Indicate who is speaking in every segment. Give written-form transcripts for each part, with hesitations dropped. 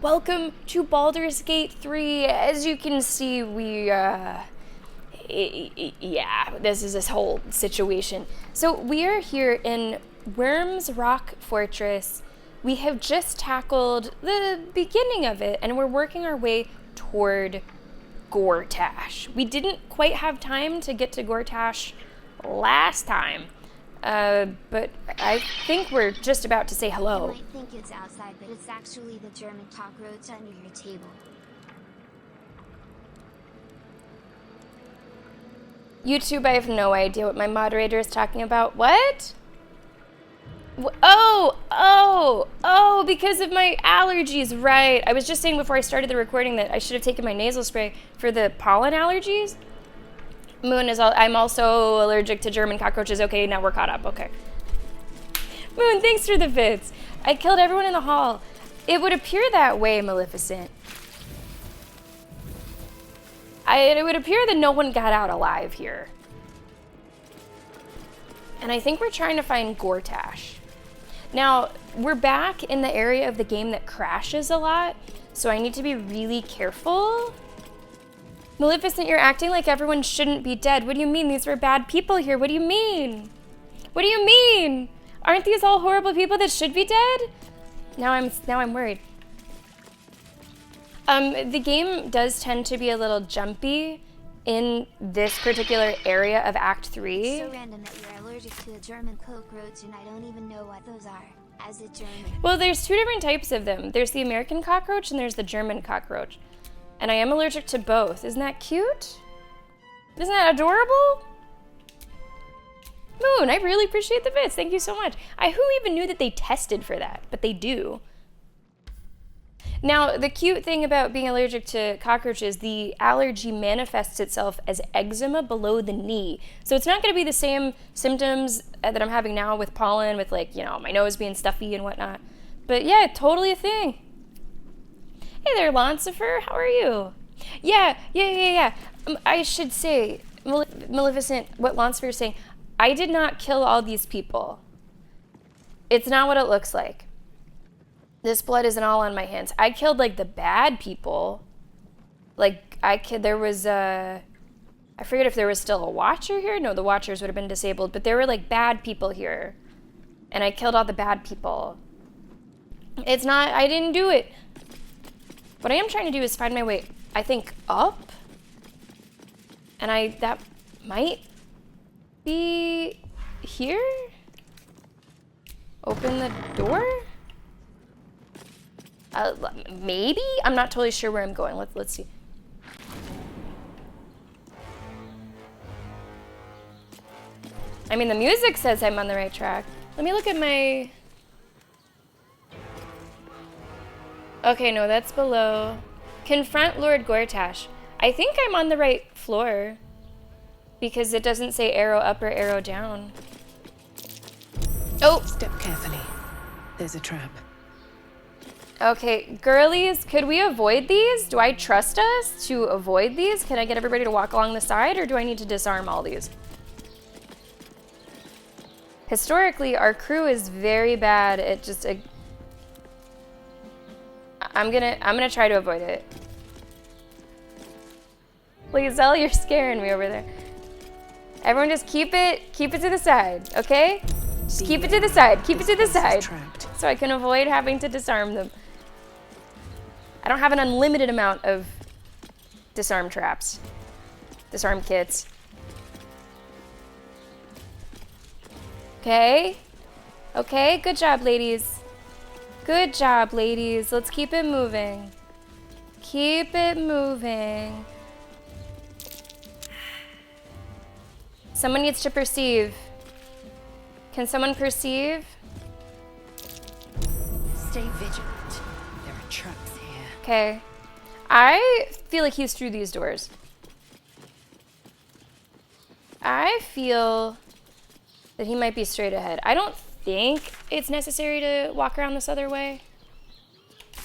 Speaker 1: Welcome to Baldur's Gate 3. As you can see, yeah, this is this whole situation. So we are here in Worm's Rock Fortress. We have just tackled the beginning of it, and we're working our way toward Gortash. We didn't quite have time to get to Gortash last time. But I think we're just about to say hello.
Speaker 2: You might think it's outside, but it's actually the German cockroach under your table.
Speaker 1: YouTube, I have no idea what my moderator is talking about. What? Oh, because of my allergies, right. I was just saying before I started the recording that I should have taken my nasal spray for the pollen allergies. Moon is I'm also allergic to German cockroaches. Okay, now we're caught up. Okay. Moon, thanks for the bits. I killed everyone in the hall. It would appear that way, Maleficent. It would appear that no one got out alive here. And I think we're trying to find Gortash. Now, we're back in the area of the game that crashes a lot, so I need to be really careful. Maleficent, you're acting like everyone shouldn't be dead. What do you mean? These were bad people here. What do you mean? What do you mean? Aren't these all horrible people that should be dead? Now I'm worried. The game does tend to be a little jumpy in this particular area of Act 3.
Speaker 2: It's so random that you're allergic to a German cockroach and I don't even know what those are. As a German.
Speaker 1: Well, there's two different types of them. There's the American cockroach and there's the German cockroach. And I am allergic to both. Isn't that cute? Isn't that adorable? Moon, I really appreciate the bits. Thank you so much. Who even knew that they tested for that? But they do. Now, the cute thing about being allergic to cockroaches, the allergy manifests itself as eczema below the knee. So it's not going to be the same symptoms that I'm having now with pollen, with my nose being stuffy and whatnot. But yeah, totally a thing. Hey there, Lucifer. How are you? Yeah. I should say, Maleficent, what Lucifer is saying, I did not kill all these people. It's not what it looks like. This blood isn't all on my hands. I killed, the bad people. There was, I forget if there was still a Watcher here. No, the Watchers would have been disabled. But there were, bad people here. And I killed all the bad people. I didn't do it. What I am trying to do is find my way, I think, up. And that might be here? Open the door? Maybe? I'm not totally sure where I'm going. Let's see. I mean, the music says I'm on the right track. Let me look at my... Okay, no, that's below. Confront Lord Gortash. I think I'm on the right floor because it doesn't say arrow up or arrow down. Oh!
Speaker 3: Step carefully. There's a trap.
Speaker 1: Okay, girlies, could we avoid these? Do I trust us to avoid these? Can I get everybody to walk along the side, or do I need to disarm all these? Historically, our crew is very bad at just... I'm gonna try to avoid it. Lizelle, you're scaring me over there. Everyone just keep it to the side, okay? Just keep it to the side, keep it to the side. So I can avoid having to disarm them. I don't have an unlimited amount of disarm traps. Disarm kits. Okay. Okay, good job, ladies. Good job, ladies. Let's keep it moving. Keep it moving. Someone needs to perceive. Can someone perceive?
Speaker 3: Stay vigilant. There are traps here.
Speaker 1: Okay. I feel like he's through these doors. I feel that he might be straight ahead. I don't think it's necessary to walk around this other way.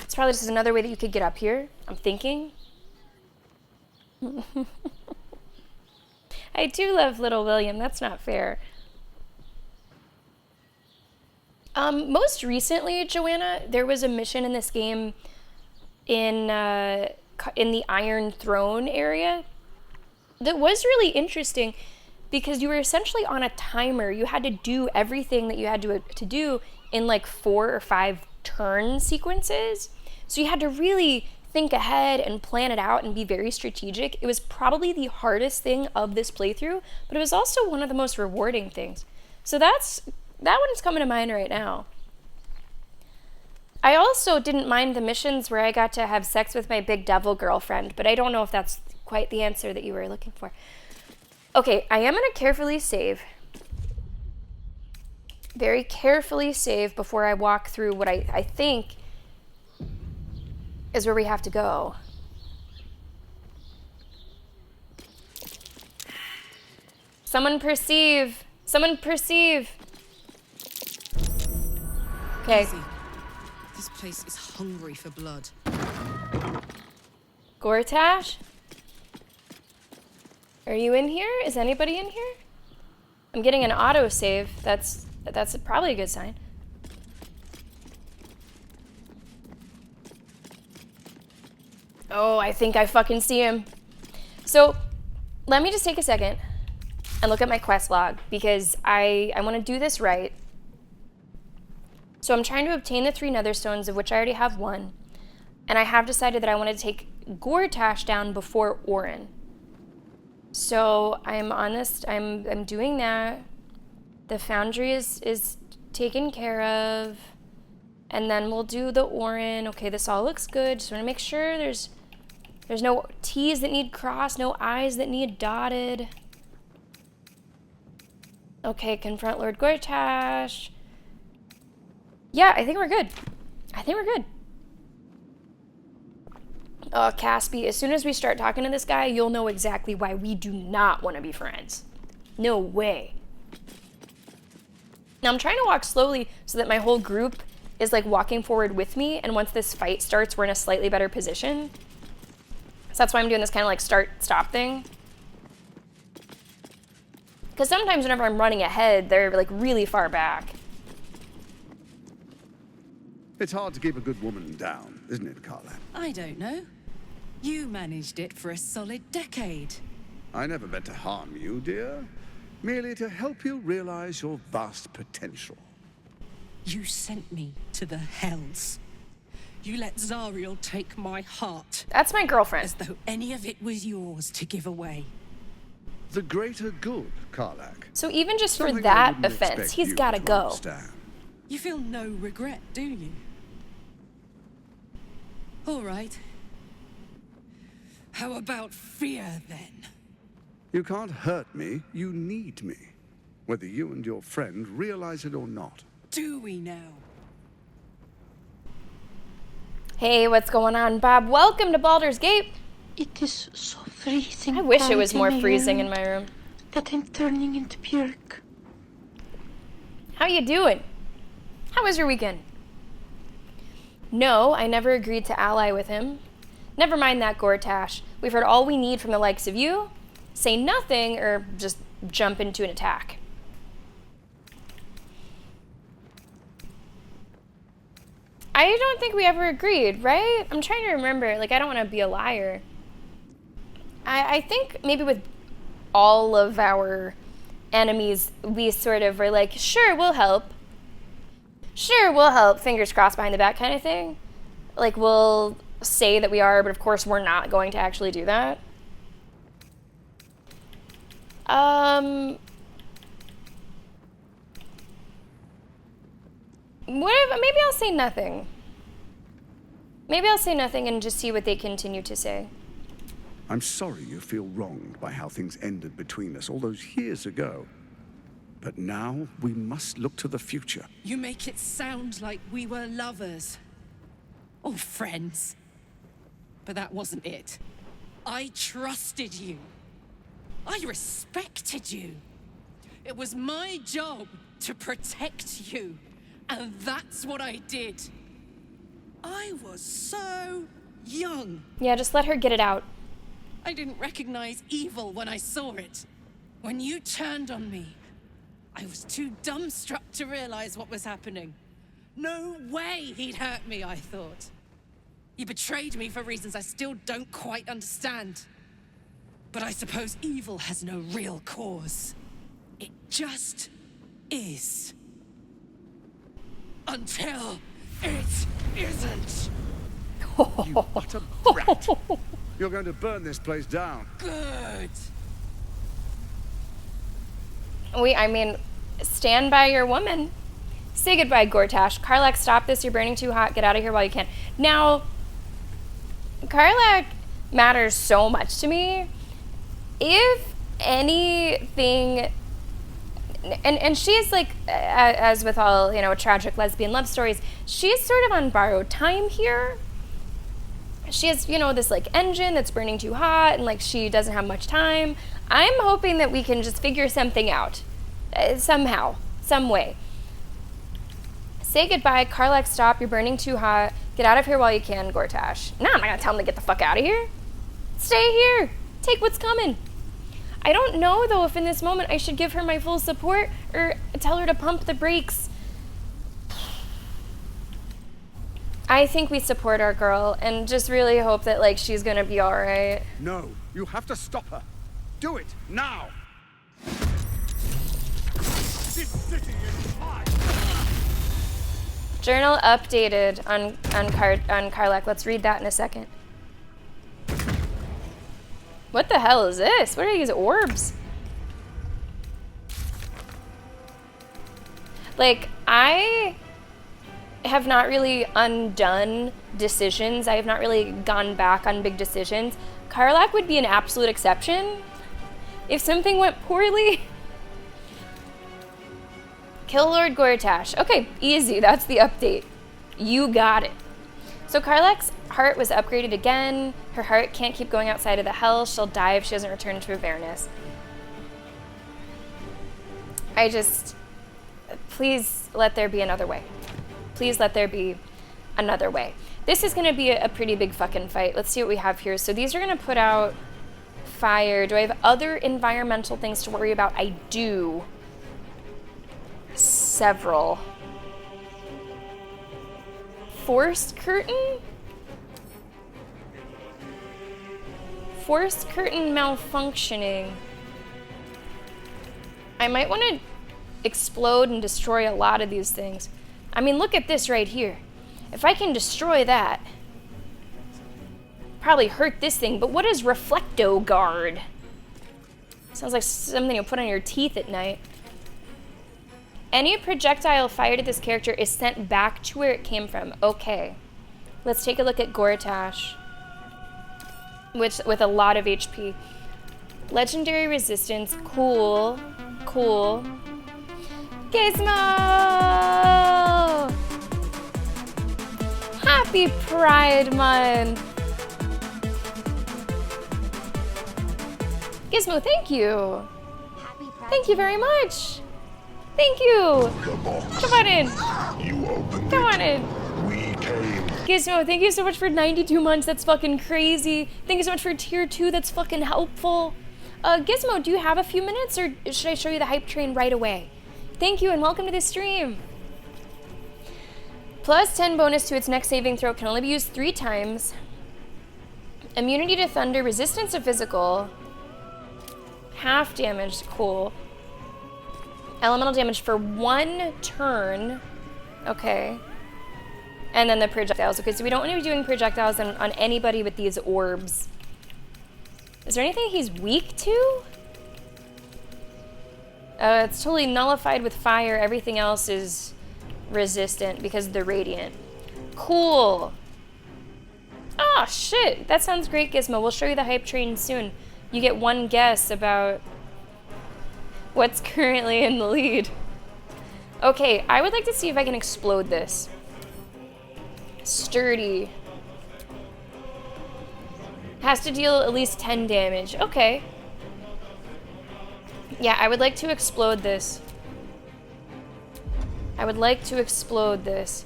Speaker 1: It's probably just another way that you could get up here, I'm thinking. I do love Little William, that's not fair. Most recently, Joanna, there was a mission in this game in the Iron Throne area that was really interesting because you were essentially on a timer. You had to do everything that you had to do in like 4 or 5 turn sequences. So you had to really think ahead and plan it out and be very strategic. It was probably the hardest thing of this playthrough, but it was also one of the most rewarding things. So that one's coming to mind right now. I also didn't mind the missions where I got to have sex with my big devil girlfriend, but I don't know if that's quite the answer that you were looking for. Okay, I am going to carefully save. Very carefully save before I walk through what I think is where we have to go. Someone perceive. Someone perceive. Okay.
Speaker 4: Easy. This place is hungry for blood.
Speaker 1: Gortash? Are you in here? Is anybody in here? I'm getting an autosave. That's probably a good sign. Oh, I think I fucking see him. So, let me just take a second and look at my quest log because I want to do this right. So I'm trying to obtain the 3 netherstones, of which I already have 1. And I have decided that I want to take Gortash down before Orin. So I'm on this, I'm doing that. The foundry is taken care of. And then we'll do the Orin. Okay, this all looks good. Just want to make sure there's no T's that need crossed, no I's that need dotted. Okay, confront Lord Gortash. Yeah, I think we're good. I think we're good. Oh, Caspi, as soon as we start talking to this guy, you'll know exactly why we do not want to be friends. No way. Now, I'm trying to walk slowly so that my whole group is like walking forward with me, and once this fight starts, we're in a slightly better position. So that's why I'm doing this kind of like start-stop thing. Because sometimes whenever I'm running ahead, they're like really far back.
Speaker 5: It's hard to keep a good woman down, isn't it, Carla?
Speaker 3: I don't know. You managed it for a solid decade.
Speaker 5: I never meant to harm you, dear. Merely to help you realize your vast potential.
Speaker 4: You sent me to the hells. You let Zariel take my heart,
Speaker 1: That's my girlfriend.
Speaker 4: as though any of it was yours to give away.
Speaker 5: The greater good, Karlak.
Speaker 1: So even just for
Speaker 5: Something I
Speaker 1: that
Speaker 5: wouldn't
Speaker 1: offense,
Speaker 5: expect
Speaker 1: he's
Speaker 5: you
Speaker 1: got to
Speaker 5: to
Speaker 1: go.
Speaker 5: understand.
Speaker 4: You feel no regret, do you? All right. How about fear, then?
Speaker 5: You can't hurt me, you need me. Whether you and your friend realize it or not.
Speaker 4: Do we now?
Speaker 1: Hey, what's going on, Bob? Welcome to Baldur's Gate.
Speaker 6: It is so freezing.
Speaker 1: I wish it
Speaker 6: cold
Speaker 1: was more
Speaker 6: my
Speaker 1: freezing
Speaker 6: room
Speaker 1: in my room.
Speaker 6: that I'm turning into Björk.
Speaker 1: How you doing? How was your weekend? No, I never agreed to ally with him. Never mind that, Gortash. We've heard all we need from the likes of you. Say nothing or just jump into an attack. I don't think we ever agreed, right? I'm trying to remember. Like, I don't want to be a liar. I think maybe with all of our enemies, we sort of were like, sure, we'll help. Sure, we'll help, fingers crossed behind the back kind of thing. Like, we'll say that we are, but of course we're not going to actually do that. What if, maybe I'll say nothing. Maybe I'll say nothing and just see what they continue to say.
Speaker 5: I'm sorry you feel wronged by how things ended between us all those years ago. But now we must look to the future.
Speaker 4: You make it sound like we were lovers. Or friends. But that wasn't it. I trusted you. I respected you. It was my job to protect you. And that's what I did. I was so young.
Speaker 1: Yeah, just let her get it out.
Speaker 4: I didn't recognize evil when I saw it. When you turned on me, I was too dumbstruck to realize what was happening. No way he'd hurt me, I thought. You betrayed me for reasons I still don't quite understand. But I suppose evil has no real cause. It just is. Until it isn't.
Speaker 5: You utter brat. You're going to burn this place down.
Speaker 4: Good.
Speaker 1: I mean, stand by your woman. Say goodbye, Gortash. Karlak, stop this. You're burning too hot. Get out of here while you can. Now, Karlak matters so much to me. If anything, and she's like, as with all, tragic lesbian love stories, she's sort of on borrowed time here. She has, this like engine that's burning too hot, and like she doesn't have much time. I'm hoping that we can just figure something out. Somehow. Some way. Say goodbye, Karlak, stop, you're burning too hot. Get out of here while you can, Gortash. No, I'm not gonna tell him to get the fuck out of here. Stay here. Take what's coming. I don't know, though, if in this moment I should give her my full support or tell her to pump the brakes. I think we support our girl and just really hope that, like, she's gonna be alright.
Speaker 5: No, you have to stop her. Do it, now! This city is mine!
Speaker 1: Journal updated on Karlak. Let's read that in a second. What the hell is this? What are these orbs? Like, I have not really undone decisions. I have not really gone back on big decisions. Karlak would be an absolute exception. If something went poorly... Kill Lord Gortash. Okay, easy. That's the update. You got it. So Karlak's heart was upgraded again. Her heart can't keep going outside of the hell. She'll die if she doesn't return to Avernus. Please let there be another way. Please let there be another way. This is going to be a pretty big fucking fight. Let's see what we have here. So these are going to put out fire. Do I have other environmental things to worry about? I do. Several. Forced curtain? Forced curtain malfunctioning. I might want to explode and destroy a lot of these things. I mean, look at this right here. If I can destroy that, probably hurt this thing, but what is Reflecto Guard? Sounds like something you put on your teeth at night. Any projectile fired at this character is sent back to where it came from. Okay. Let's take a look at Gortash, which with a lot of HP. Legendary resistance. Cool. Cool. Gizmo! Happy Pride Month! Gizmo, thank you.
Speaker 2: Happy Pride
Speaker 1: Thank you very much. Thank you. Come on in.
Speaker 7: You opened
Speaker 1: Come
Speaker 7: it.
Speaker 1: on in.
Speaker 7: We came.
Speaker 1: Gizmo, thank you so much for 92 months. That's fucking crazy. Thank you so much for tier 2. That's fucking helpful. Gizmo, do you have a few minutes or should I show you the hype train right away? Thank you and welcome to the stream. Plus 10 bonus to its next saving throw can only be used 3 times. Immunity to thunder, resistance to physical. Half damage, cool. Elemental damage for 1 turn. Okay. And then the projectiles. Okay, so we don't want to be doing projectiles on anybody with these orbs. Is there anything he's weak to? It's totally nullified with fire. Everything else is resistant because of the radiant. Cool. Oh, shit. That sounds great, Gizmo. We'll show you the hype train soon. You get 1 guess about what's currently in the lead. Okay, I would like to see if I can explode this. Sturdy. Has to deal at least 10 damage. Okay. Yeah, I would like to explode this. I would like to explode this.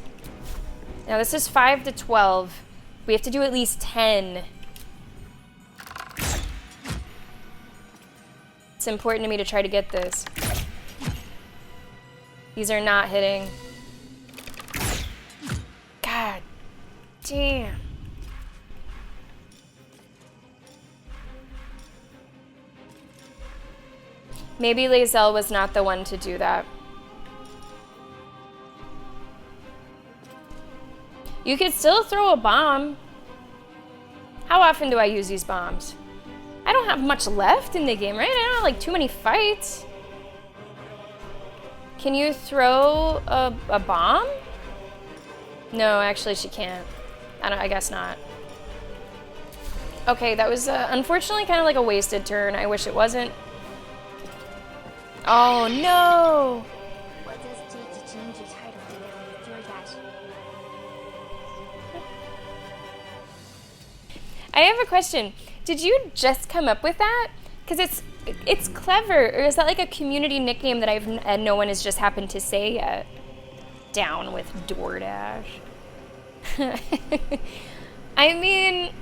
Speaker 1: Now this is 5 to 12. We have to do at least 10. It's important to me to try to get this. These are not hitting. God damn. Maybe Lae'zel was not the one to do that. You could still throw a bomb. How often do I use these bombs? I don't have much left in the game, right? I don't have like too many fights. Can you throw a bomb? No, actually she can't. I guess not. Okay, that was unfortunately kind of like a wasted turn. I wish it wasn't. Oh no!
Speaker 2: What does it take to change your title to get with DoorDash?
Speaker 1: I have a question. Did you just come up with that? Because it's clever. Or is that like a community nickname that no one has just happened to say yet? Down with DoorDash. I mean,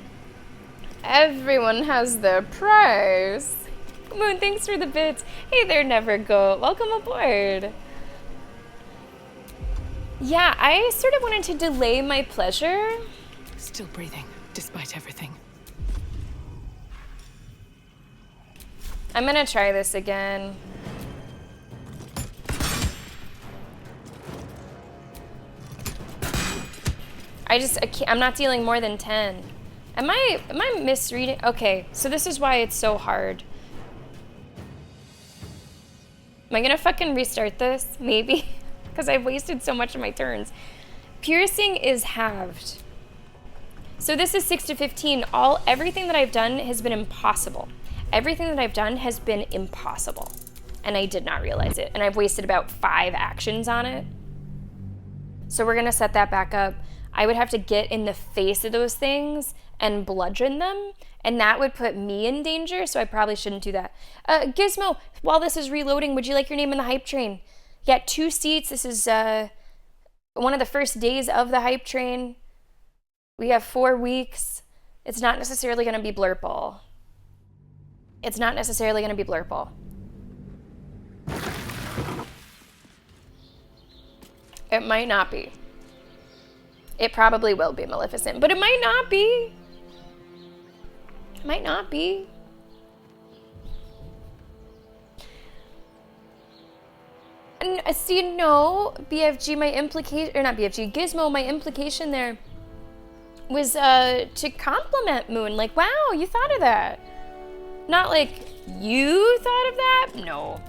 Speaker 1: everyone has their price. Moon, thanks for the bits. Hey there, Nevergo. Welcome aboard. Yeah, I sort of wanted to delay my pleasure.
Speaker 3: Still breathing, despite everything.
Speaker 1: I'm gonna try this again. I'm not dealing more than 10. Am I misreading? Okay, so this is why it's so hard. Am I gonna fucking restart this? Maybe, because I've wasted so much of my turns. Piercing is halved. So this is 6 to 15. Everything that I've done has been impossible. Everything that I've done has been impossible. And I did not realize it. And I've wasted about 5 actions on it. So we're gonna set that back up. I would have to get in the face of those things and bludgeon them, and that would put me in danger, so I probably shouldn't do that. Gizmo, while this is reloading, would you like your name in the hype train? Yeah, 2 seats. This is one of the first days of the hype train. We have 4 weeks. It's not necessarily going to be Blurple. It's not necessarily going to be Blurple. It might not be. It probably will be Maleficent, but it might not be. It might not be. And see, no, BFG, my implication, or not BFG, Gizmo, my implication there was to compliment Moon. Like, wow, you thought of that. Not like, you thought of that? No.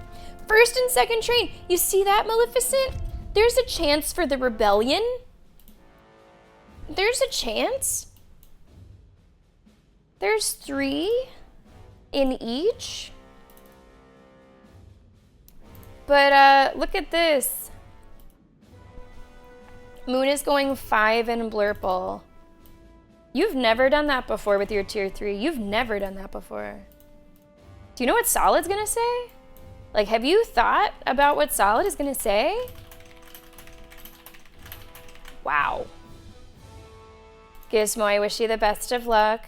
Speaker 1: First and second train. You see that, Maleficent? There's a chance for the rebellion. There's a chance. There's 3 in each. But look at this. Moon is going 5 in Blurple. You've never done that before with your tier 3. You've never done that before. Do you know what Solid's gonna say? Like, have you thought about what Solid is gonna say? Wow. Gizmo, I wish you the best of luck.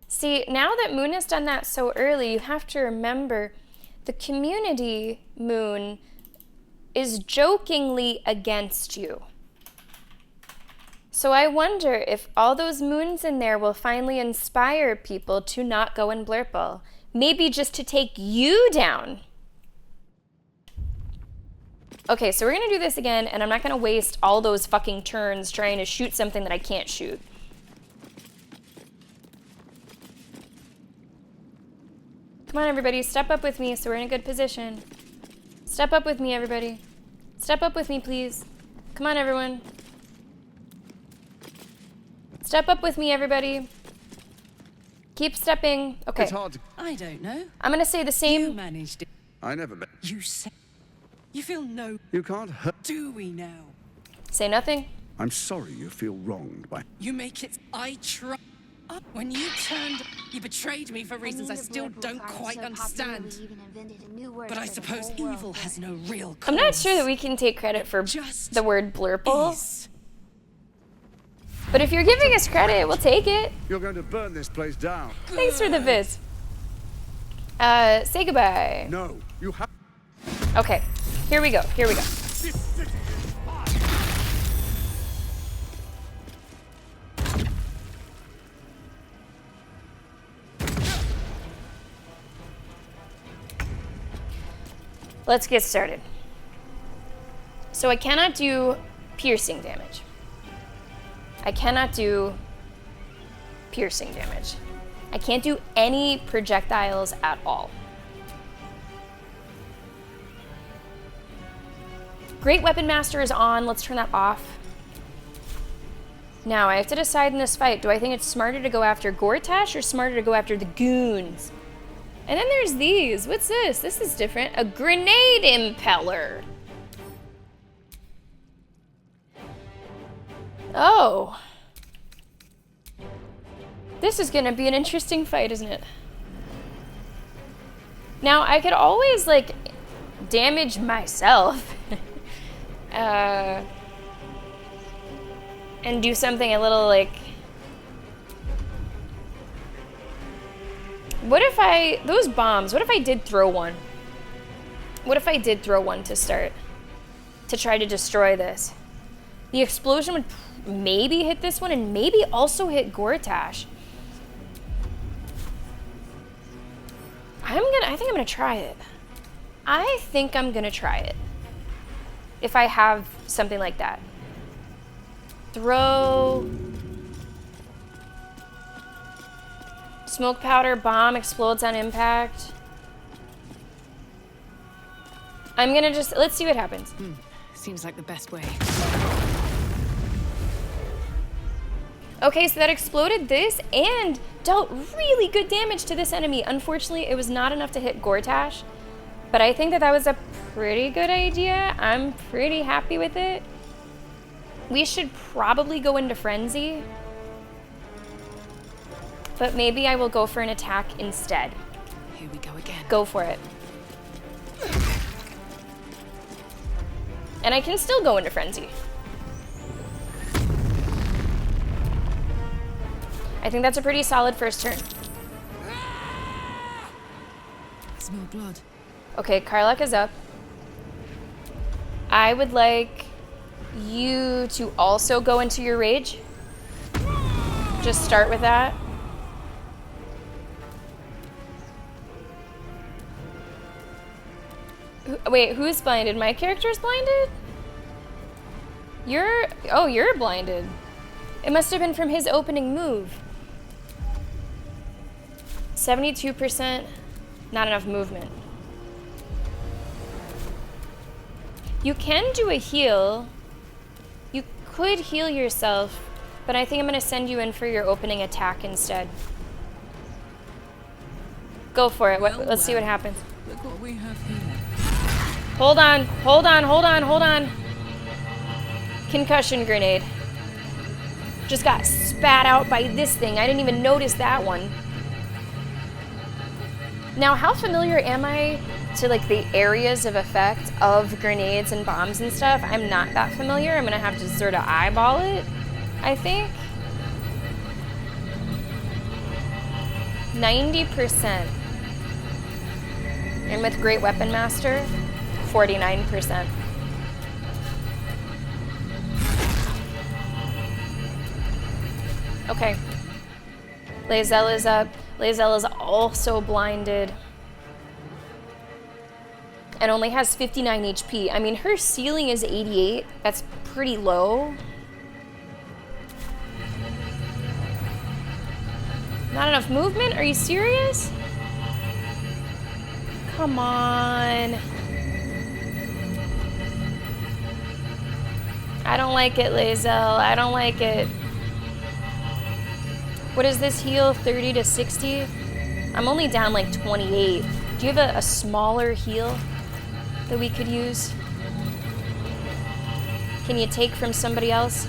Speaker 1: See, now that Moon has done that so early, you have to remember the community, Moon, is jokingly against you. So I wonder if all those moons in there will finally inspire people to not go in Blurple. Maybe just to take you down. Okay, so we're gonna do this again, and I'm not gonna waste all those fucking turns trying to shoot something that I can't shoot. Come on, everybody, step up with me so we're in a good position. Step up with me, everybody. Step up with me, please. Come on, everyone. Step up with me, everybody. Keep stepping. Okay.
Speaker 5: It's hard to...
Speaker 3: I don't know.
Speaker 1: I'm gonna say the
Speaker 3: You
Speaker 1: same.
Speaker 3: managed it.
Speaker 5: I never met...
Speaker 3: You said. You feel no.
Speaker 5: You can't hurt...
Speaker 3: Do we now?
Speaker 1: Say nothing.
Speaker 5: I'm sorry you feel wronged by...
Speaker 4: You make it. I try. When you turned, you betrayed me for reasons I still don't quite understand. But I suppose evil has no real cause.
Speaker 1: I'm not sure that we can take credit for
Speaker 4: Just
Speaker 1: the word Blurple.
Speaker 4: is.
Speaker 1: But if you're giving us credit, we'll take it.
Speaker 5: You're going to burn this place down.
Speaker 1: Thanks for the viz. Say goodbye.
Speaker 5: No, you have...
Speaker 1: Okay, here we go, here we go. Let's get started. So I cannot do piercing damage. I cannot do piercing damage. I can't do any projectiles at all. Great Weapon Master is on. Let's turn that off. Now, I have to decide in this fight, do I think it's smarter to go after Gortash or smarter to go after the goons? And then there's these. What's this? This is different. A grenade impeller. Oh. This is gonna be an interesting fight, isn't it? Now, I could always, like, damage myself. And do something a little, like... What if I... Those bombs, what if I did throw one? What if I did throw one to start? To try to destroy this? The explosion would maybe hit this one and maybe also hit Gortash. I think I'm gonna try it. I think I'm gonna try it. If I have something like that. Throw... Smoke powder, bomb, explodes on impact. I'm gonna just... Let's see what happens.
Speaker 3: Seems like the best way.
Speaker 1: Okay, so that exploded this and dealt really good damage to this enemy. Unfortunately, it was not enough to hit Gortash. But I think that that was a pretty good idea. I'm pretty happy with it. We should probably go into Frenzy. But maybe I will go for an attack instead.
Speaker 3: Here we go again.
Speaker 1: Go for it. And I can still go into Frenzy. I think that's a pretty solid first turn.
Speaker 3: Smell blood.
Speaker 1: Okay, Karlach is up. I would like you to also go into your rage. Just start with that. Wait, who's blinded? My character's blinded? You're blinded. It must have been from his opening move. 72%, not enough movement. You can do a heal. You could heal yourself, but I think I'm gonna send you in for your opening attack instead. Go for it. Let's see what happens.
Speaker 3: Look what we have here.
Speaker 1: Hold on, hold on, hold on, hold on. Concussion grenade. Just got spat out by this thing. I didn't even notice that one. Now, how familiar am I to like the areas of effect of grenades and bombs and stuff? I'm not that familiar. I'm gonna have to sort of eyeball it, I think. 90%. And with Great Weapon Master, 49%. Okay. Lae'zel is up. Lae'zel is also blinded. And only has 59 HP. I mean, her ceiling is 88. That's pretty low. Not enough movement? Are you serious? Come on. I don't like it, Lae'zel. I don't like it. What is this heal? 30 to 60? I'm only down like 28. Do you have a smaller heal that we could use? Can you take from somebody else?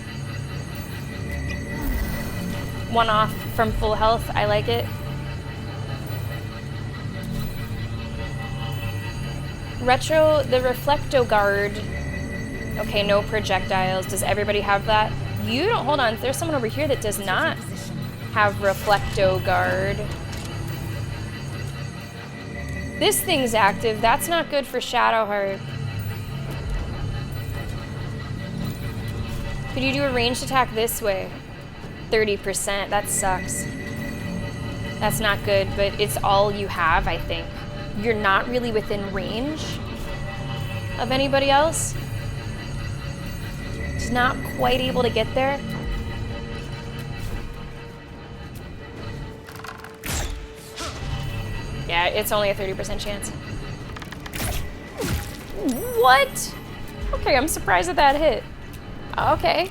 Speaker 1: One off from full health. I like it. Retro, the Reflecto Guard. Okay, no projectiles. Does everybody have that? You don't, hold on. There's someone over here that does not have Reflecto Guard. This thing's active. That's not good for Shadowheart. Could you do a ranged attack this way? 30%. That sucks. That's not good, but it's all you have, I think. You're not really within range. of anybody else. Just not quite able to get there. Yeah, it's only a 30% chance. What? Okay, I'm surprised that that hit. Okay.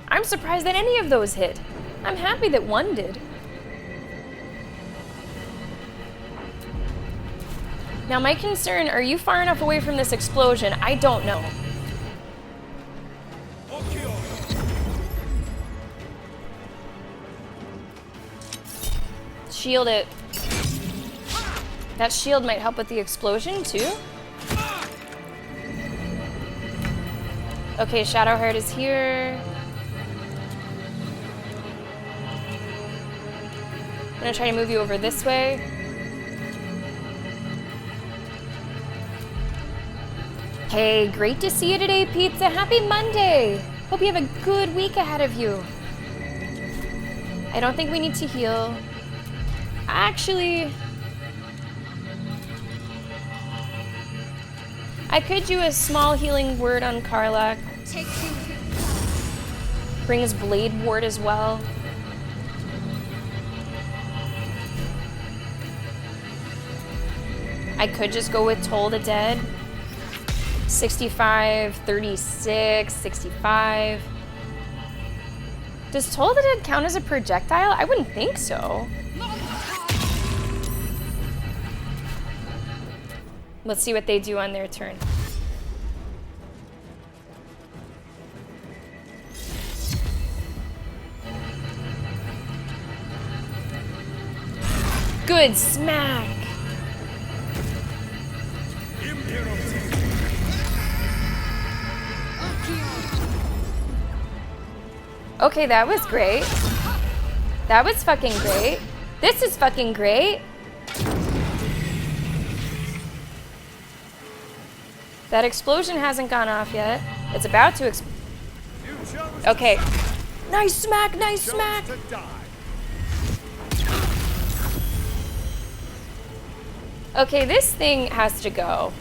Speaker 1: I'm surprised that any of those hit. I'm happy that one did. Now my concern, are you far enough away from this explosion? I don't know. Shield it. That shield might help with the explosion too. Okay, Shadowheart is here. I'm gonna try to move you over this way. Hey, great to see you today, Pizza. Happy Monday. Hope you have a good week ahead of you. I don't think we need to heal. Actually, I could do a small healing word on Karlach. Brings Blade Ward as well. I could just go with Toll the Dead. 65, 36, 65. Does Toll the Dead count as a projectile? I wouldn't think so. Let's see what they do on their turn. Good smack. Okay, that was great. That was fucking great. This is fucking great. That explosion hasn't gone off yet. It's about to Okay. Nice smack, nice smack. Okay, this thing has to go.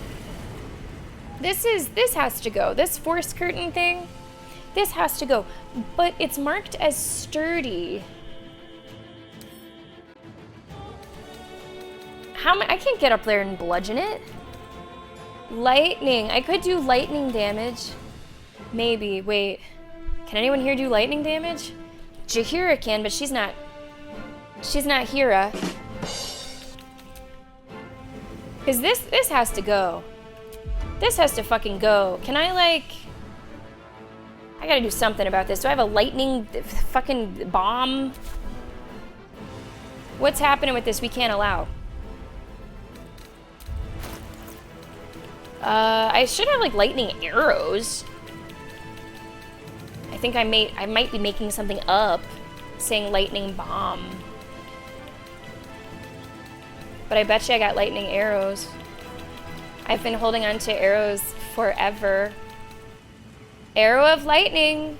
Speaker 1: This has to go. This force curtain thing, this has to go. But it's marked as sturdy. I can't get up there and bludgeon it. Lightning. I could do lightning damage. Maybe. Wait. Can anyone here do lightning damage? Jaheira can, but she's not Hera. Because this has to go. This has to fucking go. Can I, like... I gotta do something about this. Do I have a lightning fucking bomb? What's happening with this? We can't allow. I should have, like, lightning arrows. I think I might be making something up saying lightning bomb. But I bet you I got lightning arrows. I've been holding on to arrows forever. Arrow of lightning.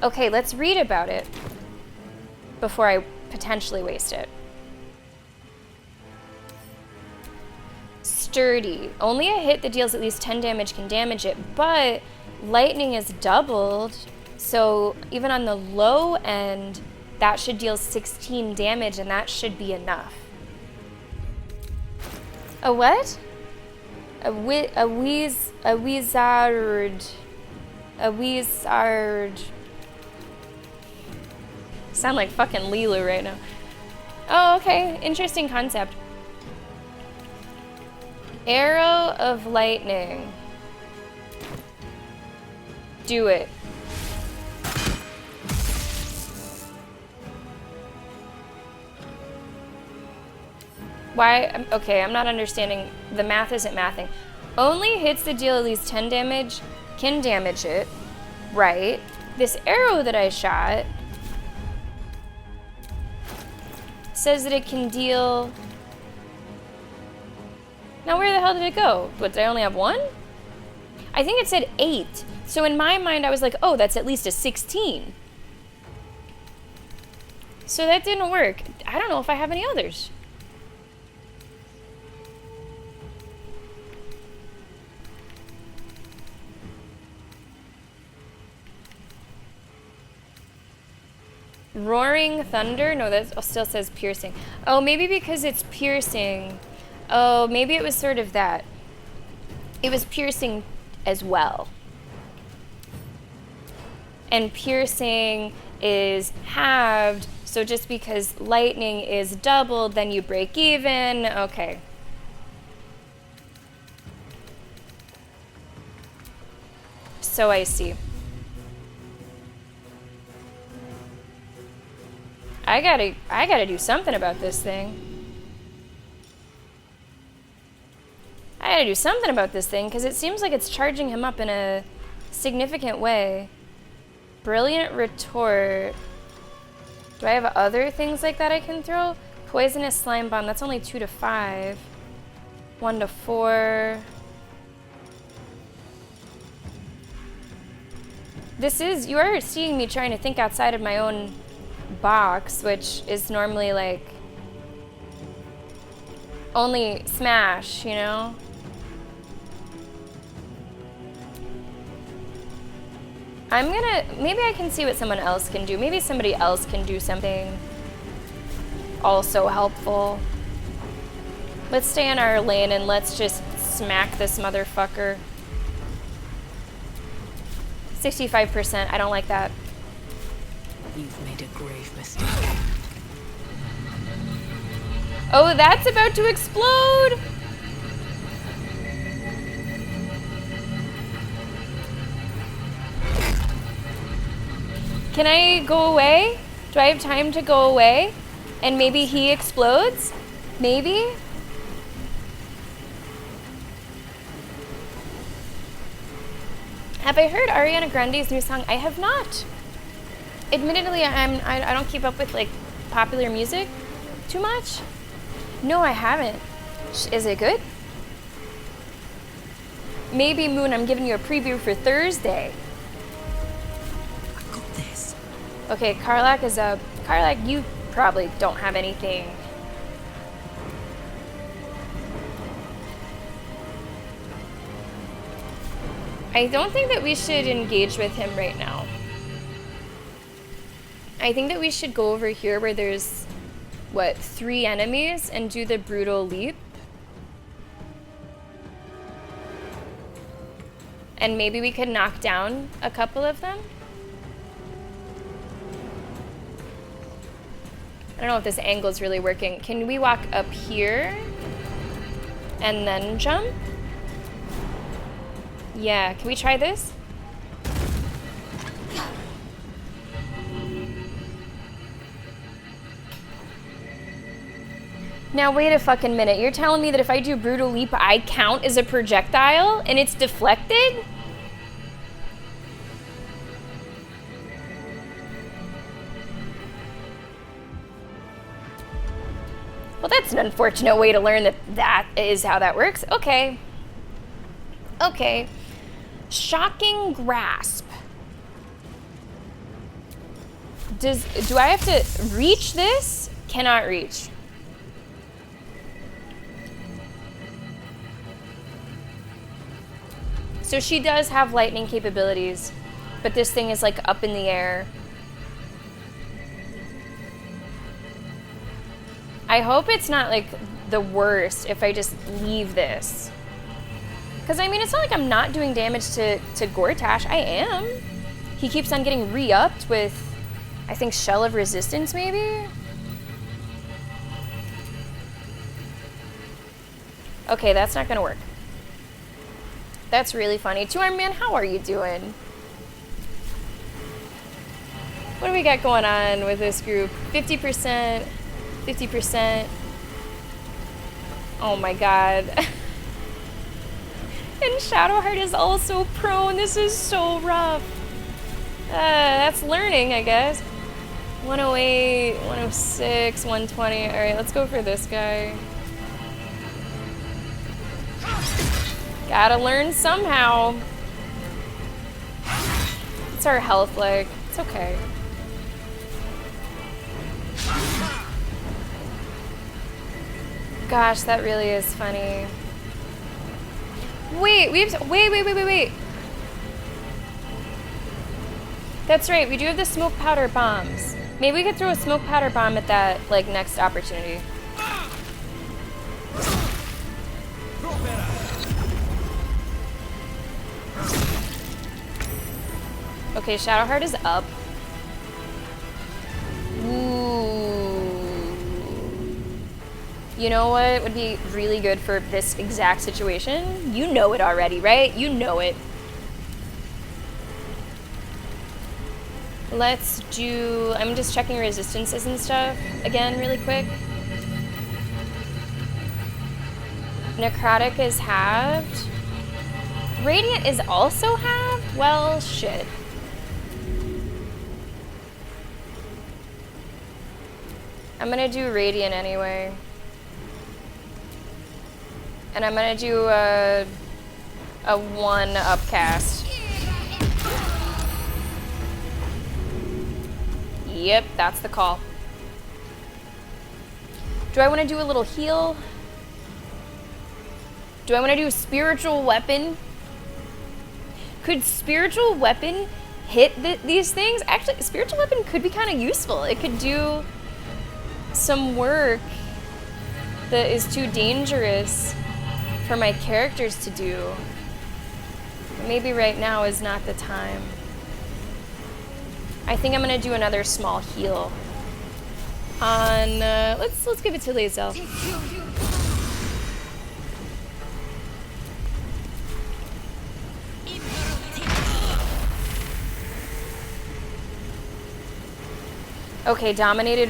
Speaker 1: Okay, let's read about it before I potentially waste it. Sturdy. Only a hit that deals at least 10 damage can damage it, but lightning is doubled, so even on the low end, that should deal 16 damage, and that should be enough. A what? A wizard. A wizard. Sound like fucking Lilu right now. Oh, okay. Interesting concept. Arrow of lightning. Do it. Why? Okay, I'm not understanding. The math isn't mathing. Only hits that deal at least 10 damage can damage it. Right. This arrow that I shot says that it can deal... Now where the hell did it go? What, did I only have one? I think it said 8. So in my mind I was like, oh, that's at least a 16. So that didn't work. I don't know if I have any others. Roaring thunder? No, that still says piercing. Oh, maybe because it's piercing. Oh, maybe it was sort of that. It was piercing as well. And piercing is halved, so just because lightning is doubled, then you break even. Okay. So I see. I gotta do something about this thing. I gotta do something about this thing, because it seems like it's charging him up in a significant way. Brilliant retort. Do I have other things like that I can throw? Poisonous slime bomb, that's only 2 to 5. 1 to 4. You are seeing me trying to think outside of my own box, which is normally like only smash, you know? Maybe I can see what someone else can do. Maybe somebody else can do something also helpful. Let's stay in our lane and let's just smack this motherfucker. 65%, I don't like that.
Speaker 3: You've made a grave mistake.
Speaker 1: Oh, that's about to explode! Can I go away? Do I have time to go away? And maybe he explodes? Maybe? Have I heard Ariana Grande's new song? I have not. Admittedly, I don't keep up with like popular music too much. No, I haven't. Is it good? Maybe, Moon, I'm giving you a preview for Thursday.
Speaker 3: I got this.
Speaker 1: Okay, Karlak is up. Karlak, you probably don't have anything. I don't think that we should engage with him right now. I think that we should go over here where there's, 3 enemies and do the brutal leap. And maybe we could knock down a couple of them. I don't know if this angle is really working. Can we walk up here and then jump? Yeah, can we try this? Now wait a fucking minute. You're telling me that if I do brutal leap, I count as a projectile and it's deflected? Well, that's an unfortunate way to learn that that is how that works. Okay. Okay. Shocking grasp. Do I have to reach this? Cannot reach. So she does have lightning capabilities, but this thing is like up in the air. I hope it's not like the worst if I just leave this. Because I mean, it's not like I'm not doing damage to Gortash. I am. He keeps on getting re-upped with, I think, Shell of Resistance maybe? Okay, that's not gonna work. That's really funny. Two-Armed Man, how are you doing? What do we got going on with this group? 50%, 50%. Oh my god. And Shadowheart is also prone. This is so rough. That's learning, I guess. 108, 106, 120. Alright, let's go for this guy. Gotta learn somehow. What's our health like? It's okay. Gosh, that really is funny. Wait. That's right, we do have the smoke powder bombs. Maybe we could throw a smoke powder bomb at that, like, next opportunity. Okay, Shadowheart is up. Ooh. You know what would be really good for this exact situation? You know it already, right? You know it. Let's do... I'm just checking resistances and stuff again really quick. Necrotic is halved. Radiant is also halved? Well, shit. I'm gonna do Radiant anyway. And I'm gonna do a 1 upcast. Yep, that's the call. Do I want to do a little heal? Do I want to do a spiritual weapon? Could spiritual weapon hit these things? Actually, spiritual weapon could be kind of useful. It could do some work that is too dangerous for my characters to do. Maybe right now is not the time. I think I'm gonna do another small heal on. Let's give it to Lae'zel. Okay, Dominated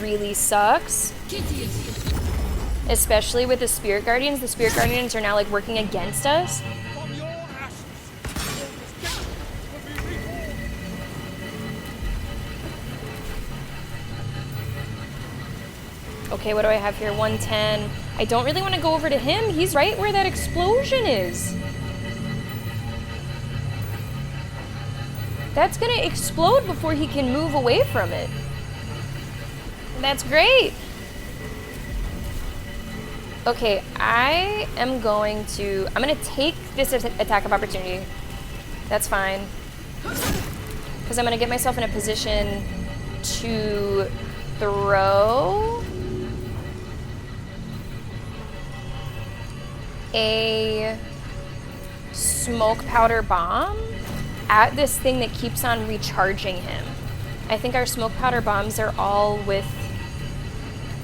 Speaker 1: really sucks. Especially with the Spirit Guardians. The Spirit Guardians are now like working against us. Okay, what do I have here? 110. I don't really want to go over to him. He's right where that explosion is. That's gonna explode before he can move away from it. That's great. Okay, I'm gonna take this attack of opportunity. That's fine. Because I'm gonna get myself in a position to throw a smoke powder bomb at this thing that keeps on recharging him. I think our smoke powder bombs are all with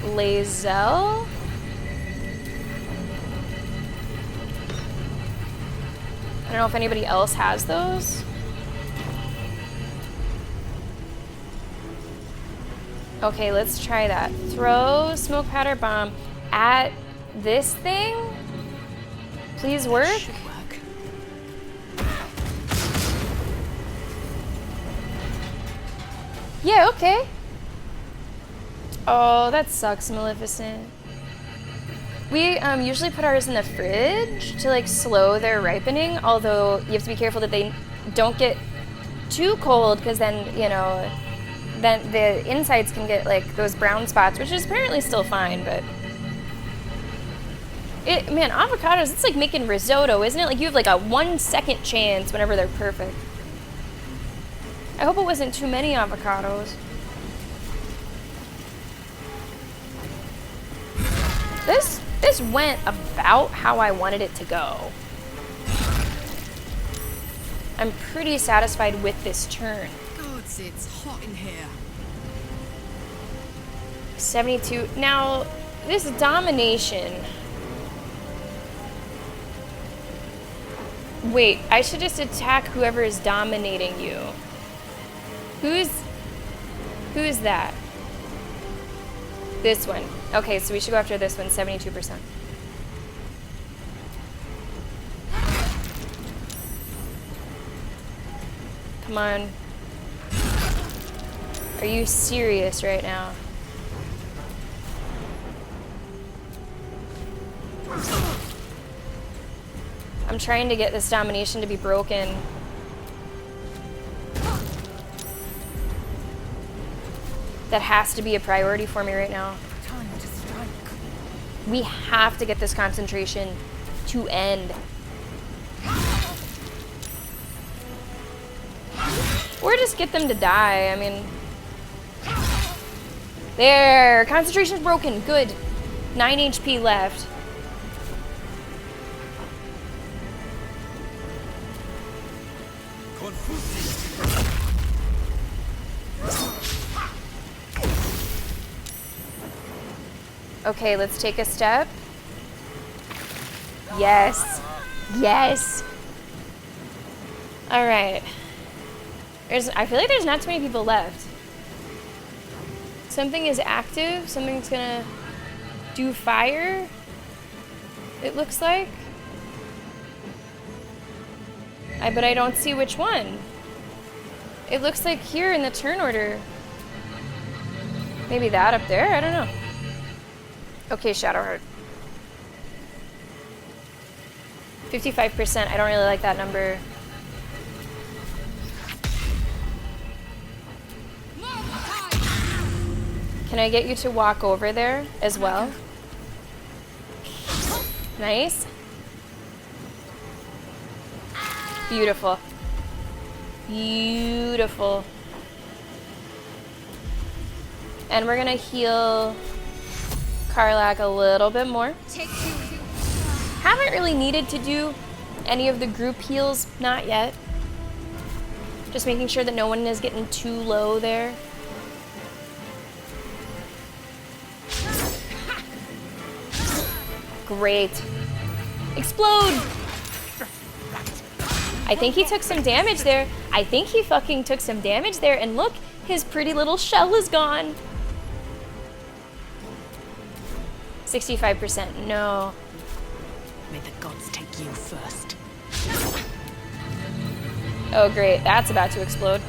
Speaker 1: Lae'zel. I don't know if anybody else has those. Okay, let's try that. Throw smoke powder bomb at this thing. Please work.
Speaker 3: Should work.
Speaker 1: Yeah, okay. Oh, that sucks, Maleficent. We usually put ours in the fridge to like slow their ripening, although you have to be careful that they don't get too cold because then, you know, then the insides can get like those brown spots, which is apparently still fine, but man, avocados, it's like making risotto, isn't it? Like you have like a 1 second chance whenever they're perfect. I hope it wasn't too many avocados. This went about how I wanted it to go. I'm pretty satisfied with this turn.
Speaker 4: Gods, it's hot in here.
Speaker 1: 72. Now, this domination. Wait, I should just attack whoever is dominating you. Who's that? This one. Okay, so we should go after this one, 72%. Come on. Are you serious right now? I'm trying to get this domination to be broken. That has to be a priority for me right now.
Speaker 3: Time to strike.
Speaker 1: We have to get this concentration to end. Or just get them to die. I mean, There! Concentration's broken. Good. 9 HP left. Okay, let's take a step. Yes. Yes. All right. I feel like there's not too many people left. Something is active. Something's gonna do fire. It looks like. But I don't see which one. It looks like here in the turn order. Maybe that up there? I don't know. Okay, Shadowheart. 55%. I don't really like that number. Can I get you to walk over there as well? Nice. Beautiful. Beautiful. And we're gonna heal Karlak a little bit more. Haven't really needed to do any of the group heals, not yet. Just making sure that no one is getting too low there. Great. Explode! I think he took some damage there. I think he fucking took some damage there. And look, his pretty little shell is gone. 65%. No.
Speaker 3: May the gods take you first.
Speaker 1: Oh, great. That's about to explode.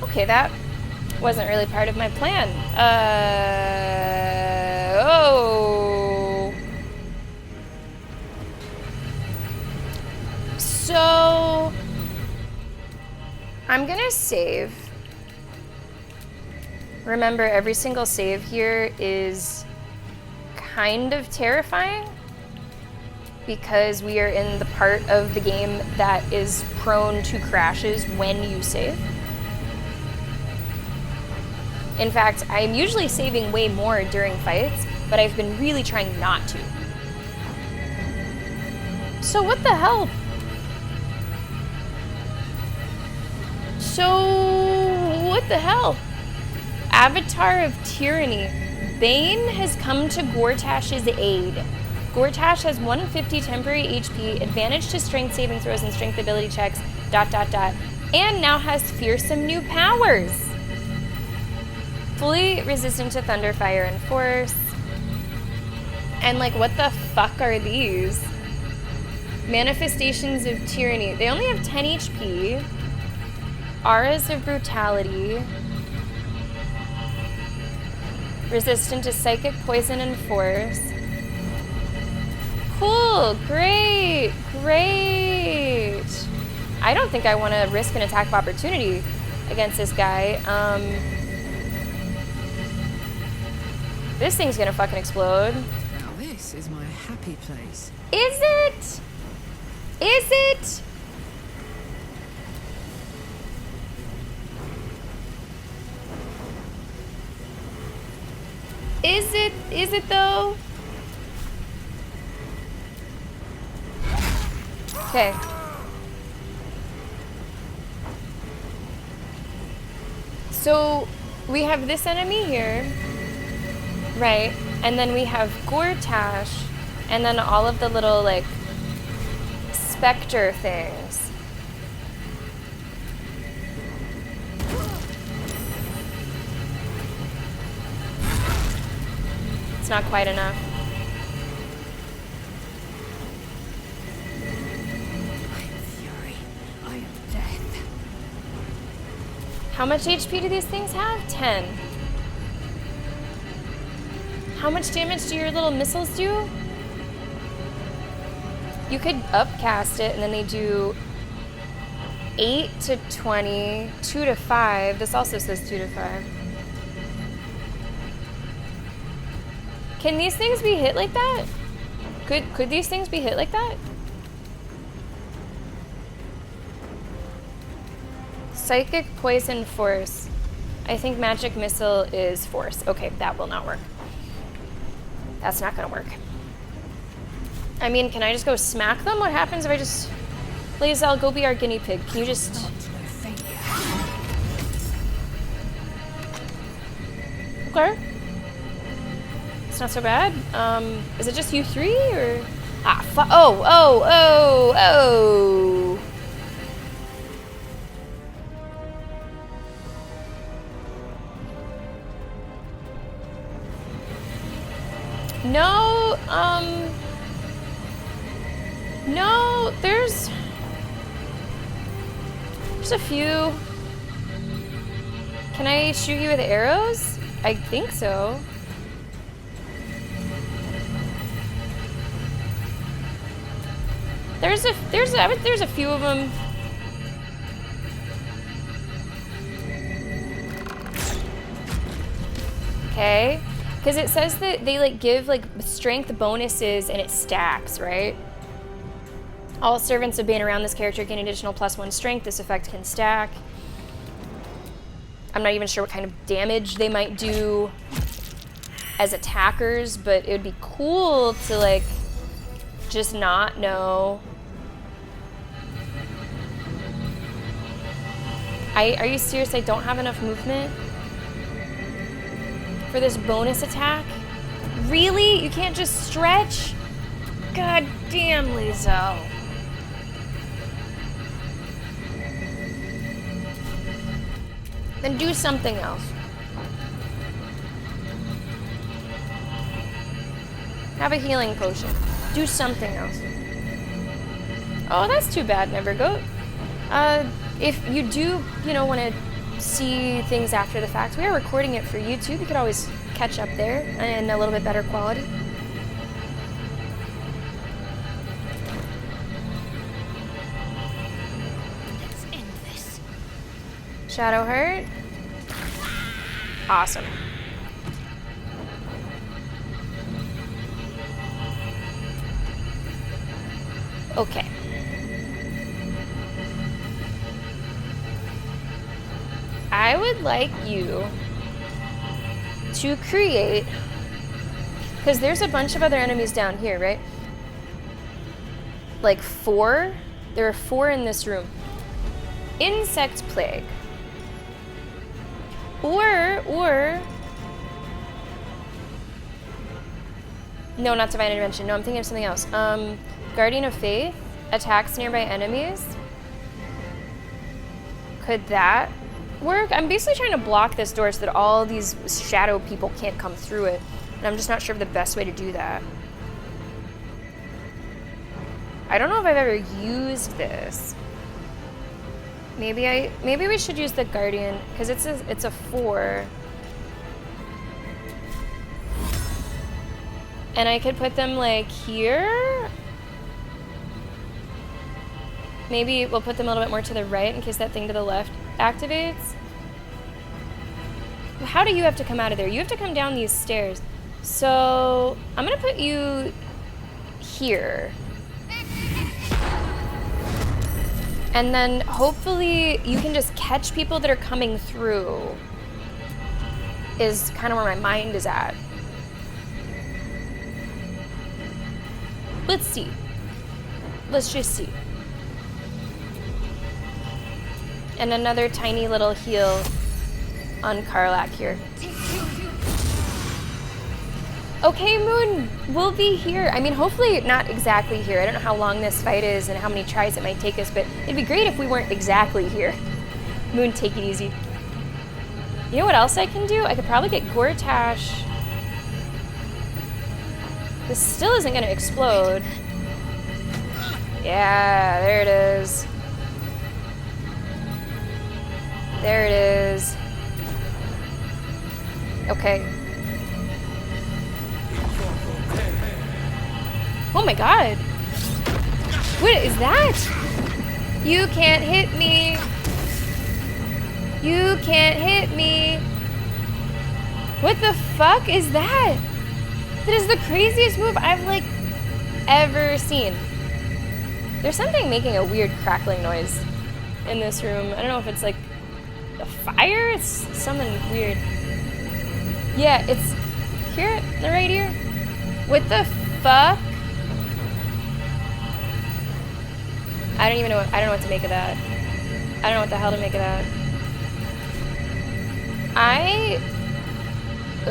Speaker 1: Okay, that wasn't really part of my plan. Oh. So, I'm gonna save. Remember, every single save here is kind of terrifying because we are in the part of the game that is prone to crashes when you save. In fact, I'm usually saving way more during fights, but I've been really trying not to. So what the hell? Avatar of Tyranny. Bane has come to Gortash's aid. Gortash has 150 temporary HP, advantage to strength saving throws and strength ability checks, ... and now has fearsome new powers. Fully resistant to thunder, fire, and force. And like, what the fuck are these? Manifestations of Tyranny. They only have 10 HP. Auras of Brutality. Resistant to psychic, poison, and force. Cool, great, great. I don't think I want to risk an attack of opportunity against this guy. This thing's gonna fucking explode.
Speaker 3: Now this is my happy place.
Speaker 1: Is it? Is it? Is it? Is it though? Okay. So we have this enemy here, right? And then we have Gortash, and then all of the little like specter things. It's not quite enough. How much HP do these things have? 10. How much damage do your little missiles do? You could upcast it, and then they do 8 to 20, 2 to 5. This also says 2 to 5. Can these things be hit like that? Could these things be hit like that? Psychic poison force. I think magic missile is force. Okay, that will not work. That's not gonna work. I mean, can I just go smack them? What happens if I just... Lae'zel, go be our guinea pig. Can you just... Okay. It's not so bad. Is it just you three, or... Ah, oh! No, no, there's a few. Can I shoot you with arrows? I think so. There's a few of them. Okay. Because it says that they like give like strength bonuses and it stacks, right? All servants of Bane around this character gain additional +1 strength. This effect can stack. I'm not even sure what kind of damage they might do as attackers, but it would be cool to like just not know. Are you serious? I don't have enough movement for this bonus attack? Really? You can't just stretch? God damn, Lae'zel. Then do something else. Have a healing potion. Do something else. Oh, that's too bad, Nevergoat. If you do, want to see things after the fact, we are recording it for YouTube. You could always catch up there in a little bit better quality.
Speaker 2: Let's end this.
Speaker 1: Shadowheart. Awesome. Okay. I would like you to create, because there's a bunch of other enemies down here, right? Like 4. There are 4 in this room. Insect plague. Or no, not divine intervention. No, I'm thinking of something else. Guardian of Faith attacks nearby enemies. Could that work? I'm basically trying to block this door so that all these shadow people can't come through it, and I'm just not sure of the best way to do that. I don't know if I've ever used this. Maybe we should use the Guardian, because it's a 4. And I could put them like here. Maybe we'll put them a little bit more to the right in case that thing to the left activates. How do you have to come out of there? You have to come down these stairs. So I'm gonna put you here. And then hopefully you can just catch people that are coming through, is kind of where my mind is at. Let's see. Let's just see. And another tiny little heal on Karlach here. Okay, Moon, we'll be here. I mean, hopefully not exactly here. I don't know how long this fight is and how many tries it might take us, but it'd be great if we weren't exactly here. Moon, take it easy. You know what else I can do? I could probably get Gortash. This still isn't gonna explode. Yeah, there it is. There it is. Okay. Oh my god. What is that? You can't hit me. You can't hit me. What the fuck is that? That is the craziest move I've, like, ever seen. There's something making a weird crackling noise in this room. I don't know if it's, like, a fire? It's something weird. Yeah, it's here, right here. What the fuck? I don't know what to make of that. I don't know what the hell to make of that.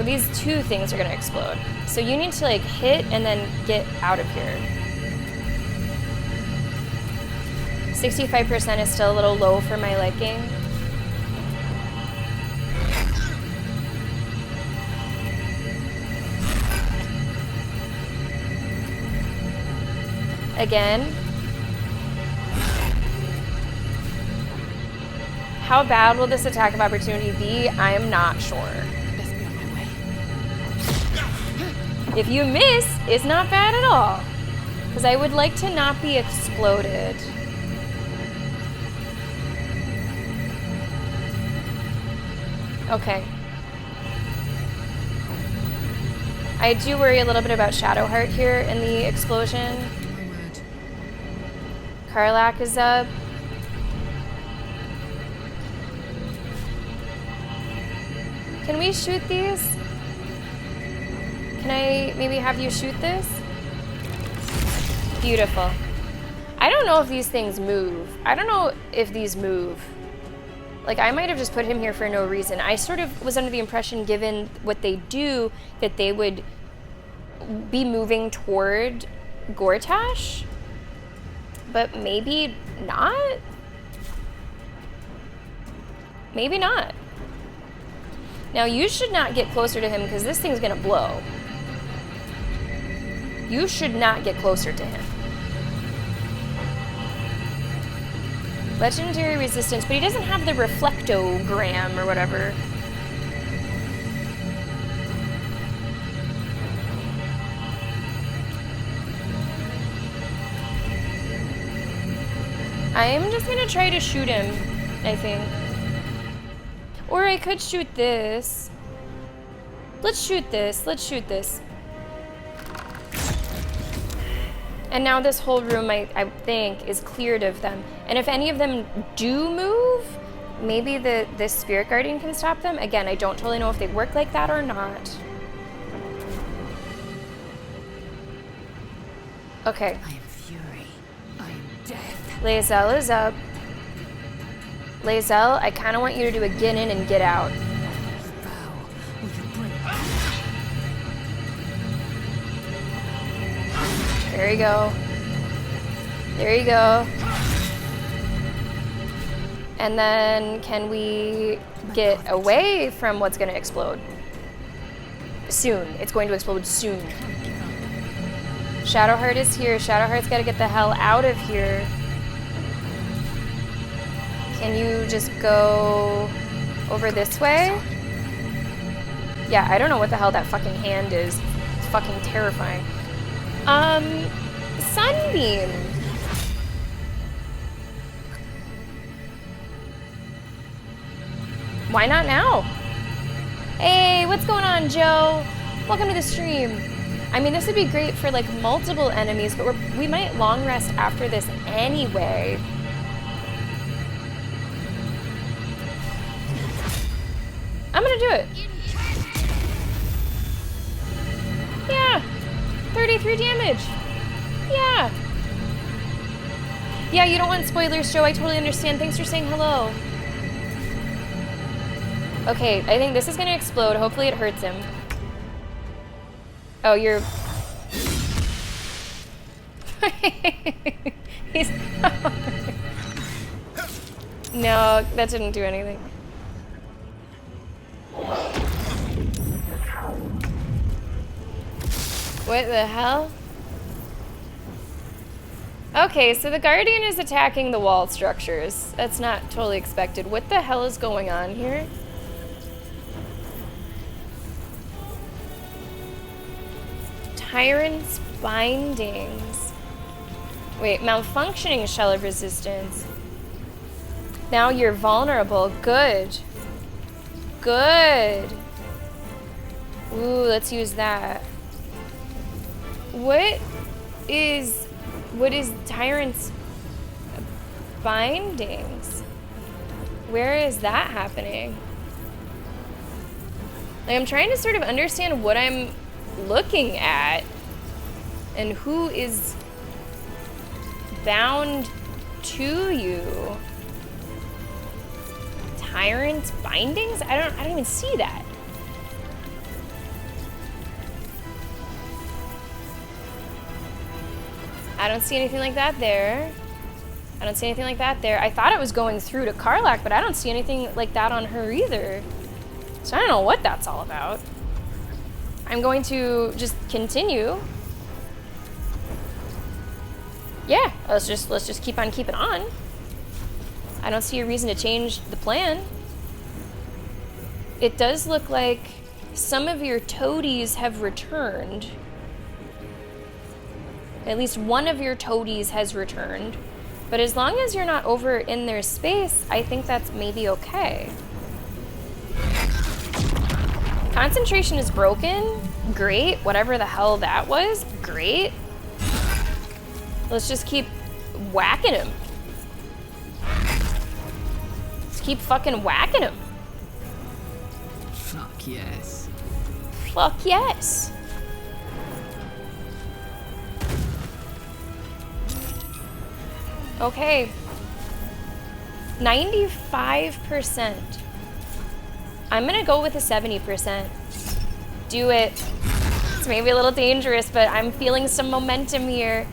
Speaker 1: These two things are gonna explode. So you need to like hit and then get out of here. 65% is still a little low for my liking. Again. How bad will this attack of opportunity be? I am not sure.
Speaker 3: Best be on my way.
Speaker 1: If you miss, it's not bad at all. Because I would like to not be exploded. Okay. I do worry a little bit about Shadowheart here in the explosion.
Speaker 3: My word.
Speaker 1: Karlach is up. Can we shoot these? Can I maybe have you shoot this? Beautiful. I don't know if these things move. I don't know if these move. Like, I might have just put him here for no reason. I sort of was under the impression, given what they do, that they would be moving toward Gortash. But maybe not? Maybe not. Now, you should not get closer to him because this thing's gonna blow. You should not get closer to him. Legendary resistance, but he doesn't have the reflectogram or whatever. I am just gonna try to shoot him, I think. Or I could shoot this. Let's shoot this. Let's shoot this. And now this whole room, I think, is cleared of them. And if any of them do move, maybe this Spirit Guardian can stop them. Again, I don't totally know if they work like that or not. Okay.
Speaker 3: I am fury. I am death.
Speaker 1: Lae'zel is up. Lae'zel, I kind of want you to do a get in and get out.
Speaker 3: You bow, or you break.
Speaker 1: There you go. There you go. And then can we get away from what's going to explode? Soon. It's going to explode soon. Shadowheart is here. Shadowheart's got to get the hell out of here. Can you just go over this way? Yeah, I don't know what the hell that fucking hand is. It's fucking terrifying. Sunbeam. Why not now? Hey, what's going on, Joe? Welcome to the stream. I mean, this would be great for like multiple enemies, but we might long rest after this anyway. I'm gonna do it. Yeah. 33 damage. Yeah. Yeah, you don't want spoilers, Joe. I totally understand. Thanks for saying hello. Okay, I think this is gonna explode. Hopefully it hurts him. Oh, you're... He's... No, that didn't do anything. What the hell? Okay, so the Guardian is attacking the wall structures. That's not totally expected. What the hell is going on here? Tyrant's bindings. Wait, malfunctioning shell of resistance. Now you're vulnerable. Good. Good. Ooh, let's use that. What is Tyrant's bindings? Where is that happening? Like, I'm trying to sort of understand what I'm looking at and who is bound to you. Tyrant's bindings? I don't even see that. I don't see anything like that there. I don't see anything like that there. I thought it was going through to Karlak, but I don't see anything like that on her either. So I don't know what that's all about. I'm going to just continue. Yeah, let's just keep on keeping on. I don't see a reason to change the plan. It does look like some of your toadies have returned. At least one of your toadies has returned. But as long as you're not over in their space, I think that's maybe okay. Concentration is broken. Great. Whatever the hell that was. Great. Let's just keep whacking him. Let's keep fucking whacking him.
Speaker 3: Fuck yes.
Speaker 1: Fuck yes. Okay. 95%. I'm gonna go with a 70%. Do it. It's maybe a little dangerous, but I'm feeling some momentum here.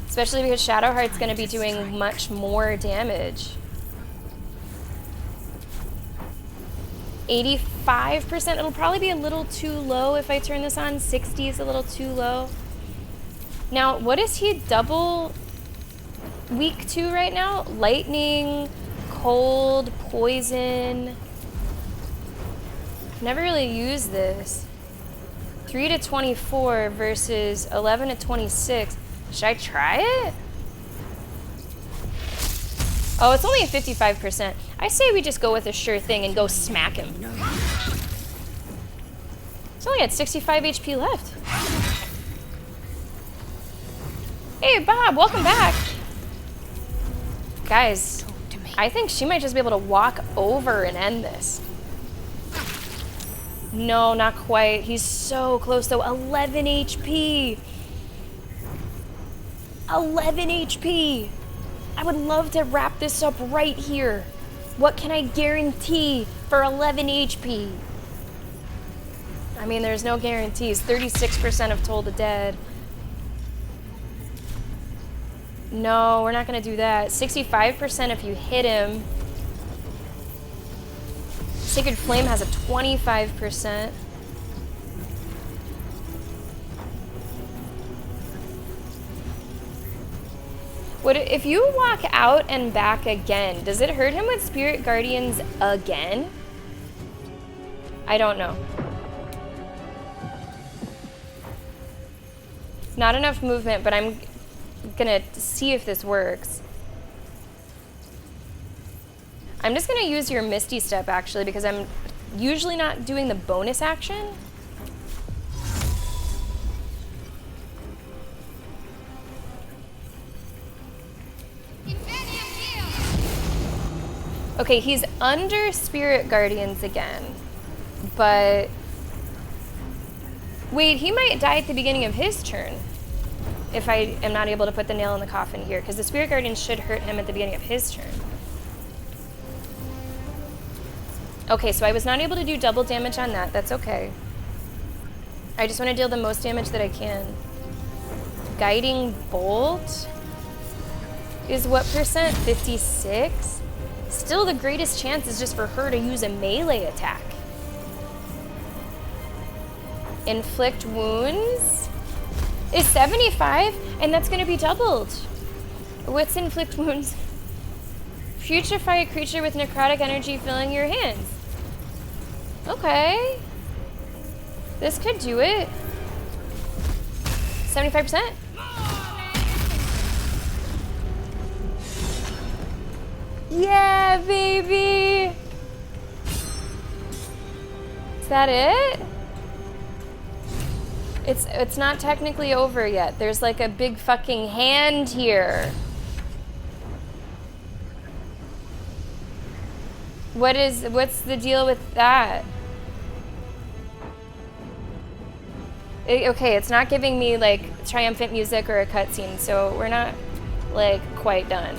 Speaker 1: Especially because Shadowheart's gonna be doing much more damage. 85%, it'll probably be a little too low if I turn this on. 60 is a little too low. Now, what is he double weak to right now? Lightning, cold, poison. I've never really used this. 3 to 24 versus 11 to 26. Should I try it? Oh, it's only a 55%. I say we just go with a sure thing and go smack him. It's only at 65 HP left. Hey, Bob, welcome back. Guys, I think she might just be able to walk over and end this. No, not quite. He's so close, though. 11 HP. 11 HP. I would love to wrap this up right here. What can I guarantee for 11 HP? I mean, there's no guarantees. 36% of Toll the Dead. No, we're not gonna do that. 65% if you hit him. Sacred Flame has a 25%. What if you walk out and back again? Does it hurt him with Spirit Guardians again? I don't know. Not enough movement, but I'm gonna see if this works. I'm just gonna use your Misty Step actually because I'm usually not doing the bonus action. Okay, he's under Spirit Guardians again, but wait, he might die at the beginning of his turn if I am not able to put the nail in the coffin here, because the Spirit Guardians should hurt him at the beginning of his turn. Okay, so I was not able to do double damage on that. That's okay. I just want to deal the most damage that I can. Guiding Bolt is what percent? 56? Still, the greatest chance is just for her to use a melee attack. Inflict Wounds is 75, and that's going to be doubled. What's Inflict Wounds? Putrefy a creature with necrotic energy filling your hands. Okay. This could do it. 75%? Yeah, baby! Is that it? It's not technically over yet. There's like a big fucking hand here. What's the deal with that? Okay, it's not giving me like triumphant music or a cutscene, so we're not like quite done.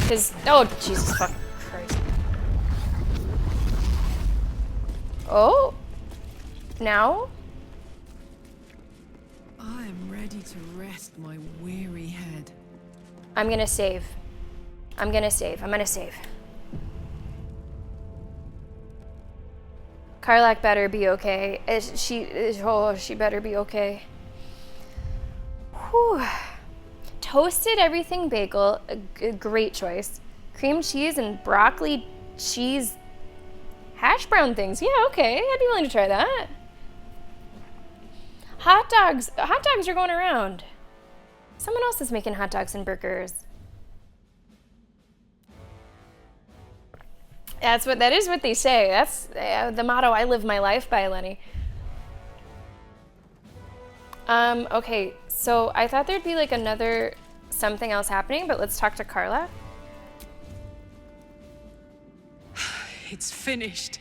Speaker 1: Cause oh Jesus fuck Christ. Oh, now?
Speaker 4: I am ready to rest my weary head.
Speaker 1: I'm gonna save. I'm gonna save. Karlak better be okay. She better be okay. Whew. Toasted everything bagel, a great choice. Cream cheese and broccoli cheese hash brown things. Yeah, okay, I'd be willing to try that. Hot dogs are going around. Someone else is making hot dogs and burgers. That is what they say. That's the motto I live my life by, Lenny. Okay, so I thought there'd be like another something else happening, but let's talk to Carla.
Speaker 4: It's finished.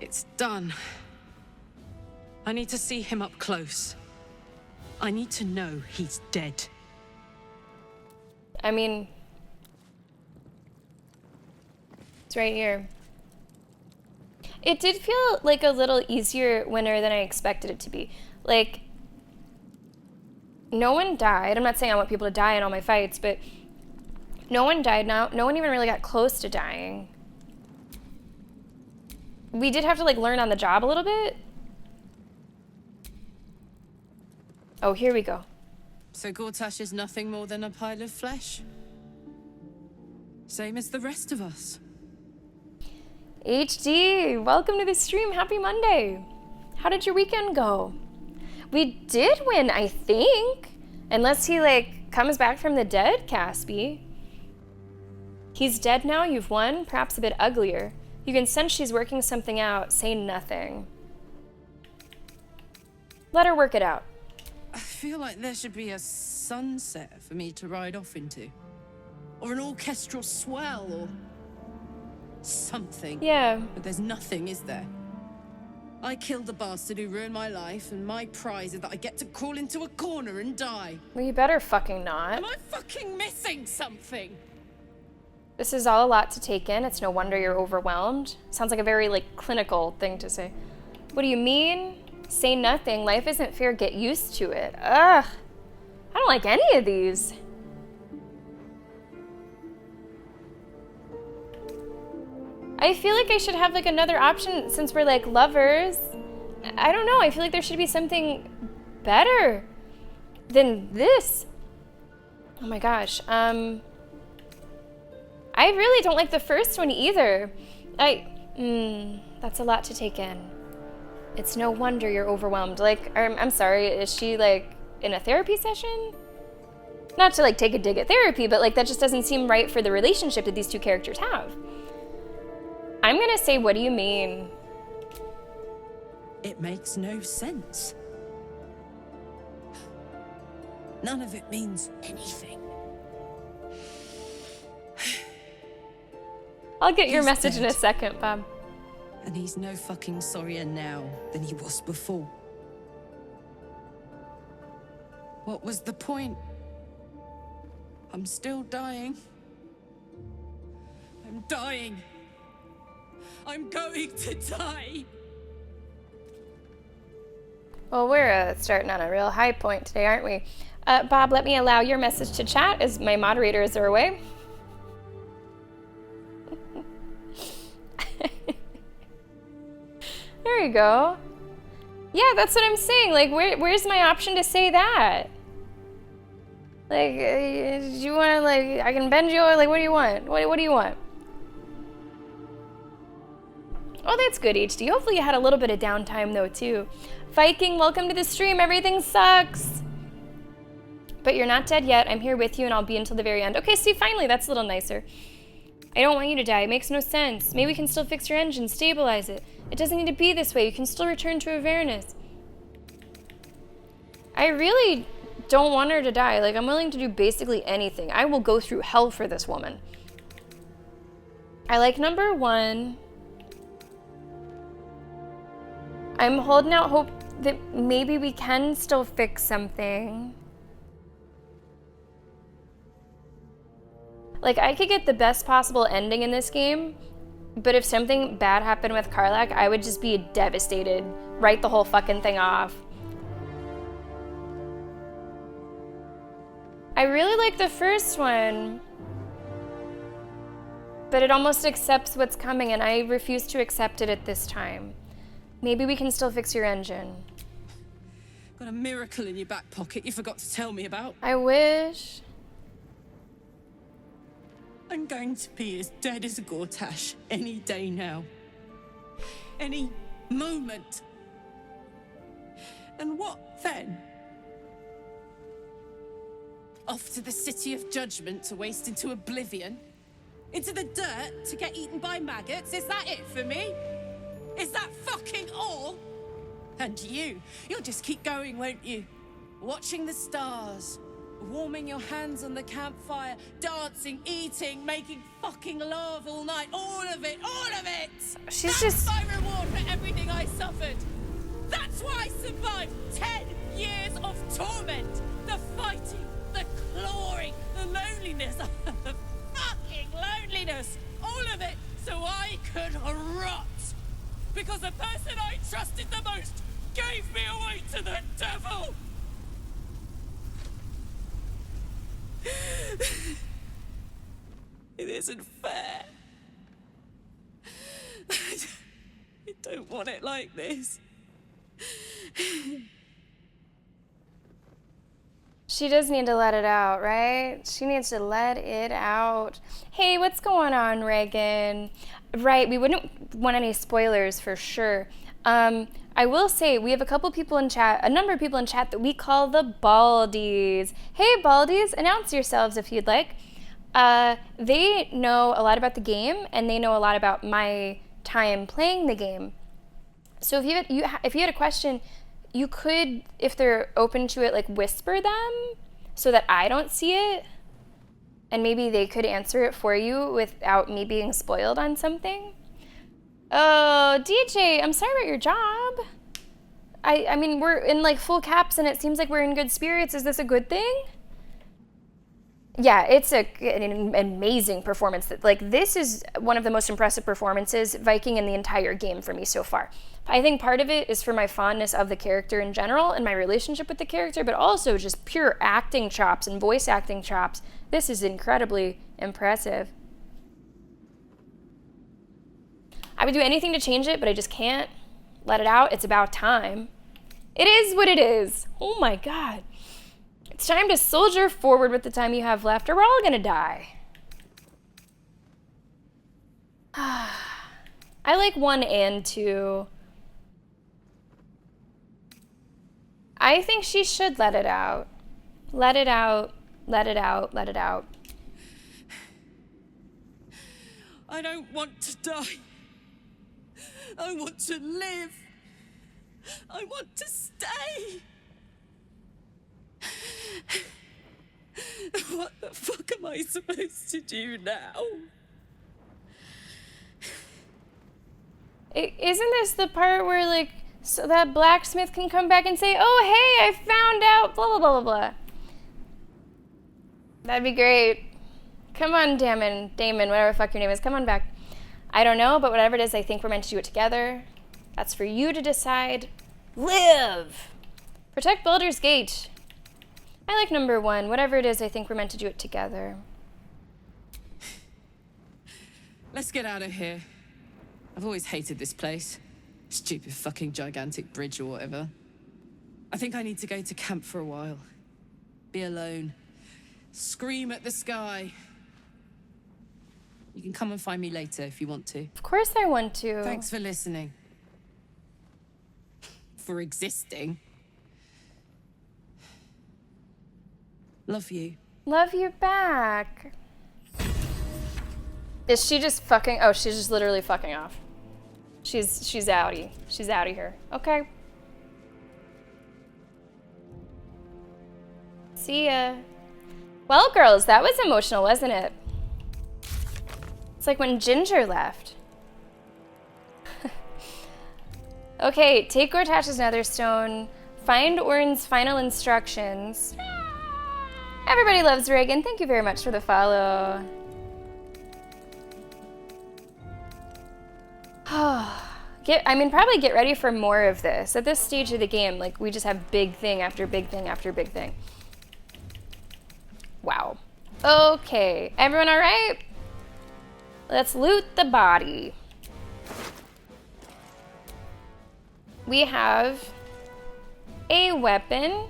Speaker 4: It's done. I need to see him up close. I need to know he's dead.
Speaker 1: I mean, it's right here. It did feel like a little easier winner than I expected it to be. Like, no one died. I'm not saying I want people to die in all my fights, but no one died now. No one even really got close to dying. We did have to like learn on the job a little bit. Oh, here we go.
Speaker 4: So Gortash is nothing more than a pile of flesh? Same as the rest of us.
Speaker 1: HD, welcome to the stream. Happy Monday. How did your weekend go? We did win, I think. Unless he like comes back from the dead, Caspi. He's dead now, you've won, perhaps a bit uglier. You can sense she's working something out. Say nothing. Let her work it out.
Speaker 4: I feel like there should be a sunset for me to ride off into. Or an orchestral swell, or something.
Speaker 1: Yeah.
Speaker 4: But there's nothing, is there? I killed the bastard who ruined my life, and my prize is that I get to crawl into a corner and die.
Speaker 1: Well, you better fucking not.
Speaker 4: Am I fucking missing something?
Speaker 1: This is all a lot to take in. It's no wonder you're overwhelmed. Sounds like a very, like, clinical thing to say. What do you mean? Say nothing. Life isn't fair. Get used to it. Ugh. I don't like any of these. I feel like I should have, like, another option since we're, like, lovers. I don't know. I feel like there should be something better than this. Oh, my gosh. I really don't like the first one either. That's a lot to take in. It's no wonder you're overwhelmed. Like, I'm sorry, is she, like, in a therapy session? Not to, like, take a dig at therapy, but, like, that just doesn't seem right for the relationship that these two characters have. I'm gonna say, what do you mean?
Speaker 4: It makes no sense. None of it means anything.
Speaker 1: I'll get your
Speaker 4: He's
Speaker 1: message in a
Speaker 4: dead.
Speaker 1: second, Bob.
Speaker 4: And he's no fucking sorrier now than he was before. What was the point? I'm still dying. I'm dying. I'm going to die.
Speaker 1: Well, we're starting on a real high point today, aren't we? Bob, let me allow your message to chat as my moderators are away. There you go. Yeah, that's what I'm saying. Like, where's my option to say that? Like, do you want to, like, I can bend you, or, like, what do you want? What do you want? Oh, that's good, HD. Hopefully you had a little bit of downtime, though, too. Viking, welcome to the stream. Everything sucks. But you're not dead yet. I'm here with you, and I'll be until the very end. Okay, see, finally, that's a little nicer. I don't want you to die. It makes no sense. Maybe we can still fix your engine, stabilize it. It doesn't need to be this way. You can still return to Avernus. I really don't want her to die. Like, I'm willing to do basically anything. I will go through hell for this woman. I like number 1. I'm holding out hope that maybe we can still fix something. Like, I could get the best possible ending in this game, but if something bad happened with Karlach, I would just be devastated. Write the whole fucking thing off. I really like the first one, but it almost accepts what's coming, and I refuse to accept it at this time. Maybe we can still fix your engine.
Speaker 4: Got a miracle in your back pocket you forgot to tell me about.
Speaker 1: I wish.
Speaker 4: I'm going to be as dead as a Gortash any day now. Any moment. And what then? Off to the City of Judgment to waste into oblivion? Into the dirt to get eaten by maggots? Is that it for me? Is that fucking all? And you'll just keep going, won't you? Watching the stars, warming your hands on the campfire, dancing, eating, making fucking love all night. All of it, all of it! That's my reward for everything I suffered. That's why I survived 10 years of torment. The fighting, the clawing, the loneliness, the fucking loneliness. All of it so I could rot. Because the person I trusted the most gave me away to the devil. It isn't fair. I don't want it like this.
Speaker 1: She does need to let it out, right? She needs to let it out. Hey, what's going on, Reagan? Right, we wouldn't want any spoilers for sure. I will say we have a couple people in chat, a number of people in chat that we call the Baldies. Hey, Baldies, announce yourselves if you'd like. They know a lot about the game, and they know a lot about my time playing the game. So if you had a question, you could, if they're open to it, like whisper them so that I don't see it, and maybe they could answer it for you without me being spoiled on something. Oh, DJ, I'm sorry about your job. I mean, we're in like full caps and it seems like we're in good spirits. Is this a good thing? Yeah, it's an amazing performance. Like, this is one of the most impressive performances, Viking, in the entire game for me so far. I think part of it is for my fondness of the character in general and my relationship with the character, but also just pure acting chops and voice acting chops. This is incredibly impressive. I would do anything to change it, but I just can't let it out. It's about time. It is what it is. Oh my God. It's time to soldier forward with the time you have left, or we're all gonna die. I like 1 and 2. I think she should let it out. Let it out, let it out, let it out.
Speaker 4: I don't want to die. I want to live. I want to stay. What the fuck am I supposed to do now?
Speaker 1: Isn't this the part where, like, so that blacksmith can come back and say, oh, hey, I found out, blah, blah, blah, blah, blah. That'd be great. Come on, Damon, whatever the fuck your name is, come on back. I don't know, but whatever it is, I think we're meant to do it together. That's for you to decide. Live! Protect Baldur's Gate. I like number 1. Whatever it is, I think we're meant to do it together.
Speaker 4: Let's get out of here. I've always hated this place. Stupid fucking gigantic bridge or whatever. I think I need to go to camp for a while. Be alone. Scream at the sky. You can come and find me later if you want to.
Speaker 1: Of course I want to.
Speaker 4: Thanks for listening. For existing. Love you.
Speaker 1: Love you back. Is she just fucking? Oh, she's just literally fucking off. She's outie. She's outie here. Okay. See ya. Well, girls, that was emotional, wasn't it? It's like when Ginger left. Okay, take Gortash's Netherstone. Find Orin's final instructions. Everybody loves Reagan. Thank you very much for the follow. Probably get ready for more of this. At this stage of the game, like, we just have big thing after big thing after big thing. Wow. Okay, everyone all right? Let's loot the body. We have a weapon.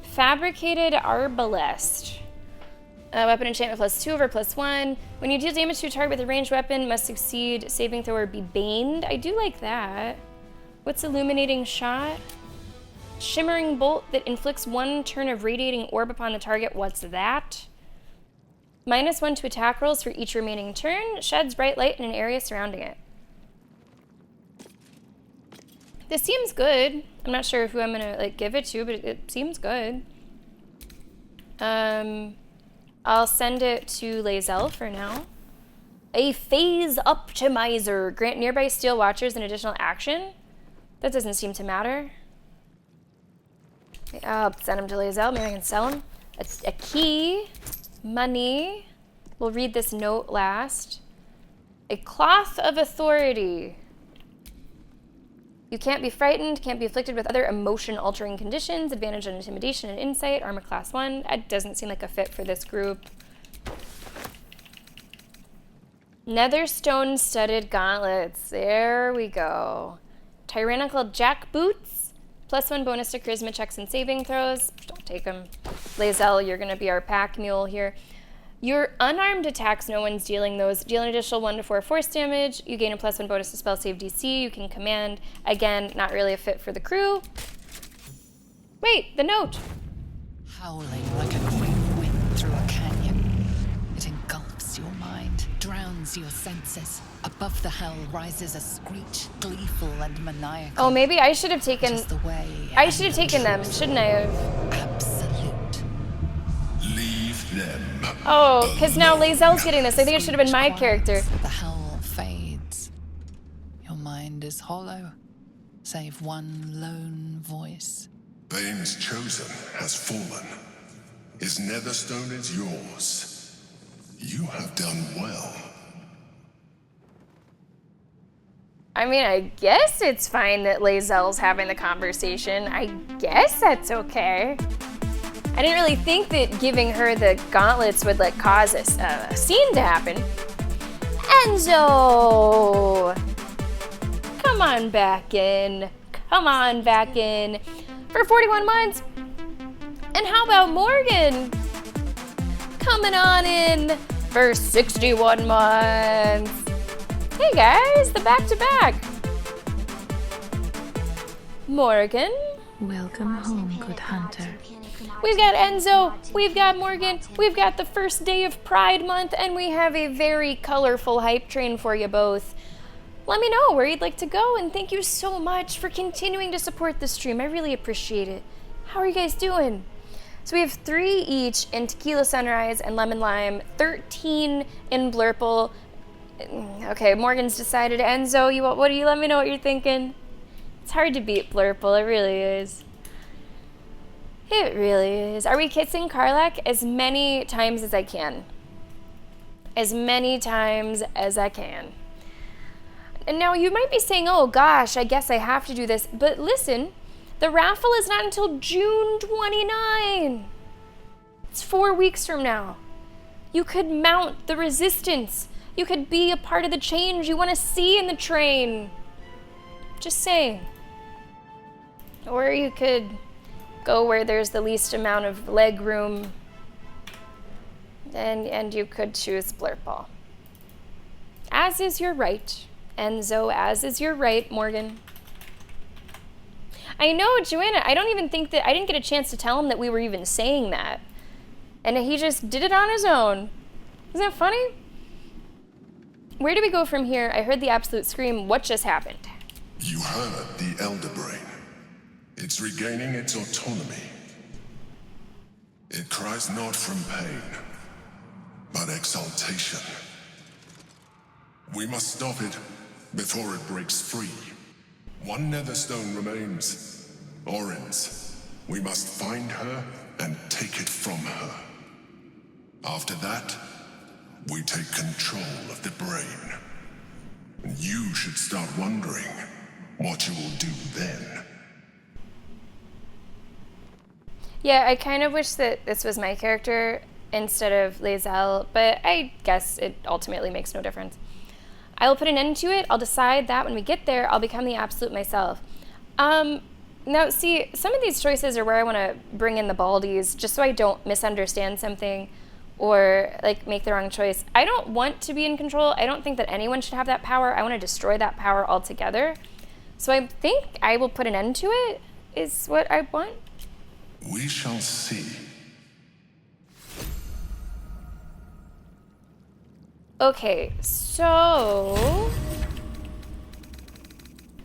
Speaker 1: Fabricated Arbalest. Weapon enchantment +2/+1. When you deal damage to a target with a ranged weapon, must succeed saving throw or be baned. I do like that. What's Illuminating Shot? Shimmering Bolt that inflicts 1 turn of radiating orb upon the target. What's that? -1 to attack rolls for each remaining turn. Sheds bright light in an area surrounding it. This seems good. I'm not sure who I'm gonna like give it to, but it seems good. I'll send it to Lae'zel for now. A Phase Optimizer. Grant nearby Steel Watchers an additional action. That doesn't seem to matter. I'll send him to Lae'zel. Maybe I can sell him. A key. Money. We'll read this note last. A Cloth of Authority. You can't be frightened, can't be afflicted with other emotion-altering conditions, advantage on intimidation and insight, armor class 1. That doesn't seem like a fit for this group. Netherstone studded gauntlets. There we go. Tyrannical jack boots. +1 bonus to charisma checks and saving throws. Don't take them. Lae'zel, you're going to be our pack mule here. Your unarmed attacks, no one's dealing those. Deal an additional 1 to 4 force damage. You gain a +1 bonus to spell save DC. You can command. Again, not really a fit for the crew. Wait, the note.
Speaker 3: Howling like a great wind through a canyon. It engulfs your mind, drowns your senses. Above the hell rises a screech, gleeful and maniacal.
Speaker 1: Oh, maybe I should have taken...
Speaker 3: Just the way
Speaker 1: I should have taken them, shouldn't I have?
Speaker 3: Absolute.
Speaker 7: Leave them.
Speaker 1: Oh, because now Lae'zel's getting this. I think it should have been my
Speaker 3: Screech
Speaker 1: character.
Speaker 3: quiets, the howl fades. Your mind is hollow, save one lone voice.
Speaker 7: Bane's chosen has fallen. His Netherstone is yours. You have done well.
Speaker 1: I mean, I guess it's fine that Lae'zel's having the conversation. I guess that's okay. I didn't really think that giving her the gauntlets would like cause a scene to happen. Enzo! Come on back in. Come on back in. For 41 months. And how about Morgan? Coming on in for 61 months. Hey guys, the back-to-back. Morgan.
Speaker 6: Welcome home, good hunter.
Speaker 1: We've got Enzo, we've got Morgan, we've got the first day of Pride Month, and we have a very colorful hype train for you both. Let me know where you'd like to go, and thank you so much for continuing to support the stream. I really appreciate it. How are you guys doing? So we have 3 each in Tequila Sunrise and Lemon Lime, 13 in Blurple. Okay, Morgan's decided. Enzo, what do you let me know what you're thinking? It's hard to beat Blurple, it really is. It really is. Are we kissing Karlach? As many times as I can. As many times as I can. And now you might be saying, oh gosh, I guess I have to do this. But listen, the raffle is not until June 29. It's 4 weeks from now. You could mount the resistance. You could be a part of the change you want to see in the train. Just saying. Or you could go where there's the least amount of leg room. And you could choose Blurple. As is your right, Enzo, as is your right, Morgan. I know, Joanna, I don't even think that, I didn't get a chance to tell him that we were even saying that. And he just did it on his own. Isn't that funny? Where do we go from here? I heard the absolute scream. What just happened?
Speaker 7: You heard the Elder Brain. It's regaining its autonomy. It cries not from pain, but exaltation. We must stop it before it breaks free. One Netherstone remains. Orin's. We must find her and take it from her. After that, we take control of the brain. And you should start wondering what you will do then.
Speaker 1: Yeah, I kind of wish that this was my character instead of Lae'zel, but I guess it ultimately makes no difference. I will put an end to it. I'll decide that when we get there, I'll become the absolute myself. Now, see, some of these choices are where I want to bring in the Baldies, just so I don't misunderstand something or, like, make the wrong choice. I don't want to be in control. I don't think that anyone should have that power. I want to destroy that power altogether. So I think I will put an end to it, is what I want.
Speaker 7: We shall see.
Speaker 1: Okay, so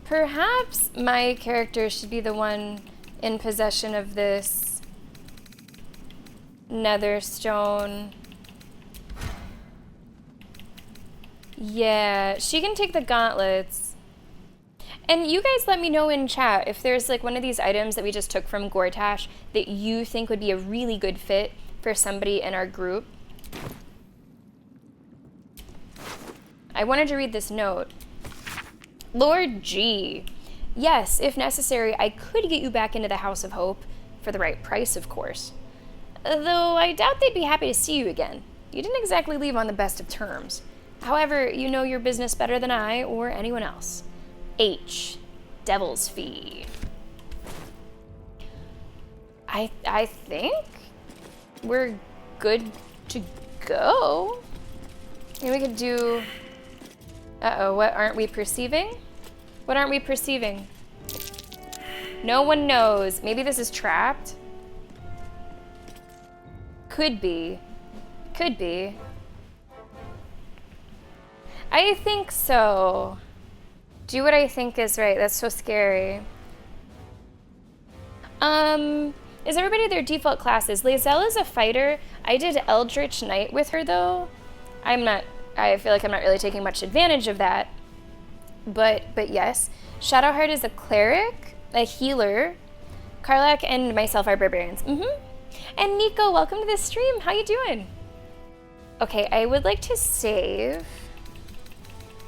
Speaker 1: perhaps my character should be the one in possession of this Netherstone. Yeah, she can take the gauntlets. And you guys let me know in chat if there's like one of these items that we just took from Gortash that you think would be a really good fit for somebody in our group. I wanted to read this note. Lord G. Yes, if necessary, I could get you back into the House of Hope, for the right price, of course. Though I doubt they'd be happy to see you again. You didn't exactly leave on the best of terms. However, you know your business better than I or anyone else. H. Devil's Fee. I think we're good to go. Maybe we could do... Uh-oh, what aren't we perceiving? What aren't we perceiving? No one knows. Maybe this is trapped? Could be. Could be. I think so. Do what I think is right. That's so scary. Is everybody their default classes? Lae'zel is a fighter. I did Eldritch Knight with her though. I feel like I'm not really taking much advantage of that. But yes. Shadowheart is a cleric, a healer. Karlak and myself are barbarians. And Nico, welcome to the stream. How you doing? Okay, I would like to save.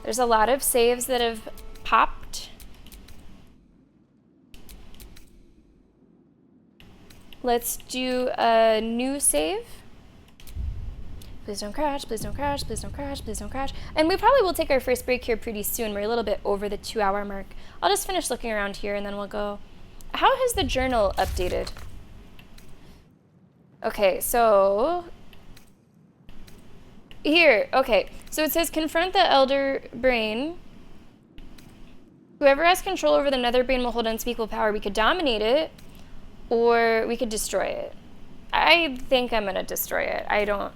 Speaker 1: There's a lot of saves that have popped. Let's do a new save. Please don't crash, please don't crash, please don't crash, please don't crash. And we probably will take our first break here pretty soon. We're a little bit over the 2-hour mark. I'll just finish looking around here and then we'll go. How has the journal updated? Okay, so here, okay. So it says confront the Elder Brain. Whoever has control over the Nether Brain will hold unspeakable power. We could dominate it, or we could destroy it. I think I'm gonna destroy it. I don't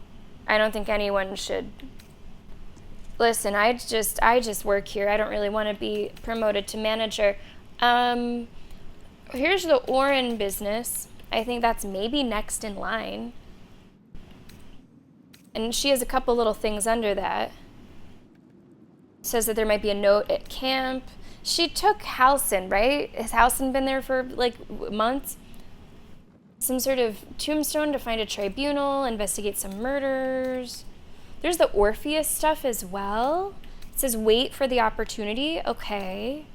Speaker 1: think anyone should. Listen, I just work here. I don't really want to be promoted to manager. Here's the Orin business. I think that's maybe next in line. And she has a couple little things under that. Says that there might be a note at camp. She took Halsin, right? Has Halsin been there for like months? Some sort of tombstone to find a tribunal, investigate some murders. There's the Orpheus stuff as well. It says wait for the opportunity. Okay.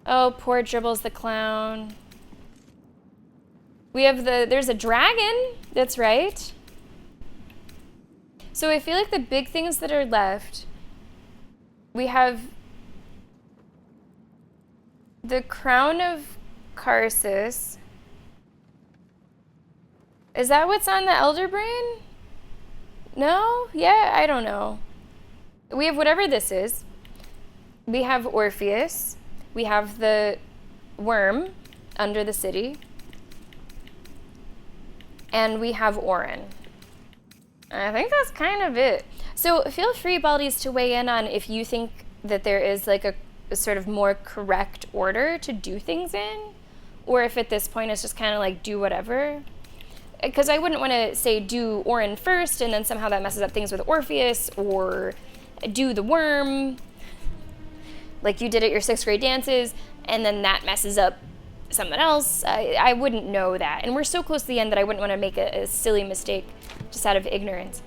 Speaker 1: Oh, poor Dribbles the clown. We have there's a dragon. That's right. So I feel like the big things that are left, we have the Crown of Karsus. Is that what's on the Elder Brain? No? Yeah, I don't know. We have whatever this is. We have Orpheus. We have the worm under the city. And we have Orin. I think that's kind of it. So feel free, Baldies, to weigh in on if you think that there is like a sort of more correct order to do things in, or if at this point it's just kind of like do whatever. Because I wouldn't want to say do Orin first and then somehow that messes up things with Orpheus, or do the worm like you did at your 6th grade dances and then that messes up something else. I wouldn't know that. And we're so close to the end that I wouldn't want to make a silly mistake just out of ignorance.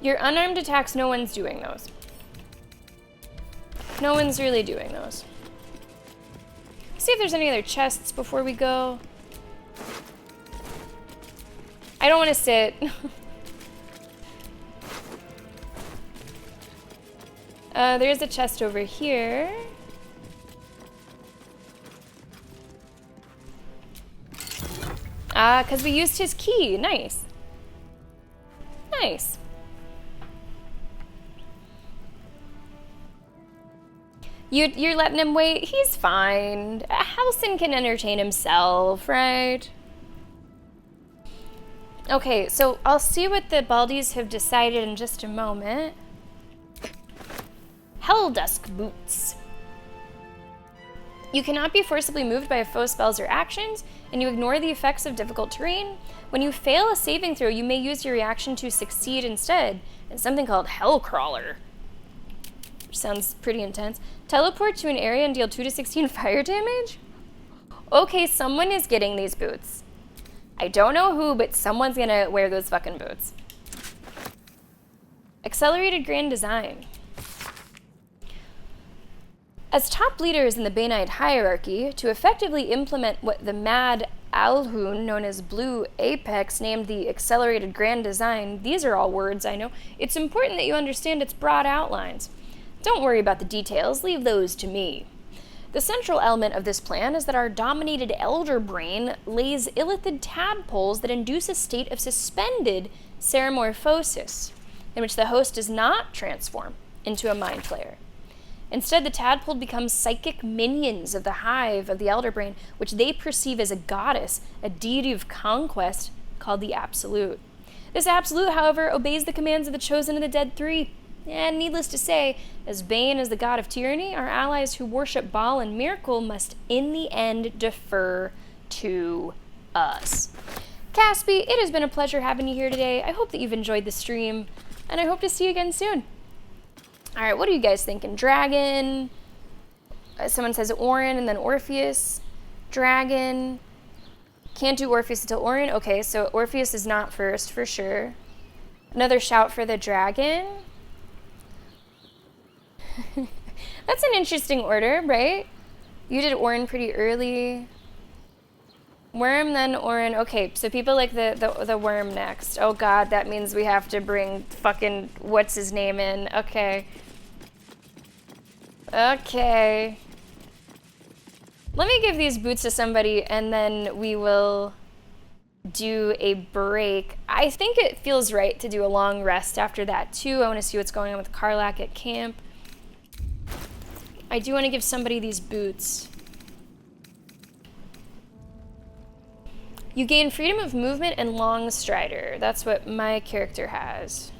Speaker 1: Your unarmed attacks, no one's doing those. No one's really doing those. See if there's any other chests before we go. I don't want to sit. There's a chest over here. Ah, because we used his key. Nice. Nice. You're letting him wait? He's fine. Halsin can entertain himself, right? Okay, so I'll see what the Baldies have decided in just a moment. Helldusk Boots. You cannot be forcibly moved by foe spells or actions, and you ignore the effects of difficult terrain. When you fail a saving throw, you may use your reaction to succeed instead, in something called Hellcrawler. Which sounds pretty intense. Teleport to an area and deal 2 to 16 fire damage? Okay, someone is getting these boots. I don't know who, but someone's gonna wear those fucking boots. Accelerated Grand Design. As top leaders in the Bainite hierarchy, to effectively implement what the Mad Alhun, known as Blue Apex, named the Accelerated Grand Design, these are all words I know, it's important that you understand its broad outlines. Don't worry about the details, leave those to me. The central element of this plan is that our dominated elder brain lays illithid tadpoles that induce a state of suspended ceramorphosis, in which the host does not transform into a mind flayer. Instead, the tadpole becomes psychic minions of the hive of the elder brain, which they perceive as a goddess, a deity of conquest called the Absolute. This Absolute, however, obeys the commands of the Chosen and the Dead Three. And needless to say, as Bane is the god of tyranny, our allies who worship Baal and Miracle must in the end defer to us. Caspi, it has been a pleasure having you here today. I hope that you've enjoyed the stream, and I hope to see you again soon. Alright, what are you guys thinking? Dragon? Someone says Orin and then Orpheus. Dragon. Can't do Orpheus until Orin. Okay, so Orpheus is not first for sure. Another shout for the dragon. That's an interesting order, right? You did Orin pretty early. Worm, then Orin. Okay, so people like the worm next. Oh god, that means we have to bring fucking what's his name in. Okay. Okay. Let me give these boots to somebody and then we will do a break. I think it feels right to do a long rest after that too. I want to see what's going on with Karlach at camp. I do want to give somebody these boots. You gain freedom of movement and long strider. That's what my character has.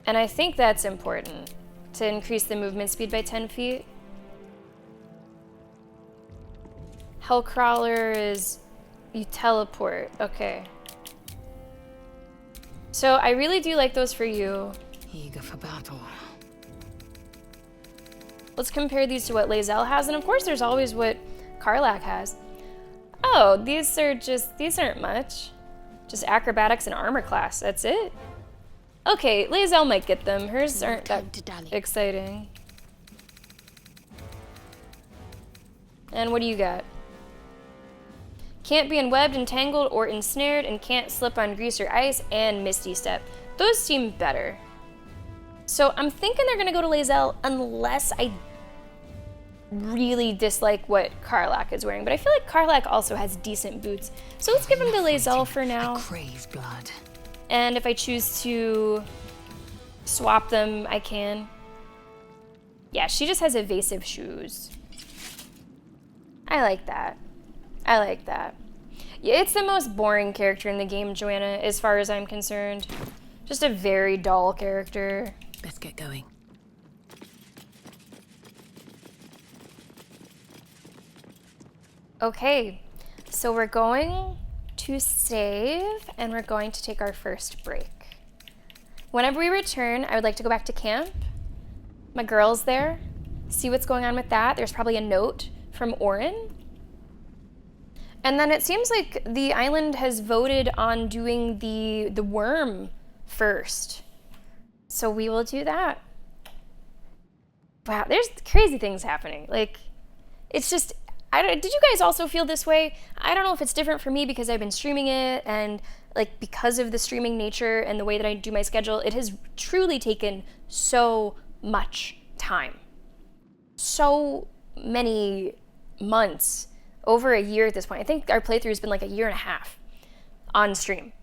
Speaker 1: And I think that's important, to increase the movement speed by 10 feet. Hellcrawler is you teleport. Okay. So I really do like those for you.
Speaker 3: Eager for battle.
Speaker 1: Let's compare these to what Lae'zel has, and of course there's always what Karlach has. Oh, these aren't much. Just acrobatics and armor class, that's it. Okay, Lae'zel might get them. Hers aren't that exciting. And what do you got? Can't be enwebbed, entangled, or ensnared, and can't slip on grease or ice, and Misty Step. Those seem better. So I'm thinking they're gonna go to Lae'zel unless I really dislike what Karlach is wearing. But I feel like Karlach also has decent boots. So let's give him to Lae'zel for now.
Speaker 3: I crave blood.
Speaker 1: And if I choose to swap them, I can. Yeah, she just has evasive shoes. I like that. I like that. Yeah, it's the most boring character in the game, Joanna, as far as I'm concerned. Just a very dull character.
Speaker 3: Let's get going.
Speaker 1: Okay, so we're going to save, and we're going to take our first break. Whenever we return, I would like to go back to camp. My girl's there. See what's going on with that. There's probably a note from Orin. And then it seems like the island has voted on doing the worm first. So we will do that. Wow, there's crazy things happening. Like, it's just, did you guys also feel this way? I don't know if it's different for me because I've been streaming it, and like because of the streaming nature and the way that I do my schedule, it has truly taken so much time. So many months, over a year at this point. I think our playthrough has been like a year and a half on stream.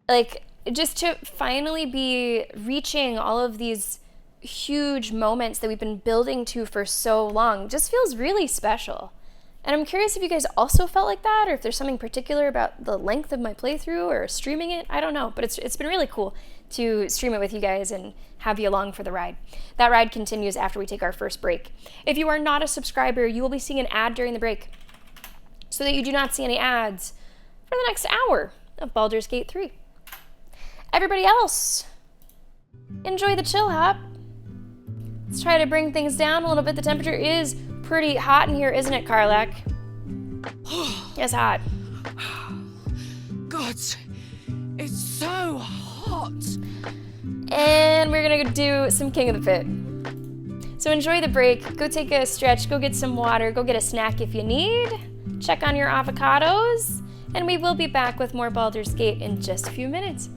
Speaker 1: Like, just to finally be reaching all of these huge moments that we've been building to for so long just feels really special. And I'm curious if you guys also felt like that, or if there's something particular about the length of my playthrough or streaming it. I don't know, but it's been really cool to stream it with you guys and have you along for the ride. That ride continues after we take our first break. If you are not a subscriber, you will be seeing an ad during the break so that you do not see any ads for the next hour of Baldur's Gate 3. Everybody else, enjoy the chill hop. Let's try to bring things down a little bit. The temperature is pretty hot in here, isn't it, Karlach? It's hot.
Speaker 4: God, it's so hot.
Speaker 1: And we're gonna do some King of the Pit. So enjoy the break. Go take a stretch. Go get some water. Go get a snack if you need. Check on your avocados. And we will be back with more Baldur's Gate in just a few minutes.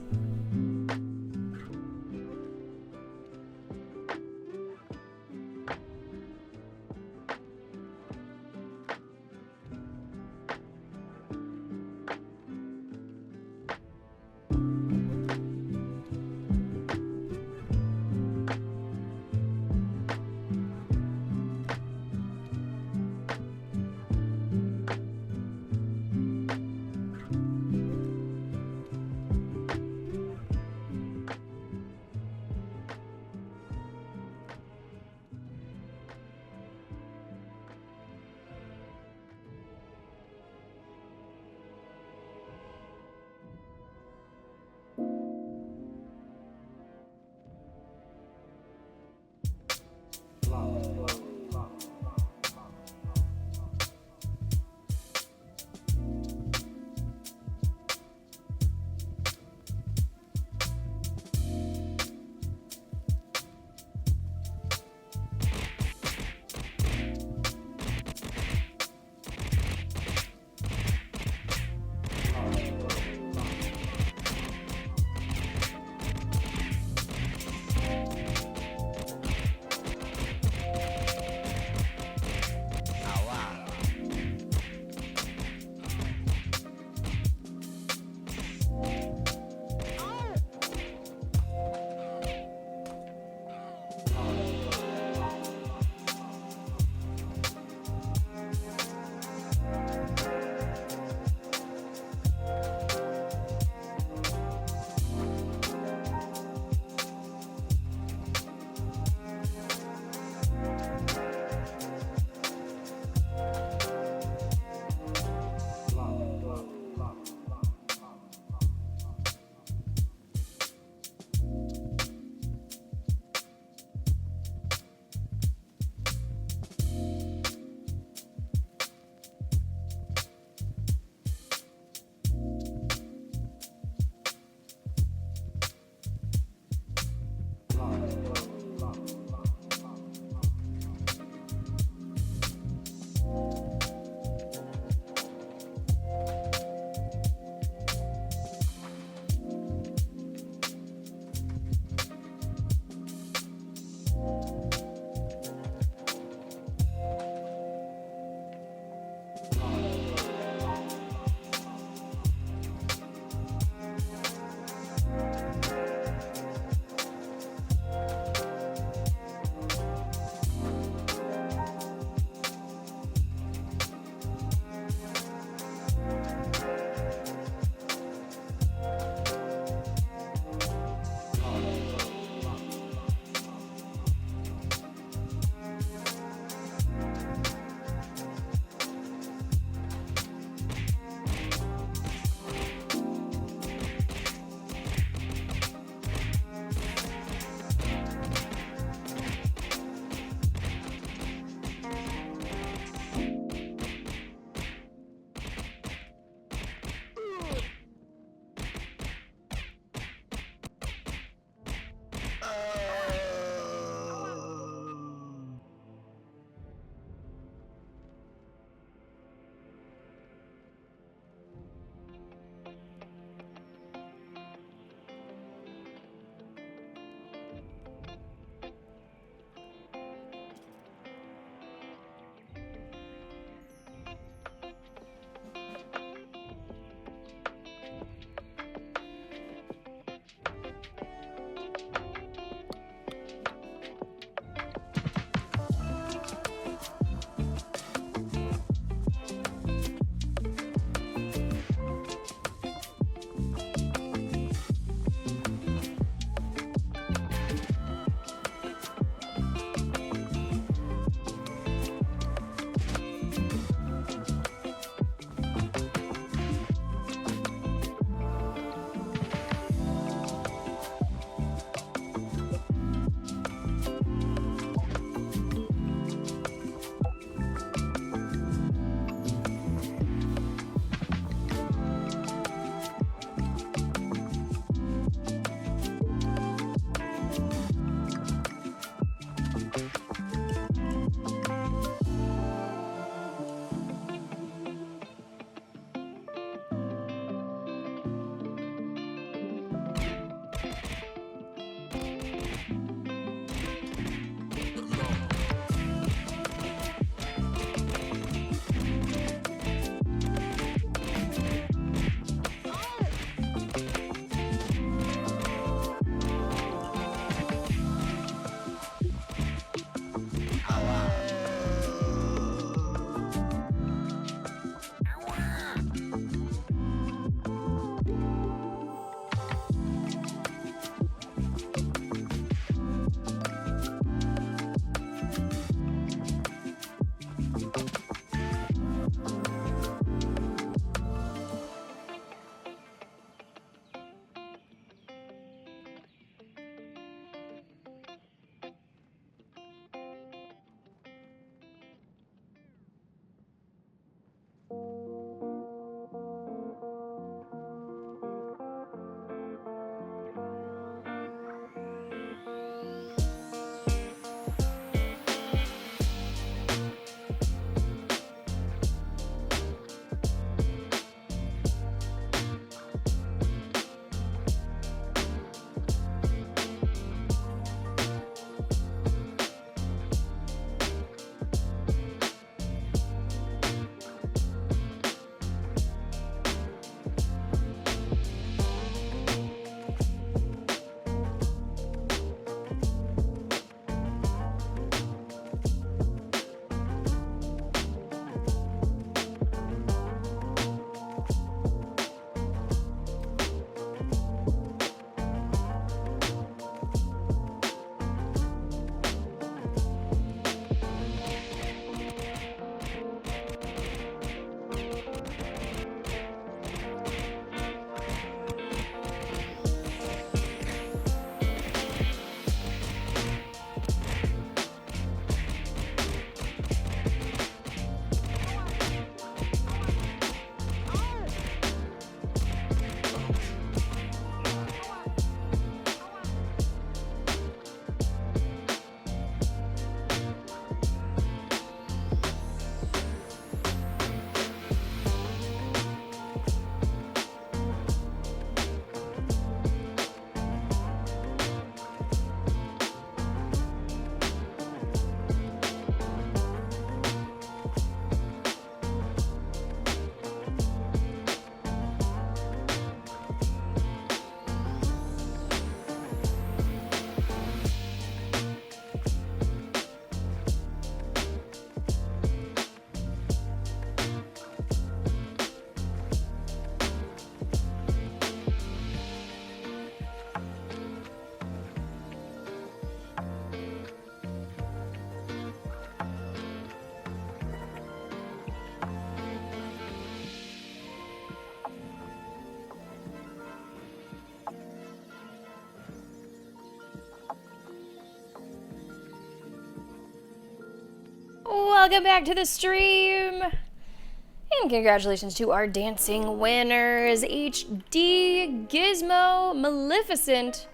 Speaker 1: welcome back to the stream. And congratulations to our dancing winners, HD, Gizmo, Maleficent.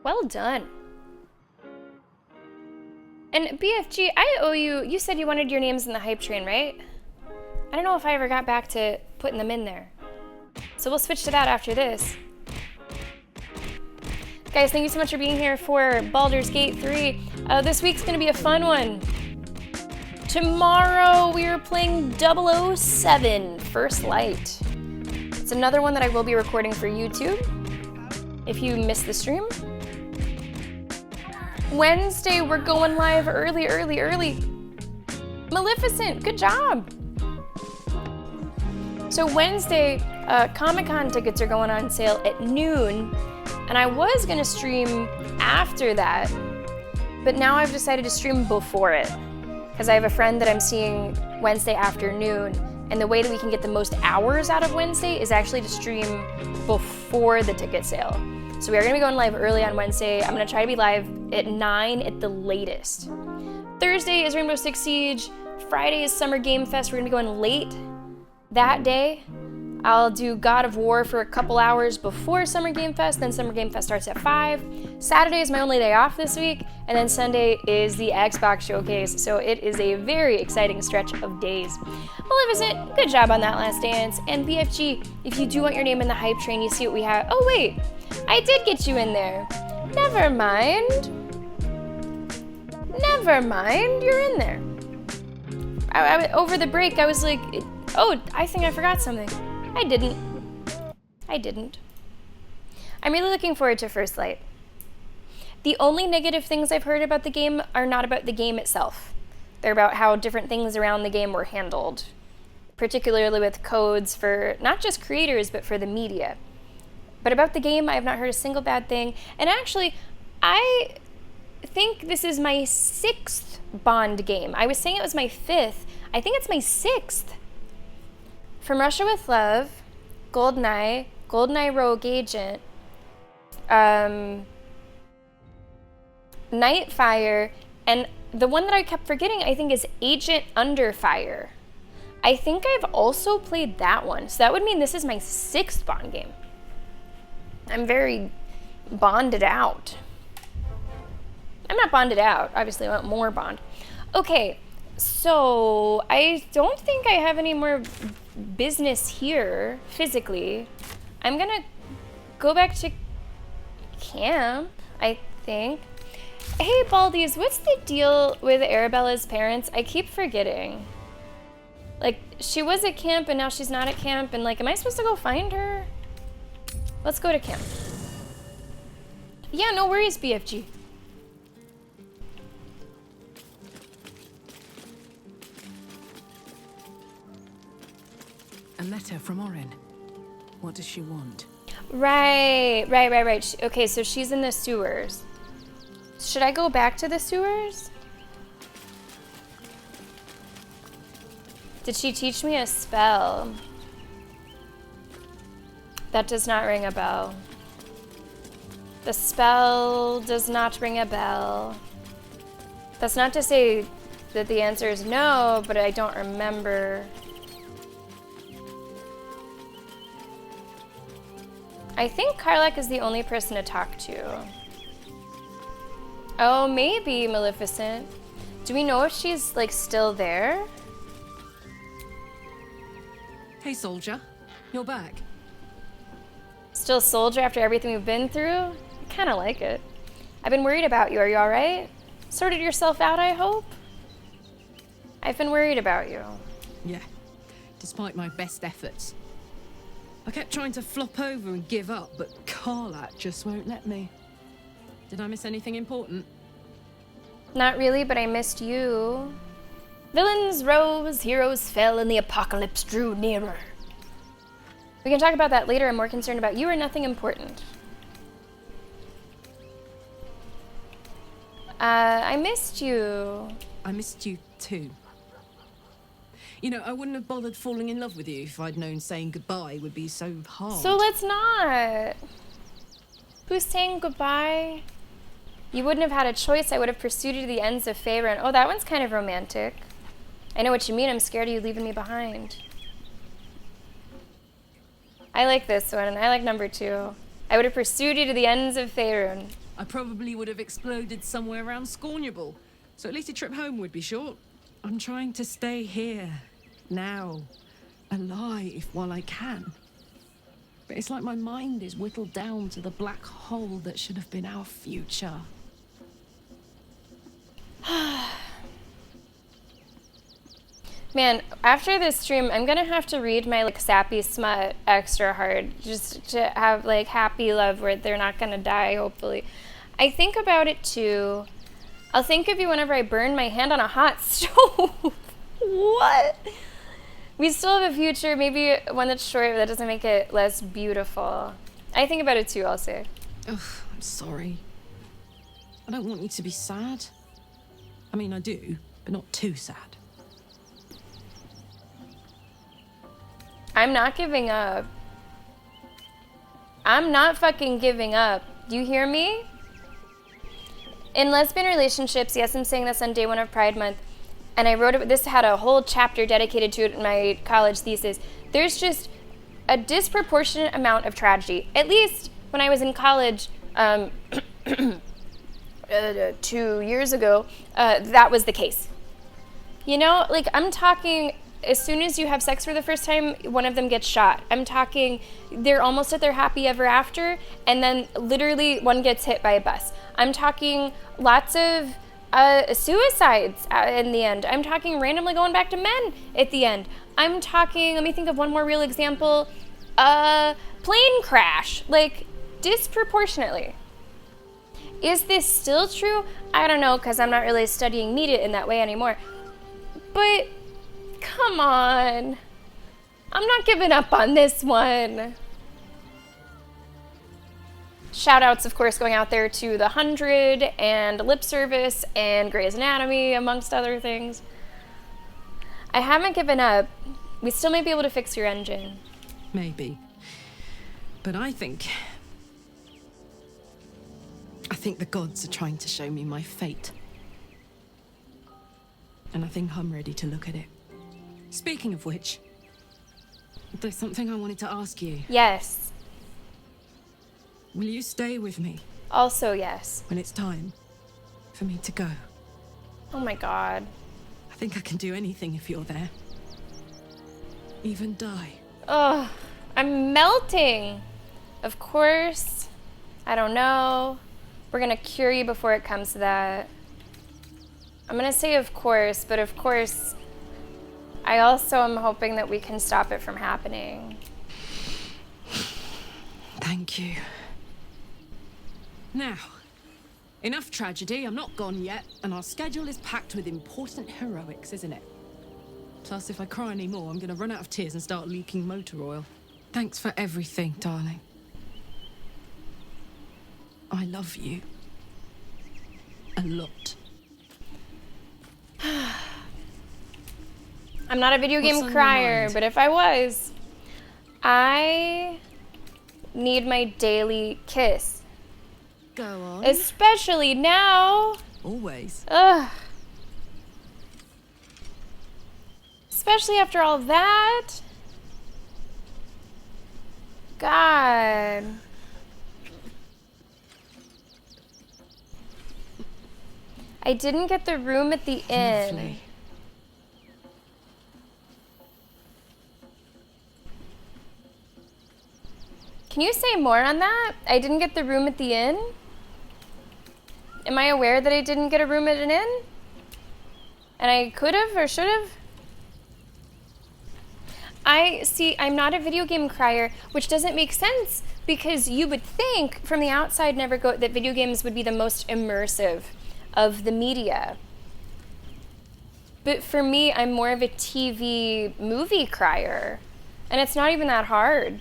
Speaker 1: Well done. And BFG, I owe you, you said you wanted your names in the hype train, right? I don't know if I ever got back to putting them in there. So we'll switch to that after this. Guys, thank you so much for being here for Baldur's Gate 3. This week's gonna be a fun one. Tomorrow we are playing 007 First Light. It's another one that I will be recording for YouTube if you missed the stream. Wednesday we're going live early. Maleficent, good job. So Wednesday, Comic-Con tickets are going on sale at noon, and I was gonna stream after that, but now I've decided to stream before it, because I have a friend that I'm seeing Wednesday afternoon, and the way that we can get the most hours out of Wednesday is actually to stream before the ticket sale. So we are gonna be going live early on Wednesday. I'm gonna try to be live at 9 at the latest. Thursday is Rainbow Six Siege. Friday is Summer Game Fest. We're gonna be going late that day. I'll do God of War for a couple hours before Summer Game Fest, then Summer Game Fest starts at 5. Saturday is my only day off this week, and then Sunday is the Xbox Showcase, so it is a very exciting stretch of days. Maleficent, good job on that last dance. And BFG, if you do want your name in the hype train, you see what we have. Oh wait, I did get you in there. Never mind, you're in there. Over the break, I was like, oh, I think I forgot something. I didn't. I'm really looking forward to First Light. The only negative things I've heard about the game are not about the game itself. They're about how different things around the game were handled, particularly with codes for not just creators, but for the media. But about the game, I have not heard a single bad thing. And actually, I think this is my 6th Bond game. I was saying it was my 5th. I think it's my 6th. From Russia with Love, GoldenEye, GoldenEye Rogue Agent, Nightfire, and the one that I kept forgetting, I think, is Agent Under Fire. I think I've also played that one, so that would mean this is my 6th Bond game. I'm very bonded out. I'm not bonded out, obviously I want more Bond. Okay, so I don't think I have any more business here, physically. I'm gonna go back to camp, I think. Hey, Baldies, what's the deal with Arabella's parents? I keep forgetting. Like, she was at camp and now she's not at camp, and like, am I supposed to go find her? Let's go to camp. Yeah, no worries, BFG.
Speaker 8: A letter from Orin. What does she want?
Speaker 1: Right. Okay, so she's in the sewers. Should I go back to the sewers? Did she teach me a spell? That does not ring a bell. The spell does not ring a bell. That's not to say that the answer is no, but I don't remember. I think Karlak is the only person to talk to. Oh, maybe Maleficent. Do we know if she's, like, still there?
Speaker 4: Hey, soldier. You're back.
Speaker 1: Still soldier after everything we've been through? I kind of like it. I've been worried about you. Are you all right? Sorted yourself out, I hope? I've been worried about you.
Speaker 4: Yeah, despite my best efforts. I kept trying to flop over and give up, but Karlak just won't let me. Did I miss anything important?
Speaker 1: Not really, but I missed you. Villains rose, heroes fell, and the apocalypse drew nearer. We can talk about that later. I'm more concerned about you or nothing important. I missed you.
Speaker 4: I missed you too. You know, I wouldn't have bothered falling in love with you if I'd known saying goodbye would be so hard.
Speaker 1: So let's not. Who's saying goodbye? You wouldn't have had a choice. I would have pursued you to the ends of Faerun. Oh, that one's kind of romantic. I know what you mean. I'm scared of you leaving me behind. I like this one. I like number 2. I would have pursued you to the ends of Faerun.
Speaker 4: I probably would have exploded somewhere around Scornable, so at least a trip home would be short. I'm trying to stay here, now, alive while I can. But it's like my mind is whittled down to the black hole that should have been our future.
Speaker 1: Man, after this stream, I'm gonna have to read my like sappy smut extra hard, just to have like happy love where they're not gonna die, hopefully. I think about it too. I'll think of you whenever I burn my hand on a hot stove. What? We still have a future, maybe one that's short, but that doesn't make it less beautiful. I think about it too, I'll say.
Speaker 4: Ugh, I'm sorry. I don't want you to be sad. I mean, I do, but not too sad.
Speaker 1: I'm not giving up. I'm not fucking giving up. Do you hear me? In lesbian relationships, yes, I'm saying this on day 1 of Pride Month, and I wrote it, this had a whole chapter dedicated to it in my college thesis. There's just a disproportionate amount of tragedy. At least when I was in college 2 years ago, that was the case. You know, like I'm talking, as soon as you have sex for the first time, one of them gets shot. I'm talking, they're almost at their happy ever after, and then literally one gets hit by a bus. I'm talking lots of suicides in the end. I'm talking randomly going back to men at the end. I'm talking, let me think of one more real example, plane crash, like disproportionately. Is this still true? I don't know, because I'm not really studying media in that way anymore. But come on. I'm not giving up on this one. Shout outs, of course, going out there to The 100 and Lip Service and Grey's Anatomy, amongst other things. I haven't given up. We still may be able to fix your engine.
Speaker 4: Maybe. But I think the gods are trying to show me my fate. And I think I'm ready to look at it. Speaking of which, there's something I wanted to ask you.
Speaker 1: Yes.
Speaker 4: Will you stay with me
Speaker 1: Also, yes.
Speaker 4: when it's time for me to go?
Speaker 1: Oh my god.
Speaker 4: I think I can do anything if you're there. Even die.
Speaker 1: Ugh, I'm melting. Of course. I don't know. We're gonna cure you before it comes to that. I'm gonna say of course, but of course, I also am hoping that we can stop it from happening.
Speaker 4: Thank you. Now, enough tragedy. I'm not gone yet, and our schedule is packed with important heroics, isn't it? Plus, if I cry anymore, I'm gonna run out of tears and start leaking motor oil. Thanks for everything, darling. I love you. A lot.
Speaker 1: I'm not a video
Speaker 4: What's
Speaker 1: game
Speaker 4: on your
Speaker 1: crier,
Speaker 4: mind?
Speaker 1: but if I was, I need my daily kiss.
Speaker 4: Go on.
Speaker 1: Especially now.
Speaker 4: Always.
Speaker 1: Ugh. Especially after all that. God. I didn't get the room at the inn.
Speaker 4: Lovely.
Speaker 1: Can you say more on that? I didn't get the room at the inn? Am I aware that I didn't get a room at an inn? And I could have or should have? I'm not a video game crier, which doesn't make sense because you would think from the outside that video games would be the most immersive of the media. But for me, I'm more of a TV movie crier, and it's not even that hard.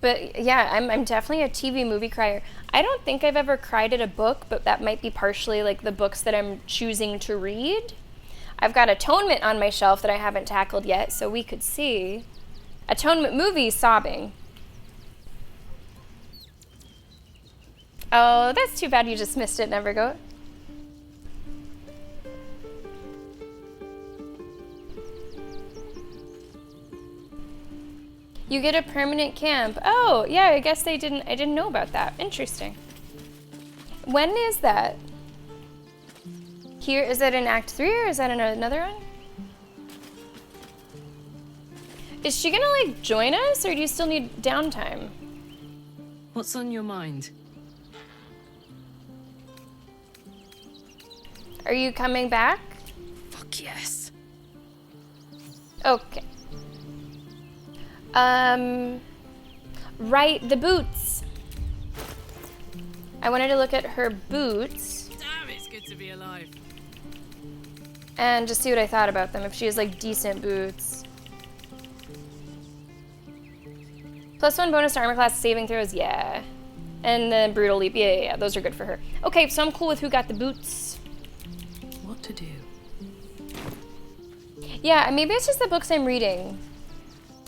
Speaker 1: But yeah, I'm definitely a TV movie crier. I don't think I've ever cried at a book, but that might be partially like the books that I'm choosing to read. I've got Atonement on my shelf that I haven't tackled yet, so we could see. Atonement movie, sobbing. Oh, that's too bad you just missed it, Nevergoat. You get a permanent camp. Oh, yeah, I guess I didn't know about that. Interesting. When is that? Here, is that in Act 3 or is that in another one? Is she gonna like join us or do you still need downtime?
Speaker 8: What's on your mind?
Speaker 1: Are you coming back?
Speaker 8: Fuck yes.
Speaker 1: Okay. Right, the boots. I wanted to look at her boots.
Speaker 8: Damn, it's good to be alive.
Speaker 1: And just see what I thought about them, if she has like decent boots. +1 bonus to armor class saving throws, yeah. And the brutal leap, yeah, those are good for her. Okay, so I'm cool with who got the boots.
Speaker 8: What to do?
Speaker 1: Yeah, maybe it's just the books I'm reading.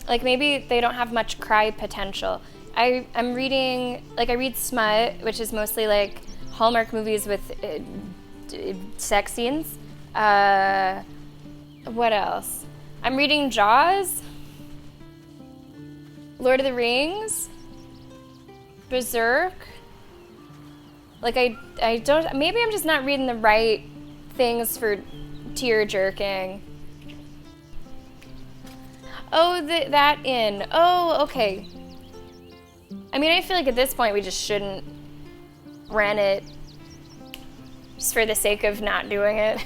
Speaker 1: Like maybe they don't have much cry potential. I'm reading, like I read smut, which is mostly like Hallmark movies with sex scenes. What else? I'm reading Jaws, Lord of the Rings, Berserk. Like I don't, maybe I'm just not reading the right things for tear jerking. Oh, that inn. Oh, okay. I mean, I feel like at this point we just shouldn't rent it just for the sake of not doing it.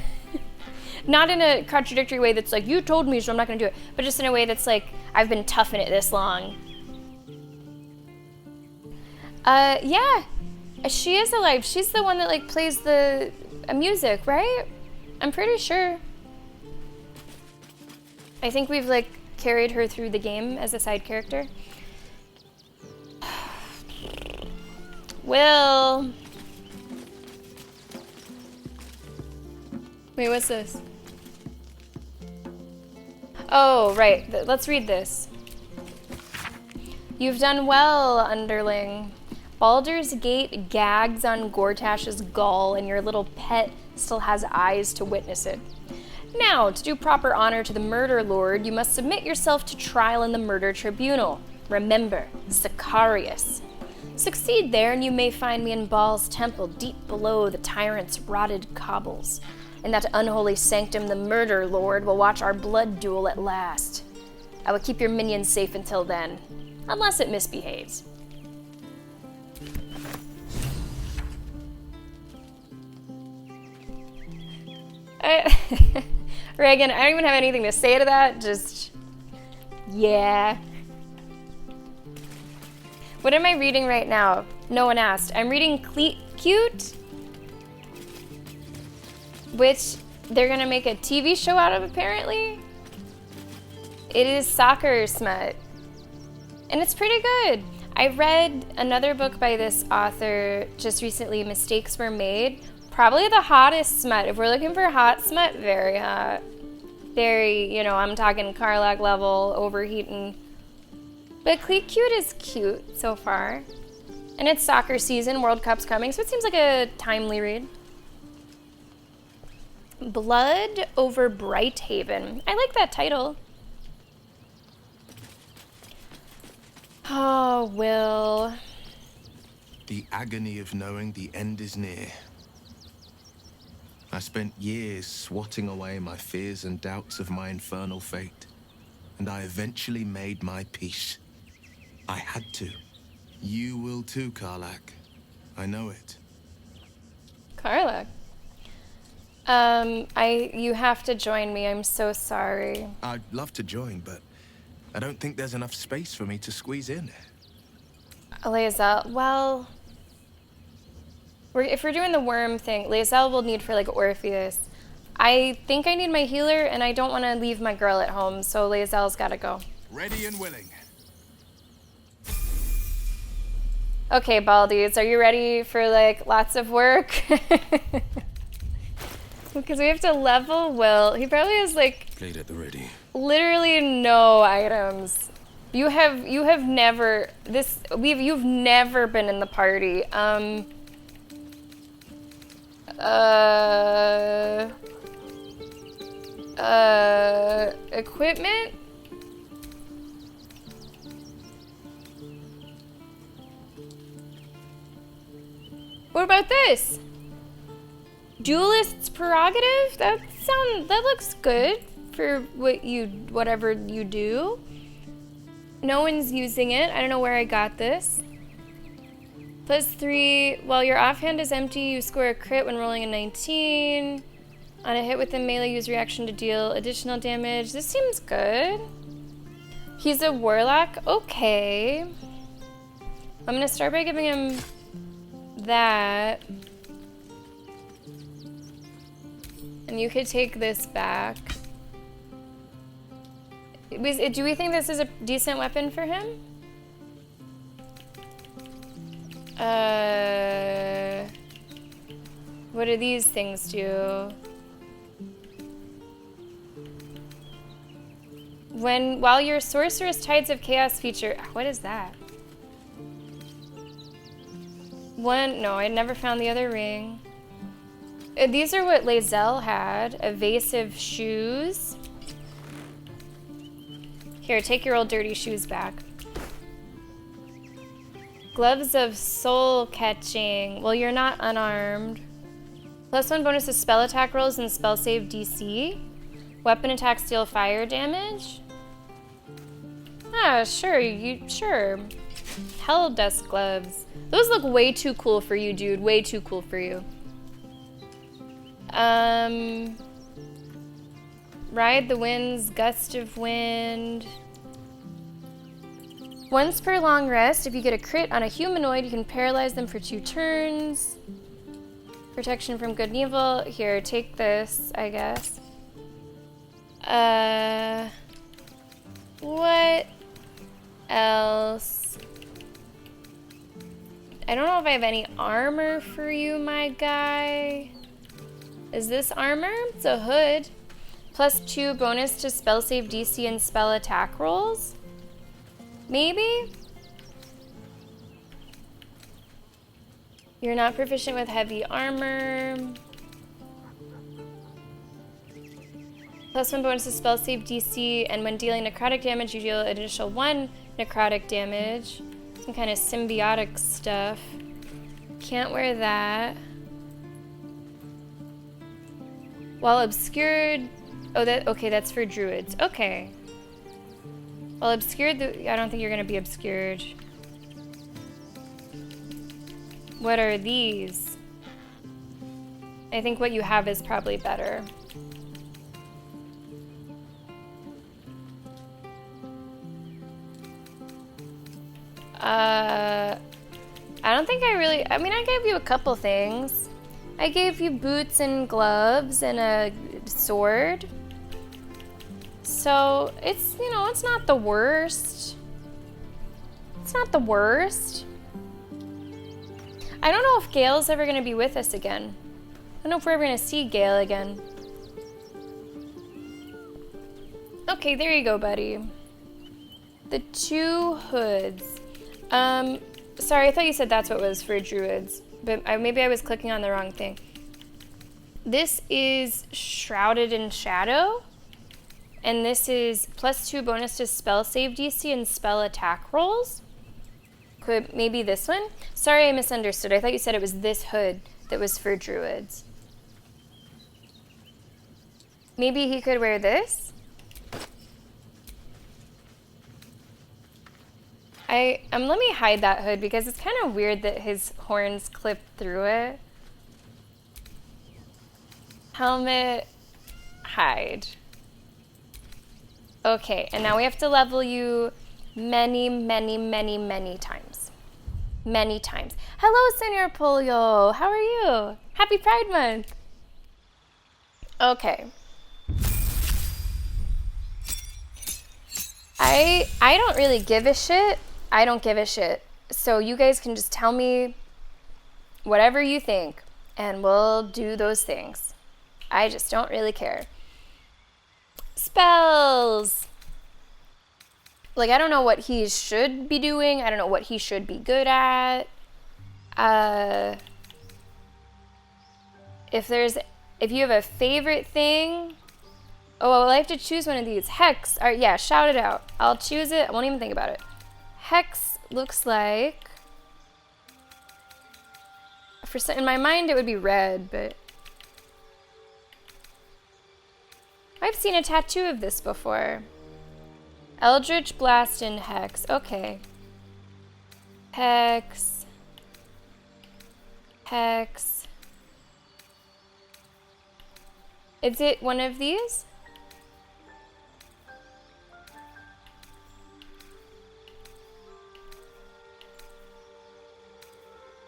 Speaker 1: Not in a contradictory way that's like, you told me, so I'm not gonna do it. But just in a way that's like, I've been toughing it this long. Yeah. She is alive. She's the one that like plays the music, right? I'm pretty sure. I think we've like carried her through the game as a side character. Will. Wait, what's this? Oh, right. Let's read this. You've done well, underling. Baldur's Gate gags on Gortash's gall, and your little pet still has eyes to witness it. Now, to do proper honor to the murder lord, you must submit yourself to trial in the murder tribunal. Remember, Sicarius. Succeed there, and you may find me in Baal's temple, deep below the tyrant's rotted cobbles. In that unholy sanctum, the murder lord will watch our blood duel at last. I will keep your minions safe until then, unless it misbehaves. Reagan, I don't even have anything to say to that, just, yeah. What am I reading right now? No one asked. I'm reading Cute, which they're gonna make a TV show out of, apparently. It is soccer smut, and it's pretty good. I read another book by this author just recently, Mistakes Were Made. Probably the hottest smut. If we're looking for hot smut, very hot. Very, you know, I'm talking Karlach level, overheating. But Cute is cute so far. And it's soccer season, World Cup's coming, so it seems like a timely read. Blood over Brighthaven. I like that title. Oh, Will.
Speaker 9: The agony of knowing the end is near. I spent years swatting away my fears and doubts of my infernal fate, and I eventually made my peace. I had to. You will too, Karlach. I know it.
Speaker 1: Karlach. You have to join me. I'm so sorry.
Speaker 9: I'd love to join, but I don't think there's enough space for me to squeeze in.
Speaker 1: Lae'zel, well, if we're doing the worm thing, Lae'zel will need for like Orpheus. I think I need my healer, and I don't want to leave my girl at home, so Lae'zel's got to go.
Speaker 9: Ready and willing.
Speaker 1: Okay, Baldies, are you ready for like lots of work? Because we have to level Will. He probably has like
Speaker 9: Played at the ready.
Speaker 1: literally no items. You've never been in the party. Equipment? What about this? Duelist's prerogative? That looks good for whatever you do. No one's using it. I don't know where I got this. +3, while your offhand is empty, you score a crit when rolling a 19. On a hit with a melee, use reaction to deal additional damage. This seems good. He's a warlock. Okay. I'm gonna start by giving him that. And you could take this back. Do we think this is a decent weapon for him? What do these things do? While your Sorcerous Tides of Chaos feature, what is that? No, I never found the other ring. These are what Lae'zel had. Evasive shoes. Here, take your old dirty shoes back. Gloves of soul catching. Well, you're not unarmed. +1 bonus to spell attack rolls and spell save DC. Weapon attacks deal fire damage. Ah, sure, sure. Hell dust gloves. Those look way too cool for you, dude. Way too cool for you. Ride the winds, gust of wind. Once per long rest, if you get a crit on a humanoid, you can paralyze them for 2 turns. Protection from good and evil. Here, take this, I guess. What else? I don't know if I have any armor for you, my guy. Is this armor? It's a hood. +2 bonus to spell save DC and spell attack rolls. Maybe? You're not proficient with heavy armor. +1 bonus to spell save DC, and when dealing necrotic damage, you deal an additional 1 necrotic damage. Some kind of symbiotic stuff. Can't wear that. While obscured... Oh, okay, that's for druids. Okay. While obscured, I don't think you're gonna be obscured. What are these? I think what you have is probably better. I don't think I mean, I gave you a couple things. I gave you boots and gloves and a sword. So, it's, you know, it's not the worst. It's not the worst. I don't know if Gale's ever going to be with us again. I don't know if we're ever going to see Gale again. Okay, there you go, buddy. The 2 hoods. Sorry, I thought you said that's what was for druids. But maybe I was clicking on the wrong thing. This is Shrouded in Shadow. And this is +2 bonus to spell save DC and spell attack rolls. Could maybe this one? Sorry, I misunderstood. I thought you said it was this hood that was for druids. Maybe he could wear this? Let me hide that hood because it's kind of weird that his horns clip through it. Helmet, hide. Okay, and now we have to level you many, many, many, many times. Many times. Hello, Senor Polio. How are you? Happy Pride Month. Okay. I don't really give a shit. I don't give a shit. So you guys can just tell me whatever you think, and we'll do those things. I just don't really care. Spells. Like, I don't know what he should be doing. I don't know what he should be good at. if you have a favorite thing. Oh, well, I have to choose one of these. Hex. All right, yeah, shout it out. I'll choose it. I won't even think about it. Hex looks like... in my mind, it would be red, but... I've seen a tattoo of this before. Eldritch Blast and Hex. Okay. Hex. Hex. Is it one of these?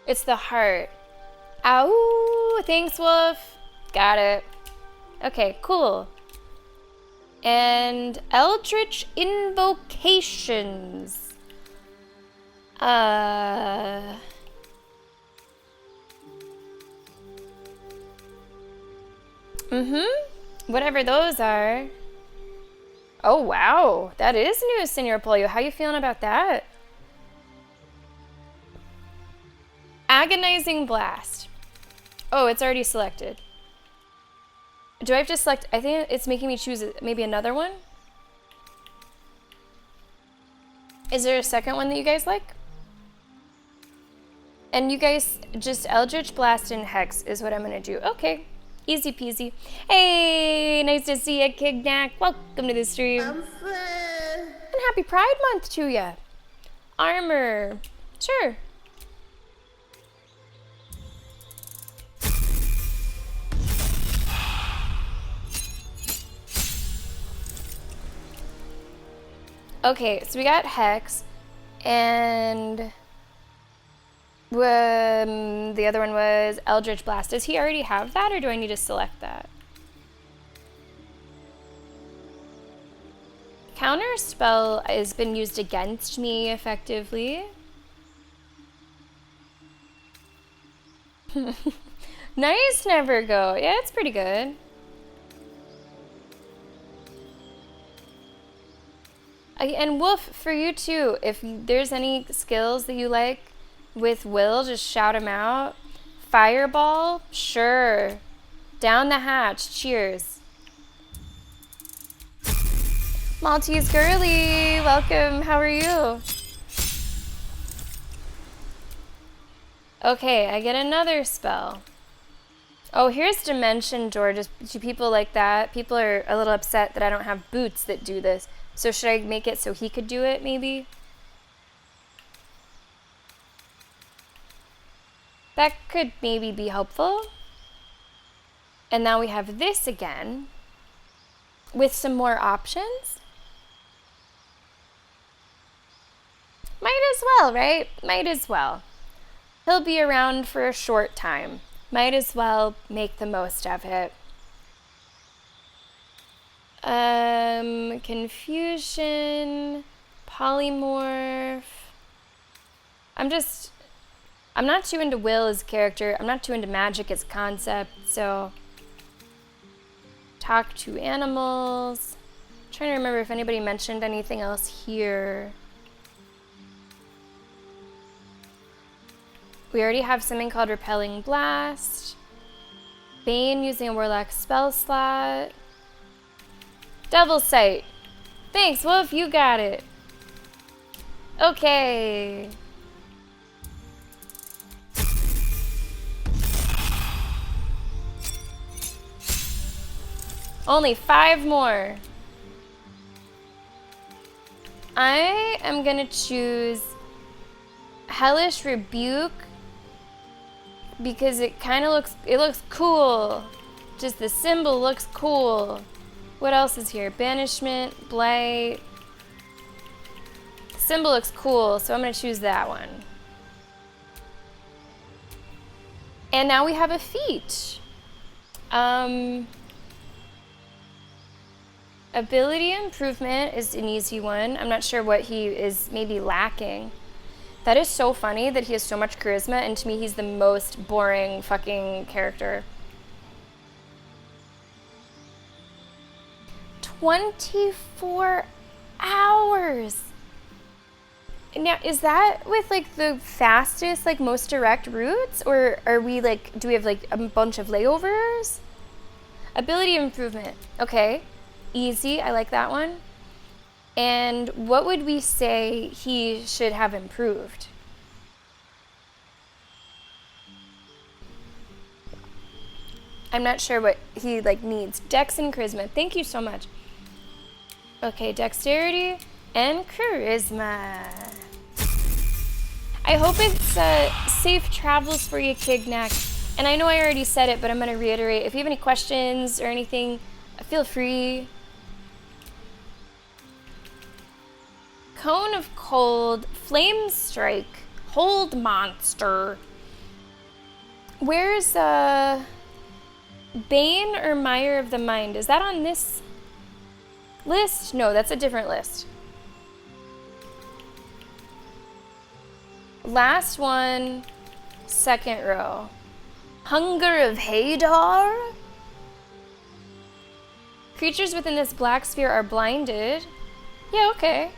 Speaker 1: It's the heart. Ow! Thanks, Wolf. Got it. Okay, cool. And Eldritch Invocations. Whatever those are. Oh, wow. That is new, Senor Pollo. How you feeling about that? Agonizing Blast. Oh, it's already selected. Do I have to select? I think it's making me choose maybe another one. Is there a second one that you guys like? And you guys, just Eldritch Blast and Hex is what I'm gonna do. Okay, easy peasy. Hey, nice to see you, Kignack. Welcome to the stream. And happy Pride Month to ya. Armor, sure. Okay, so we got Hex, and the other one was Eldritch Blast. Does he already have that, or do I need to select that? Counter spell has been used against me effectively. Nice, Never Go. Yeah, it's pretty good. And Wolf, for you too, if there's any skills that you like with Will, just shout them out. Fireball, sure. Down the hatch, cheers. Maltese Girly, welcome, how are you? Okay, I get another spell. Oh, here's Dimension Door. Do people like that? People are a little upset that I don't have boots that do this. So should I make it so he could do it, maybe? That could maybe be helpful. And now we have this again with some more options. Might as well, right? Might as well. He'll be around for a short time. Might as well make the most of it. Confusion, polymorph. I'm not too into Will as character. I'm not too into magic as concept, so talk to animals. I'm trying to remember if anybody mentioned anything else here. We already have something called Repelling Blast. Bane using a Warlock spell slot. Devil's Sight. Thanks, Wolf, you got it. Okay. Only 5 more. I am gonna choose Hellish Rebuke because it kind of looks cool. Just the symbol looks cool. What else is here? Banishment, Blight. The symbol looks cool, so I'm gonna choose that one. And now we have a feat. Ability improvement is an easy one. I'm not sure what he is maybe lacking. That is so funny that he has so much charisma, and to me he's the most boring fucking character. 24 hours. Now, is that with like the fastest, like most direct routes, or are we like, do we have like a bunch of layovers? Ability improvement. Okay, easy. I like that one. And what would we say he should have improved? I'm not sure what he like needs. Dex and charisma. Thank you so much. Okay, dexterity and charisma. I hope it's safe travels for you, Kignac. And I know I already said it, but I'm going to reiterate. If you have any questions or anything, feel free. Cone of Cold, Flame Strike, Hold Monster. Where's Bane or Mire of the Mind? Is that on this list? No, that's a different list. Last one, second row. Hunger of Hadar? Creatures within this black sphere are blinded. Yeah, okay.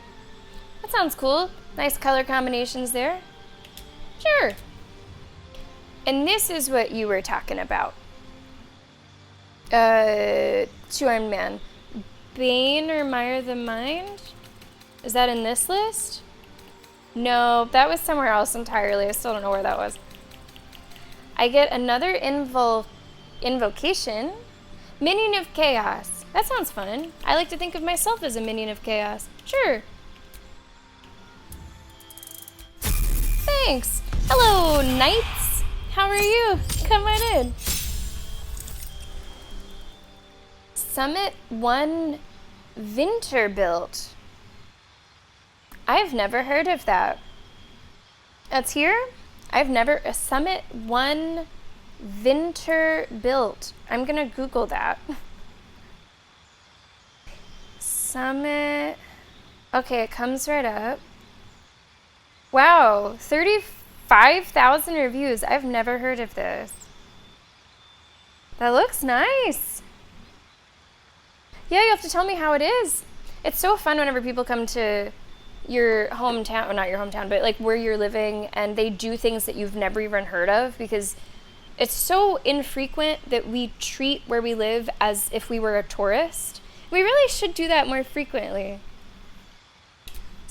Speaker 1: That sounds cool. Nice color combinations there. Sure. And this is what you were talking about. Two-Armed Man. Bane or Mire the Mind? Is that in this list? No, that was somewhere else entirely. I still don't know where that was. I get another invocation. Minion of Chaos. That sounds fun. I like to think of myself as a Minion of Chaos. Sure. Thanks. Hello, Knights. How are you? Come on in. Summit 1 Winterbilt. I've never heard of that. That's here? I've never... A Summit 1 Winterbilt. I'm gonna Google that. Summit... Okay, it comes right up. Wow, 35,000 reviews. I've never heard of this. That looks nice. Yeah, you have to tell me how it is. It's so fun whenever people come to your hometown, or not your hometown, but like where you're living, and they do things that you've never even heard of, because it's so infrequent that we treat where we live as if we were a tourist. We really should do that more frequently.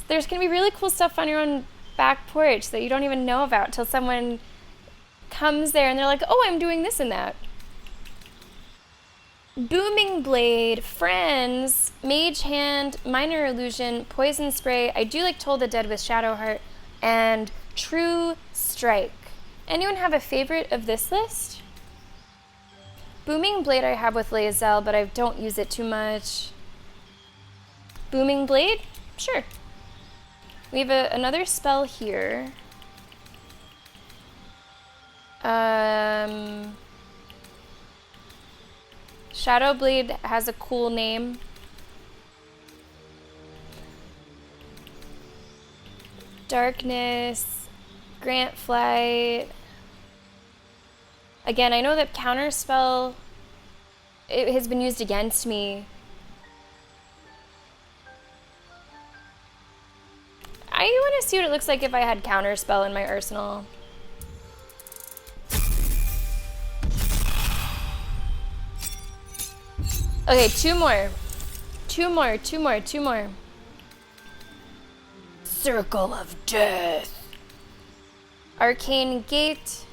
Speaker 1: There's gonna be really cool stuff on your own back porch that you don't even know about till someone comes there and they're like, oh, I'm doing this and that. Booming Blade, Friends, Mage Hand, Minor Illusion, Poison Spray, I do like Toll the Dead with Shadowheart, and True Strike. Anyone have a favorite of this list? Booming Blade I have with Lae'zel, but I don't use it too much. Booming Blade? Sure. We have another spell here. Shadowblade has a cool name. Darkness, Grant Flight. Again, I know that Counterspell, it has been used against me. I want to see what it looks like if I had Counterspell in my arsenal. Okay, two more. Circle of Death. Arcane Gate.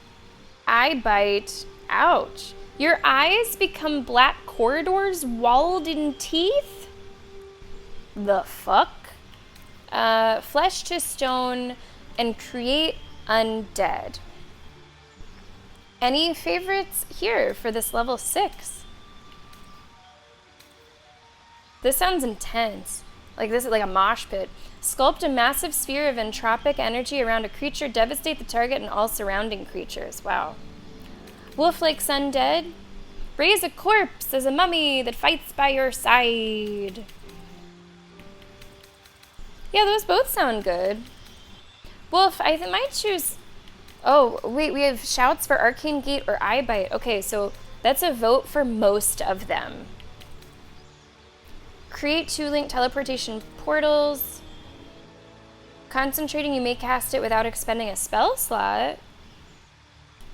Speaker 1: Eye Bite. Ouch. Your eyes become black corridors walled in teeth? The fuck? Flesh to stone and create undead. Any favorites here for this level 6? This sounds intense. Like this is like a mosh pit. Sculpt a massive sphere of entropic energy around a creature, devastate the target and all surrounding creatures. Wow. Wolf-like undead. Raise a corpse as a mummy that fights by your side. Yeah, those both sound good. Wolf, I might choose... Oh, wait, we have shouts for Arcane Gate or Eye Bite. Okay, so that's a vote for most of them. Create 2-link teleportation portals. Concentrating, you may cast it without expending a spell slot.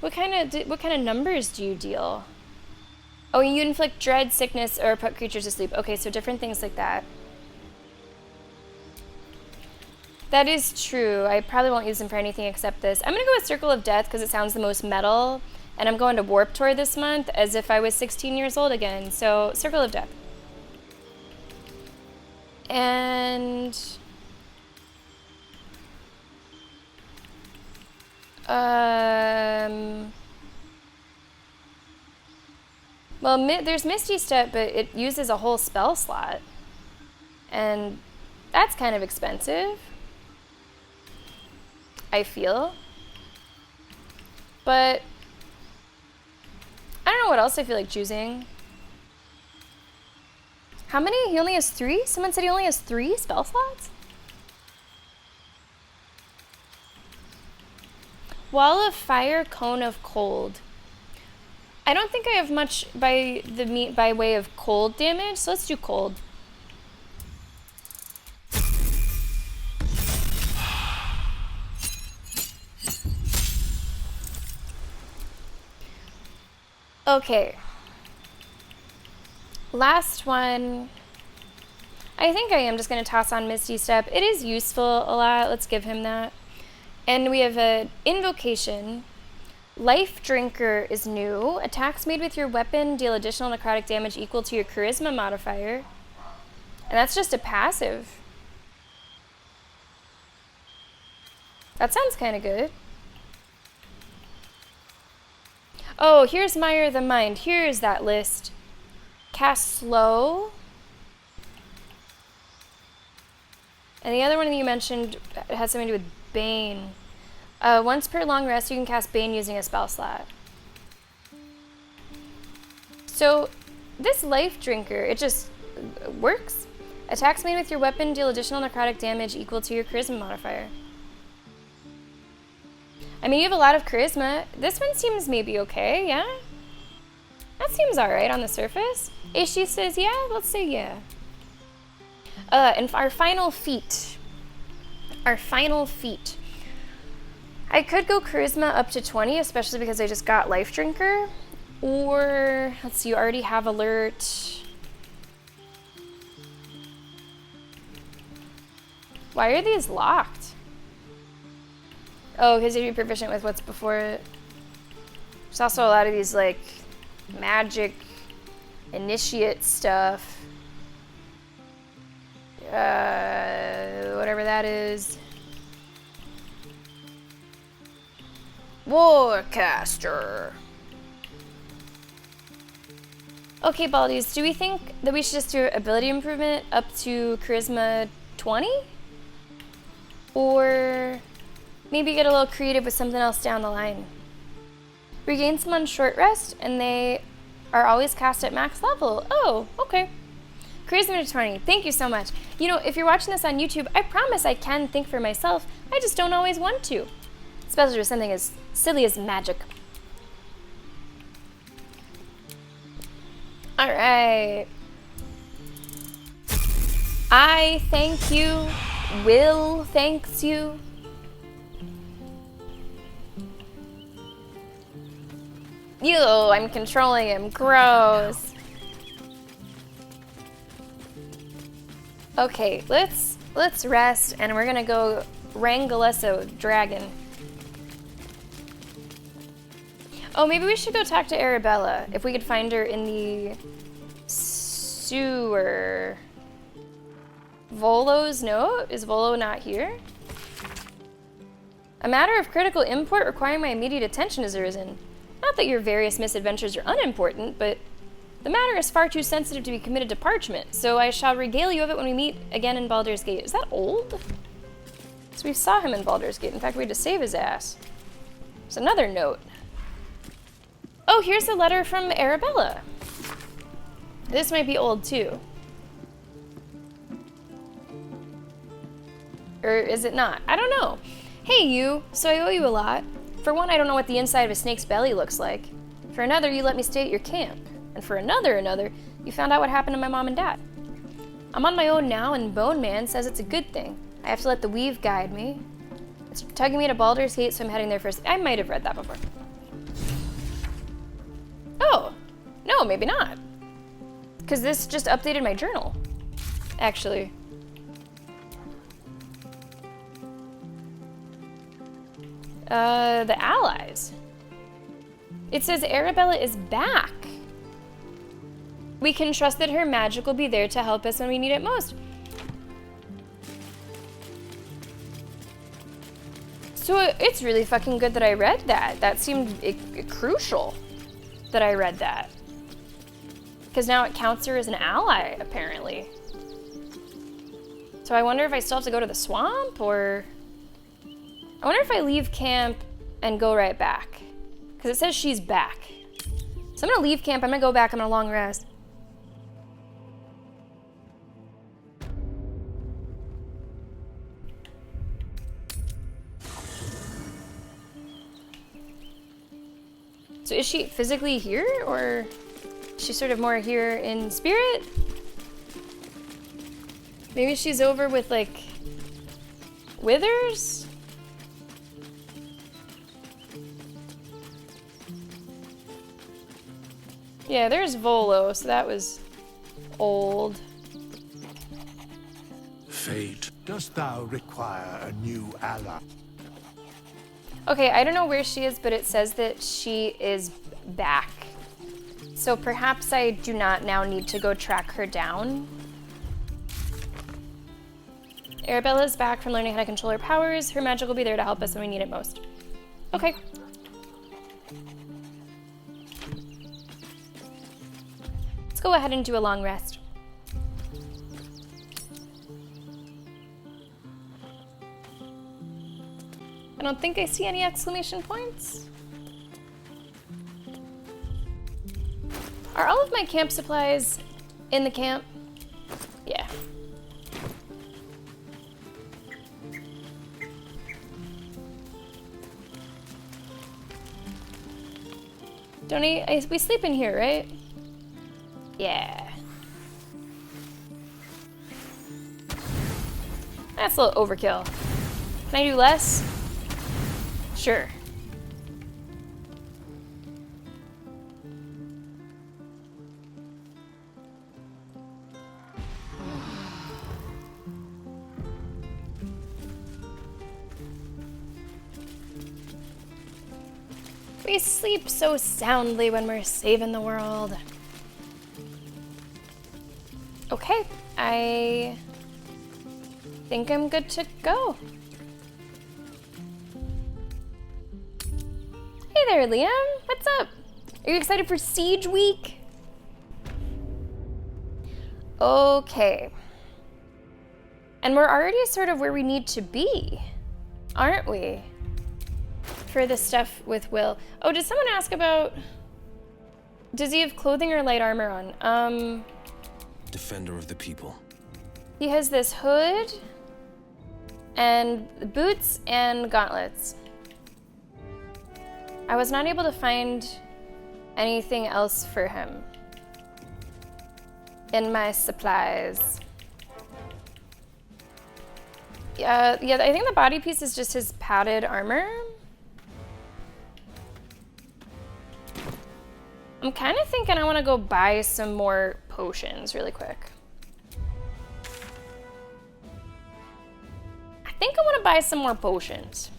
Speaker 1: What kind of numbers do you deal? Oh, you inflict dread, sickness, or put creatures to sleep. Okay, so different things like that. That is true. I probably won't use them for anything except this. I'm gonna go with Circle of Death because it sounds the most metal, and I'm going to Warp Tour this month as if I was 16 years old again. So Circle of Death. And well, there's Misty Step, but it uses a whole spell slot, and that's kind of expensive, I feel. But I don't know what else I feel like choosing. How many? He only has 3? Someone said he only has 3 spell slots? Wall of Fire, Cone of Cold. I don't think I have much by way of cold damage, so let's do cold. Okay. Last one. I think I am just going to toss on Misty Step. It is useful a lot. Let's give him that. And we have an Invocation. Life Drinker is new. Attacks made with your weapon deal additional necrotic damage equal to your Charisma modifier. And that's just a passive. That sounds kind of good. Oh, here's Mire the Mind. Here's that list. Cast Slow. And the other one that you mentioned has something to do with Bane. Once per long rest, you can cast Bane using a spell slot. So, this Life Drinker, it just works. Attacks made with your weapon deal additional necrotic damage equal to your Charisma modifier. I mean, you have a lot of Charisma. This one seems maybe okay, yeah? That seems alright on the surface. Ishi says yeah, let's say yeah. And our final feat. Our final feat. I could go Charisma up to 20, especially because I just got Life Drinker. Or, let's see, you already have Alert. Why are these locked? Oh, because you'd be proficient with what's before it. There's also a lot of these, like, magic initiate stuff. Whatever that is. Warcaster. Okay, Baldies, do we think that we should just do ability improvement up to Charisma 20? Or maybe get a little creative with something else down the line? Regain some on short rest, and they are always cast at max level. Oh, okay. Charisma to 20. Thank you so much. You know, if you're watching this on YouTube, I promise I can think for myself. I just don't always want to. Especially with something as silly as magic. Alright. I thank you. Will thanks you. Ew, I'm controlling him. Gross. Okay, let's rest, and we're gonna go wrangle us a dragon. Oh, maybe we should go talk to Arabella, if we could find her in the sewer. Volo's note? Is Volo not here? A matter of critical import requiring my immediate attention has arisen. Not that your various misadventures are unimportant, but the matter is far too sensitive to be committed to parchment, so I shall regale you of it when we meet again in Baldur's Gate. Is that old? So we saw him in Baldur's Gate. In fact, we had to save his ass. There's another note. Oh, here's a letter from Arabella. This might be old, too. Or is it not? I don't know. Hey, you. So I owe you a lot. For one, I don't know what the inside of a snake's belly looks like. For another, you let me stay at your camp. And for another, you found out what happened to my mom and dad. I'm on my own now, and Bone Man says it's a good thing. I have to let the weave guide me. It's tugging me to Baldur's Gate, so I'm heading there first. I might have read that before. Oh, no, maybe not. Because this just updated my journal, actually. The allies. It says Arabella is back. We can trust that her magic will be there to help us when we need it most. So it's really fucking good that I read that. That seemed crucial that I read that. Because now it counts her as an ally, apparently. So I wonder if I still have to go to the swamp, or... I wonder if I leave camp and go right back. Because it says she's back. So I'm gonna leave camp, I'm gonna go back, I'm gonna long rest. So is she physically here, or is she sort of more here in spirit? Maybe she's over with, like, Withers? Yeah, there's Volo, so that was old.
Speaker 10: Fate, dost thou require a new ally?
Speaker 1: Okay, I don't know where she is, but it says that she is back. So perhaps I do not now need to go track her down. Arabella is back from learning how to control her powers. Her magic will be there to help us when we need it most. Okay. Let's go ahead and do a long rest. I don't think I see any exclamation points. Are all of my camp supplies in the camp? Yeah. Don't we sleep in here, right? Yeah. That's a little overkill. Can I do less? Sure. We sleep so soundly when we're saving the world. Okay, I think I'm good to go. Hey there, Liam. What's up? Are you excited for Siege Week? Okay. And we're already sort of where we need to be, aren't we? For the stuff with Will. Oh, did someone ask about... Does he have clothing or light armor on?
Speaker 11: Defender of the people.
Speaker 1: He has this hood and boots and gauntlets. I was not able to find anything else for him in my supplies. Yeah, I think the body piece is just his padded armor. I'm kind of thinking I want to go buy some more potions really quick. I think I want to buy some more potions.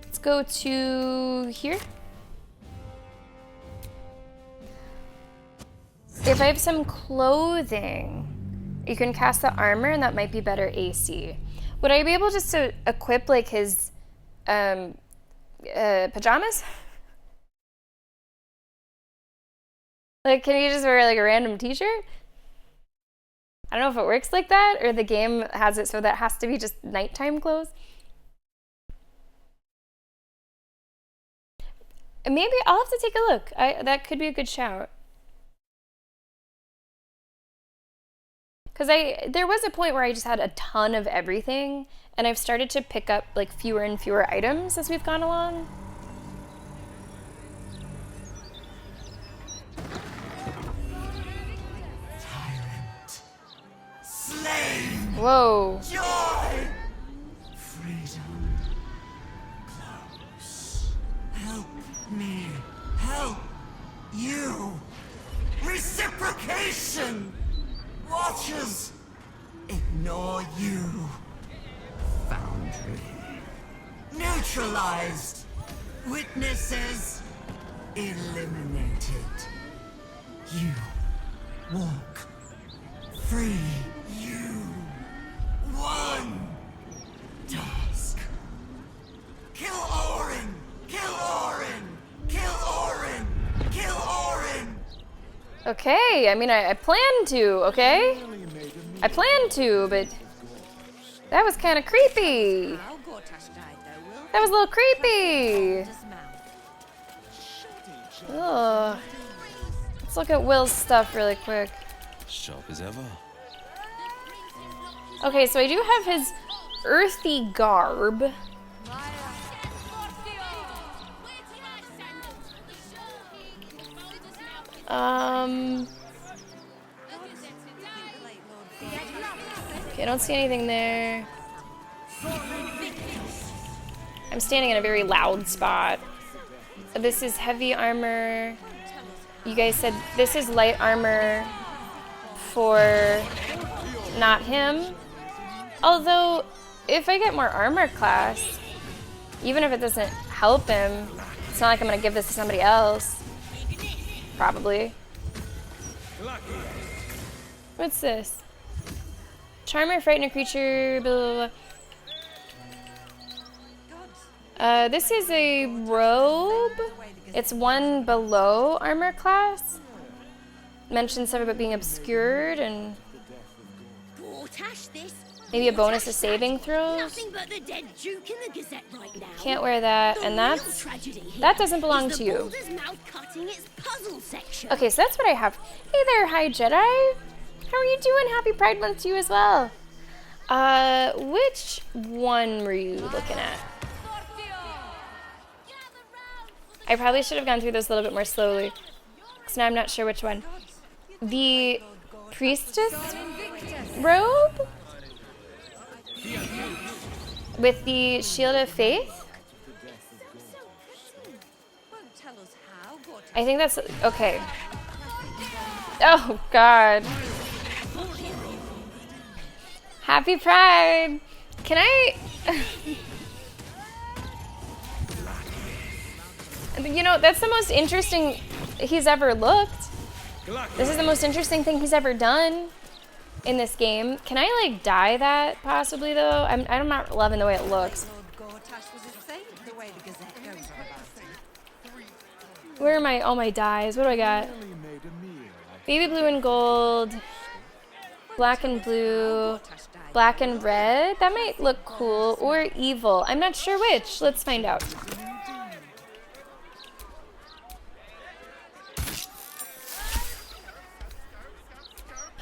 Speaker 1: Let's go to here. If I have some clothing, you can cast the armor and that might be better AC. Would I be able just to equip like his pajamas? Like, can you just wear like a random t-shirt? I don't know if it works like that or the game has it so that has to be just nighttime clothes. Maybe I'll have to take a look. That could be a good shout. Because there was a point where I just had a ton of everything and I've started to pick up like fewer and fewer items as we've gone along.
Speaker 10: Slain!
Speaker 1: Whoa.
Speaker 12: Joy! Freedom. Close. Help me. Help you. Reciprocation! Watchers! Ignore you. Foundry. Neutralized. Witnesses. Eliminated. You walk free. You won. Task. Kill Orin! Kill Orin! Kill Orin! Kill Orin!
Speaker 1: Okay, I mean, I planned to, okay? I planned to, but that was kind of creepy. That was a little creepy. Ugh. Let's look at Will's stuff really quick.
Speaker 11: Sharp as ever.
Speaker 1: Okay, so I do have his earthy garb. Okay, I don't see anything there. I'm standing in a very loud spot. This is heavy armor. You guys said this is light armor for not him. Although, if I get more armor class, even if it doesn't help him, it's not like I'm gonna give this to somebody else. Probably. What's this? Charmer, frighten a creature, blah, blah, blah. This is a robe. It's one below armor class. Mentioned something about being obscured and maybe a bonus to saving throws. Can't wear that, and that doesn't belong to you. Okay, so that's what I have. Hey there, High Jedi. How are you doing? Happy Pride Month to you as well. Which one were you looking at? I probably should have gone through this a little bit more slowly, because now I'm not sure which one. The priestess robe with the shield of faith. I think that's okay. Oh God. Happy Pride. Can I you know, that's the most interesting he's ever looked. This is the most interesting thing he's ever done in this game. Can I like dye that possibly though? I'm not loving the way it looks. Where are my all my dyes? What do I got? Baby blue and gold, black and blue, black and red. That might look cool. Or evil. I'm not sure which. Let's find out.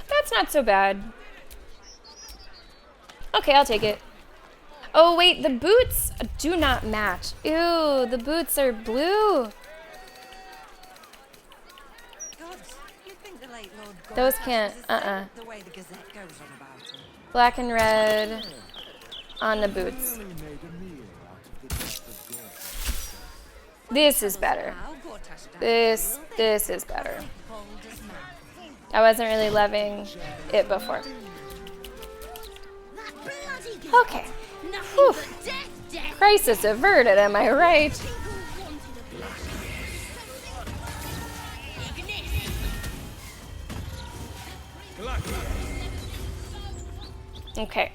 Speaker 1: That's not so bad. Okay, I'll take it. Oh wait, the boots do not match. Ew, the boots are blue. Those can't, Black and red on the boots. This is better. This is better. I wasn't really loving it before. Okay. Whew. Crisis averted, am I right? Okay.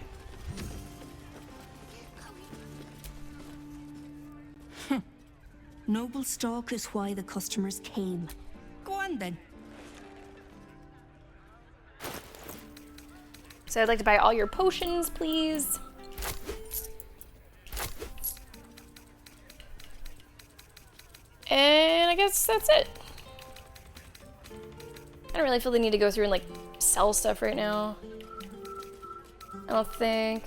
Speaker 13: Noble stock is why the customers came. Go on then.
Speaker 1: So I'd like to buy all your potions, please. And I guess that's it. I don't really feel the need to go through and like sell stuff right now. I don't think.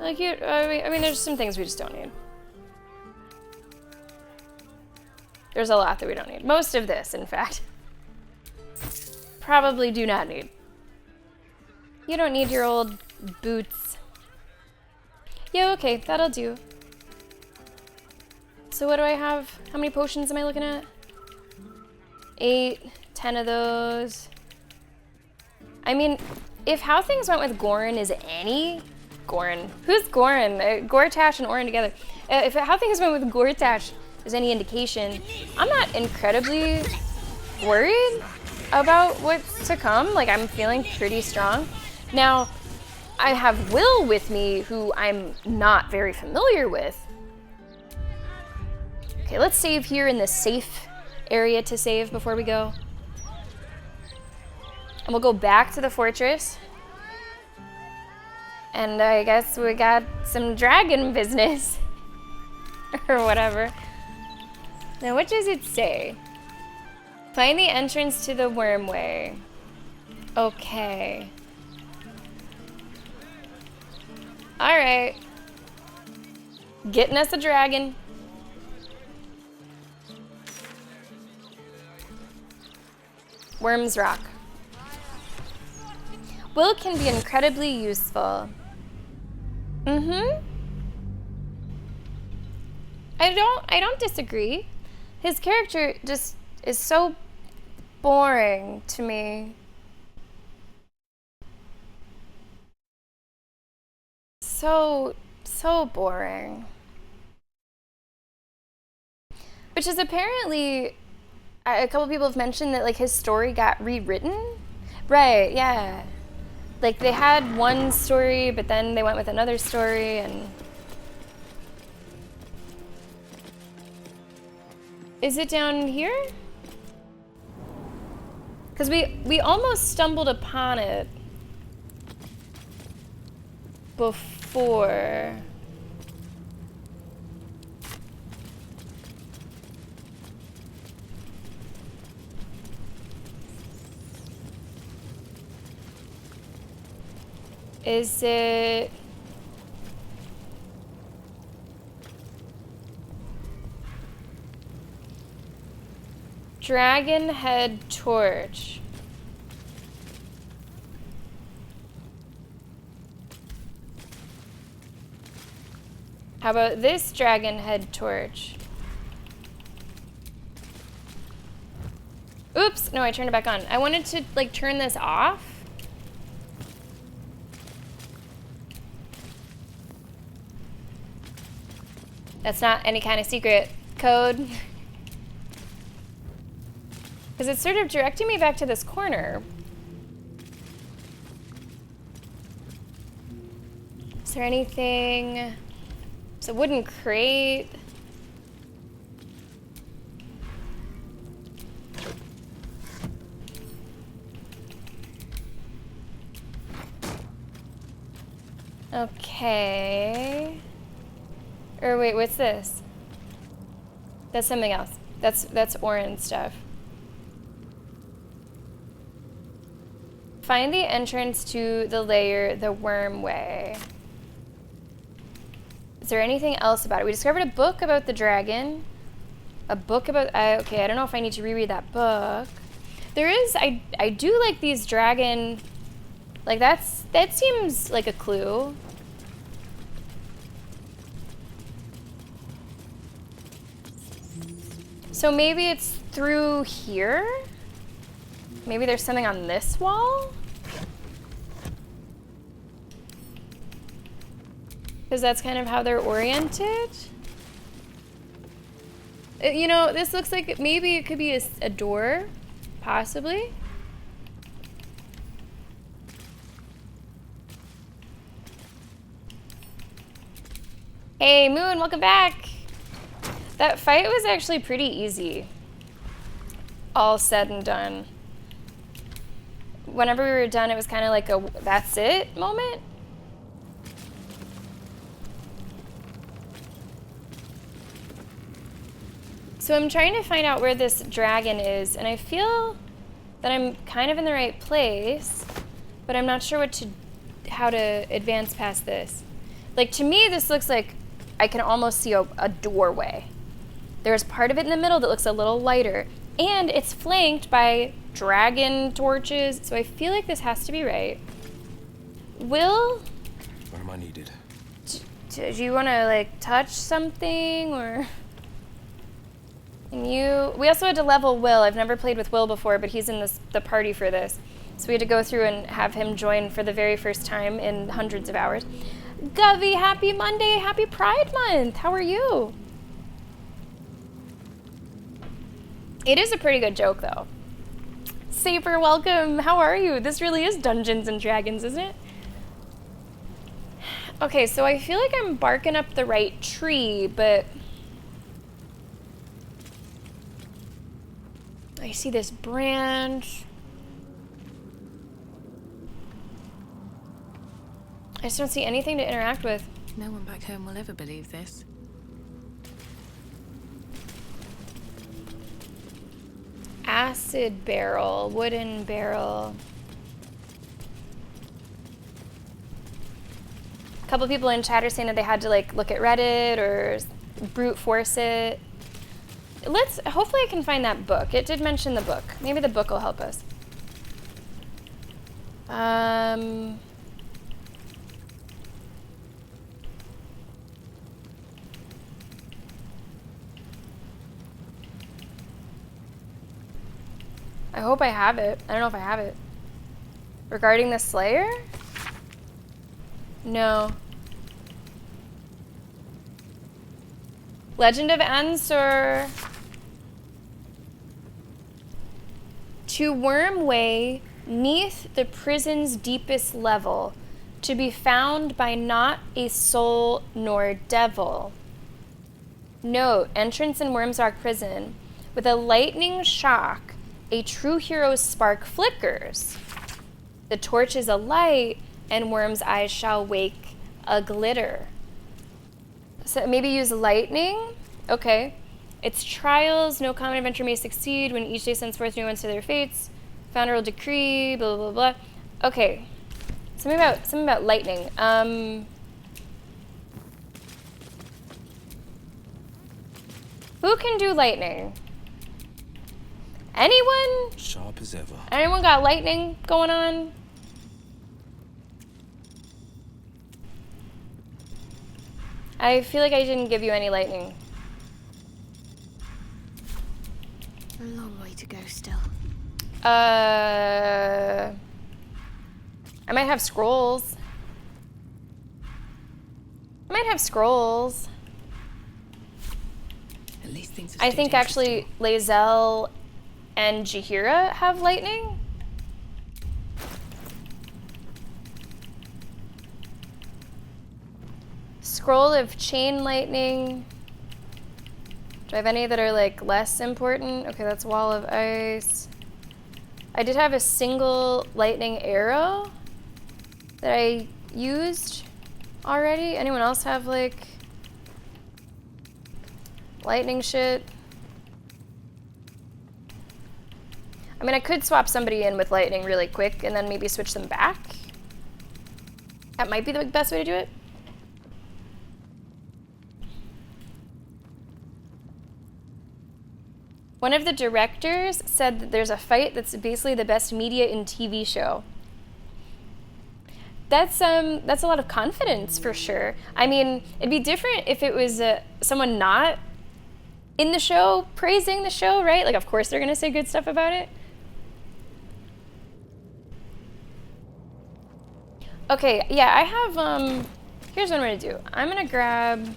Speaker 1: Like you, I mean, there's some things we just don't need. There's a lot that we don't need. Most of this, in fact. probably do not need. You don't need your old boots. Yeah, okay, that'll do. So what do I have? How many potions am I looking at? 8, 10 of those. I mean, if how things went with Gorin is any... Gorin. Who's Gorin? Gortash and Orin together. If how things went with Gortash is any indication, I'm not incredibly worried about what's to come. Like, I'm feeling pretty strong. Now, I have Will with me, who I'm not very familiar with. Okay, let's save here in the safe area to save before we go. And we'll go back to the fortress. And I guess we got some dragon business. Or whatever. Now, what does it say? Find the entrance to the Wormway. Okay. Alright. Getting us a dragon. Worm's Rock. Will can be incredibly useful. I don't disagree. His character just is so boring to me. So boring. Which is apparently, a couple people have mentioned that like his story got rewritten. Right, yeah. Like they had one story, but then they went with another story and... Is it down here? Because we almost stumbled upon it before. Is it... Dragon Head Torch. How about this Dragon Head Torch? Oops, no, I turned it back on. I wanted to like turn this off. That's not any kind of secret code. Because it's sort of directing me back to this corner. Is there anything? It's a wooden crate. Okay. Or wait, what's this? That's something else. That's orange stuff. Find the entrance to the lair, the Wormway. Is there anything else about it? We discovered a book about the dragon. A book about... okay, I don't know if I need to reread that book. There is... I do like these dragon... Like, that seems like a clue. So maybe it's through here? Maybe there's something on this wall? Because that's kind of how they're oriented. You know, this looks like maybe it could be a door, possibly. Hey, Moon, welcome back. That fight was actually pretty easy. All said and done. Whenever we were done, it was kind of like a that's it moment. So I'm trying to find out where this dragon is, and I feel that I'm kind of in the right place, but I'm not sure how to advance past this. Like, to me, this looks like I can almost see a doorway. There's part of it in the middle that looks a little lighter, and it's flanked by dragon torches. So I feel like this has to be right. Will,
Speaker 11: Where am I needed?
Speaker 1: do you want to like touch something or? Can you? We also had to level Will. I've never played with Will before, but he's in the party for this. So we had to go through and have him join for the very first time in hundreds of hours. Govey, happy Monday, happy Pride Month. How are you? It is a pretty good joke, though. Saber, welcome. How are you? This really is Dungeons and Dragons, isn't it? Okay, so I feel like I'm barking up the right tree, but I see this branch. I just don't see anything to interact with.
Speaker 6: No one back home will ever believe this.
Speaker 1: Acid barrel, wooden barrel. A couple people in chat are saying that they had to like look at Reddit or brute force it. Hopefully I can find that book. It did mention the book. Maybe the book will help us. I hope I have it. I don't know if I have it. Regarding the Slayer? No. Legend of Ansur. To Wormway, 'neath the prison's deepest level, to be found by not a soul nor devil. Note, entrance in Worm's Rock prison. With a lightning shock, a true hero's spark flickers. The torch is alight, and Worm's eyes shall wake a glitter. So maybe use lightning? Okay. Its trials, no common adventure may succeed when each day sends forth new ones to their fates. Founder will decree, blah, blah, blah, blah. Okay. Something about lightning. Who can do lightning? Anyone?
Speaker 11: Sharp as ever.
Speaker 1: Anyone got lightning going on? I feel like I didn't give you any lightning.
Speaker 2: A long way to go still.
Speaker 1: I might have scrolls.
Speaker 6: At least things are
Speaker 1: I think actually Lae'zel and Jaheira have lightning. Scroll of chain lightning. Do I have any that are like less important? Okay, that's wall of ice. I did have a single lightning arrow that I used already. Anyone else have like lightning shit? I mean, I could swap somebody in with lightning really quick and then maybe switch them back. That might be the best way to do it. One of the directors said that there's a fight that's basically the best media in TV show. That's a lot of confidence for sure. I mean, it'd be different if it was someone not in the show praising the show, right? Like, of course they're gonna say good stuff about it. Okay, yeah, I have, here's what I'm gonna do. I'm gonna grab,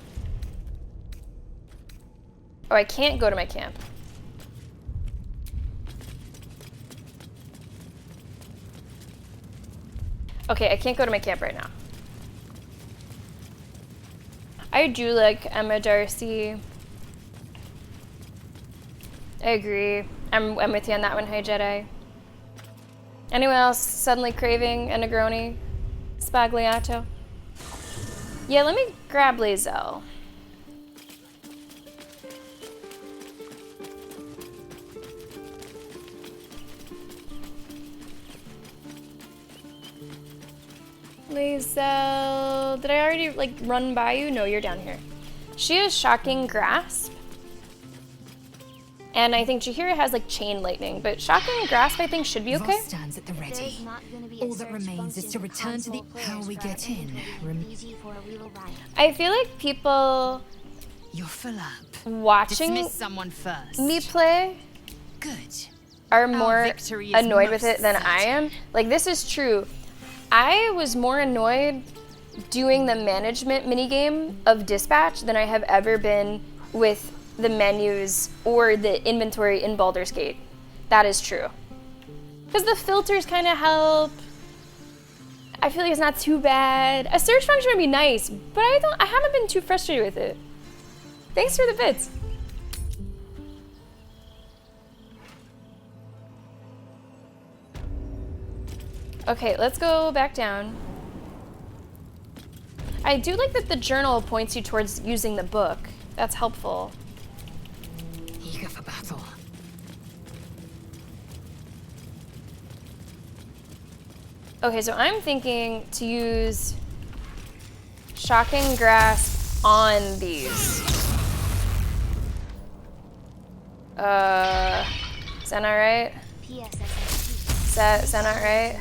Speaker 1: oh, I can't go to my camp. Okay, I can't go to my camp right now. I do like Emma Darcy. I agree. I'm with you on that one, Hi Jedi. Anyone else suddenly craving a Negroni Spagliato? Yeah, let me grab Lae'zel. Lae'zel, did I already like run by you? No, you're down here. She has Shocking Grasp. And I think Jahira has like chain lightning, but shotgun and grasp I think should be okay.
Speaker 14: Voss stands at the ready. All that remains is to return to the... How we get in.
Speaker 1: I feel like people
Speaker 14: You're full up.
Speaker 1: watching
Speaker 14: Dismiss someone first.
Speaker 1: me play
Speaker 14: Good.
Speaker 1: are more
Speaker 14: victory is
Speaker 1: annoyed with
Speaker 14: most
Speaker 1: it than I am. Like, this is true. I was more annoyed doing the management minigame of Dispatch than I have ever been with the menus or the inventory in Baldur's Gate. That is true. Because the filters kind of help. I feel like it's not too bad. A search function would be nice, but I haven't been too frustrated with it. Thanks for the bits. Okay, let's go back down. I do like that the journal points you towards using the book. That's helpful.
Speaker 14: Eager for battle.
Speaker 1: Okay, so I'm thinking to use Shocking Grasp on these. Is that not right? Is that not right?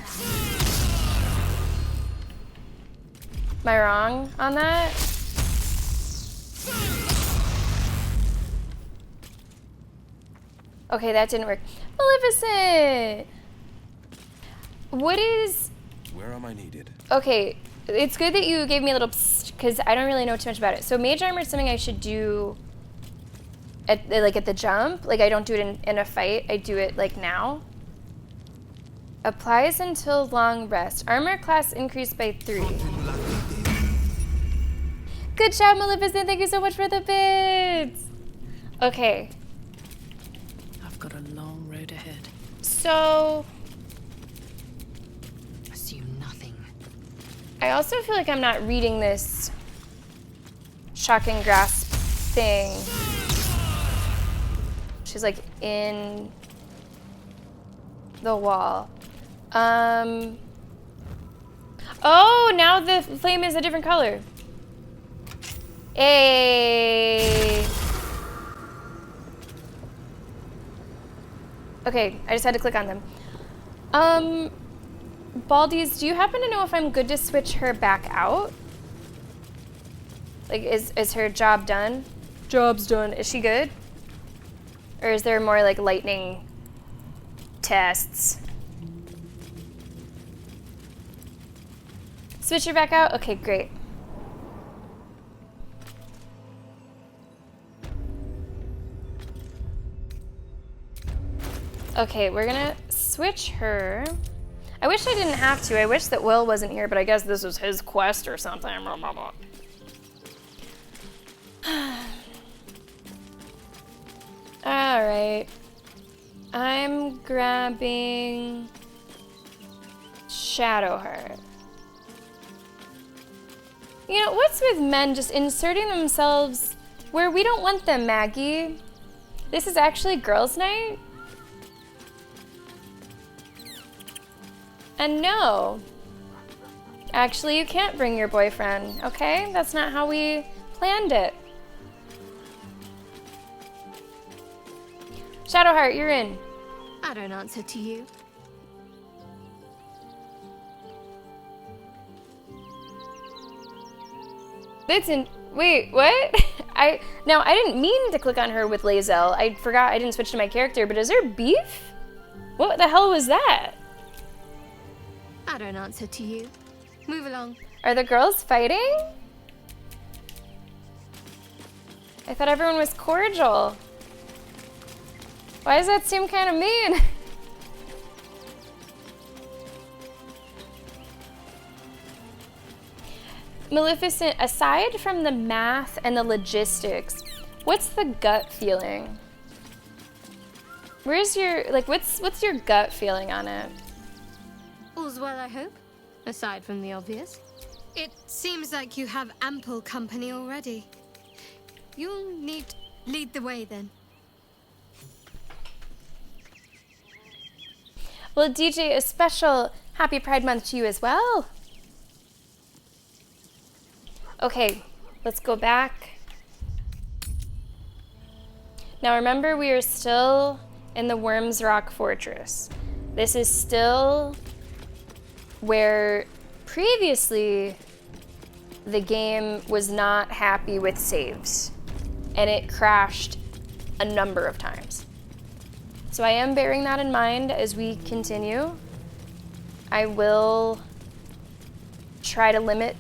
Speaker 1: Am I wrong on that? Okay, that didn't work. Maleficent! What is...
Speaker 11: Where am I needed?
Speaker 1: Okay, it's good that you gave me a little psst, because I don't really know too much about it. So mage armor is something I should do at the jump. Like, I don't do it in a fight. I do it, like, now. Applies until long rest. Armor class increased by 3. Good job, Maleficent. Thank you so much for the bits. Okay.
Speaker 6: I've got a long road ahead.
Speaker 1: So...
Speaker 14: Assume nothing.
Speaker 1: I also feel like I'm not reading this Shocking Grasp thing. She's like in the wall. Oh, now the flame is a different color. Hey. Okay, I just had to click on them. Baldi's, do you happen to know if I'm good to switch her back out? Like, is her job done? Job's done. Is she good? Or is there more like lightning tests? Switch her back out? Okay, great. Okay, we're gonna switch her. I wish I didn't have to. I wish that Will wasn't here, but I guess this was his quest or something. Blah, blah, blah. All right. I'm grabbing Shadowheart. You know, what's with men just inserting themselves where we don't want them, Maggie? This is actually girls' night? And no. Actually, you can't bring your boyfriend, okay? That's not how we planned it. Shadowheart, you're in.
Speaker 2: I don't answer to you.
Speaker 1: That's in. Wait, what? I didn't mean to click on her with Lae'zel. I forgot I didn't switch to my character, but is there beef? What the hell was that?
Speaker 2: I don't answer to you. Move along.
Speaker 1: Are the girls fighting? I thought everyone was cordial. Why does that seem kind of mean? Maleficent, aside from the math and the logistics, what's the gut feeling? Where's your, like, what's your gut feeling on it?
Speaker 2: All's well, I hope, aside from the obvious. It seems like you have ample company already. You'll need to lead the way then.
Speaker 1: Well, DJ, a special Happy Pride Month to you as well. Okay, let's go back. Now remember, we are still in the Worms Rock Fortress. This is still where previously the game was not happy with saves, and it crashed a number of times. So I am bearing that in mind as we continue. I will try to limit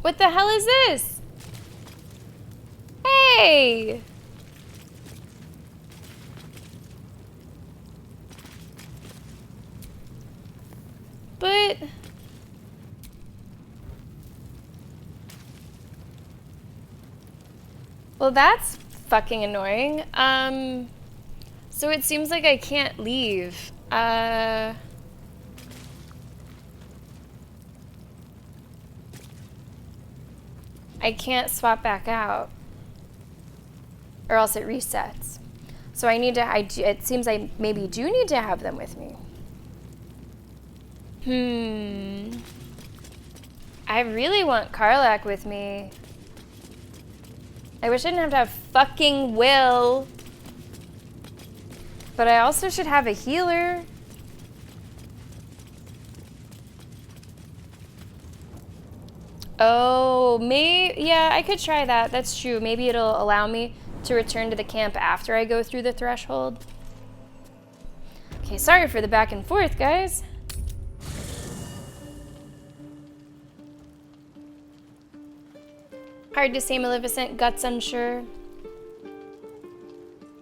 Speaker 1: What the hell is this? Hey! But well, that's fucking annoying. So it seems like I can't leave. I can't swap back out, or else it resets. So I need to, it seems I maybe do need to have them with me. I really want Karlach with me. I wish I didn't have to have fucking Will. But I also should have a healer. Oh, yeah, I could try that. That's true. Maybe it'll allow me to return to the camp after I go through the threshold. Okay, sorry for the back and forth, guys. Hard to say, Maleficent. Guts unsure.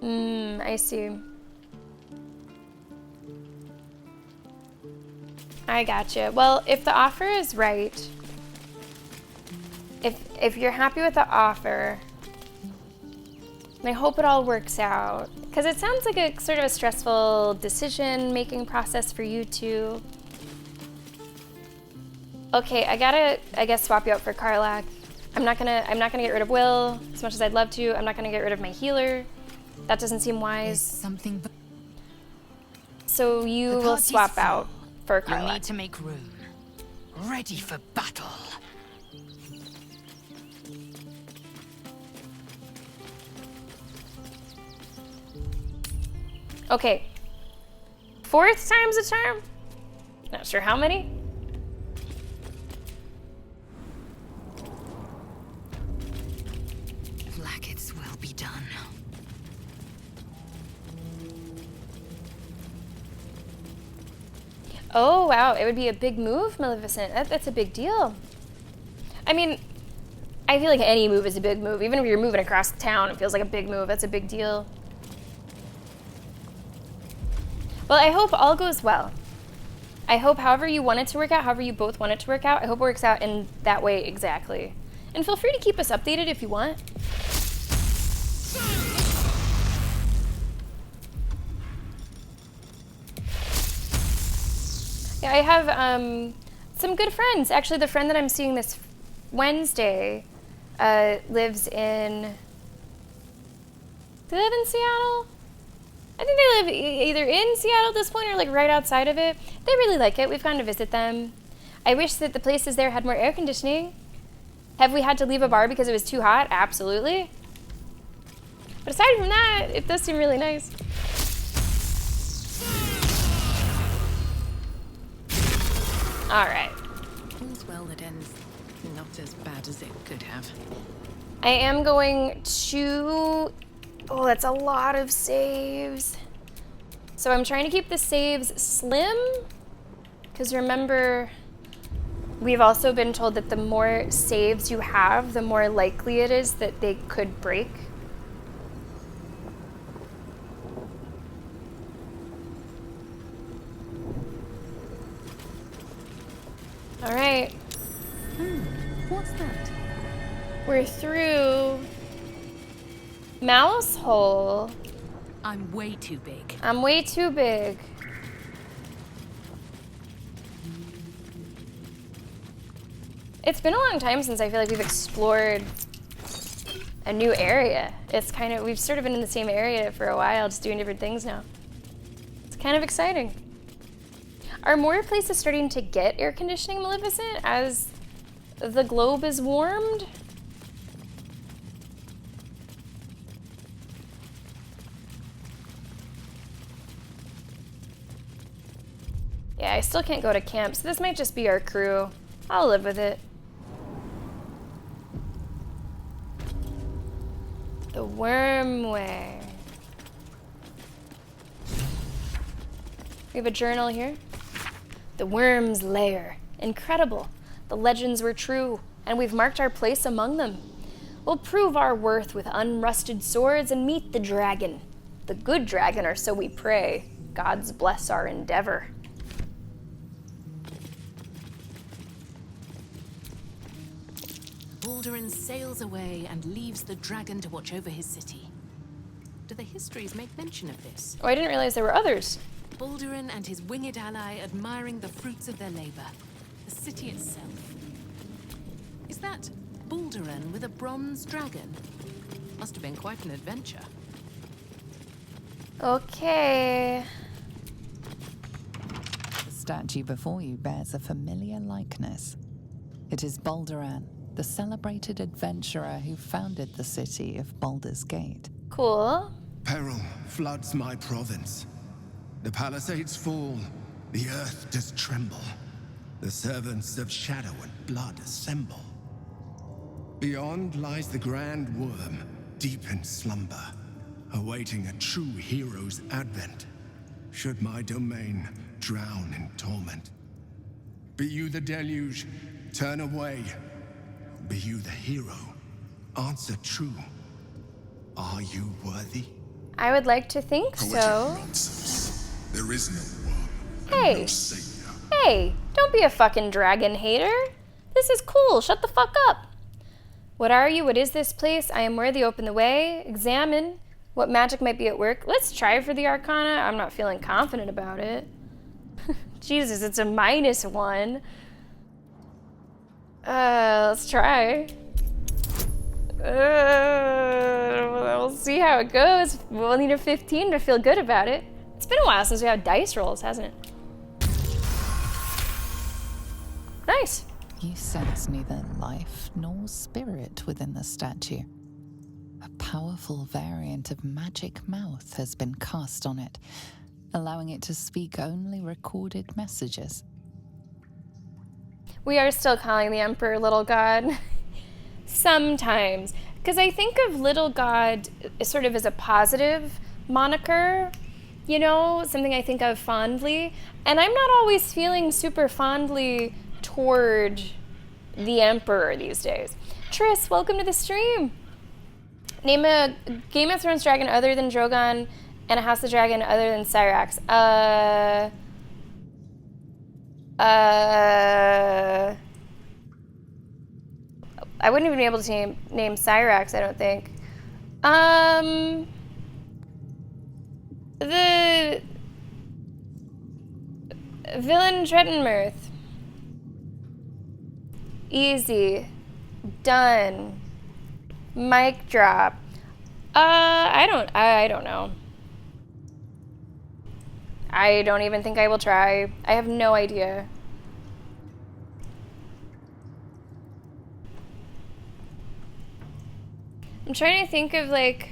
Speaker 1: I see. I gotcha. Well, if the offer is right, if you're happy with the offer, and I hope it all works out, because it sounds like a sort of a stressful decision-making process for you two. Okay, I gotta, I guess, swap you out for Karlach. I'm not gonna get rid of Will as much as I'd love to. I'm not gonna get rid of my healer. That doesn't seem wise. So you will swap out for Karlach.
Speaker 12: You need to make room. Ready for battle.
Speaker 1: Okay. 4th time's a charm? Not sure how many.
Speaker 12: Lackets will be done.
Speaker 1: Oh, wow. It would be a big move, Maleficent. That's a big deal. I mean, I feel like any move is a big move. Even if you're moving across town, it feels like a big move. That's a big deal. Well, I hope all goes well. I hope however you want it to work out, however you both want it to work out, I hope it works out in that way exactly. And feel free to keep us updated if you want. Yeah, I have some good friends. Actually, the friend that I'm seeing this Wednesday lives in... Do they live in Seattle? I think they live either in Seattle at this point or like right outside of it. They really like it. We've gone to visit them. I wish that the places there had more air conditioning. Have we had to leave a bar because it was too hot? Absolutely. But aside from that, it does seem really nice. All right.
Speaker 6: All's well that ends not as bad as it could have.
Speaker 1: I am going to... Oh, that's a lot of saves. So I'm trying to keep the saves slim, because remember, we've also been told that the more saves you have, the more likely it is that they could break. All right.
Speaker 6: What's that?
Speaker 1: We're through Mouse Hole.
Speaker 6: I'm way too big.
Speaker 1: I'm way too big. It's been a long time since I feel like we've explored a new area. It's kind of, we've sort of been in the same area for a while, just doing different things now. It's kind of exciting. Are more places starting to get air conditioning, Maleficent, as the globe is warmed? Yeah, I still can't go to camp, so this might just be our crew. I'll live with it. The Wormway. We have a journal here. The Worm's Lair. Incredible. The legends were true, and we've marked our place among them. We'll prove our worth with unrusted swords and meet the dragon. The good dragon, or so we pray. Gods bless our endeavor.
Speaker 6: Baldur'S sails away and leaves the dragon to watch over his city. Do the histories make mention of this?
Speaker 1: Oh, I didn't realize there were others.
Speaker 6: Baldur'S and his winged ally admiring the fruits of their labor. The city itself. Is that Baldur'S with a bronze dragon? Must have been quite an adventure.
Speaker 1: Okay.
Speaker 3: The statue before you bears a familiar likeness. It is Baldur'S, the celebrated adventurer who founded the city of Baldur's Gate.
Speaker 1: Cool.
Speaker 9: Peril floods my province. The palisades fall, the earth does tremble. The servants of shadow and blood assemble. Beyond lies the grand worm, deep in slumber, awaiting a true hero's advent, should my domain drown in torment. Be you the deluge, turn away. Be you the hero, answer true. Are you worthy?
Speaker 1: I would like to think so.
Speaker 7: There is no worm.
Speaker 1: Hey.
Speaker 7: No savior.
Speaker 1: Hey, don't be a fucking dragon hater. This is cool. Shut the fuck up. What are you? What is this place? I am worthy. Open the way. Examine. What magic might be at work? Let's try for the Arcana. I'm not feeling confident about it. Jesus, it's a -1. Let's try. We'll see how it goes. We'll need a 15 to feel good about it. It's been a while since we had dice rolls, hasn't it? Nice.
Speaker 3: You sense neither life nor spirit within the statue. A powerful variant of magic mouth has been cast on it, allowing it to speak only recorded messages.
Speaker 1: We are still calling the Emperor Little God. Sometimes. Because I think of Little God sort of as a positive moniker, you know, something I think of fondly. And I'm not always feeling super fondly toward the Emperor these days. Triss, welcome to the stream. Name a Game of Thrones dragon other than Drogon and a House of Dragon other than Cyrax. I wouldn't even be able to name Cyrax, I don't think. The villain Trettenmirth. Easy. Done. Mic drop. I don't know. I don't even think I will try. I have no idea. I'm trying to think of, like,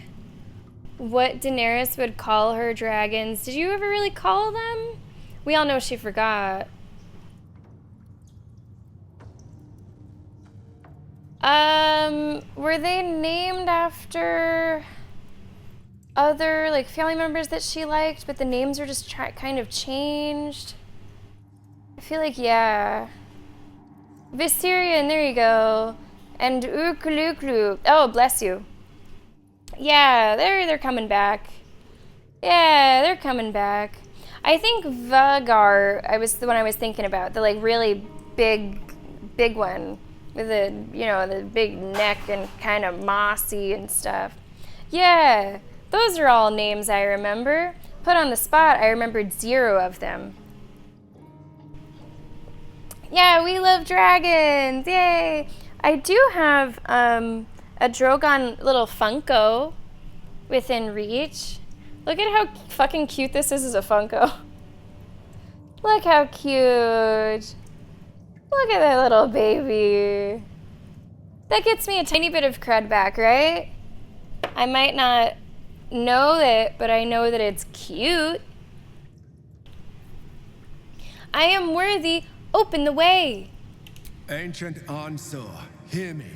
Speaker 1: what Daenerys would call her dragons. Did you ever really call them? We all know she forgot. Were they named after other, like, family members that she liked, but the names were just kind of changed? I feel like, yeah. Viserion, there you go. And Ukuluklu. Oh, bless you. Yeah, they're coming back. Yeah, they're coming back. I think Vagar was the one I was thinking about. The, like, really big one. With the, you know, the big neck and kind of mossy and stuff. Yeah, those are all names I remember. Put on the spot, I remembered 0 of them. Yeah, we love dragons, yay! I do have a Drogon little Funko within reach. Look at how fucking cute this is as a Funko. Look how cute. Look at that little baby. That gets me a tiny bit of cred back, right? I might not know it, but I know that it's cute. I am worthy. Open the way.
Speaker 15: Ancient Ansur, hear me.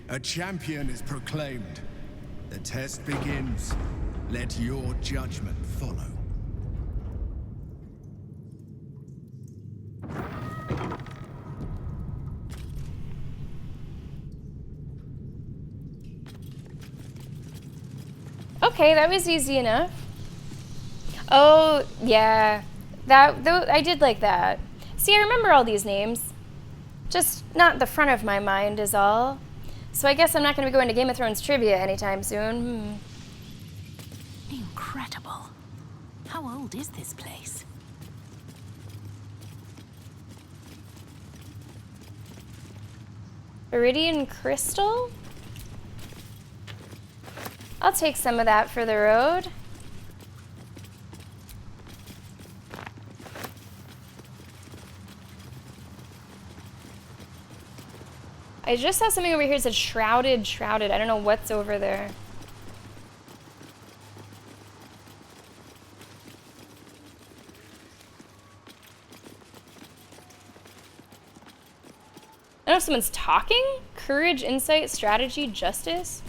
Speaker 15: A champion is proclaimed. The test begins. Let your judgment follow.
Speaker 1: Okay, that was easy enough. Oh, yeah. I did like that. See, I remember all these names. Just not the front of my mind is all. So I guess I'm not going to be going to Game of Thrones trivia anytime soon.
Speaker 6: Incredible. How old is this place?
Speaker 1: Iridian crystal? I'll take some of that for the road. I just saw something over here that said shrouded. I don't know what's over there. I don't know if someone's talking? Courage, insight, strategy, justice?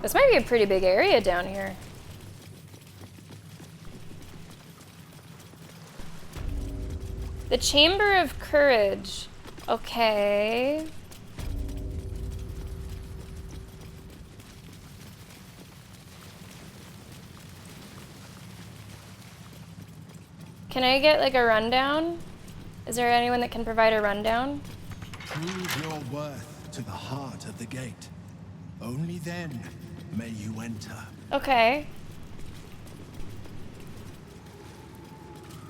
Speaker 1: This might be a pretty big area down here. The Chamber of Courage. Okay. Can I get like a rundown? Is there anyone that can provide a rundown?
Speaker 15: Prove your worth to the heart of the gate. Only then may you enter.
Speaker 1: Okay.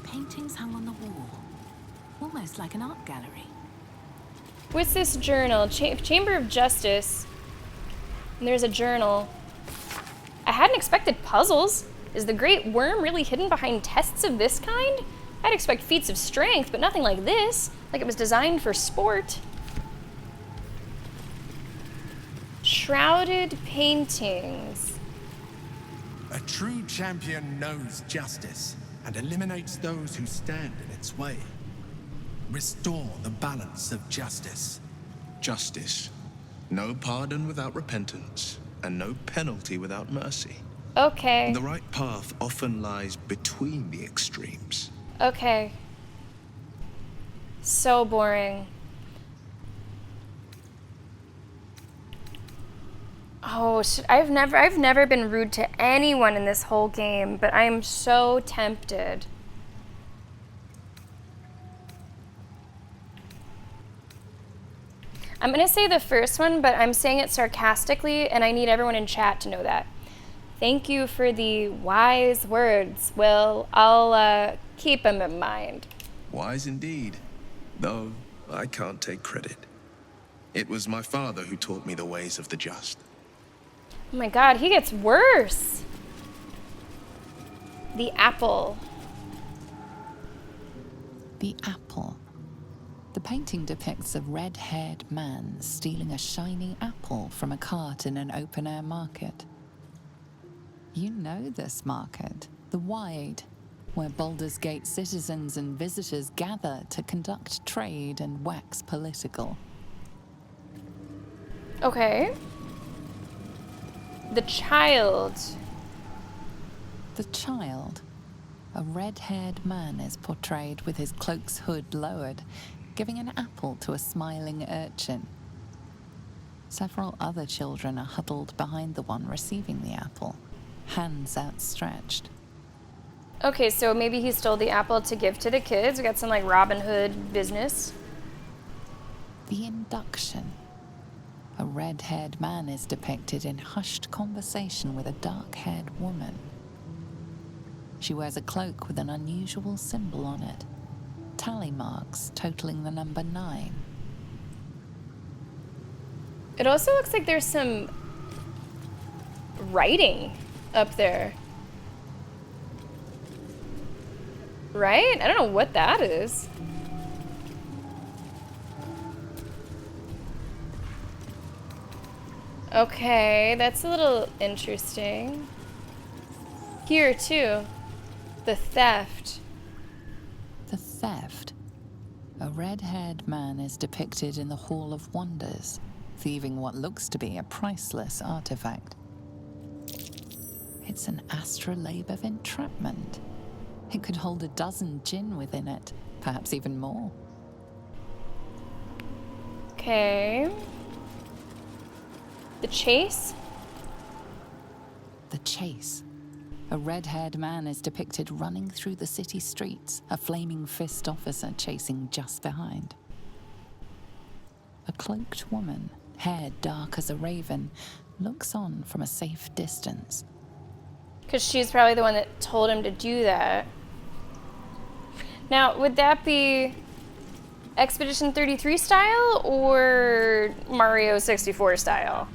Speaker 6: Paintings hung on the wall. Almost like an art gallery.
Speaker 1: What's this journal? Chamber of Justice. And there's a journal. I hadn't expected puzzles. Is the Great Worm really hidden behind tests of this kind? I'd expect feats of strength, but nothing like this. Like it was designed for sport. Shrouded paintings.
Speaker 15: A true champion knows justice and eliminates those who stand in its way. Restore the balance of justice.
Speaker 9: Justice. No pardon without repentance, and no penalty without mercy.
Speaker 1: Okay.
Speaker 9: The right path often lies between the extremes.
Speaker 1: Okay. So boring. Oh, I've never been rude to anyone in this whole game, but I am so tempted. I'm gonna say the first one, but I'm saying it sarcastically, and I need everyone in chat to know that. Thank you for the wise words. Well, I'll keep them in mind.
Speaker 9: Wise indeed, though I can't take credit. It was my father who taught me the ways of the just.
Speaker 1: Oh my god, he gets worse. The apple.
Speaker 3: The apple. The painting depicts a red-haired man stealing a shiny apple from a cart in an open-air market. You know this market, the Wide, where Baldur's Gate citizens and visitors gather to conduct trade and wax political.
Speaker 1: Okay. The child.
Speaker 3: The child. A red-haired man is portrayed with his cloak's hood lowered, giving an apple to a smiling urchin. Several other children are huddled behind the one receiving the apple, hands outstretched.
Speaker 1: Okay, so maybe he stole the apple to give to the kids. We got some like Robin Hood business.
Speaker 3: The induction. A red-haired man is depicted in hushed conversation with a dark-haired woman. She wears a cloak with an unusual symbol on it. Tally marks totaling the number 9.
Speaker 1: It also looks like there's some writing up there. Right? I don't know what that is. Okay, that's a little interesting. Here, too. The theft.
Speaker 3: The theft? A red-haired man is depicted in the Hall of Wonders, thieving what looks to be a priceless artifact. It's an astrolabe of entrapment. It could hold a dozen djinn within it, perhaps even more.
Speaker 1: Okay. The chase?
Speaker 3: The chase. A red-haired man is depicted running through the city streets, a flaming fist officer chasing just behind. A cloaked woman, hair dark as a raven, looks on from a safe distance.
Speaker 1: Because she's probably the one that told him to do that. Now, would that be Expedition 33 style or Mario 64 style?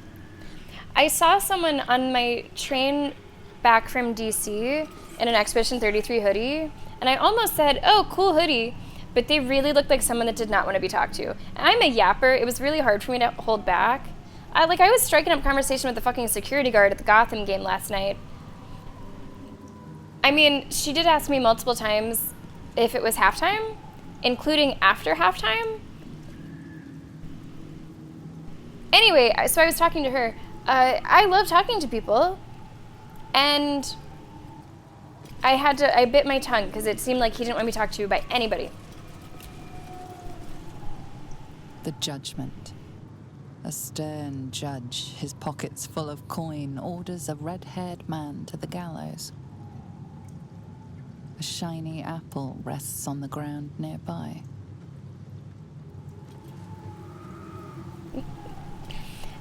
Speaker 1: I saw someone on my train back from DC in an Expedition 33 hoodie, and I almost said, oh, cool hoodie, but they really looked like someone that did not want to be talked to. I'm a yapper. It was really hard for me to hold back. I was striking up conversation with the fucking security guard at the Gotham game last night. I mean, she did ask me multiple times if it was halftime, including after halftime. Anyway, so I was talking to her. I love talking to people, and I bit my tongue because it seemed like he didn't want me talked to by anybody.
Speaker 3: The judgment. A stern judge, his pockets full of coin, orders a red-haired man to the gallows. A shiny apple rests on the ground nearby.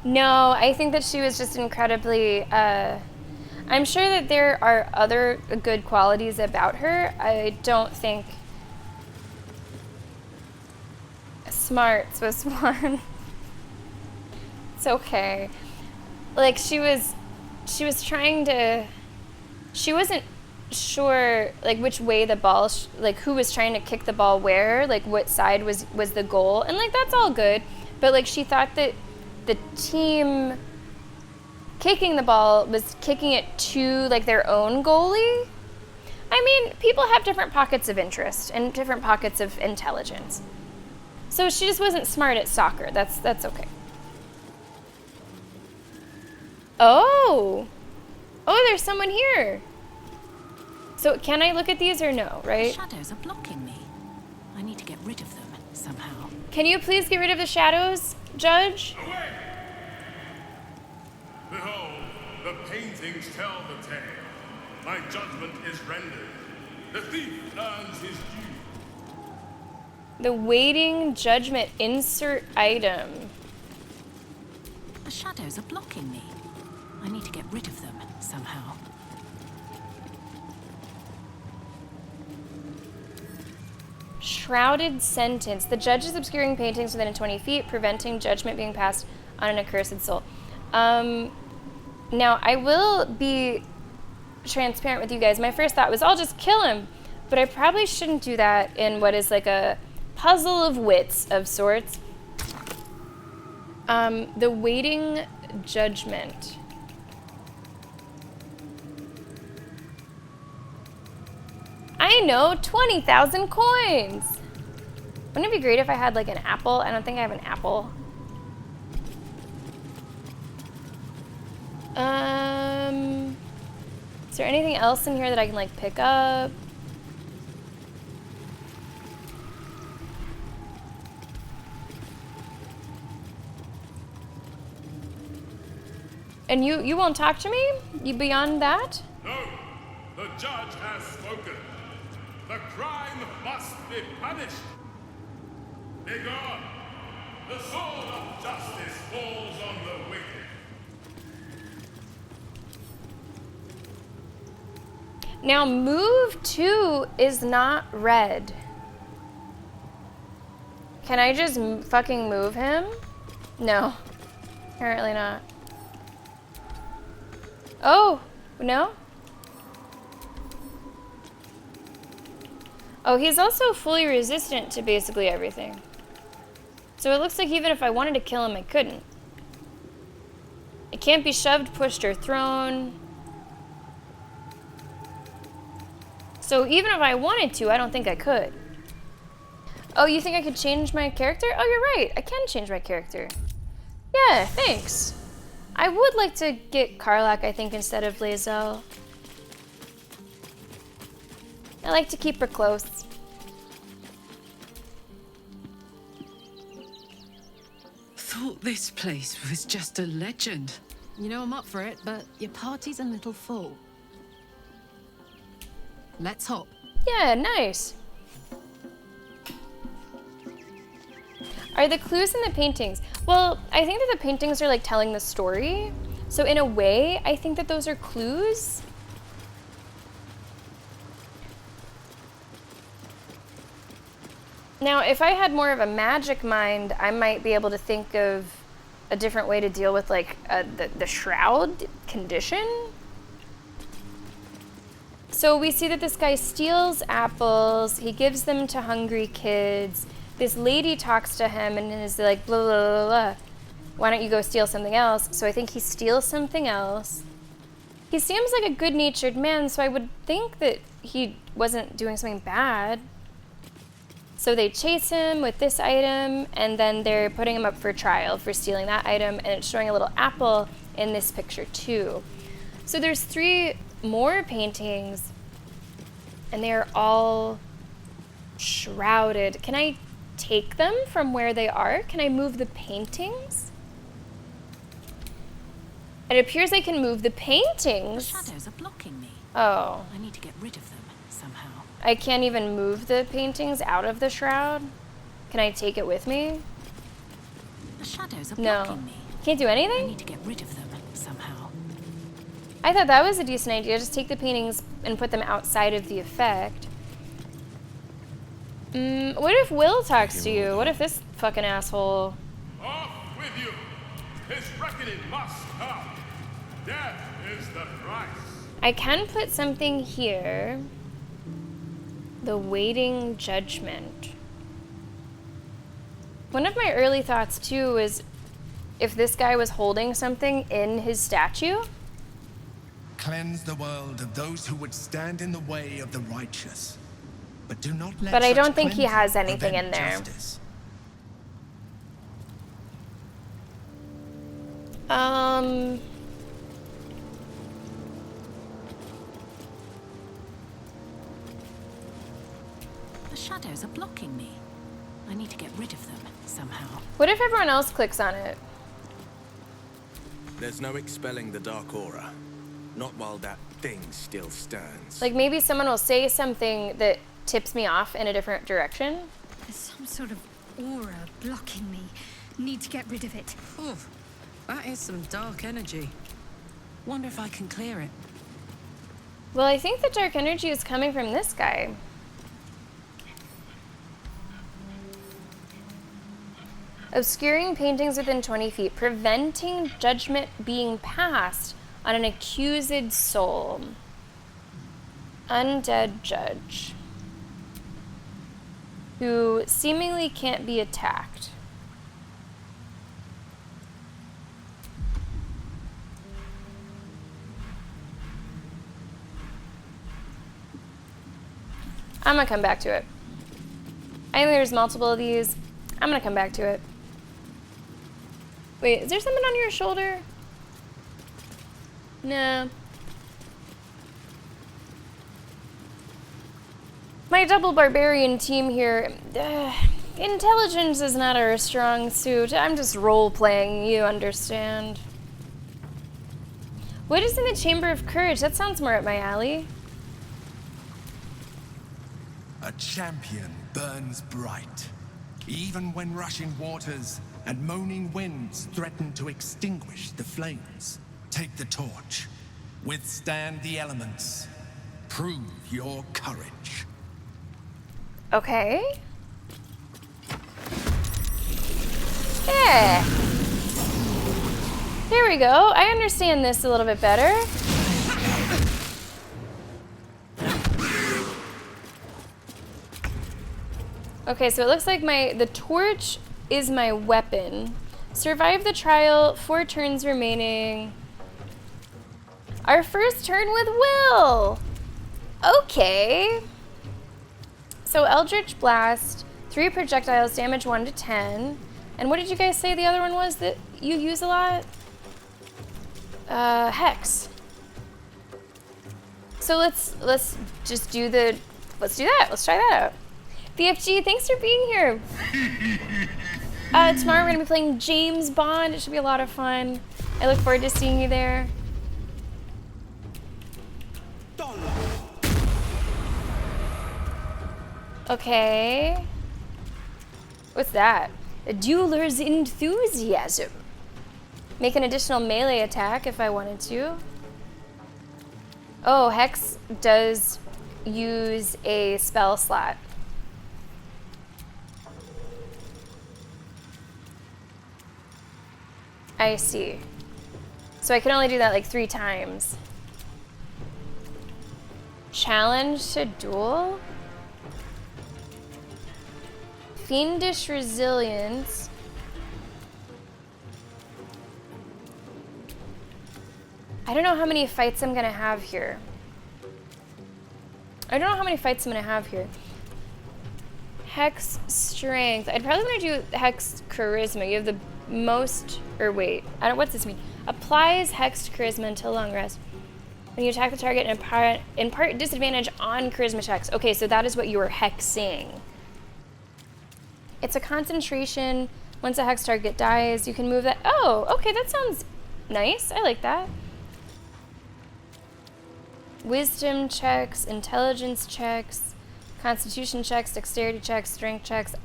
Speaker 1: No, I think that she was just incredibly, I'm sure that there are other good qualities about her. I don't think smarts was one. It's okay. Like, she was trying to, she wasn't sure, like, which way the ball, like, who was trying to kick the ball where, like, what side was the goal. And, like, that's all good. But, like, she thought that the team kicking the ball was kicking it to, like, their own goalie. I mean, people have different pockets of interest and different pockets of intelligence. So she just wasn't smart at soccer. That's okay. Oh, there's someone here. So can I look at these or no, right?
Speaker 6: The shadows are blocking me. I need to get rid of them somehow.
Speaker 1: Can you please get rid of the shadows, Judge?
Speaker 7: Away! Behold, the paintings tell the tale. My judgment is rendered. The thief earns his due.
Speaker 1: The waiting judgment insert item.
Speaker 6: The shadows are blocking me. I need to get rid of them somehow.
Speaker 1: Shrouded sentence. The judge is obscuring paintings within 20 feet, preventing judgment being passed on an accursed soul. Now, I will be transparent with you guys. My first thought was, I'll just kill him. But I probably shouldn't do that in what is like a puzzle of wits of sorts. The waiting judgment. I know, 20,000 coins. Wouldn't it be great if I had like an apple? I don't think I have an apple. Is there anything else in here that I can like pick up? And you won't talk to me? You beyond that?
Speaker 7: No, the judge has spoken. The crime must be punished. Begone! The sword of justice falls on the wicked.
Speaker 1: Now, move 2 is not red. Can I just fucking move him? No, apparently not. Oh, no? Oh, he's also fully resistant to basically everything. So it looks like even if I wanted to kill him, I couldn't. It can't be shoved, pushed, or thrown. So even if I wanted to, I don't think I could. Oh, you think I could change my character? Oh, you're right. I can change my character. Yeah, thanks. I would like to get Karlach, I think, instead of Lae'zel. I like to keep her close.
Speaker 8: Thought this place was just a legend.
Speaker 6: You know I'm up for it, but your party's a little full. Let's hop.
Speaker 1: Yeah, nice. Are the clues in the paintings? Well, I think that the paintings are like telling the story. So in a way, I think that those are clues. Now, if I had more of a magic mind, I might be able to think of a different way to deal with like the shroud condition. So we see that this guy steals apples, he gives them to hungry kids. This lady talks to him and is like, blah, blah, blah, blah. Why don't you go steal something else? So I think he steals something else. He seems like a good-natured man, so I would think that he wasn't doing something bad. So they chase him with this item, and then they're putting him up for trial for stealing that item, and it's showing a little apple in this picture too. So there's 3 more paintings, and they're all shrouded. Can I take them from where they are? Can I move the paintings? It appears I can move the paintings.
Speaker 6: The shadows are blocking me.
Speaker 1: Oh.
Speaker 6: I need to get rid of them somehow.
Speaker 1: I can't even move the paintings out of the shroud? Can I take it with me?
Speaker 6: The shadows are
Speaker 1: No.
Speaker 6: blocking me.
Speaker 1: Can't do anything?
Speaker 6: I need to get rid of them somehow.
Speaker 1: I thought that was a decent idea. Just take the paintings and put them outside of the effect. What if Will talks to you? What if this fucking asshole...
Speaker 16: Off with you! His reckoning must come. Death is the price.
Speaker 1: I can put something here. The waiting judgment. One of my early thoughts too was if this guy was holding something in his statue.
Speaker 15: Cleanse the world of those who would stand in the way of the righteous. But do not let
Speaker 1: But I
Speaker 15: such
Speaker 1: don't think he
Speaker 15: cleansing
Speaker 1: has anything
Speaker 15: prevent
Speaker 1: in there.
Speaker 15: justice.
Speaker 6: The shadows are blocking me. I need to get rid of them somehow.
Speaker 1: What if everyone else clicks on it?
Speaker 11: There's no expelling the dark aura. Not while that thing still stands.
Speaker 1: Like maybe someone will say something that tips me off in a different direction.
Speaker 2: There's some sort of aura blocking me. Need to get rid of it.
Speaker 8: Oh, that is some dark energy. Wonder if I can clear it.
Speaker 1: Well, I think the dark energy is coming from this guy. Obscuring paintings within 20 feet, preventing judgment being passed on an accused soul. Undead judge. Who seemingly can't be attacked. I'm gonna come back to it. I think there's multiple of these. I'm gonna come back to it. Wait, is there something on your shoulder? No. My double barbarian team here, intelligence is not our strong suit. I'm just role-playing, you understand. What is in the Chamber of Courage? That sounds more up my alley.
Speaker 15: A champion burns bright, even when rushing waters and moaning winds threaten to extinguish the flames. Take the torch, withstand the elements, prove your courage.
Speaker 1: Okay. Yeah. There we go. I understand this a little bit better. Okay, so it looks like the torch is my weapon. Survive the trial, 4 turns remaining. Our first turn with Will! Okay. So Eldritch Blast, 3 projectiles, damage 1 to 10. And what did you guys say the other one was that you use a lot? Hex. So let's just do that. Let's try that out. BFG, thanks for being here. Tomorrow we're gonna be playing James Bond. It should be a lot of fun. I look forward to seeing you there. Okay. What's that? A dueler's enthusiasm. Make an additional melee attack if I wanted to. Oh, Hex does use a spell slot. I see. So I can only do that like 3 times. Challenge to duel? Fiendish resilience. I don't know how many fights I'm gonna have here. Hex strength. I'd probably want to do Hex charisma. You have the most, or wait, I don't, what's this mean? Applies Hex charisma until long rest. When you attack the target and impart disadvantage on charisma checks. Okay, so that is what you were hexing. It's a concentration. Once a hex target dies, you can move that. Oh, okay, that sounds nice. I like that. Wisdom checks, intelligence checks, constitution checks, dexterity checks, strength checks.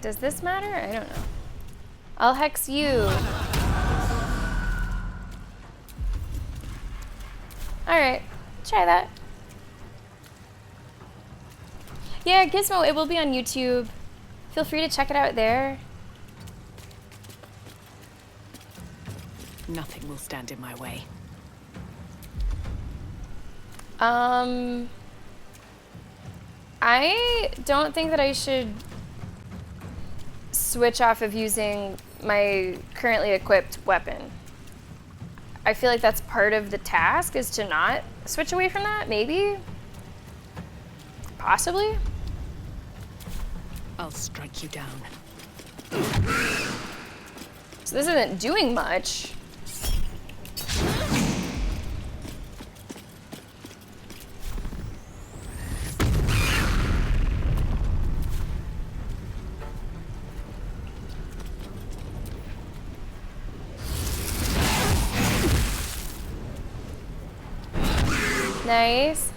Speaker 1: Does this matter? I don't know. I'll hex you. Alright, try that. Yeah, Gizmo, it will be on YouTube. Feel free to check it out there.
Speaker 6: Nothing will stand in my way.
Speaker 1: I don't think that I should switch off of using my currently equipped weapon. I feel like that's part of the task, is to not switch away from that, maybe? Possibly?
Speaker 6: I'll strike you down.
Speaker 1: So this isn't doing much. Nice.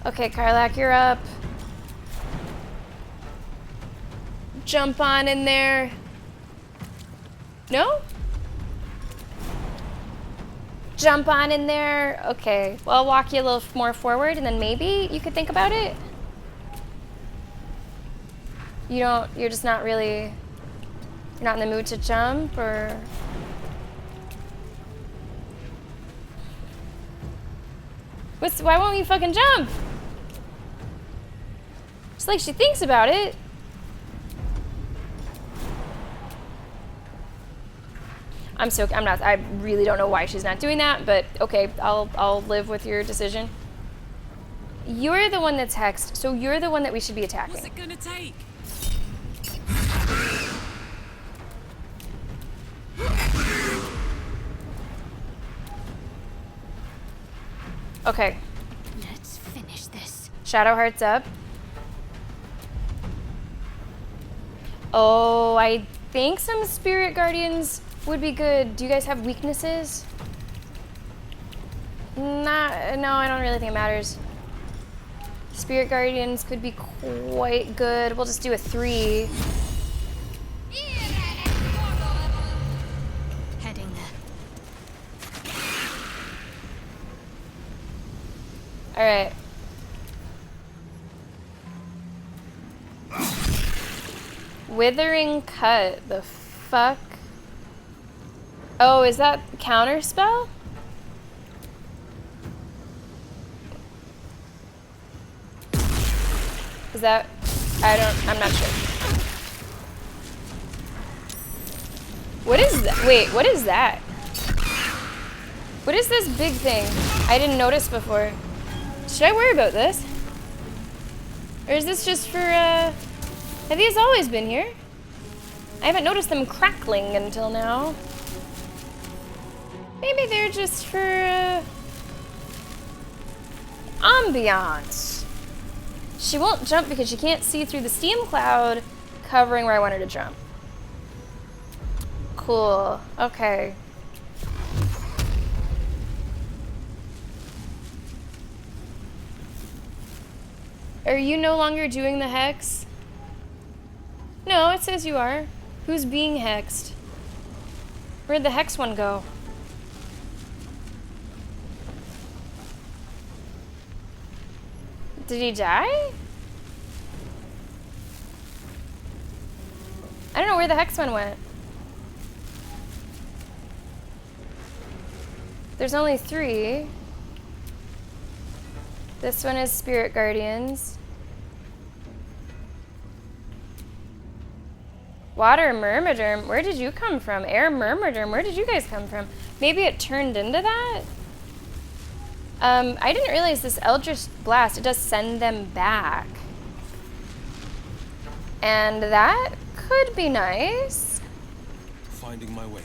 Speaker 1: Okay, Karlak, you're up. Jump on in there. No? Jump on in there. Okay, well, I'll walk you a little more forward and then maybe you could think about it. You're just not really, you're not in the mood to jump, or? Why won't you fucking jump? It's like she thinks about it. I really don't know why she's not doing that, but okay, I'll live with your decision. You're the one that's hexed, so you're the one that we should be attacking.
Speaker 6: What's it gonna take?
Speaker 1: Okay.
Speaker 13: Let's finish this.
Speaker 1: Shadow Heart's up. Oh, I think some Spirit Guardians would be good. Do you guys have weaknesses? No, I don't really think it matters. Spirit Guardians could be quite good. We'll just do a 3.
Speaker 13: Heading there.
Speaker 1: All right. Withering Cut. The fuck? Oh, is that counter spell? Is that... I'm not sure. What is that? Wait, what is that? What is this big thing? I didn't notice before. Should I worry about this? Or is this just for, have these always been here? I haven't noticed them crackling until now. Maybe they're just for, ambiance. She won't jump because she can't see through the steam cloud covering where I want her to jump. Cool. Okay. Are you no longer doing the hex? No, it says you are. Who's being hexed? Where'd the hex one go? Did he die? I don't know where the hex one went. There's only 3. This one is Spirit Guardians. Water Myrmidon, where did you come from? Air Myrmidon, where did you guys come from? Maybe it turned into that? I didn't realize this Eldritch Blast, it does send them back. And that could be nice.
Speaker 9: Finding my way.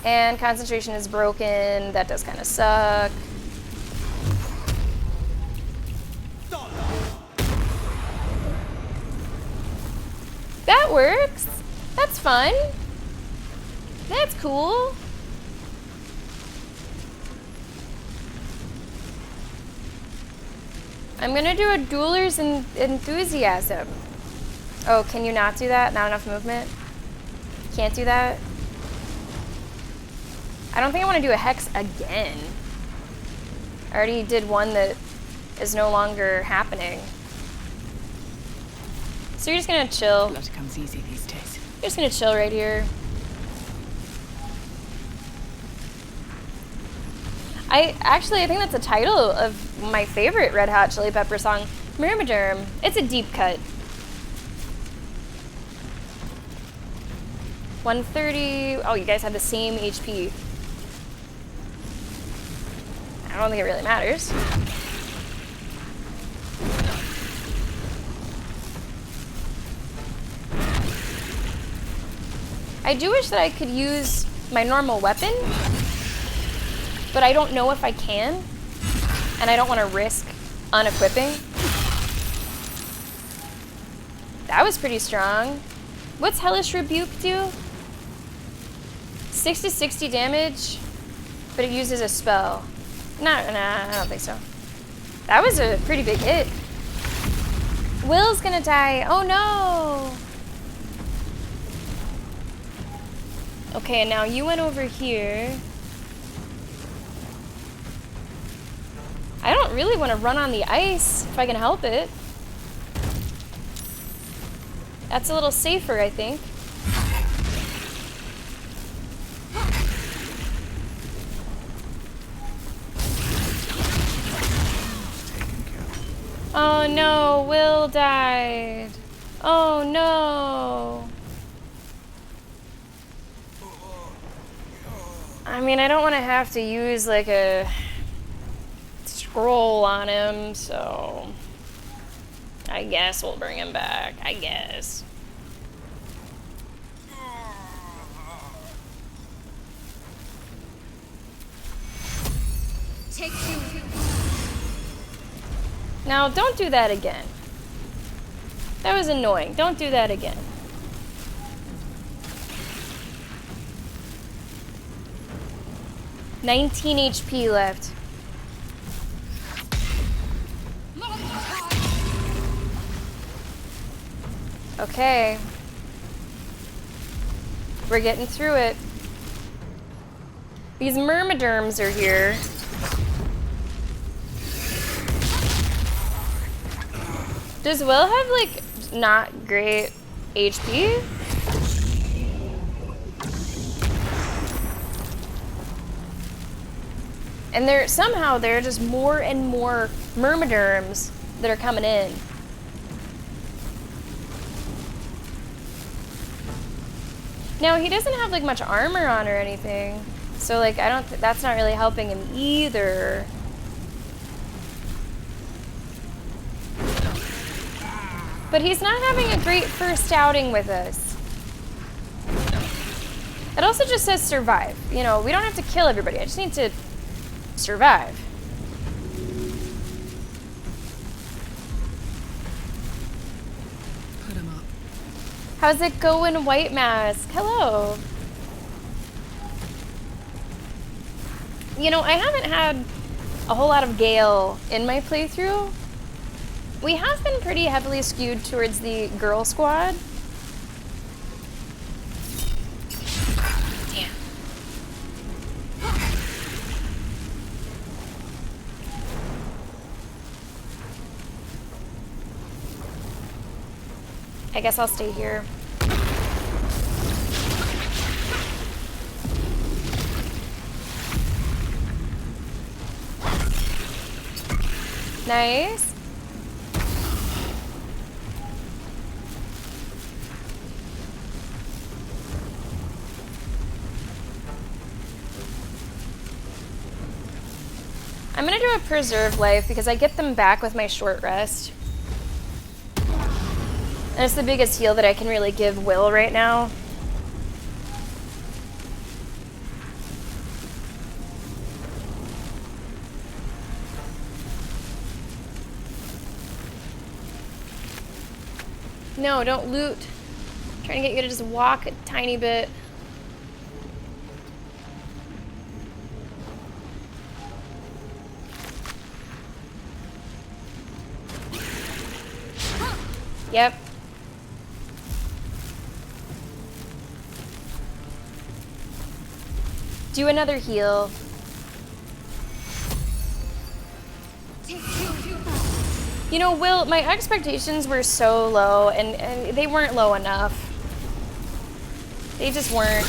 Speaker 1: And concentration is broken. That does kind of suck. That works. That's fun. That's cool. I'm gonna do a Dueler's Enthusiasm. Oh, can you not do that? Not enough movement? Can't do that? I don't think I want to do a hex again. I already did one that is no longer happening. So you're just gonna chill.
Speaker 12: Blood comes easy these days.
Speaker 1: You're just gonna chill right here. I think that's the title of my favorite Red Hot Chili Pepper song, Myrmidon. It's a deep cut. 130. Oh, you guys have the same HP. I don't think it really matters. I do wish that I could use my normal weapon, but I don't know if I can, and I don't want to risk unequipping. That was pretty strong. What's Hellish Rebuke do? 60 damage, but it uses a spell. Nah, I don't think so. That was a pretty big hit. Will's gonna die. Oh no! Okay, now you went over here. I don't really want to run on the ice if I can help it. That's a little safer, I think. Oh no, Will died. Oh no. I mean, I don't want to have to use like a scroll on him, so I guess we'll bring him back. I guess.
Speaker 2: Take 2.
Speaker 1: Now, don't do that again. That was annoying. Don't do that again. $19 HP left. Okay. We're getting through it. These Myrmidons are here. Does Will have, like, not great HP? And there are just more and more myrmidons that are coming in. Now, he doesn't have like much armor on or anything. So like that's not really helping him either. But he's not having a great first outing with us. It also just says survive. You know, we don't have to kill everybody. I just need to survive.
Speaker 8: Put him up.
Speaker 1: How's it going, White Mask? Hello. You know, I haven't had a whole lot of Gale in my playthrough. We have been pretty heavily skewed towards the girl squad. Damn. I guess I'll stay here. Nice. I'm gonna do a preserve life because I get them back with my short rest. And it's the biggest heal that I can really give Will right now. No, don't loot. I'm trying to get you to just walk a tiny bit. Yep. Do another heal. You know, Will, my expectations were so low, and they weren't low enough. They just weren't.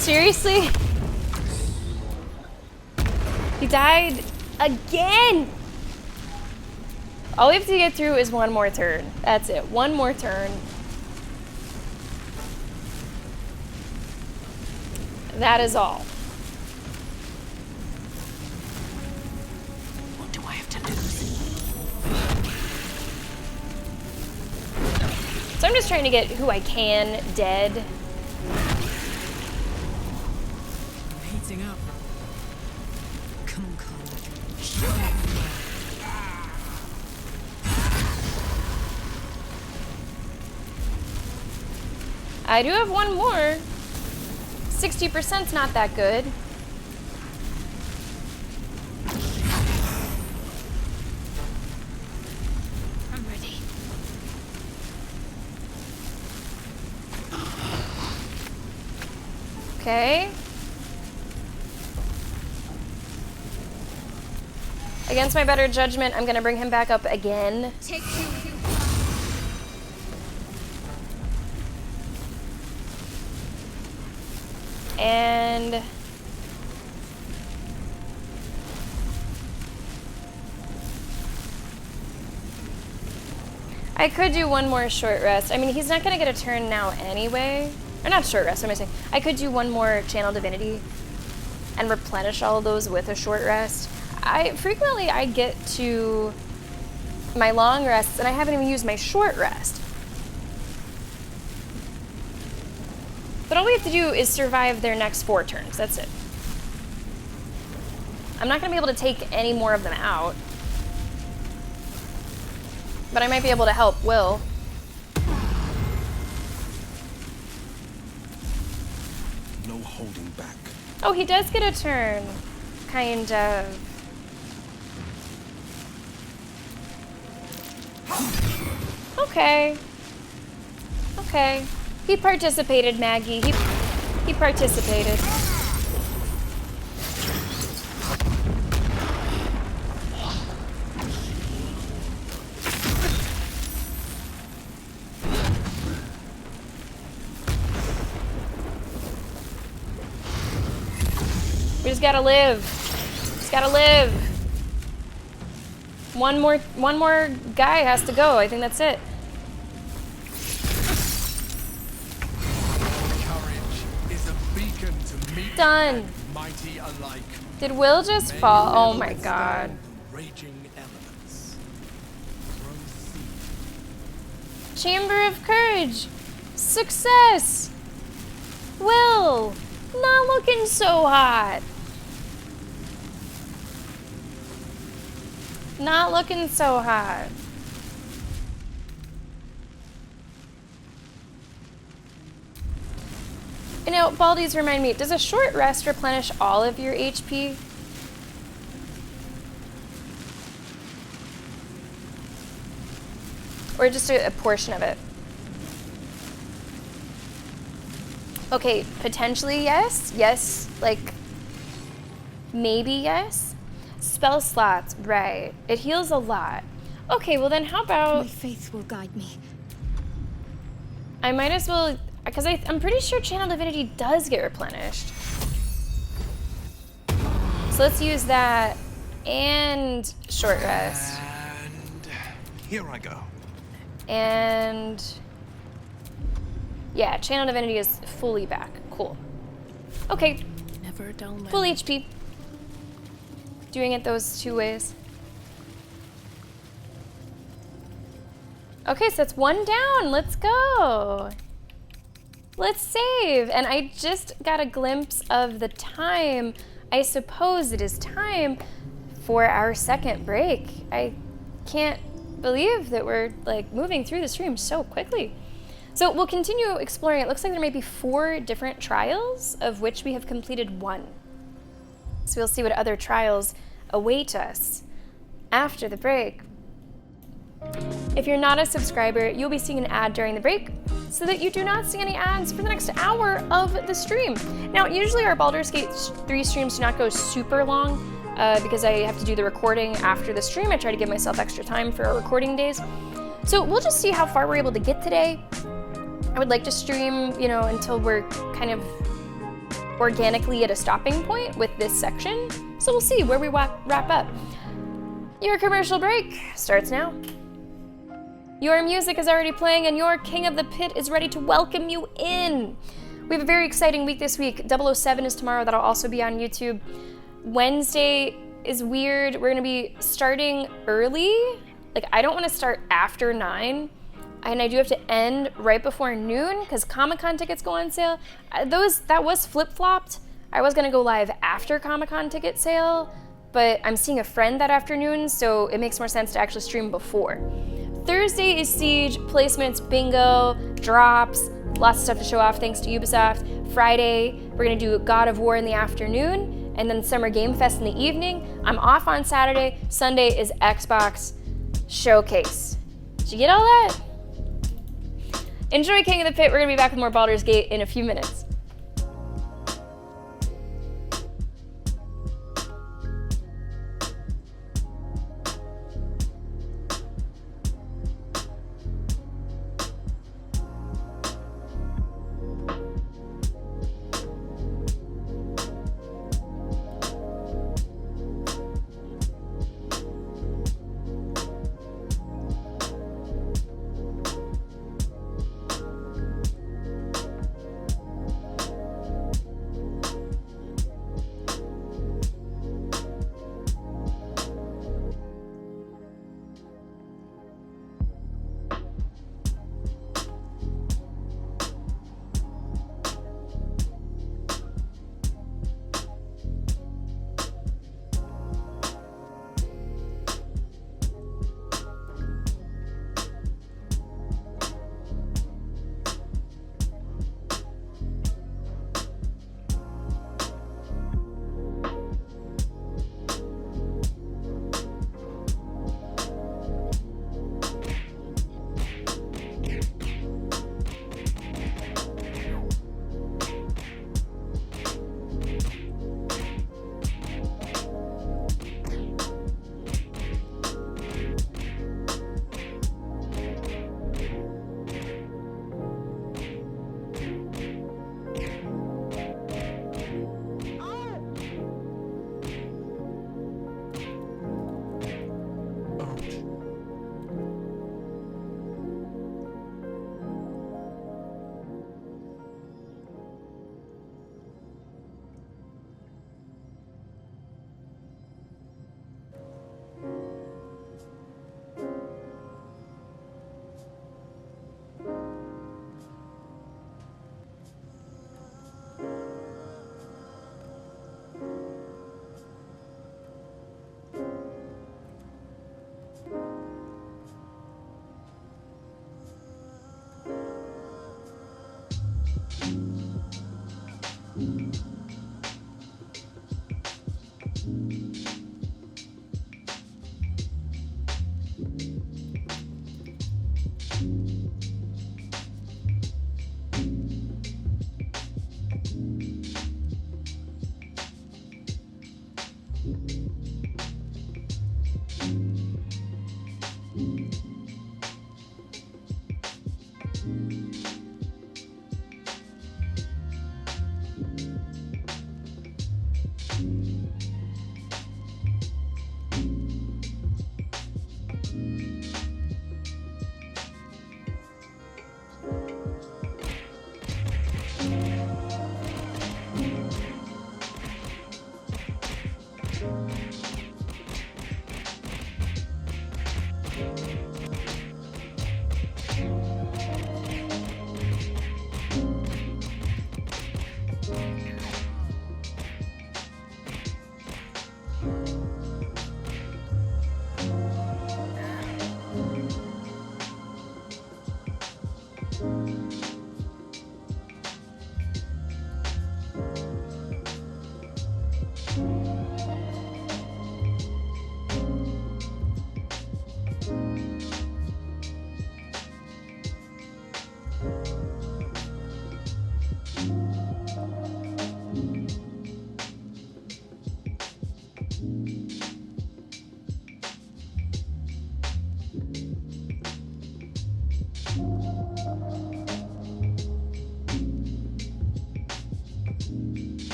Speaker 1: Seriously? He died again! All we have to get through is one more turn. That's it. One more turn. That is all.
Speaker 12: What do I have to lose?
Speaker 1: So I'm just trying to get who I can dead.
Speaker 8: Heating up. Come on, Carl.
Speaker 1: I do have one more. 60%'s not that good.
Speaker 2: I'm ready.
Speaker 1: Okay. Against my better judgment, I'm gonna bring him back up again.
Speaker 2: Take two.
Speaker 1: And I could do one more short rest. I mean, he's not gonna get a turn now anyway. Or not short rest, what am I saying? I could do one more channel divinity and replenish all of those with a short rest. Frequently I get to my long rests and I haven't even used my short rest. But all we have to do is survive their next 4 turns. That's it. I'm not going to be able to take any more of them out. But I might be able to help Will.
Speaker 9: No holding back.
Speaker 1: Oh, he does get a turn. Kind of. Okay. Okay. He participated, Maggie. He participated. We just gotta live. Just gotta live. One more guy has to go. I think that's it.
Speaker 15: Courage is a beacon to meet
Speaker 1: Done.
Speaker 15: mighty alike.
Speaker 1: Did Will just fall? Oh my god.
Speaker 15: Raging elements.
Speaker 1: Chamber of Courage. Success. Will. Not looking so hot. Not looking so hot. You know, Baldi's remind me, does a short rest replenish all of your HP? Or just a portion of it? Okay, potentially yes. Yes, like, maybe yes. Spell slots, right. It heals a lot. Okay, well then how about...
Speaker 2: My faith will guide me.
Speaker 1: I might as well... Because I'm pretty sure Channel Divinity does get replenished. So let's use that and short rest.
Speaker 9: And here I go.
Speaker 1: And... yeah, Channel Divinity is fully back. Cool. Okay.
Speaker 6: Never a dull moment.
Speaker 1: Full HP. Doing it those two ways. Okay, so that's one down. Let's go. Let's save. And I just got a glimpse of the time. I suppose it is time for our second break. I can't believe that we're like moving through the stream so quickly. So we'll continue exploring. It looks like there may be 4 different trials, of which we have completed 1. So we'll see what other trials await us after the break. If you're not a subscriber, you'll be seeing an ad during the break so that you do not see any ads for the next hour of the stream. Now, usually our Baldur's Gate 3 streams do not go super long because I have to do the recording after the stream. I try to give myself extra time for our recording days. So we'll just see how far we're able to get today. I would like to stream, you know, until we're kind of organically at a stopping point with this section. So we'll see where we wrap up. Your commercial break starts now. Your music is already playing and your King of the Pit is ready to welcome you in. We have a very exciting week this week. 007 is tomorrow. That'll also be on YouTube. Wednesday is weird. We're gonna be starting early. Like, I don't wanna start after 9. And I do have to end right before noon because Comic-Con tickets go on sale. That was flip-flopped. I was gonna go live after Comic-Con ticket sale, but I'm seeing a friend that afternoon, so it makes more sense to actually stream before. Thursday is Siege, placements, bingo, drops, lots of stuff to show off thanks to Ubisoft. Friday, we're gonna do God of War in the afternoon, and then Summer Game Fest in the evening. I'm off on Saturday. Sunday is Xbox Showcase. Did you get all that? Enjoy King of the Pit. We're gonna be back with more Baldur's Gate in a few minutes.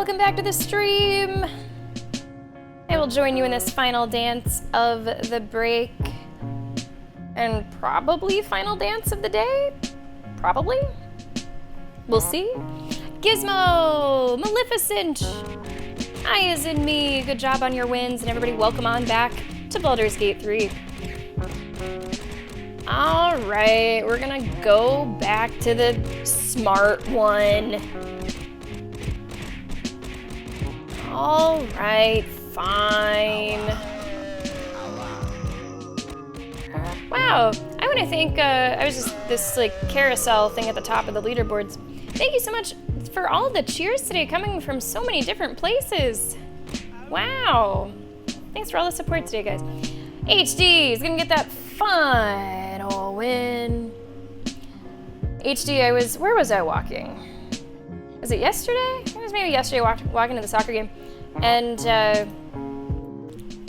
Speaker 1: welcome back to the stream. I will join you in this final dance of the break. And probably final dance of the day? Probably? We'll see. Gizmo! Maleficent! I is in me. Good job on your wins, and everybody welcome on back to Baldur's Gate 3. Alright, we're gonna go back to the smart one. Alright, fine. Wow, I want to thank, I was just, this like carousel thing at the top of the leaderboards. Thank you so much for all the cheers today coming from so many different places. Wow. Thanks for all the support today, guys. HD is gonna get that final win. HD, where was I walking? Was it yesterday? I think it was maybe yesterday walking to the soccer game. And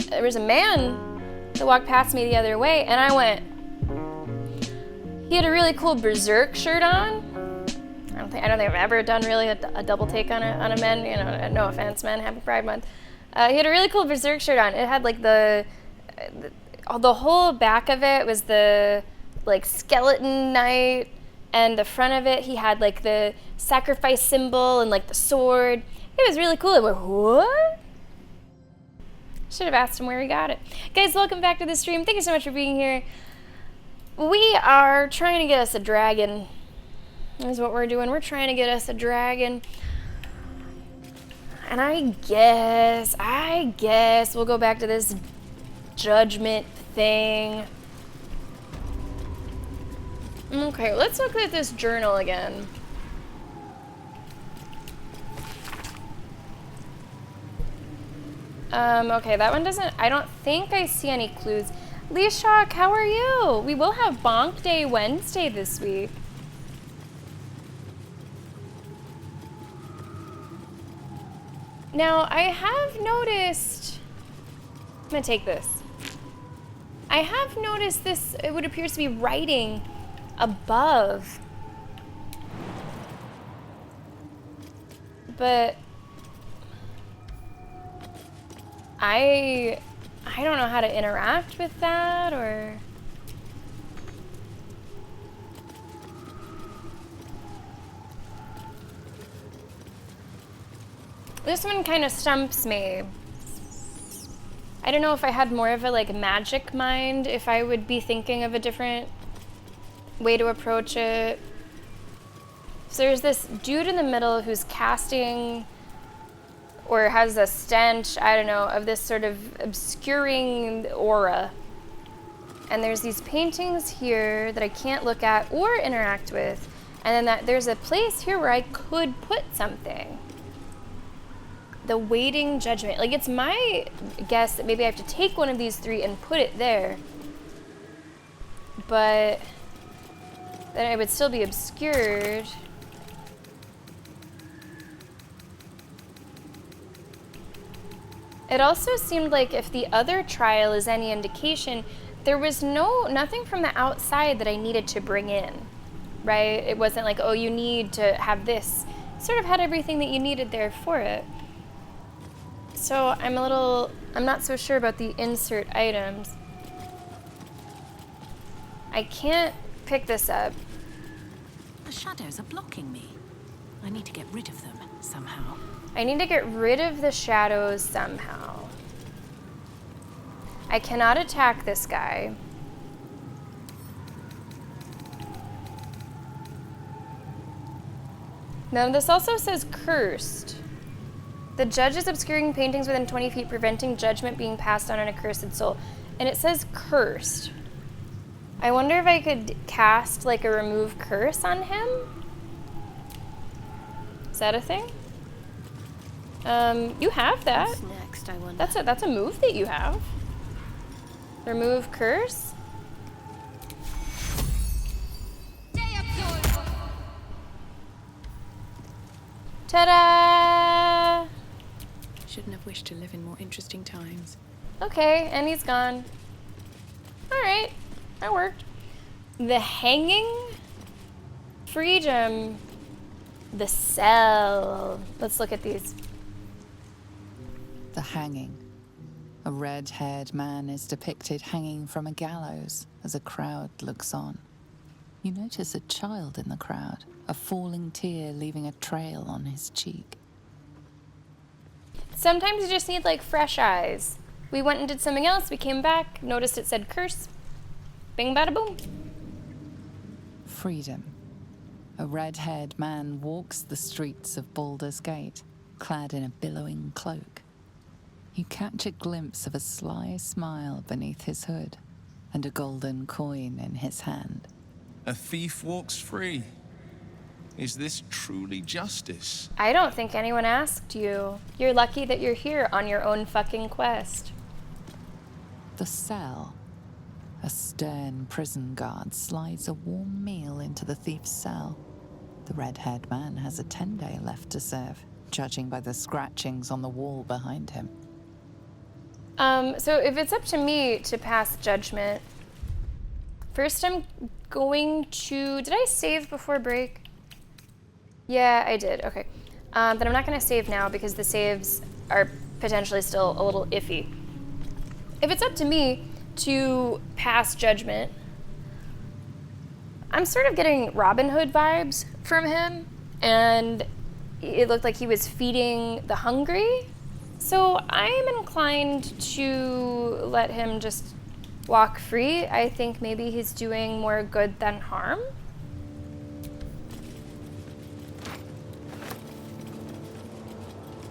Speaker 1: there was a man that walked past me the other way, and I went, he had a really cool Berserk shirt on. I don't think I've ever done really a double take on a men, you know, no offense, men, happy Pride Month. He had a really cool Berserk shirt on. It had like the whole back of it was the like skeleton knight, and the front of it he had like the sacrifice symbol and like the sword. It was really cool. I went, what? Should have asked him where he got it. Guys, welcome back to the stream. Thank you so much for being here. We are trying to get us a dragon. That's what we're doing. We're trying to get us a dragon. And I guess we'll go back to this judgment thing. Okay, let's look at this journal again. Okay, that one doesn't, I don't think I see any clues. Leeshock, how are you? We will have Bonk Day Wednesday this week. Now, I have noticed, I'm gonna take this. I have noticed this, it would appear to be writing above. But I don't know how to interact with that, or this one kind of stumps me. I don't know if I had more of a like magic mind, if I would be thinking of a different way to approach it. So there's this dude in the middle who's casting or has a stench, I don't know, of this sort of obscuring aura. And there's these paintings here that I can't look at or interact with. And then there's a place here where I could put something. The waiting judgment. Like, it's my guess that maybe I have to take one of these three and put it there. But then it would still be obscured. It also seemed like if the other trial is any indication, there was nothing from the outside that I needed to bring in, right? It wasn't like, oh, you need to have this. It sort of had everything that you needed there for it. So I'm not so sure about the insert items. I can't pick this up.
Speaker 6: The shadows are blocking me. I need to get rid of them somehow.
Speaker 1: I need to get rid of the shadows somehow. I cannot attack this guy. Now this also says cursed. The judge is obscuring paintings within 20 feet, preventing judgment being passed on an accursed soul. And it says cursed. I wonder if I could cast like a remove curse on him? Is that a thing? You have that.
Speaker 2: What's next, I wonder?
Speaker 1: That's a move that you have. Remove curse. Ta-da!
Speaker 6: Shouldn't have wished to live in more interesting times.
Speaker 1: Okay, and he's gone. All right, that worked. The hanging, freedom, the cell. Let's look at these.
Speaker 3: the hanging. A red-haired man is depicted hanging from a gallows as a crowd looks on. You notice a child in the crowd, a falling tear leaving a trail on his cheek.
Speaker 1: Sometimes you just need like fresh eyes. We went and did something else, we came back, noticed it said curse. Bing bada boom.
Speaker 3: Freedom. A red-haired man walks the streets of Baldur's Gate, clad in a billowing cloak. You catch a glimpse of a sly smile beneath his hood, and a golden coin in his hand.
Speaker 9: A thief walks free. Is this truly justice?
Speaker 1: I don't think anyone asked you. You're lucky that you're here on your own fucking quest.
Speaker 3: The cell. A stern prison guard slides a warm meal into the thief's cell. The red-haired man has a 10-day left to serve, judging by the scratchings on the wall behind him.
Speaker 1: So if it's up to me to pass judgment, first I'm going to... Did I save before break? Yeah, I did. Okay. Then I'm not going to save now because the saves are potentially still a little iffy. If it's up to me to pass judgment, I'm sort of getting Robin Hood vibes from him, and it looked like he was feeding the hungry. So I'm inclined to let him just walk free. I think maybe he's doing more good than harm.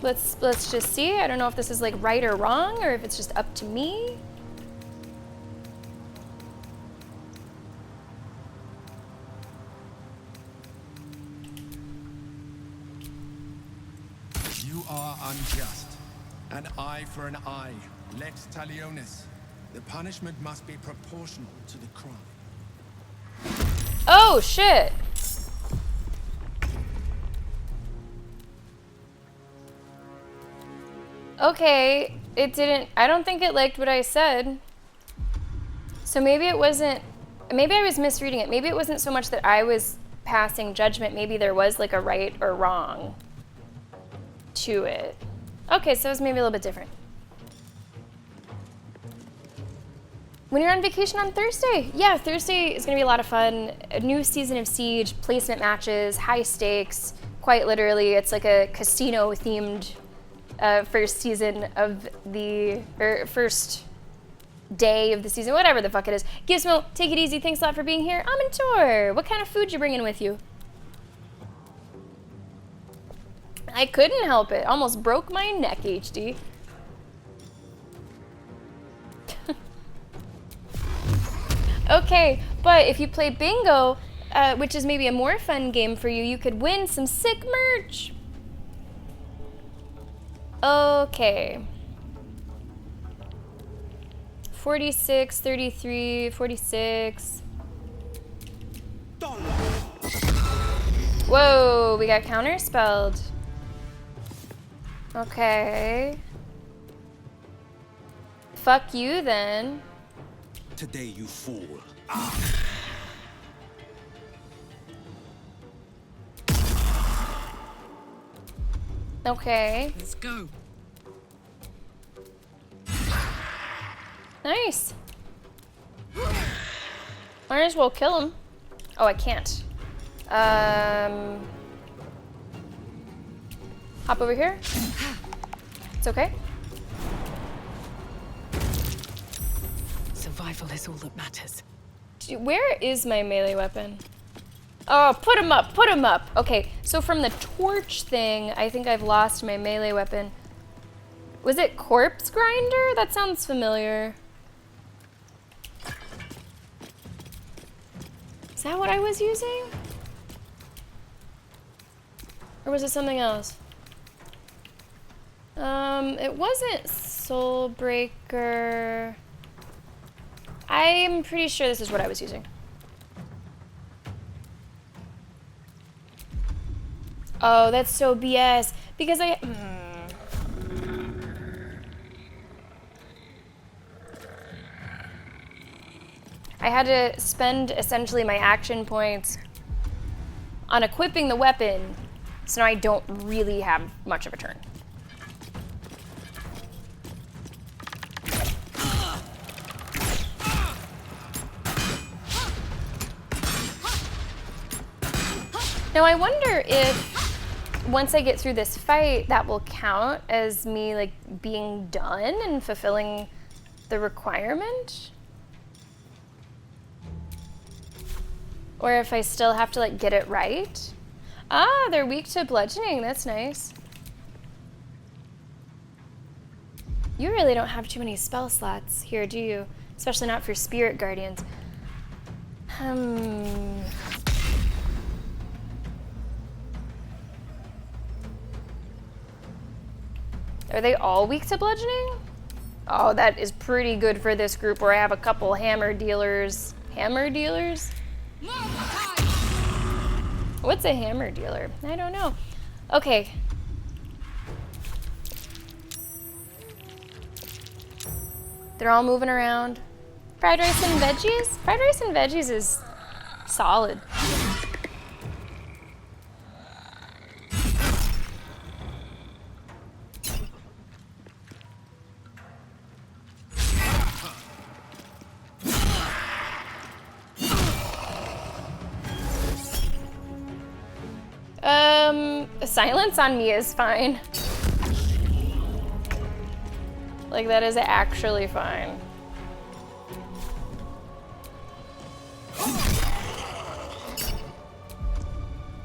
Speaker 1: Let's just see. I don't know if this is like right or wrong, or if it's just up to me.
Speaker 15: You are unjust. An eye for an eye. Lex talionis. The punishment must be proportional to the crime.
Speaker 1: Oh, shit. Okay, it didn't... I don't think it liked what I said. So maybe it wasn't... Maybe I was misreading it. Maybe it wasn't so much that I was passing judgment. Maybe there was like a right or wrong to it. Okay, so it was maybe a little bit different. When you're on vacation on Thursday, yeah, Thursday is gonna be a lot of fun. A new season of Siege, placement matches, high stakes, quite literally. It's like a casino-themed first season of the, or first day of the season, whatever the fuck it is. Gizmo, take it easy, thanks a lot for being here. I'm in tour. What kind of food you bringing with you? I couldn't help it. Almost broke my neck, HD. Okay, but if you play bingo, which is maybe a more fun game for you, you could win some sick merch. Okay. 46, 33, 46. Whoa, we got counterspelled. Okay. Fuck you then.
Speaker 11: Today, you fool.
Speaker 1: Okay.
Speaker 8: Let's go.
Speaker 1: Nice. Might as well kill him. Oh, I can't. Hop over here. It's okay.
Speaker 12: Survival is all that matters.
Speaker 1: Where is my melee weapon? Oh, put him up, put him up. Okay, so from the torch thing, I think I've lost my melee weapon. Was it corpse grinder? That sounds familiar. Is that what I was using? Or was it something else? It wasn't Soul Breaker. I'm pretty sure this is what I was using. Oh, that's so BS. Because I had to spend essentially my action points on equipping the weapon, so now I don't really have much of a turn. Now I wonder if once I get through this fight, that will count as me like being done and fulfilling the requirement? Or if I still have to like get it right? Ah, they're weak to bludgeoning, that's nice. You really don't have too many spell slots here, do you? Especially not for spirit guardians. Are they all weak to bludgeoning? Oh, that is pretty good for this group where I have a couple hammer dealers. Hammer dealers? What's a hammer dealer? I don't know. Okay. They're all moving around. Fried rice and veggies? Fried rice and veggies is solid. Silence on me is fine. Like, that is actually fine.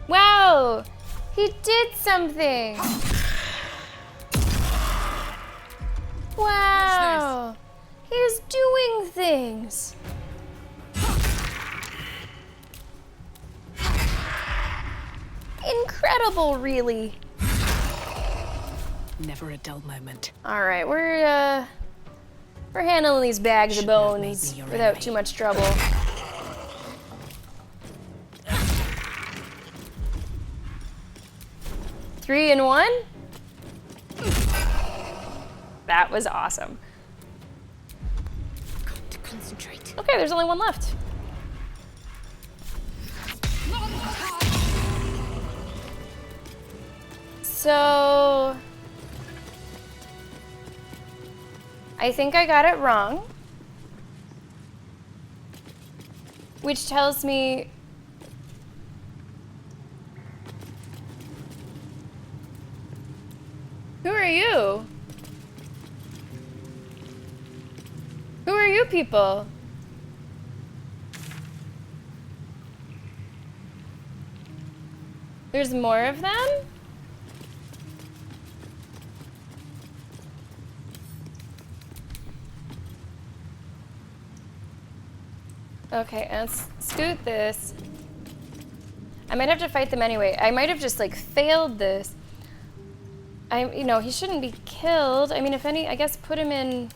Speaker 1: Wow! He did something! Wow! He's doing things! Incredible, really.
Speaker 6: Never a dull moment.
Speaker 1: All right, we're handling these bags of bones without too much trouble. Three in one? That was awesome.
Speaker 2: Got to concentrate.
Speaker 1: Okay, there's only one left. So I think I got it wrong, which tells me who are you? Who are you people? There's more of them? Okay, let's scoot this. I might have to fight them anyway. I might have just like failed this. You know, he shouldn't be killed. I mean, if any, I guess put him in.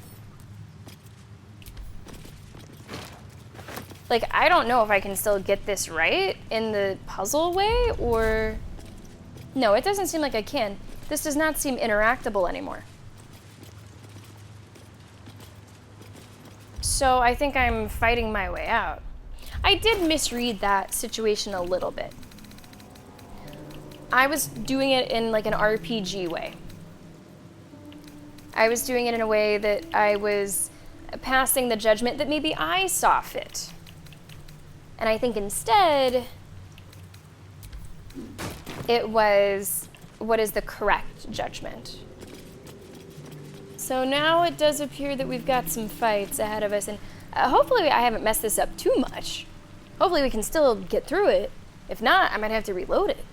Speaker 1: Like, I don't know if I can still get this right in the puzzle way, or... No, it doesn't seem like I can. This does not seem interactable anymore. So I think I'm fighting my way out. I did misread that situation a little bit. I was doing it in like an RPG way. I was doing it in a way that I was passing the judgment that maybe I saw fit. And I think instead, it was what is the correct judgment. So now it does appear that we've got some fights ahead of us, and hopefully I haven't messed this up too much. Hopefully we can still get through it. If not, I might have to reload it.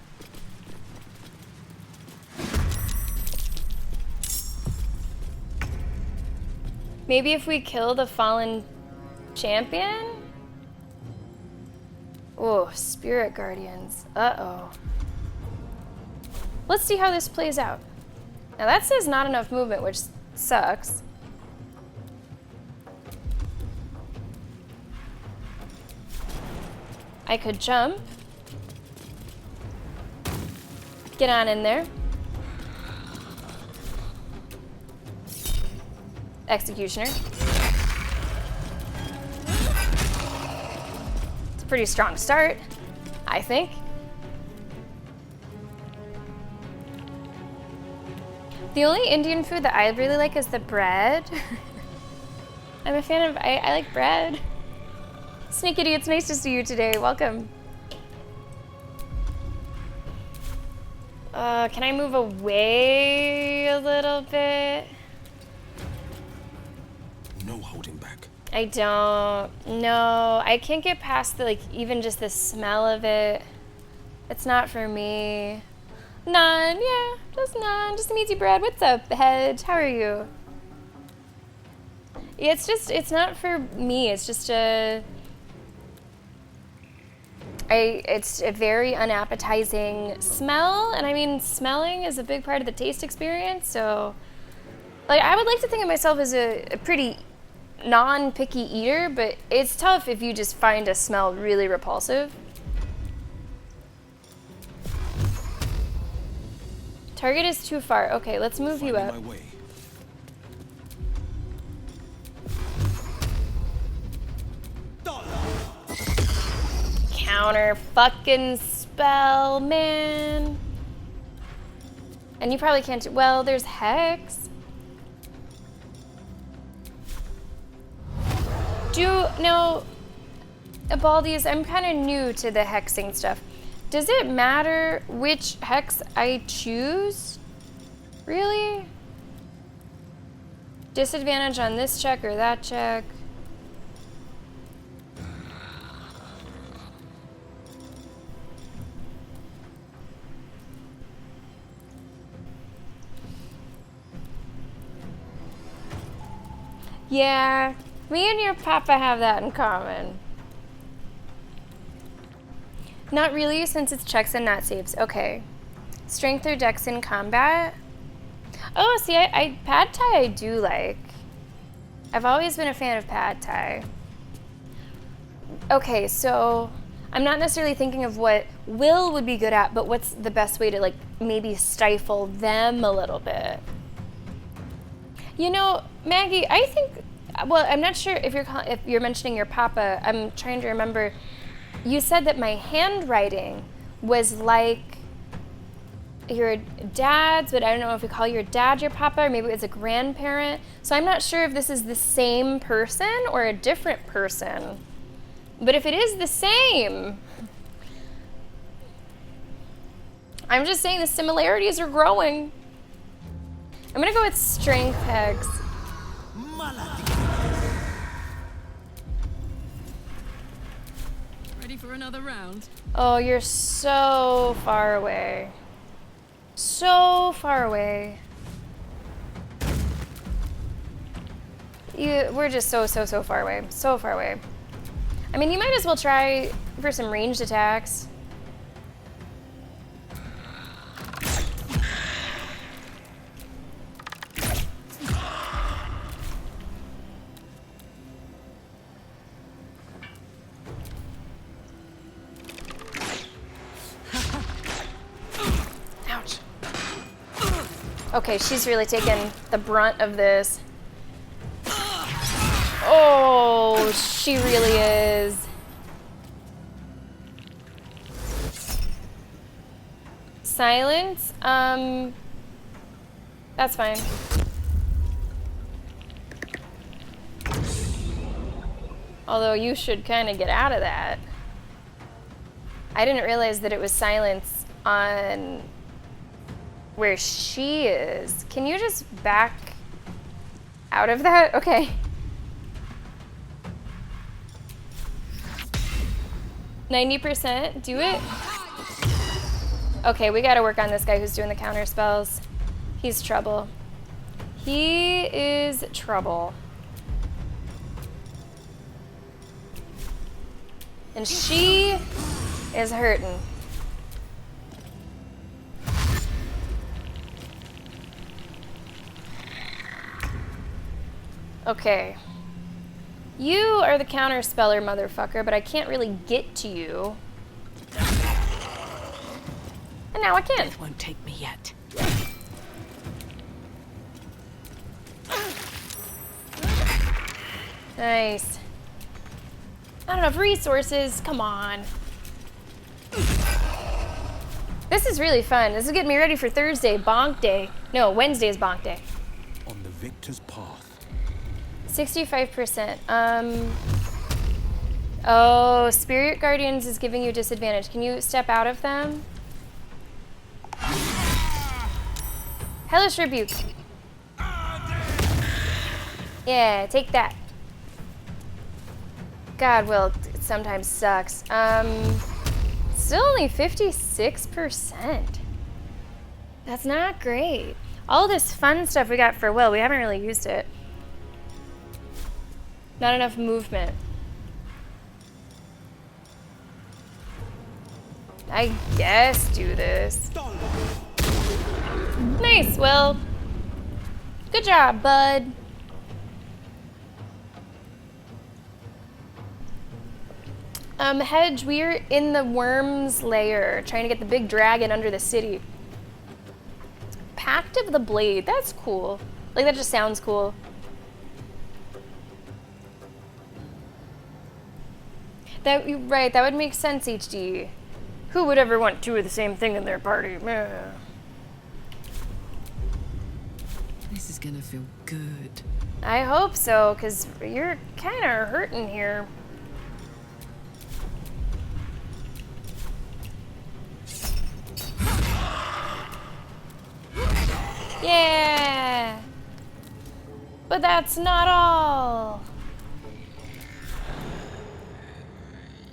Speaker 1: Maybe if we kill the fallen champion? Oh, spirit guardians. Uh-oh. Let's see how this plays out. Now that says not enough movement, which sucks. I could jump. Get on in there. Executioner. It's a pretty strong start, I think. The only Indian food that I really like is the bread. I'm a fan of, I like bread. Sneakity, it's nice to see you today. Welcome. Can I move away a little bit?
Speaker 9: No holding back.
Speaker 1: I don't. No, I can't get past the, like, even just the smell of it. It's not for me. None, yeah, just none. Just some easy bread. What's up, Hedge? How are you? Yeah, it's not for me. It's just it's a very unappetizing smell, and I mean, smelling is a big part of the taste experience, so, like, I would like to think of myself as a pretty non-picky eater, but it's tough if you just find a smell really repulsive. Target is too far. Okay, let's move you up. Counter fucking spell, man. And you probably can't. Well, there's Hex. No, Baldur'S, I'm kind of new to the hexing stuff. Does it matter which hex I choose? Really? Disadvantage on this check or that check? Yeah, me and your papa have that in common. Not really, since it's checks and not saves. Okay. Strength or dex in combat? Oh, see, pad thai I do like. I've always been a fan of pad thai. Okay, so I'm not necessarily thinking of what Will would be good at, but what's the best way to, like, maybe stifle them a little bit. You know, Maggie, I think, well, I'm not sure if you're mentioning your papa. I'm trying to remember. You said that my handwriting was like your dad's, but I don't know if we call your dad your papa, or maybe it was a grandparent. So I'm not sure if this is the same person or a different person. But if it is the same, I'm just saying the similarities are growing. I'm gonna go with strength hex.
Speaker 8: Ready for another round?
Speaker 1: Oh, you're so far away. So far away. We're just so far away. So far away. I mean, you might as well try for some ranged attacks. Ouch. Okay, she's really taken the brunt of this. Oh, she really is. Silence? That's fine. Although you should kind of get out of that. I didn't realize that it was silence on where she is. Can you just back out of that? Okay. %? Do it? Okay, we gotta work on this guy who's doing the counter spells. He's trouble. He is trouble. And she is hurting. Okay. You are the counter speller, motherfucker, but I can't really get to you. And now I can.
Speaker 12: It won't take me yet.
Speaker 1: Nice. Not enough resources. Come on. This is really fun. This is getting me ready for Thursday, bonk day. No, Wednesday is bonk day.
Speaker 10: On the victor's path.
Speaker 1: 65%. Oh, Spirit Guardians is giving you disadvantage. Can you step out of them? Hellish Rebuke. Yeah, take that. God, Will, it sometimes sucks. Still only 56%. That's not great. All this fun stuff we got for Will, we haven't really used it. Not enough movement. I guess do this. Nice, Will. Good job, bud. Hedge, we're in the worm's lair, trying to get the big dragon under the city. Pact of the Blade, that's cool. Like, that just sounds cool. Right, that would make sense, HD. Who would ever want two of the same thing in their party? Meh.
Speaker 8: This is gonna feel good.
Speaker 1: I hope so, because you're kind of hurting here. Yeah! But that's not all.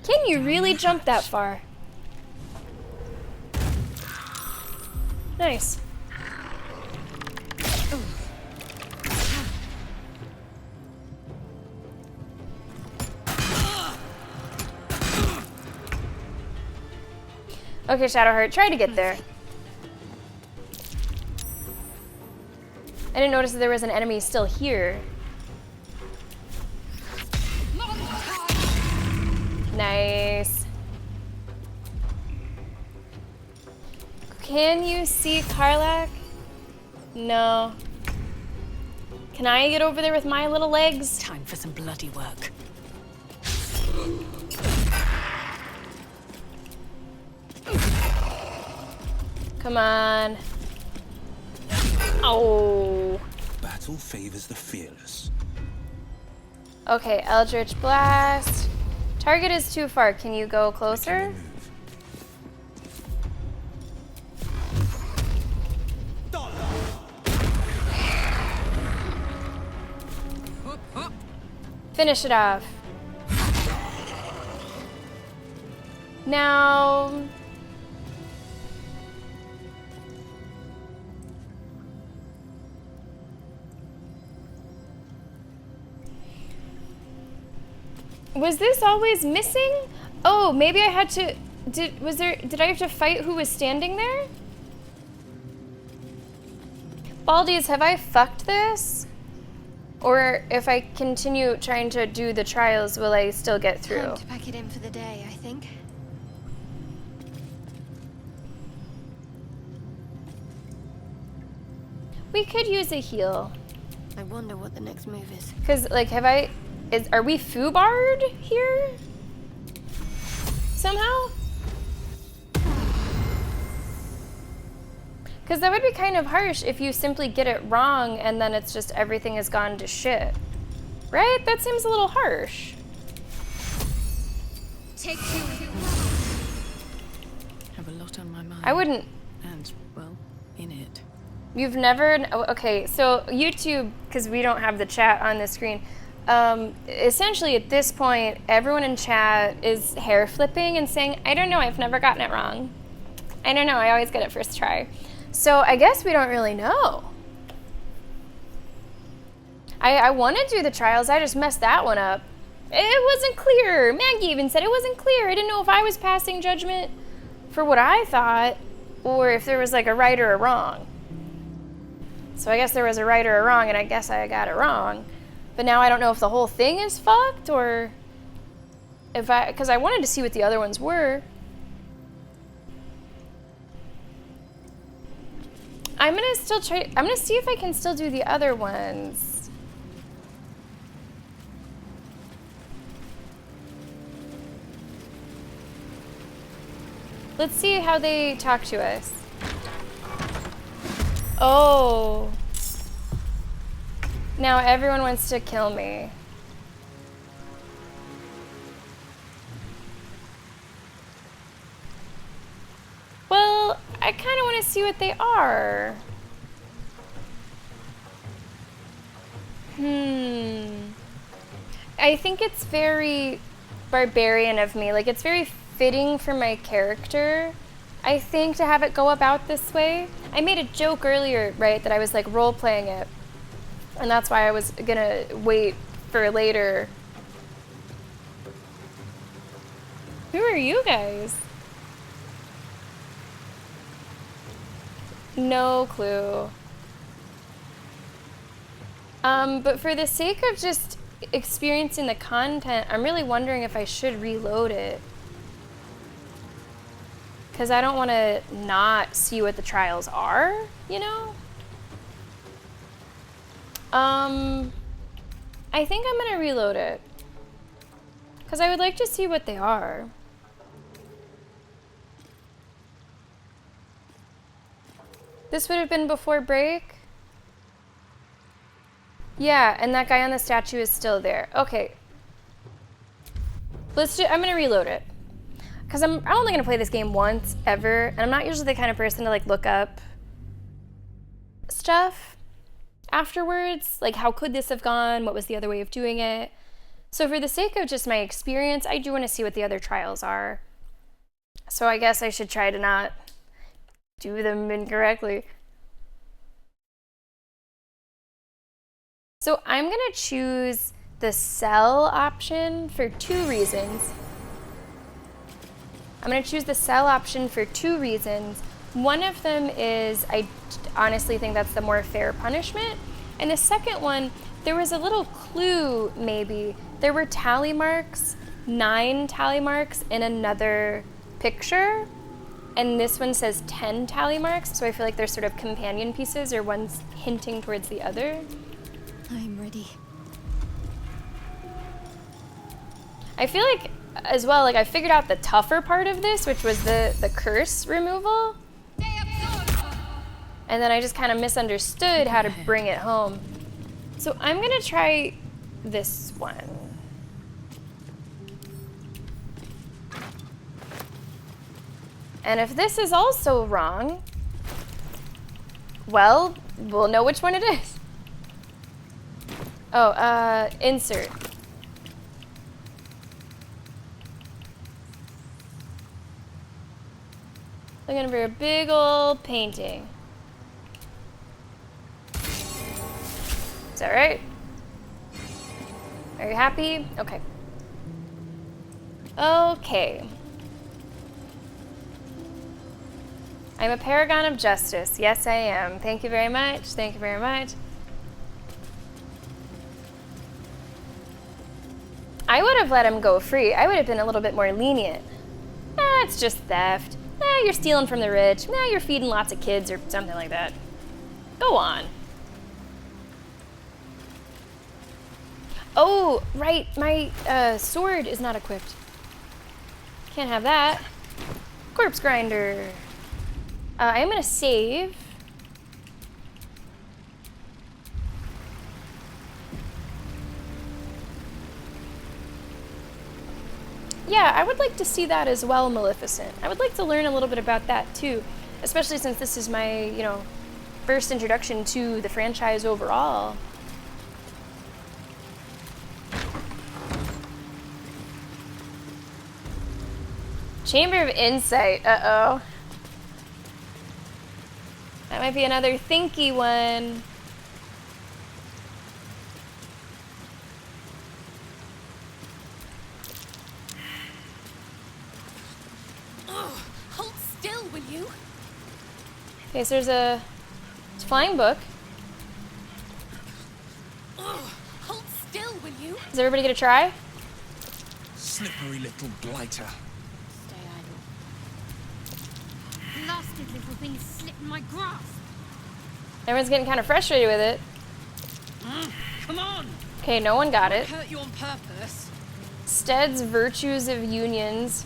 Speaker 1: Can you really jump that far? Nice. Okay, Shadowheart, try to get there. I didn't notice that there was an enemy still here. Nice. Can you see Karlach? No. Can I get over there with my little legs?
Speaker 12: Time for some bloody work.
Speaker 1: Come on. Oh.
Speaker 11: Battle favors the fearless.
Speaker 1: Okay, Eldritch Blast. Target is too far. Can you go closer? Finish it off. Now... Was this always missing? Oh, maybe I had to... Did I have to fight who was standing there? Baldur'S, have I fucked this? Or if I continue trying to do the trials, will I still get through?
Speaker 2: Time to pack it in for the day, I think.
Speaker 1: We could use a heal.
Speaker 2: I wonder what the next move is.
Speaker 1: Because, like, are we foobarred here? Somehow? Because that would be kind of harsh if you simply get it wrong and then it's just everything has gone to shit. Right? That seems a little harsh.
Speaker 2: Take two.
Speaker 8: Have a lot on my mind.
Speaker 1: I wouldn't.
Speaker 8: And, well, in it.
Speaker 1: You've never... Oh, okay, so YouTube, because we don't have the chat on the screen, essentially at this point, everyone in chat is hair flipping and saying, I don't know, I've never gotten it wrong. I don't know, I always get it first try. So I guess we don't really know. I want to do the trials, I just messed that one up. It wasn't clear. Maggie even said it wasn't clear. I didn't know if I was passing judgment for what I thought or if there was like a right or a wrong. So I guess there was a right or a wrong and I guess I got it wrong. But now I don't know if the whole thing is fucked or if because I wanted to see what the other ones were. I'm gonna see if I can still do the other ones. Let's see how they talk to us. Oh. Now everyone wants to kill me. Well, I kind of want to see what they are. I think it's very barbarian of me. Like, it's very fitting for my character, I think, to have it go about this way. I made a joke earlier, right, that I was like role-playing it. And that's why I was gonna wait for later. Who are you guys? No clue. But for the sake of just experiencing the content, I'm really wondering if I should reload it. Because I don't want to not see what the trials are, you know? I think I'm going to reload it. Because I would like to see what they are. This would have been before break? Yeah, and that guy on the statue is still there. Okay. I'm gonna reload it. Because I'm only gonna play this game once, ever, and I'm not usually the kind of person to like look up stuff afterwards. Like, how could this have gone? What was the other way of doing it? So for the sake of just my experience, I do want to see what the other trials are. So I guess I should try to not do them incorrectly. So I'm gonna choose the sell option for 2 reasons. I'm gonna choose the sell option for 2 reasons. One of them is I honestly think that's the more fair punishment. And the second one, there was a little clue maybe. There were tally marks, 9 tally marks in another picture. And this one says 10 tally marks. So I feel like they're sort of companion pieces, or one's hinting towards the other.
Speaker 2: I'm ready.
Speaker 1: I feel like, as well, like I figured out the tougher part of this, which was the curse removal. And then I just kind of misunderstood how to bring it home. So I'm gonna try this one. And if this is also wrong, well, we'll know which one it is. Oh, insert. Looking for a big old painting. Is that right? Are you happy? Okay. Okay. I'm a paragon of justice. Yes, I am. Thank you very much. Thank you very much. I would have let him go free. I would have been a little bit more lenient. It's just theft. You're stealing from the rich. You're feeding lots of kids or something like that. Go on. Oh, right. My sword is not equipped. Can't have that. Corpse grinder. I am going to save. Yeah, I would like to see that as well, Maleficent. I would like to learn a little bit about that too, especially since this is my, first introduction to the franchise overall. Chamber of Insight, uh-oh. That might be another thinky one.
Speaker 6: Hold still, will you?
Speaker 1: Okay, so there's a flying book.
Speaker 6: Hold still, will you?
Speaker 1: Is everybody gonna try?
Speaker 15: Slippery little blighter.
Speaker 2: Stay idle. Blasted little thing slipped in my grasp.
Speaker 1: Everyone's getting kind of frustrated with it.
Speaker 4: Come on!
Speaker 1: Okay, no one got it.
Speaker 4: Hurt you on purpose.
Speaker 1: Stead's Virtues of Unions.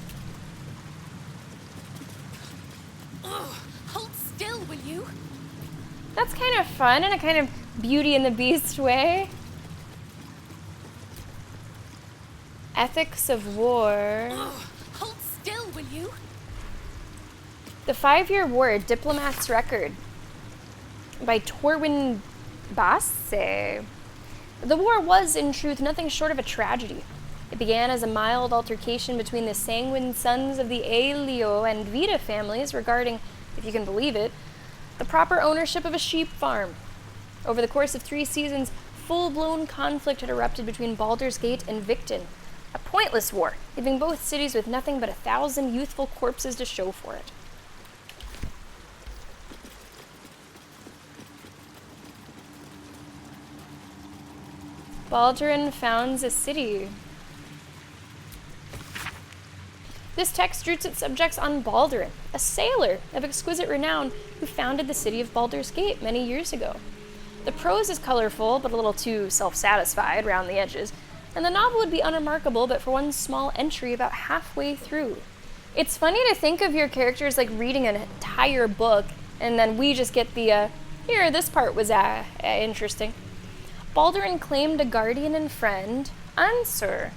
Speaker 6: Hold still, will you?
Speaker 1: That's kind of fun in a kind of Beauty and the Beast way. Ethics of War.
Speaker 6: Hold still, will you?
Speaker 1: The 5-Year War, A Diplomat's Record by Torwin Basse. The war was, in truth, nothing short of a tragedy. It began as a mild altercation between the sanguine sons of the Aelio and Vita families regarding, if you can believe it, the proper ownership of a sheep farm. Over the course of 3 seasons, full-blown conflict had erupted between Baldur's Gate and Victon. A pointless war, leaving both cities with nothing but 1,000 youthful corpses to show for it. Baldur'N founds a city. This text roots its subjects on Baldur'N, a sailor of exquisite renown who founded the city of Baldur's Gate many years ago. The prose is colorful, but a little too self-satisfied round the edges, and the novel would be unremarkable but for one small entry about halfway through. It's funny to think of your characters like reading an entire book, and then we just get the, here, this part was interesting. Baldur'N claimed a guardian and friend, Ansur.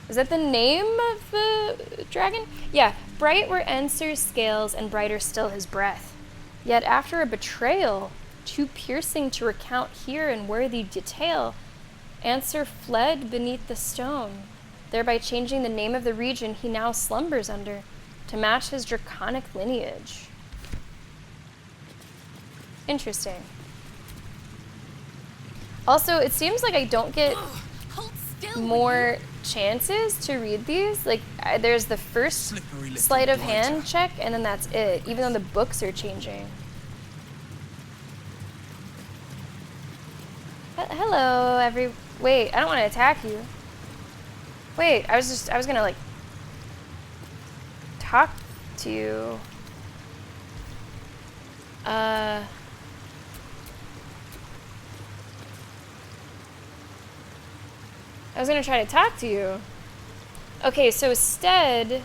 Speaker 1: Is that the name of the dragon? Yeah, bright were Ansur's scales and brighter still his breath. Yet after a betrayal, too piercing to recount here in worthy detail, Ansur fled beneath the stone, thereby changing the name of the region he now slumbers under to match his draconic lineage. Interesting. Also, it seems like I don't get more chances to read these. Like, there's the first sleight of hand check, and then that's it, even though the books are changing. Hello, wait, I don't want to attack you. Wait, I was gonna, like, talk to you. I was gonna try to talk to you. Okay, so Stead,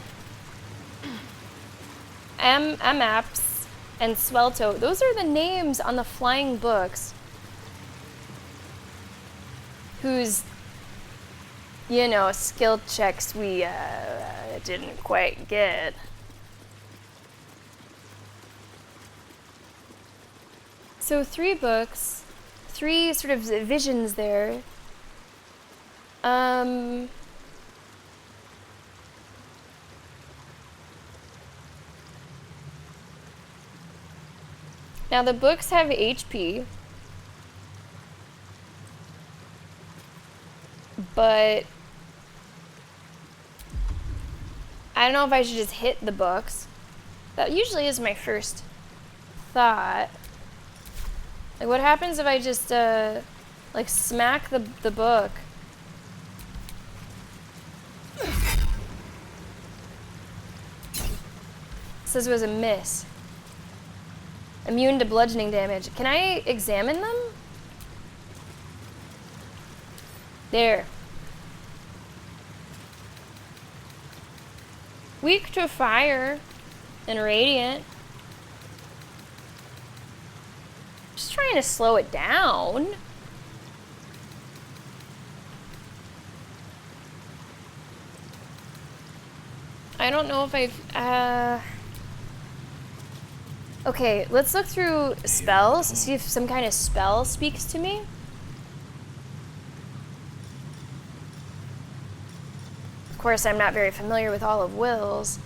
Speaker 1: Amaps, and Swelto, those are the names on the flying books whose, you know, skill checks we didn't quite get. So 3 books, 3 sort of visions there. Now the books have HP, but I don't know if I should just hit the books. That usually is my first thought. Like, what happens if I just like smack the book? Says it was a miss. Immune to bludgeoning damage. Can I examine them? There. Weak to fire and radiant. Just trying to slow it down. I don't know if I've, okay, let's look through spells, see if some kind of spell speaks to me. Of course, I'm not very familiar with all of Will's.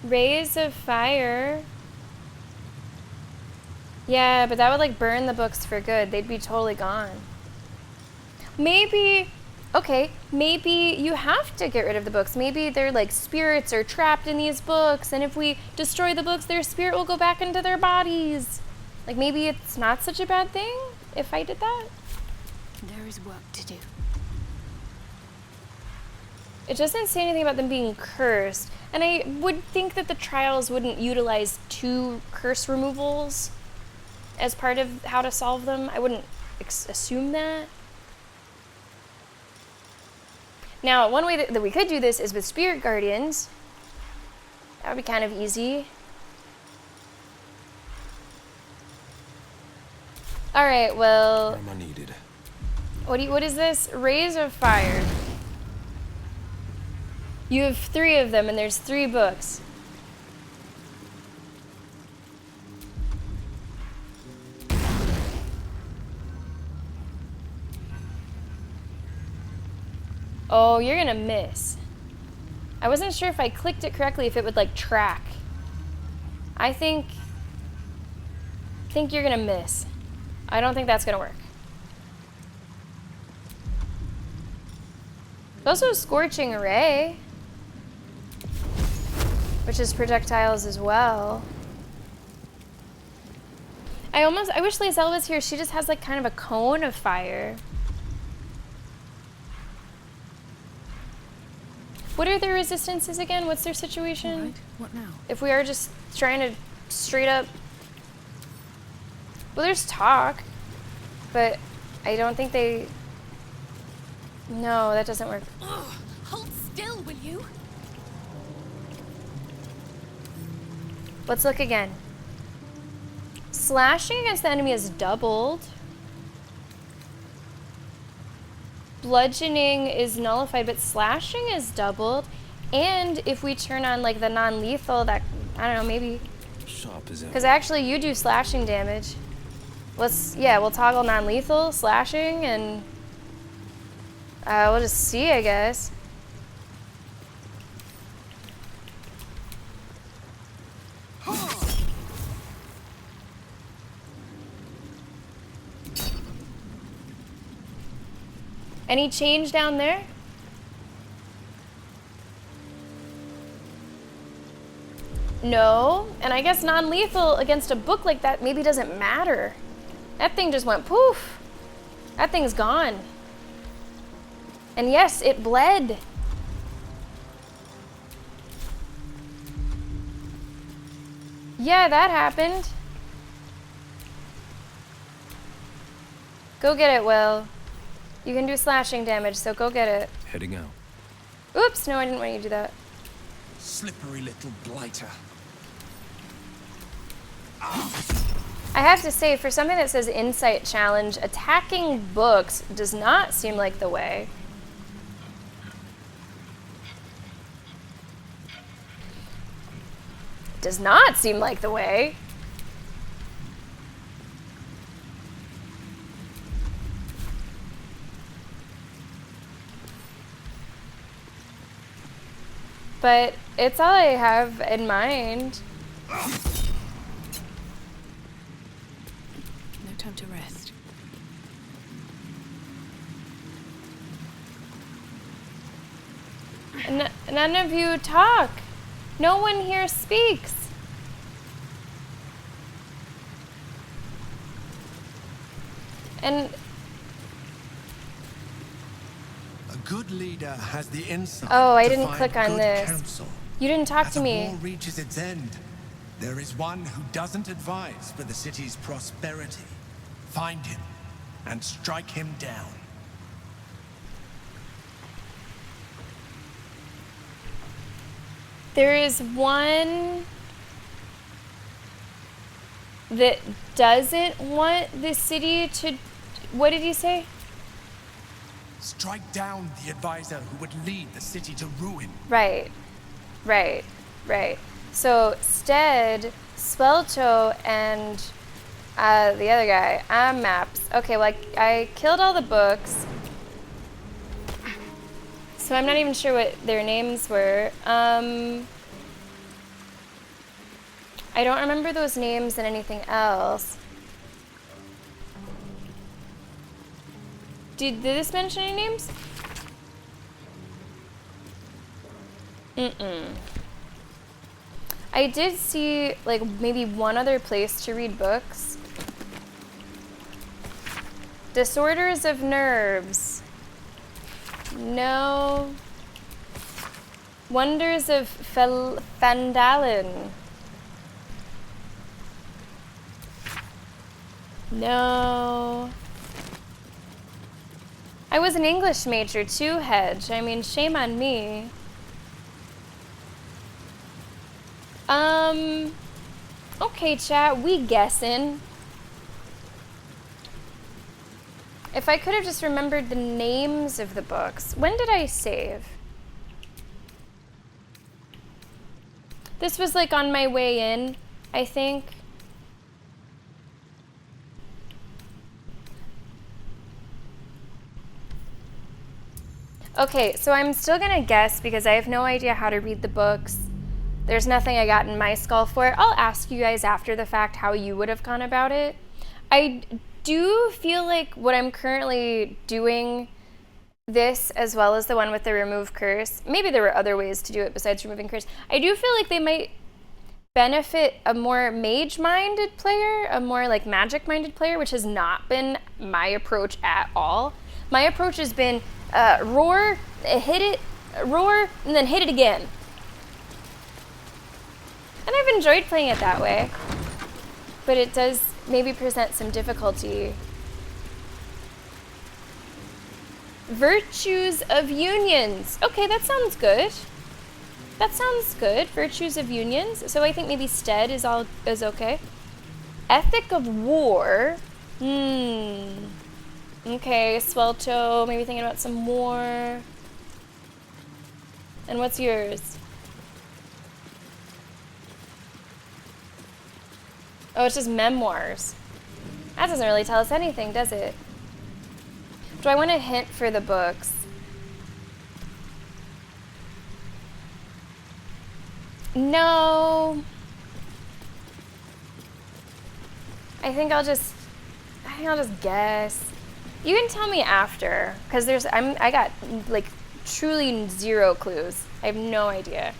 Speaker 1: Rays of fire. Yeah, but that would like burn the books for good. They'd be totally gone. Maybe, okay, maybe you have to get rid of the books. Maybe their like spirits are trapped in these books, and if we destroy the books, their spirit will go back into their bodies. Like, maybe it's not such a bad thing if I did that.
Speaker 2: There is work to do.
Speaker 1: It doesn't say anything about them being cursed, and I would think that the trials wouldn't utilize 2 curse removals as part of how to solve them. I wouldn't assume that. Now, one way that we could do this is with spirit guardians. That would be kind of easy. All right, well,
Speaker 9: Am I needed?
Speaker 1: what is this? Rays of fire. You have 3 of them, and there's 3 books. Oh, you're gonna miss. I wasn't sure if I clicked it correctly, if it would like track. I think you're gonna miss. I don't think that's gonna work. There's also Scorching Ray, which is projectiles as well. I wish Lizelle was here. She just has like kind of a cone of fire. What are their resistances again? What's their situation?
Speaker 6: Right. What now?
Speaker 1: If we are just trying to straight up... Well, there's talk, but I don't think they... No, that doesn't work.
Speaker 6: Ugh, hold still, will you?
Speaker 1: Let's look again. Slashing against the enemy is doubled. Bludgeoning is nullified, but slashing is doubled. And if we turn on like the non-lethal, that, I don't know, maybe.
Speaker 11: Sharp as ever.
Speaker 1: Because actually you do slashing damage. We'll toggle non-lethal, slashing, and we'll just see, I guess. Any change down there? No, and I guess non-lethal against a book like that maybe doesn't matter. That thing just went poof. That thing's gone. And yes, it bled. Yeah, that happened. Go get it, Will. You can do slashing damage, so go get it.
Speaker 11: Heading out.
Speaker 1: Oops, no, I didn't want you to do that.
Speaker 15: Slippery little blighter.
Speaker 1: I have to say, for something that says Insight Challenge, attacking books does not seem like the way. Does not seem like the way. But it's all I have in mind.
Speaker 6: No time to rest.
Speaker 1: None of you talk. No one here speaks. And
Speaker 15: A good leader has the insight.
Speaker 1: oh, I
Speaker 15: to
Speaker 1: didn't
Speaker 15: find
Speaker 1: click on
Speaker 15: good
Speaker 1: this.
Speaker 15: counsel.
Speaker 1: You didn't talk
Speaker 15: As
Speaker 1: to
Speaker 15: a
Speaker 1: me.
Speaker 15: war reaches its end, there is one who doesn't advise for the city's prosperity. Find him and strike him down.
Speaker 1: There is one that doesn't want the city to... What did you say?
Speaker 15: Strike down the advisor who would lead the city to ruin.
Speaker 1: Right. So, Stead, Swelto, and the other guy, Maps. Okay, well, I killed all the books. So I'm not even sure what their names were. I don't remember those names and anything else. Did this mention any names? I did see, like, maybe one other place to read books. Disorders of Nerves. No. Wonders of Fandalin. No. I was an English major too, Hedge. I mean, shame on me. Okay, chat, we guessing. If I could have just remembered the names of the books. When did I save? This was like on my way in, I think. Okay, so I'm still gonna guess because I have no idea how to read the books. There's nothing I got in my skull for it. I'll ask you guys after the fact how you would have gone about it. I do feel like what I'm currently doing, this as well as the one with the remove curse, maybe there were other ways to do it besides removing curse. I do feel like they might benefit a more mage-minded player, a more like magic-minded player, which has not been my approach at all. My approach has been roar, hit it, roar, and then hit it again. And I've enjoyed playing it that way, but it does maybe present some difficulty. Virtues of unions. Okay, that sounds good. That sounds good. Virtues of unions. So I think maybe stead is okay. Ethic of war. Okay, Swelto. Maybe thinking about some war. And what's yours? Oh, it's just memoirs. That doesn't really tell us anything, does it? Do I want a hint for the books? No. I think I'll just guess. You can tell me after, because I got like truly zero clues. I have no idea.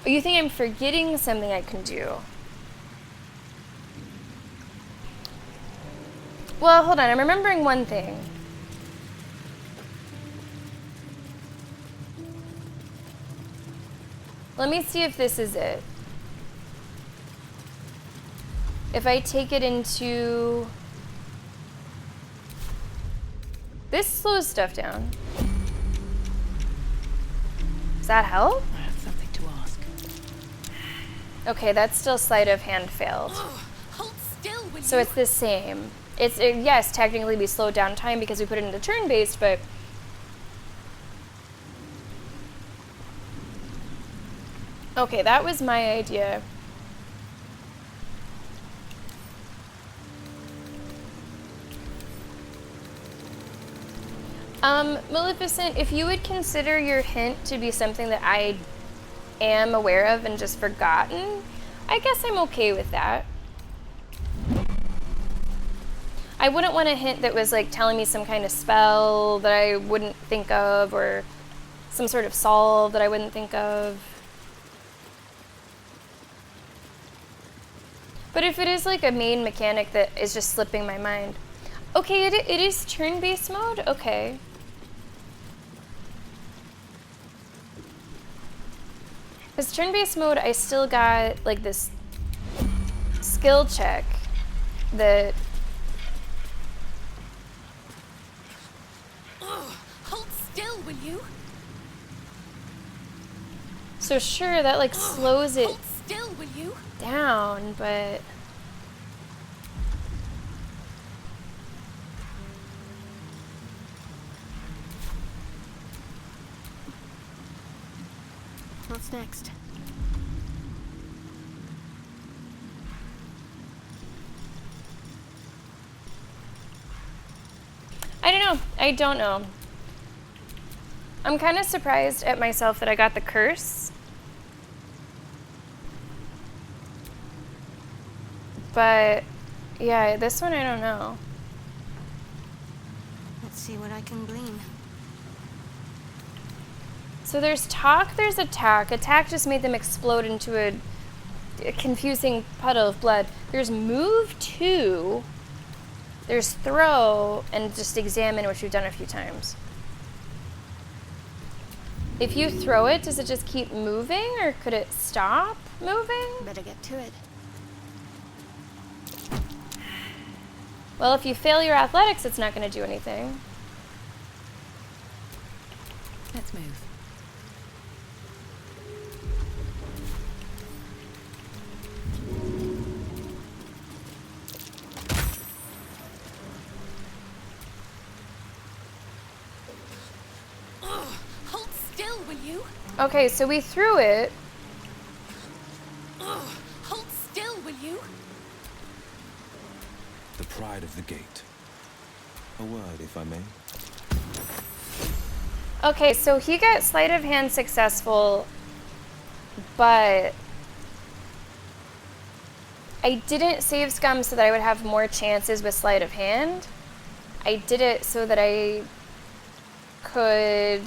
Speaker 1: You think I'm forgetting something I can do? Well, hold on. I'm remembering one thing. Let me see if this is it. If I take it into... This slows stuff down. Does that help?
Speaker 6: I have something to ask.
Speaker 1: Okay, that's still sleight of hand failed.
Speaker 6: Hold still when
Speaker 1: So it's the same. Yes, technically we slowed down time because we put it into turn-based, but... Okay, that was my idea. Maleficent, if you would consider your hint to be something that I am aware of and just forgotten, I guess I'm okay with that. I wouldn't want a hint that was like telling me some kind of spell that I wouldn't think of, or some sort of solve that I wouldn't think of. But if it is like a main mechanic that is just slipping my mind. Okay, it is turn-based mode? Okay. Because turn-based mode, I still got like this skill check that...
Speaker 6: Hold still, will you?
Speaker 1: So sure, that like slows it
Speaker 6: Hold still, will you?
Speaker 1: down, but...
Speaker 2: What's next?
Speaker 1: I don't know. I don't know. I'm kind of surprised at myself that I got the curse. But, yeah, this one I don't know.
Speaker 2: Let's see what I can glean.
Speaker 1: So there's talk, there's attack. Attack just made them explode into a confusing puddle of blood. There's move 2. There's throw, and just examine, which we've done a few times. If you throw it, does it just keep moving, or could it stop moving?
Speaker 2: Better get to it.
Speaker 1: Well, if you fail your athletics, it's not going to do anything.
Speaker 6: Let's move. Hold still, will you?
Speaker 1: Okay, so we threw it.
Speaker 6: Hold still, will you?
Speaker 9: The pride of the gate. A word, if I may.
Speaker 1: Okay, so he got sleight of hand successful, but I didn't save scum so that I would have more chances with sleight of hand. I did it so that I could,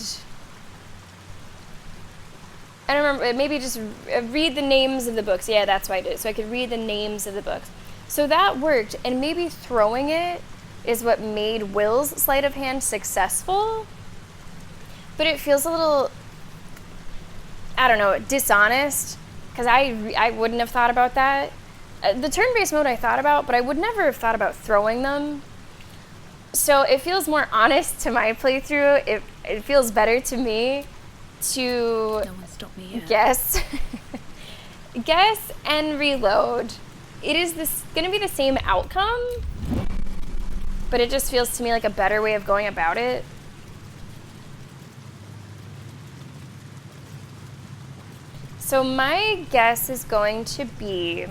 Speaker 1: I don't remember, maybe just read the names of the books. Yeah, that's why I did it. So I could read the names of the books. So that worked, and maybe throwing it is what made Will's sleight of hand successful. But it feels a little, I don't know, dishonest, because I wouldn't have thought about that. The turn-based mode I thought about, but I would never have thought about throwing them. So it feels more honest to my playthrough. It feels better to me to
Speaker 6: No one stopped me yet.
Speaker 1: guess and reload. It is going to be the same outcome, but it just feels to me like a better way of going about it. So my guess is going to be,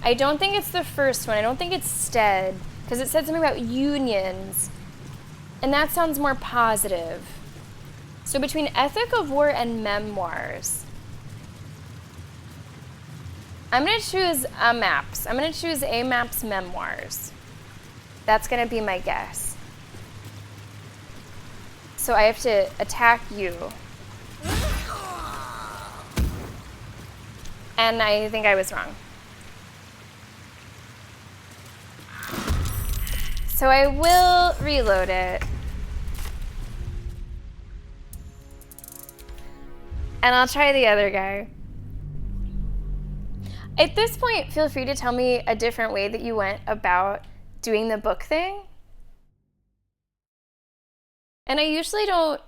Speaker 1: I don't think it's the first one. I don't think it's Stead, because it said something about unions, and that sounds more positive. So between Ethic of War and Memoirs, I'm going to choose Maps. I'm going to choose Map's Memoirs. That's going to be my guess. So I have to attack you. And I think I was wrong. So I will reload it. And I'll try the other guy. At this point, feel free to tell me a different way that you went about doing the book thing. And I usually don't,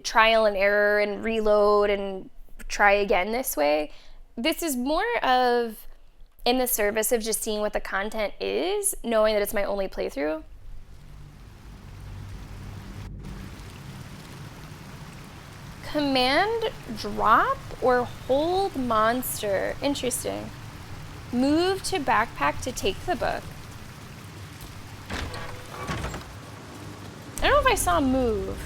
Speaker 1: trial and error and reload and try again this way. This is more of in the service of just seeing what the content is, knowing that it's my only playthrough. Command drop or hold monster. Interesting. Move to backpack to take the book. I don't know if I saw move.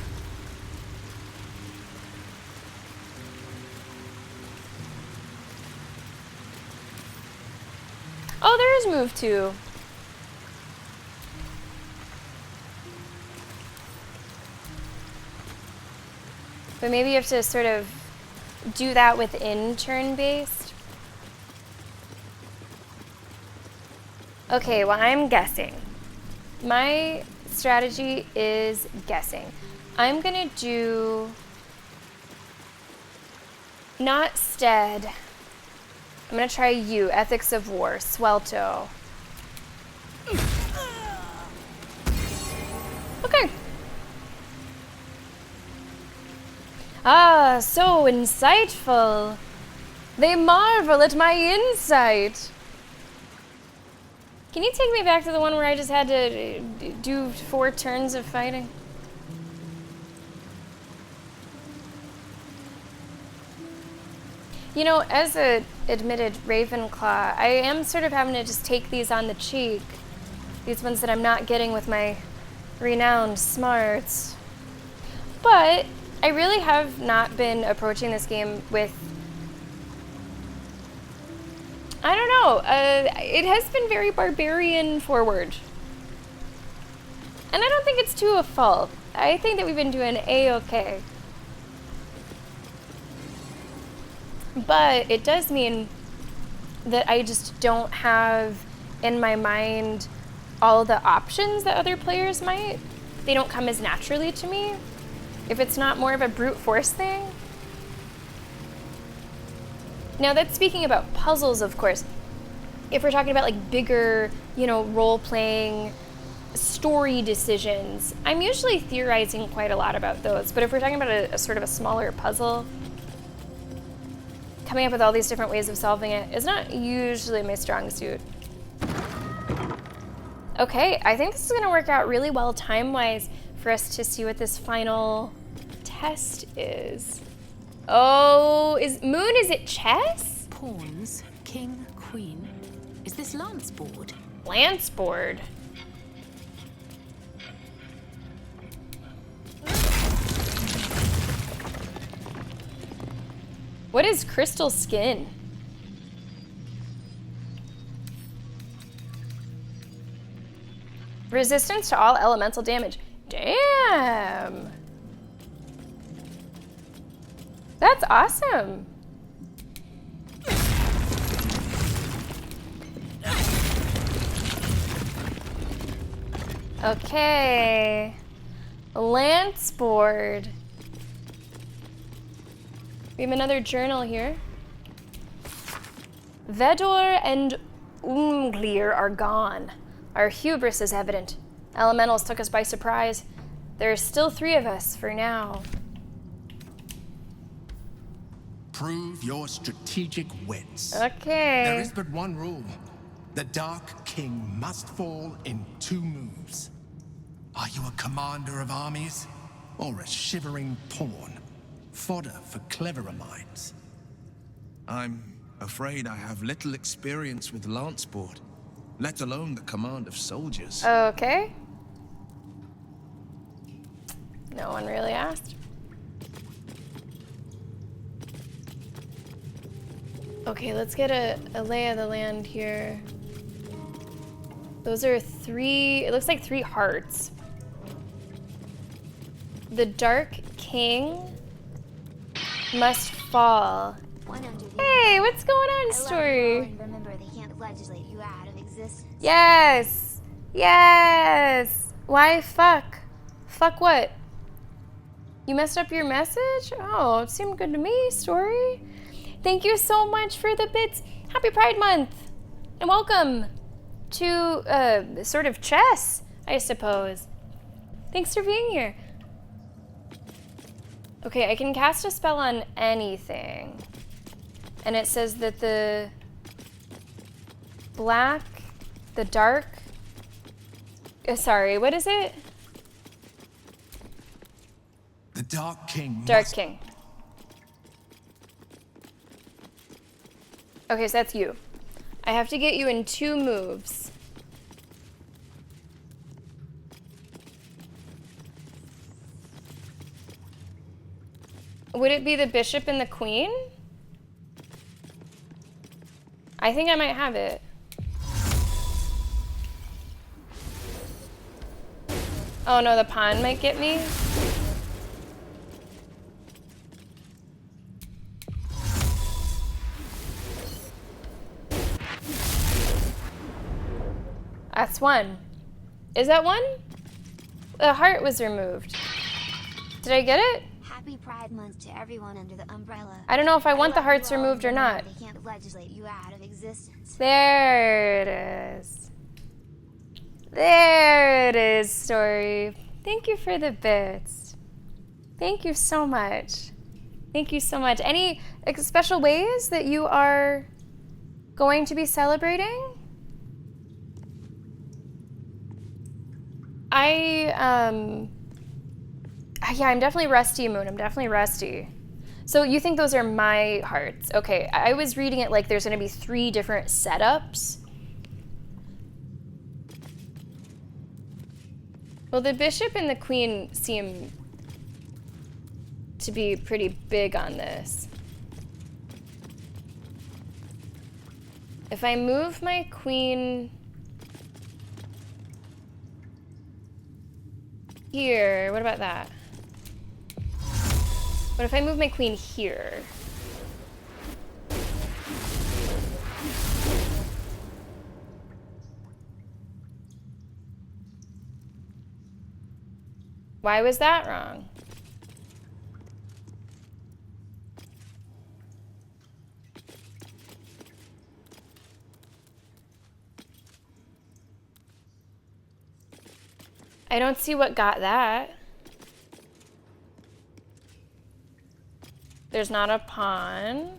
Speaker 1: Oh, there is move too. But maybe you have to sort of do that within turn-based. Okay, well, I'm guessing. My strategy is guessing. I'm gonna do not Stead. I'm gonna try you, Ethics of War, Swelto. Okay. Ah, so insightful. They marvel at my insight. Can you take me back to the one where I just had to do 4 turns of fighting? You know, as a admitted Ravenclaw, I am sort of having to just take these on the cheek. These ones that I'm not getting with my renowned smarts. But I really have not been approaching this game with, I don't know, it has been very barbarian forward. And I don't think it's to a fault. I think that we've been doing A-okay. But it does mean that I just don't have in my mind all the options that other players might. They don't come as naturally to me. If it's not more of a brute force thing. Now that's speaking about puzzles, of course. If we're talking about like bigger, role-playing story decisions, I'm usually theorizing quite a lot about those. But if we're talking about a sort of a smaller puzzle, coming up with all these different ways of solving it is not usually my strong suit. Okay, I think this is gonna work out really well time-wise for us to see what this final test is. Oh, is it chess?
Speaker 6: Pawns, king, queen. Is this lance board?
Speaker 1: Lance board? What is crystal skin? Resistance to all elemental damage. Damn. That's awesome. Okay. Lance board. We have another journal here. Vedor and Unglir are gone. Our hubris is evident. Elementals took us by surprise. There are still 3 of us for now.
Speaker 15: Prove your strategic wits.
Speaker 1: Okay.
Speaker 15: There is but one rule. The Dark King must fall in 2 moves. Are you a commander of armies? Or a shivering pawn? Fodder for cleverer minds.
Speaker 9: I'm afraid I have little experience with lance board, let alone the command of soldiers.
Speaker 1: Okay. No one really asked. Okay, let's get a lay of the land here. Those are 3, it looks like 3 hearts. The Dark King must fall. Hey, what's going on, story?
Speaker 17: Remember, they can't legislate you out of existence.
Speaker 1: Yes! Yes! Why fuck? Fuck what? You messed up your message? Oh, it seemed good to me, story. Thank you so much for the bits. Happy Pride Month! And welcome to sort of chess, I suppose. Thanks for being here. Okay, I can cast a spell on anything. And it says that the black, the dark, sorry, what is it?
Speaker 15: The Dark King
Speaker 1: Dark King. Okay, so that's you. I have to get you in 2 moves. Would it be the bishop and the queen? I think I might have it. Oh no, the pawn might get me. That's 1. Is that 1? The heart was removed. Did I get it?
Speaker 17: Happy Pride Month to everyone under the umbrella.
Speaker 1: I don't know if I want the hearts removed or not.
Speaker 17: They can't legislate you out of existence.
Speaker 1: There it is. There it is, story. Thank you for the bits. Thank you so much. Thank you so much. Any special ways that you are going to be celebrating? Yeah, I'm definitely rusty, Moon. I'm definitely rusty. So you think those are my hearts? Okay, I was reading it like there's going to be 3 different setups. Well, the bishop and the queen seem to be pretty big on this. If I move my queen here, what about that? What if I move my queen here? Why was that wrong? I don't see what got that. There's not a pawn.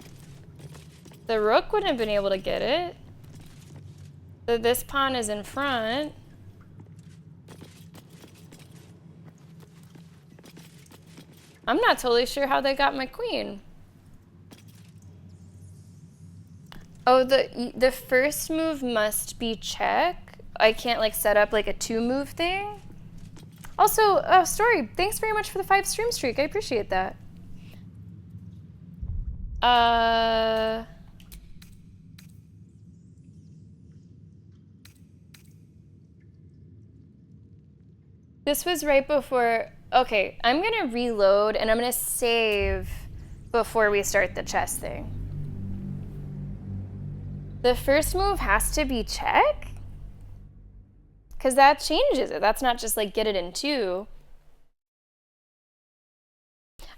Speaker 1: The rook wouldn't have been able to get it. This pawn is in front. I'm not totally sure how they got my queen. Oh, the first move must be check. I can't like set up like a 2-move thing. Also, Story, thanks very much for the 5 stream streak. I appreciate that. This was right before... Okay, I'm gonna reload and I'm gonna save before we start the chess thing. The first move has to be check? Because that changes it. That's not just like get it in 2.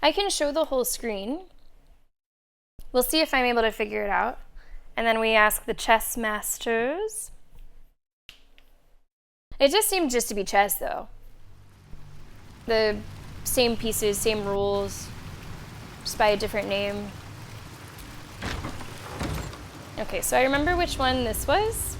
Speaker 1: I can show the whole screen. We'll see if I'm able to figure it out. And then we ask the chess masters. It just seemed just to be chess though. The same pieces, same rules, just by a different name. Okay, so I remember which one this was.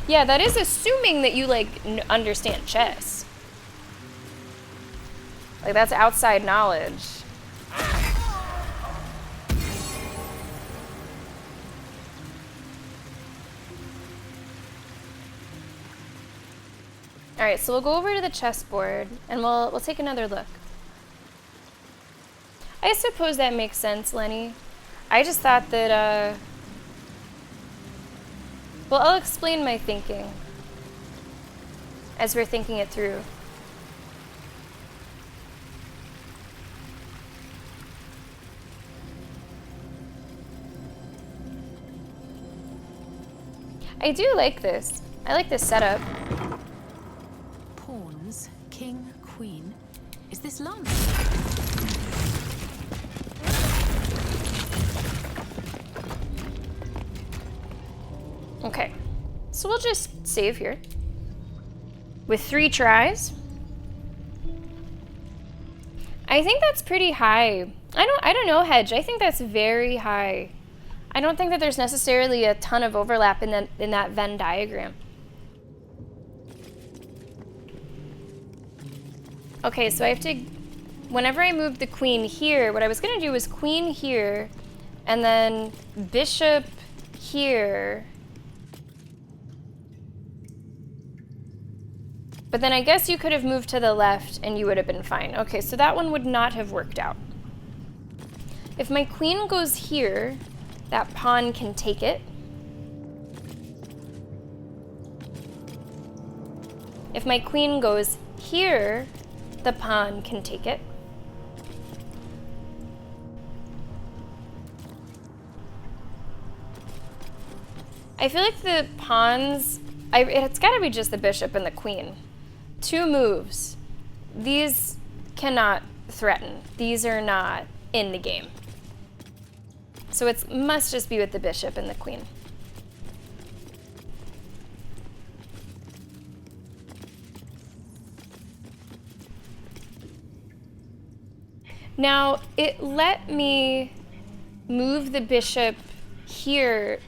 Speaker 1: Yeah, that is assuming that you like understand chess. Like that's outside knowledge. All right, so we'll go over to the chessboard and we'll take another look. I suppose that makes sense, Lenny. I just thought that, well, I'll explain my thinking as we're thinking it through. I do like this. I like this setup.
Speaker 6: Pawns, king, queen. Is this lance?
Speaker 1: Okay, so we'll just save here. With 3 tries. I think that's pretty high. I don't know, Hedge. I think that's very high. I don't think that there's necessarily a ton of overlap in that Venn diagram. Okay, so I have to, whenever I move the queen here, what I was gonna do was queen here, and then bishop here. But then I guess you could have moved to the left and you would have been fine. Okay, so that one would not have worked out. If my queen goes here, that pawn can take it. If my queen goes here, the pawn can take it. I feel like the pawns, it's gotta be just the bishop and the queen. 2 moves. These cannot threaten. These are not in the game. So it must just be with the bishop and the queen. Now, it let me move the bishop here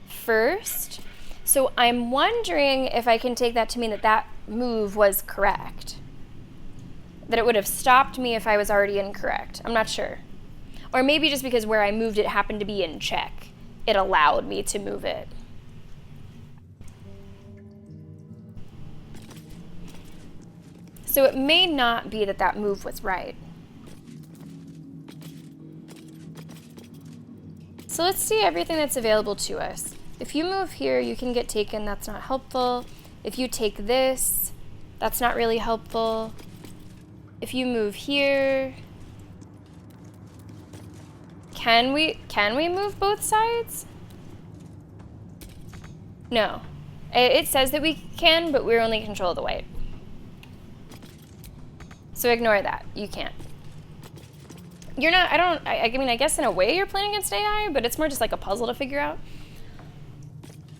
Speaker 1: first. So I'm wondering if I can take that to mean that that move was correct. That it would have stopped me if I was already incorrect. I'm not sure. Or maybe just because where I moved it happened to be in check, it allowed me to move it. So it may not be that that move was right. So let's see everything that's available to us. If you move here, you can get taken. That's not helpful. If you take this, that's not really helpful. If you move here, can we move both sides? No. It says that we can, but we're only control the white. So ignore that. You can't. You're not, I mean, I guess in a way you're playing against AI, but it's more just like a puzzle to figure out.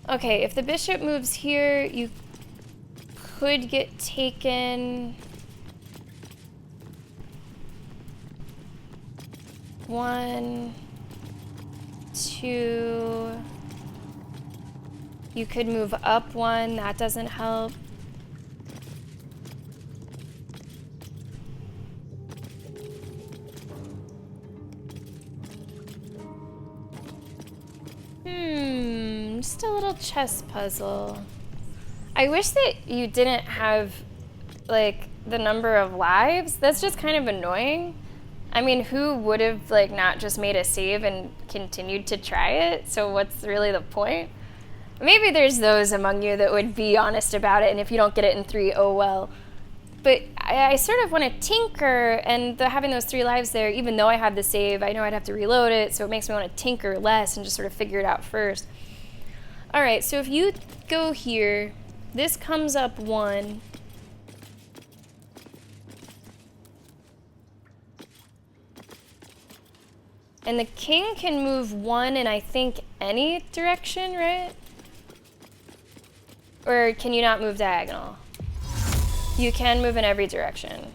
Speaker 1: Okay, if the bishop moves here, you could get taken. 1, 2. You could move up 1, that doesn't help. Just a little chess puzzle. I wish that you didn't have, like, the number of lives. That's just kind of annoying. I mean, who would have like not just made a save and continued to try it? So what's really the point? Maybe there's those among you that would be honest about it, and if you don't get it in 3, oh well. But I sort of want to tinker, and having those 3 lives there, even though I have the save, I know I'd have to reload it, so it makes me want to tinker less and just sort of figure it out first. All right, so if you go here, this comes up 1. And the king can move 1 in, I think, any direction, right? Or can you not move diagonal? You can move in every direction.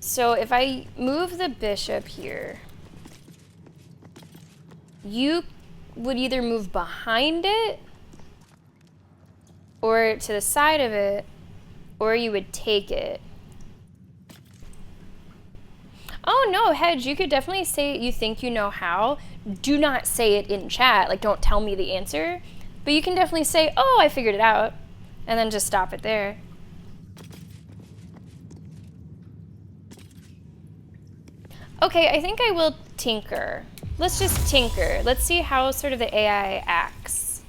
Speaker 1: So if I move the bishop here, you would either move behind it, or to the side of it, or you would take it. Oh no, Hedge, you could definitely say you think you know how. Do not say it in chat, like don't tell me the answer. But you can definitely say, oh, I figured it out. And then just stop it there. Okay, I think I will tinker. Let's just tinker. Let's see how sort of the AI acts.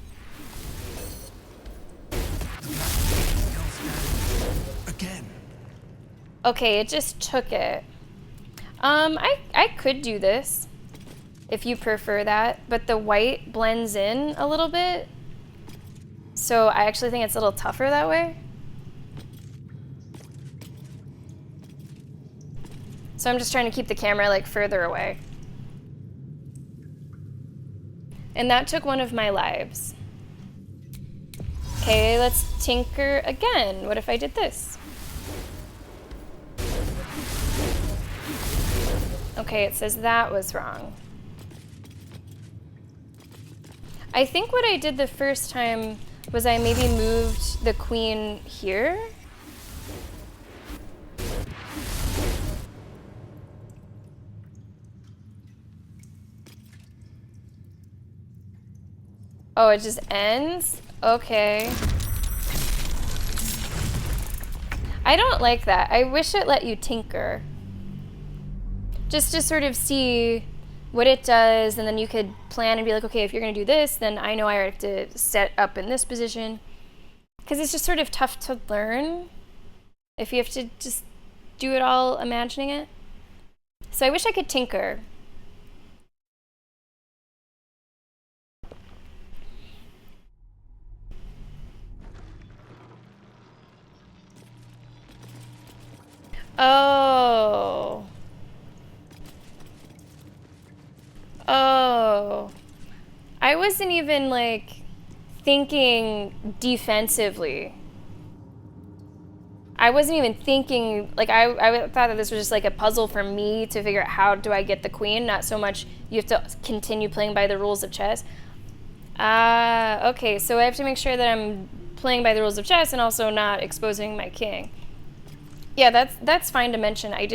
Speaker 15: Again.
Speaker 1: Okay, it just took it. I could do this if you prefer that, but the white blends in a little bit. So I actually think it's a little tougher that way. So I'm just trying to keep the camera like further away. And that took 1 of my lives. Okay, let's tinker again. What if I did this? Okay, it says that was wrong. I think what I did the first time was I maybe moved the queen here. Oh, it just ends? Okay. I don't like that. I wish it let you tinker. Just to sort of see what it does, and then you could plan and be like, okay, if you're gonna do this, then I know I have to set up in this position. Because it's just sort of tough to learn if you have to just do it all imagining it. So I wish I could tinker. Oh. Oh. I wasn't even like thinking defensively. I wasn't even thinking, like I thought that this was just like a puzzle for me to figure out how do I get the queen, not so much you have to continue playing by the rules of chess. Okay, so I have to make sure that I'm playing by the rules of chess and also not exposing my king. Yeah, that's fine to mention. I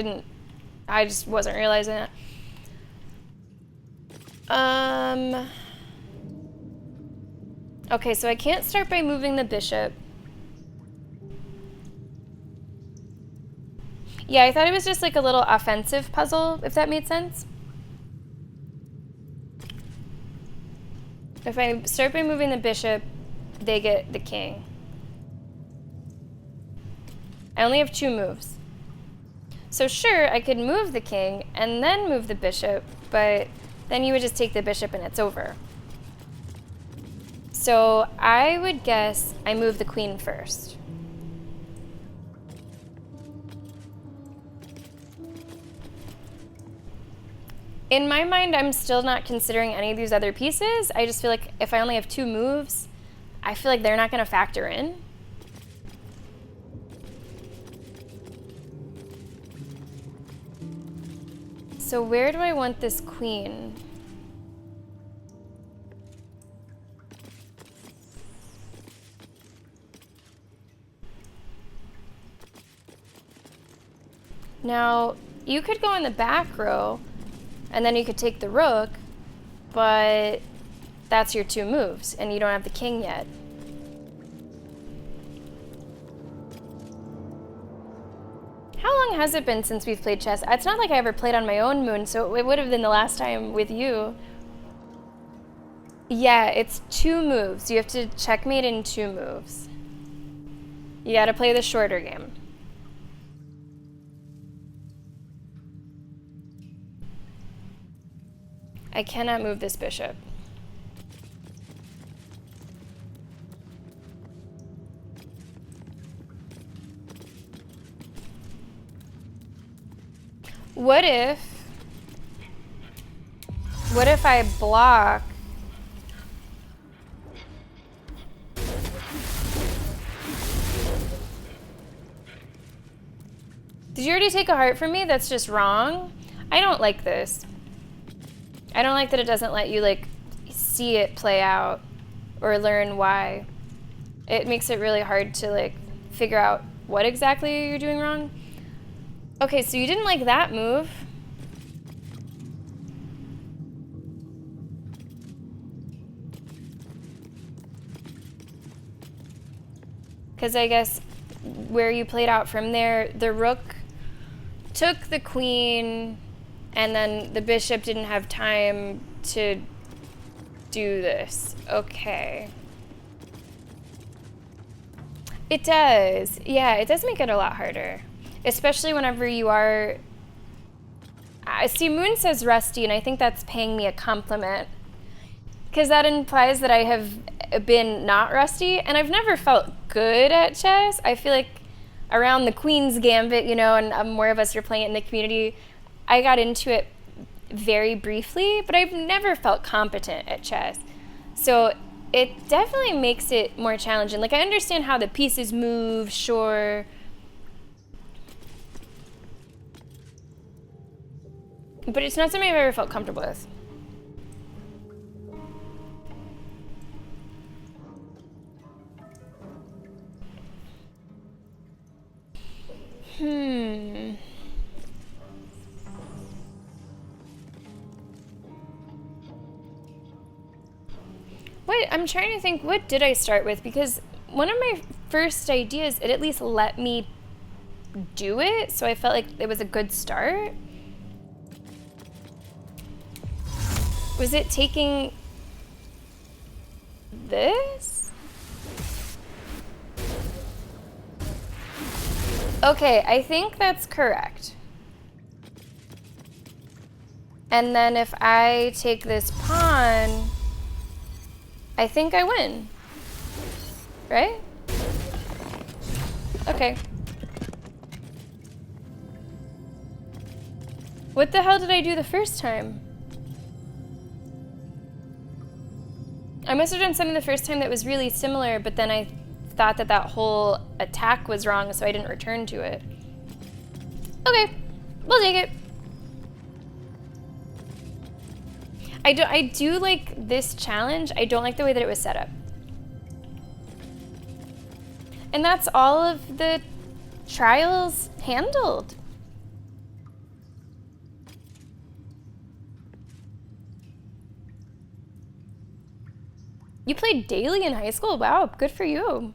Speaker 1: just wasn't realizing that. Okay, so I can't start by moving the bishop. Yeah, I thought it was just like a little offensive puzzle, if that made sense. If I start by moving the bishop, they get the king. I only have 2 moves. So sure, I could move the king and then move the bishop, but then you would just take the bishop and it's over. So I would guess I move the queen first. In my mind, I'm still not considering any of these other pieces. I just feel like if I only have 2 moves, I feel like they're not going to factor in. So where do I want this queen? Now, you could go in the back row, and then you could take the rook, but that's your 2 moves, and you don't have the king yet. long has it been since we've played chess? It's not like I ever played on my own moon, so it would have been the last time with you. Yeah, it's 2 moves. You have to checkmate in 2 moves. You gotta play the shorter game. I cannot move this bishop. What if I block? Did you already take a heart from me? That's just wrong. I don't like this. I don't like that it doesn't let you like see it play out or learn why. It makes it really hard to like figure out what exactly you're doing wrong. Okay, so you didn't like that move. Because I guess where you played out from there, the rook took the queen, and then the bishop didn't have time to do this. Okay. It does. Yeah, it does make it a lot harder. Especially whenever you are... see, Moon says rusty, and I think that's paying me a compliment. Because that implies that I have been not rusty, and I've never felt good at chess. I feel like around the Queen's Gambit, you know, and more of us are playing it in the community, I got into it very briefly, but I've never felt competent at chess. So it definitely makes it more challenging. Like, I understand how the pieces move, sure. But it's not something I've ever felt comfortable with. What? I'm trying to think, what did I start with? Because one of my first ideas, it at least let me do it, so I felt like it was a good start. Was it taking this? Okay, I think that's correct. And then if I take this pawn, I think I win. Right? Okay. What the hell did I do the first time? I must have done something the first time that was really similar, but then I thought that that whole attack was wrong, so I didn't return to it. Okay, we'll take it. I do like this challenge. I don't like the way that it was set up. And that's all of the trials handled. You played daily in high school? Wow, good for you.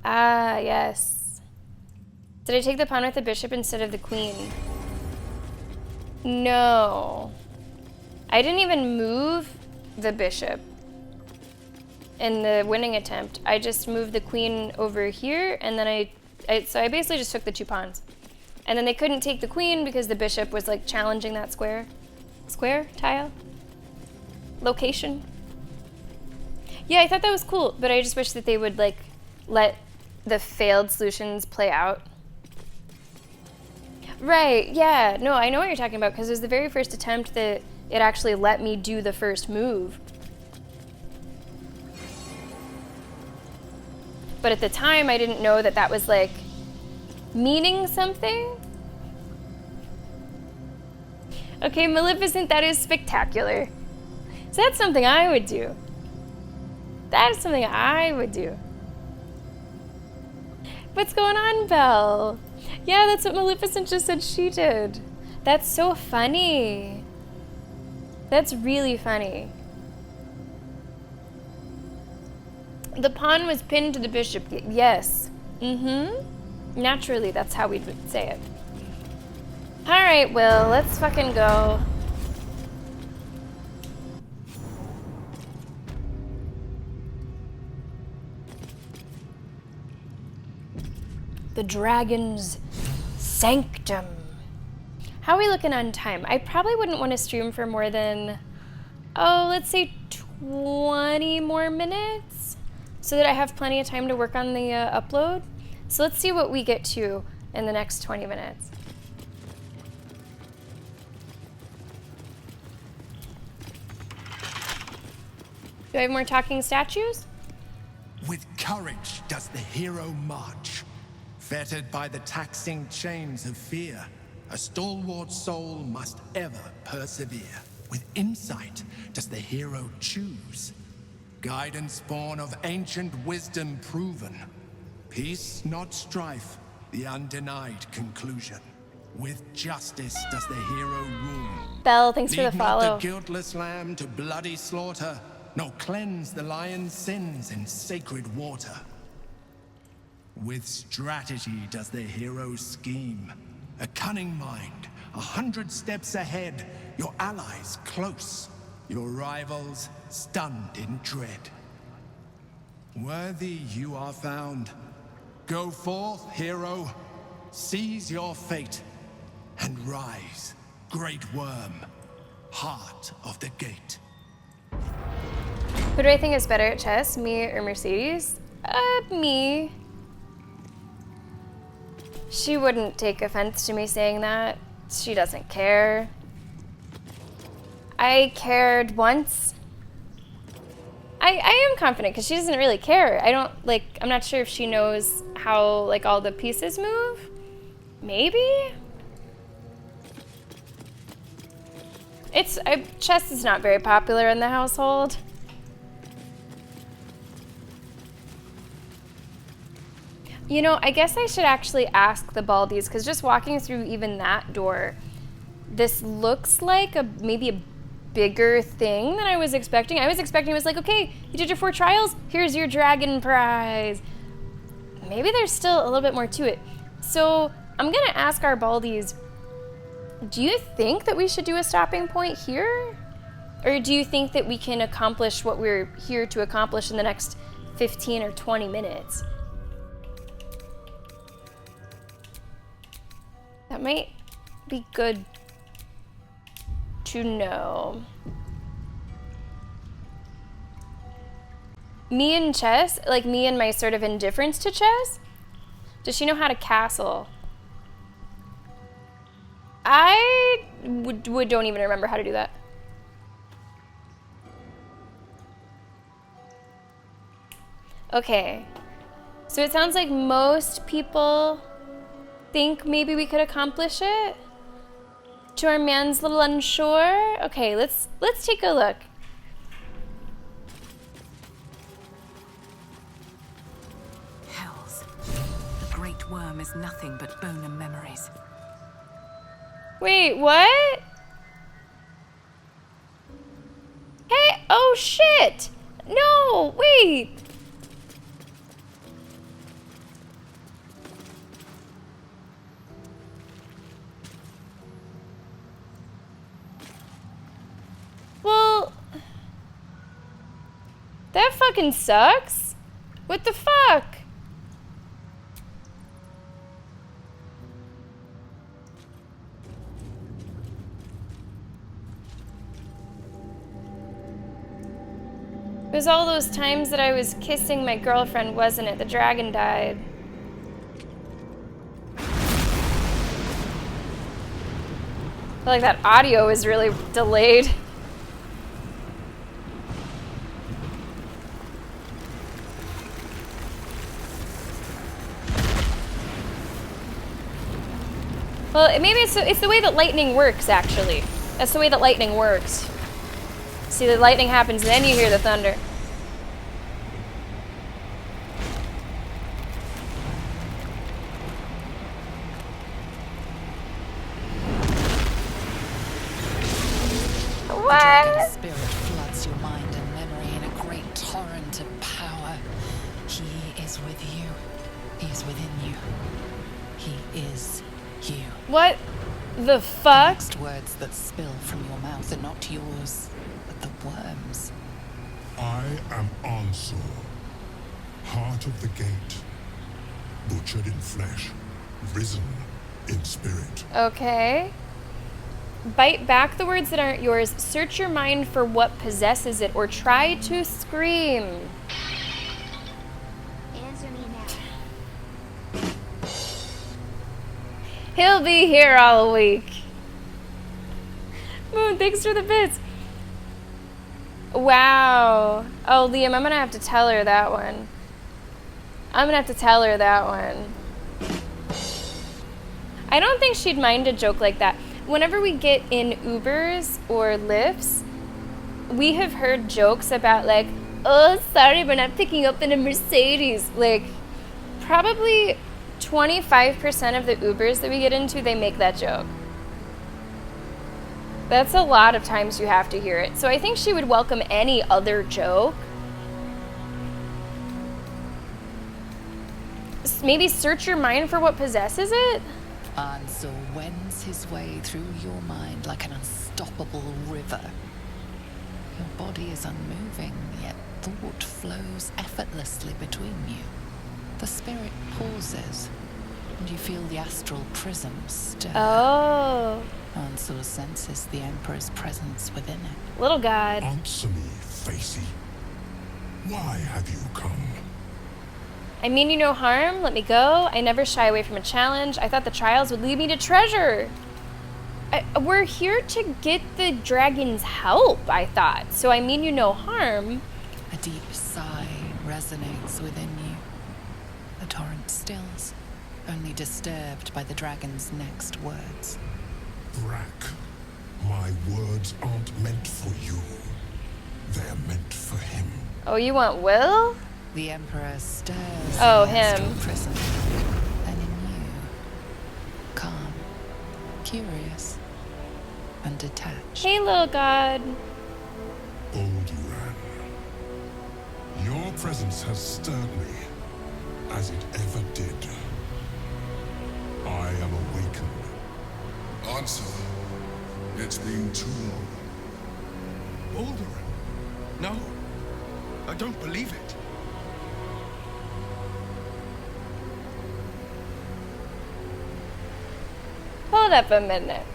Speaker 1: Ah, yes. Did I take the pawn with the bishop instead of the queen? No. I didn't even move the bishop in the winning attempt. I just moved the queen over here, and then so I basically just took the 2 pawns. And then they couldn't take the queen because the bishop was like challenging that square tile location. Yeah, I thought that was cool, but I just wish that they would like let the failed solutions play out. Right, yeah, no, I know what you're talking about, because it was the very first attempt that it actually let me do the first move. But at the time, I didn't know that that was like meaning something. Okay, Maleficent, that is spectacular. So that's something I would do. That is something I would do. What's going on, Belle? Yeah, that's what Maleficent just said she did. That's so funny. That's really funny. The pawn was pinned to the bishop. Yes. Mm-hmm. Naturally, that's how we would say it. Alright, Will, let's fucking go. The Dragon's Sanctum. How are we looking on time? I probably wouldn't want to stream for more than, oh, let's say 20 more minutes, so that I have plenty of time to work on the upload. So let's see what we get to in the next 20 minutes. Do I have more talking statues?
Speaker 15: With courage does the hero march. Fettered by the taxing chains of fear, a stalwart soul must ever persevere. With insight does the hero choose. Guidance born of ancient wisdom proven. Peace, not strife, the undenied conclusion. With justice does the hero rule.
Speaker 1: Belle, thanks for the follow.
Speaker 15: Lead not the guiltless lamb to bloody slaughter, nor cleanse the lion's sins in sacred water. With strategy does the hero scheme. A cunning mind, 100 steps ahead, your allies close, your rivals stunned in dread. Worthy you are found. Go forth, hero, seize your fate, and rise, great worm, heart of the gate.
Speaker 1: Who do I think is better at chess, me or Mercedes? Me. She wouldn't take offense to me saying that. She doesn't care. I cared once. I am confident because she doesn't really care. I'm not sure if she knows how, like, all the pieces move. Maybe? Chess is not very popular in the household. You know, I guess I should actually ask the Baldur'S, because just walking through even that door, this looks like maybe a bigger thing than I was expecting. I was expecting it was like, okay, you did your 4 trials, here's your dragon prize. Maybe there's still a little bit more to it. So I'm gonna ask our Baldur'S, do you think that we should do a stopping point here? Or do you think that we can accomplish what we're here to accomplish in the next 15 or 20 minutes? That might be good to know. Me and chess, like me and my sort of indifference to chess? Does she know how to castle? I don't even remember how to do that. Okay. So it sounds like most people think maybe we could accomplish it. To our man's a little unsure. Okay, let's take a look.
Speaker 6: Hells. The great worm is nothing but bone and memories.
Speaker 1: Wait, what? Hey, oh shit! No, wait! Well, that fucking sucks. What the fuck? It was all those times that I was kissing my girlfriend, wasn't it? The dragon died. I feel like that audio is really delayed. Well, maybe it's the way that lightning works, actually. That's the way that lightning works. See, the lightning happens, then you hear the thunder.
Speaker 3: The dragon's spirit floods your mind and memory in a great torrent of power. He is with you. He's within you. He is you.
Speaker 1: What the
Speaker 3: The
Speaker 1: fuck?
Speaker 3: next words that spill from your mouth are not yours, but the worm's.
Speaker 7: I am Ansel, heart of the gate, butchered in flesh, risen in spirit.
Speaker 1: Okay. Bite back the words that aren't yours. Search your mind for what possesses it, or try to scream.
Speaker 17: Answer me now.
Speaker 1: He'll be here all week. Moon, thanks for the bits. Wow. Oh, Liam, I'm gonna have to tell her that one. I don't think she'd mind a joke like that. Whenever we get in Ubers or Lyfts, we have heard jokes about like, oh, sorry, we're not picking up in a Mercedes. Like, probably 25% of the Ubers that we get into, they make that joke. That's a lot of times you have to hear it. So I think she would welcome any other joke. Maybe search your mind for what possesses it?
Speaker 3: Ansel wends his way through your mind like an unstoppable river. Your body is unmoving, yet thought flows effortlessly between you. The spirit pauses, and you feel the astral prism stir.
Speaker 1: Oh.
Speaker 3: Ansel senses the Emperor's presence within it.
Speaker 1: Little god.
Speaker 7: Answer me, Facey. Why have you come?
Speaker 1: I mean you no harm, let me go. I never shy away from a challenge. I thought the trials would lead me to treasure. We're here to get the dragon's help, I thought. So I mean you no harm.
Speaker 3: A deep sigh resonates within you. The torrent stills, only disturbed by the dragon's next words.
Speaker 7: Brack, my words aren't meant for you. They're meant for him.
Speaker 1: Oh, you want Will?
Speaker 3: The Emperor stirs
Speaker 1: Oh,
Speaker 3: in the astral
Speaker 1: him.
Speaker 3: prism. And in you, calm, curious, and detached.
Speaker 1: Hey, little god.
Speaker 7: Baldur'S, your presence has stirred me, as it ever did. I am awakened. Answer. It's been too long.
Speaker 15: Baldur'S? No. I don't believe it.
Speaker 1: Hold up a minute.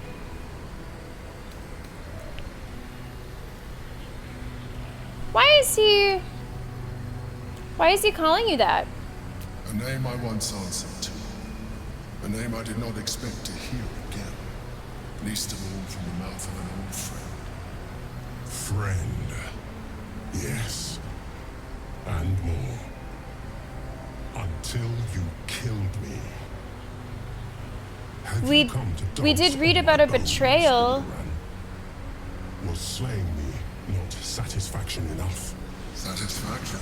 Speaker 1: Why is he calling you that?
Speaker 7: A name I once answered to. A name I did not expect to hear again. Least of all from the mouth of an old friend. Friend. Yes. And more. Until you killed me. Have you come to
Speaker 1: We
Speaker 7: dance
Speaker 1: did read
Speaker 7: on
Speaker 1: about
Speaker 7: my
Speaker 1: a betrayal.
Speaker 7: bones, Baldur'S? Was slaying me not satisfaction enough? Satisfaction?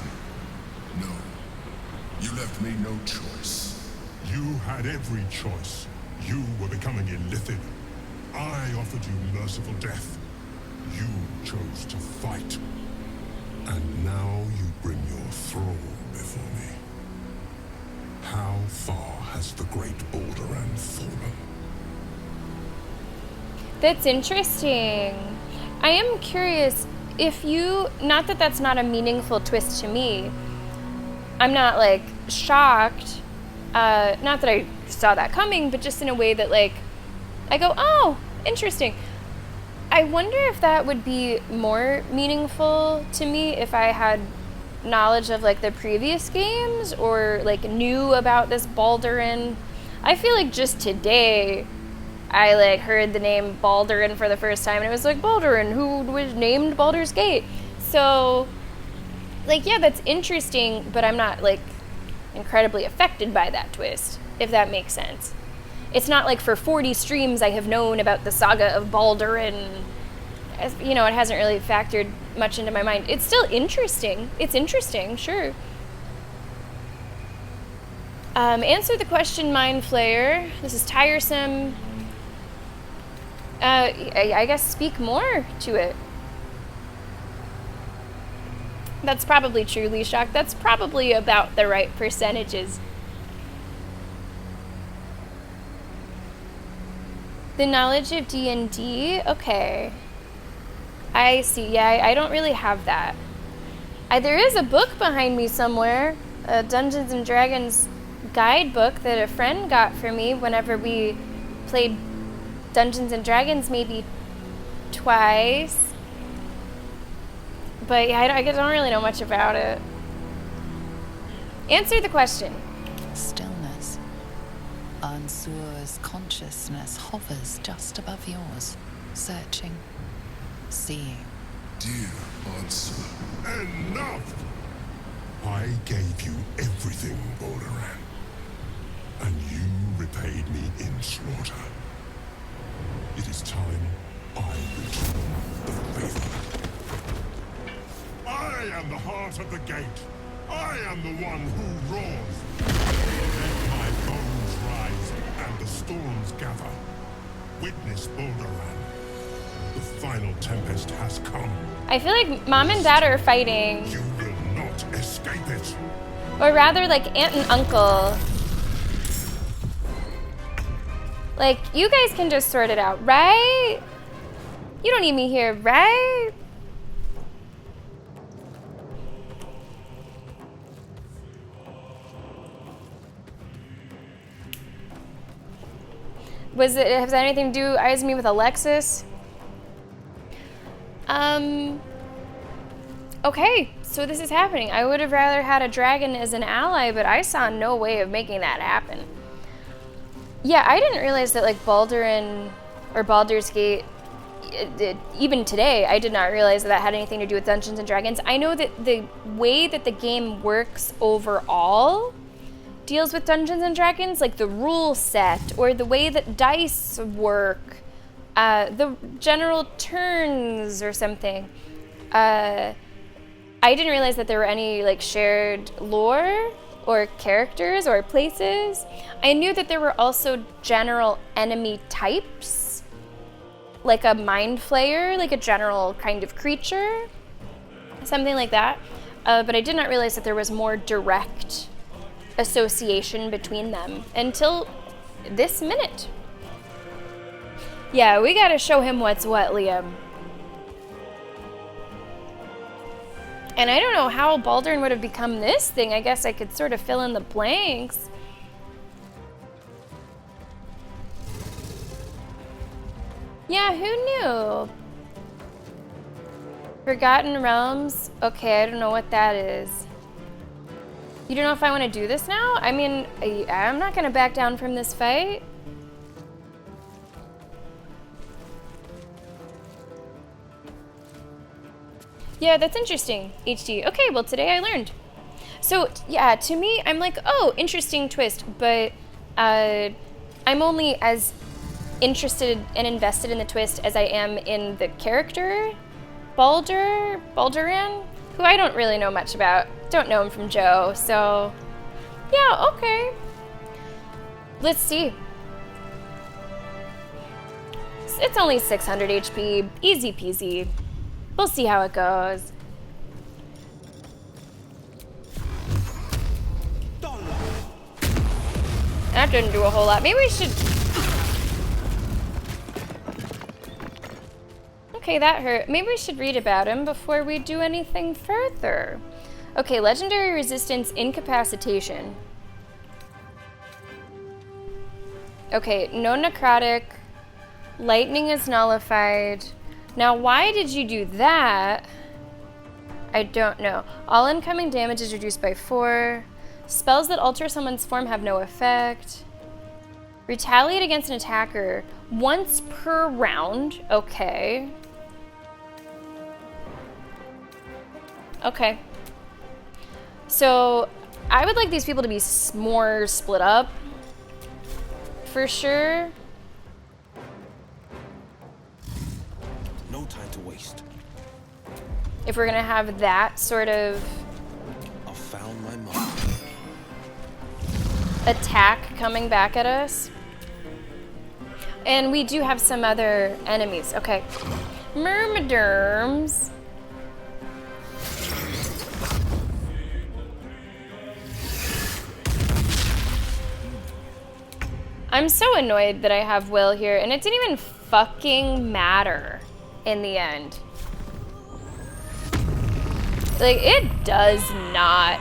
Speaker 7: No. You left me no choice. You had every choice. You were becoming illithid. I offered you merciful death. You chose to fight. And now you bring your thrall before me. How far has the great Baldur'S fallen?
Speaker 1: That's interesting. I am curious if you, not that that's not a meaningful twist to me. I'm not like shocked. Not that I saw that coming, but just in a way that like, I go, oh, interesting. I wonder if that would be more meaningful to me if I had knowledge of like the previous games or like knew about this Baldur'S. I feel like just today I like heard the name Baldur'S for the first time and it was like Baldur'S, who was named Baldur's Gate. So like, yeah, that's interesting, but I'm not like incredibly affected by that twist, if that makes sense. It's not like for 40 streams I have known about the saga of Baldur'S and, you know, it hasn't really factored much into my mind. It's still interesting. It's interesting, sure. Answer the question, Mind Flayer. This is tiresome. I guess speak more to it. That's probably true, Lee Shock. That's probably about the right percentages. The knowledge of D&D? Okay. I see. Yeah, I don't really have that. There is a book behind me somewhere, a Dungeons and Dragons guidebook that a friend got for me whenever we played Dungeons and Dragons maybe twice. But yeah, I don't really know much about it. Answer the question.
Speaker 3: Stillness. Ansur's consciousness hovers just above yours, searching, seeing.
Speaker 7: Dear Ansur, enough! I gave you everything, Baldur'S, and you repaid me in slaughter. It is time I return the favor. I am the heart of the gate. I am the one who roars. Let my bones rise and the storms gather. Witness Baldur'S. The final tempest has come.
Speaker 1: I feel like Mom and Dad are fighting.
Speaker 7: You will not escape it.
Speaker 1: Or rather, like Aunt and Uncle. Like, you guys can just sort it out, right? You don't need me here, right? Has that anything to do, Izumi, with Alexis? Okay, so this is happening. I would have rather had a dragon as an ally, but I saw no way of making that happen. Yeah, I didn't realize that, like, Baldur's Gate, even today, I did not realize that had anything to do with Dungeons and Dragons. I know that the way that the game works overall deals with Dungeons and Dragons, like the rule set, or the way that dice work, the general turns or something. I didn't realize that there were any like shared lore or characters or places. I knew that there were also general enemy types, like a mind flayer, like a general kind of creature, something like that. But I did not realize that there was more direct association between them until this minute. Yeah, we gotta show him what's what, Liam. And I don't know how Baldur'n would have become this thing. I guess I could sort of fill in the blanks. Yeah, who knew? Forgotten Realms? Okay, I don't know what that is. You don't know if I want to do this now? I mean, I'm not going to back down from this fight. Yeah, that's interesting, HD. Okay, well, today I learned. So, yeah, to me, I'm like, oh, interesting twist, but I'm only as interested and invested in the twist as I am in the character, Baldur'S, who I don't really know much about. Don't know him from Joe, so yeah, okay. Let's see. It's only 600 HP, easy peasy. We'll see how it goes. That didn't do a whole lot. Maybe we should... Okay, that hurt. Maybe we should read about him before we do anything further. Okay, legendary resistance incapacitation. Okay, no necrotic. Lightning is nullified. Now, why did you do that? I don't know. All incoming damage is reduced by 4. Spells that alter someone's form have no effect. Retaliate against an attacker once per round. Okay. Okay. So, I would like these people to be more split up. For sure.
Speaker 11: No time to waste.
Speaker 1: If we're gonna have that sort of
Speaker 11: I found my mark.
Speaker 1: attack coming back at us. And we do have some other enemies. Okay. Myrmidons. I'm so annoyed that I have Will here, and it didn't even fucking matter in the end. Like, it does not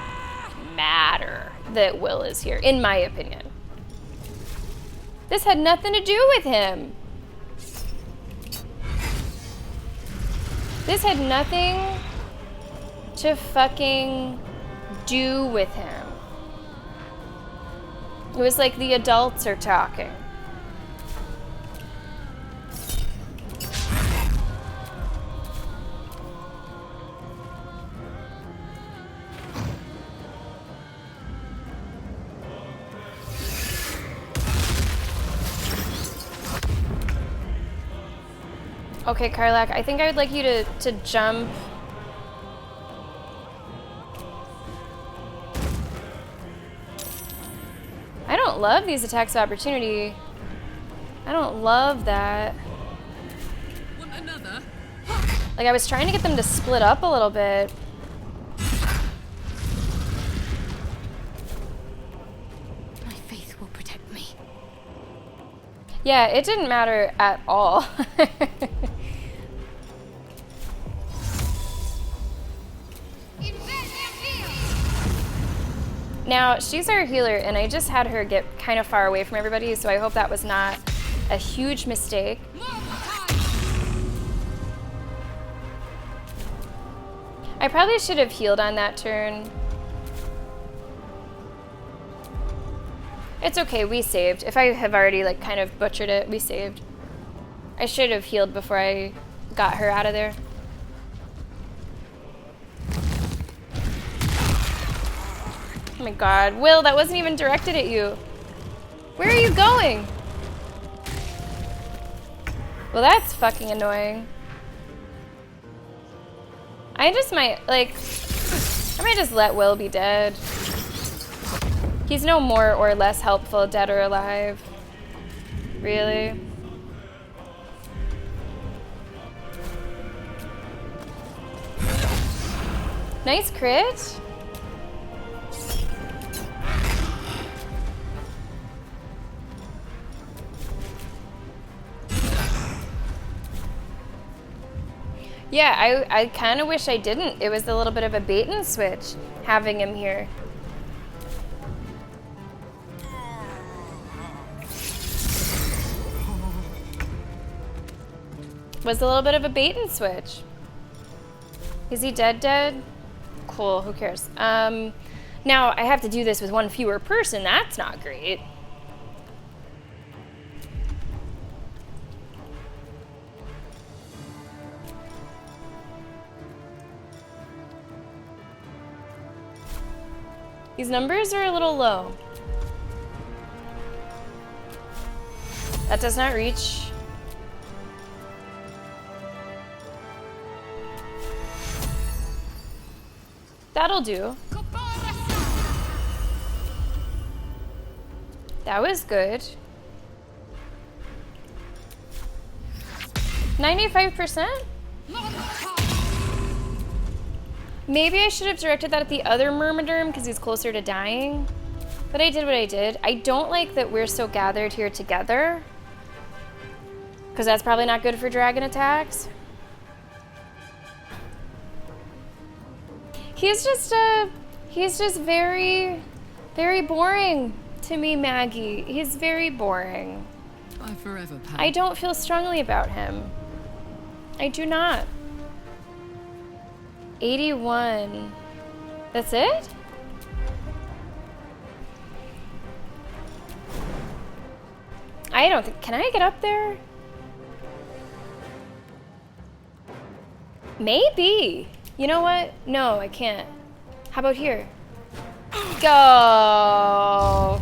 Speaker 1: matter that Will is here, in my opinion. This had nothing to do with him. This had nothing to fucking do with him. It was like the adults are talking. Okay, Karlak, I think I would like you to jump. I don't love these attacks of opportunity. I don't love that.
Speaker 6: Want another?
Speaker 1: Like, I was trying to get them to split up a little bit.
Speaker 2: My faith will protect me.
Speaker 1: Yeah, it didn't matter at all. Now, she's our healer, and I just had her get kind of far away from everybody, so I hope that was not a huge mistake. I probably should have healed on that turn. It's okay, we saved. If I have already, like, kind of butchered it, we saved. I should have healed before I got her out of there. Oh my god. Will, that wasn't even directed at you. Where are you going? Well, that's fucking annoying. I just might, like... I might just let Will be dead. He's no more or less helpful, dead or alive. Really? Nice crit. Yeah, I kind of wish I didn't. It was a little bit of a bait and switch having him here. Was a little bit of a bait and switch. Is he dead? Cool, who cares? Now I have to do this with one fewer person. That's not great. These numbers are a little low. That does not reach. That'll do. That was good. 95%? Maybe I should have directed that at the other Myrmidon because he's closer to dying. But I did what I did. I don't like that we're so gathered here together. Because that's probably not good for dragon attacks. He's just very, very boring to me, Maggie. He's very boring.
Speaker 6: Bye forever, pal.
Speaker 1: I don't feel strongly about him. I do not. 81. That's it? I don't think, can I get up there? Maybe. You know what? No, I can't. How about here? Go.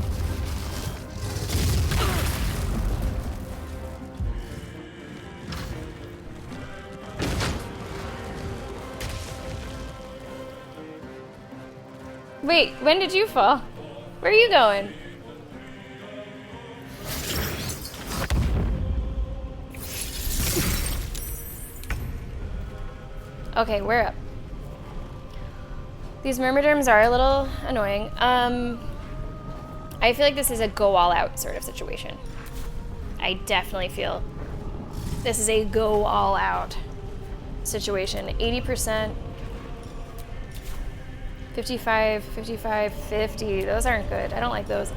Speaker 1: Wait, when did you fall? Where are you going? Okay, we're up. These Myrmidons are a little annoying. I feel like this is a go all out sort of situation. I definitely feel this is a go all out situation. 80%, 55, 55, 50. Those aren't good. I don't like those.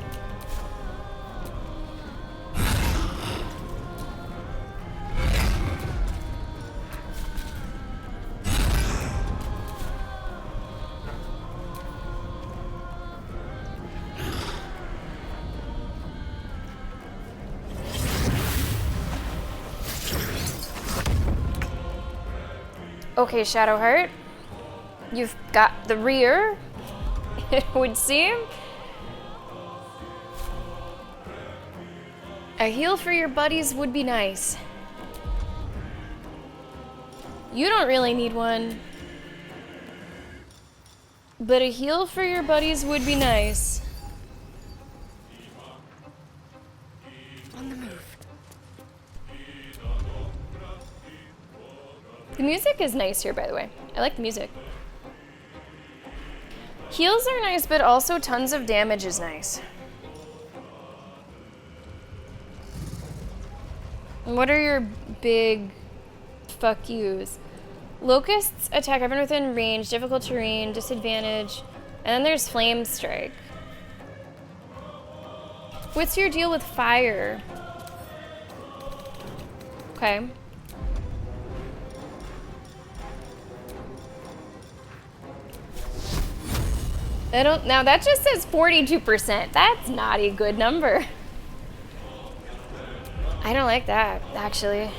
Speaker 1: Okay, Shadowheart, you've got the rear, it would seem. A heal for your buddies would be nice. You don't really need one, but a heal for your buddies would be nice.
Speaker 2: On the move.
Speaker 1: The music is nice here, by the way. I like the music. Heals are nice, but also tons of damage is nice. And what are your big fuck yous? Locusts attack everyone within range, difficult terrain, disadvantage, and then there's Flame Strike. What's your deal with fire? Okay. Now that just says 42%. That's not a good number. I don't like that, actually.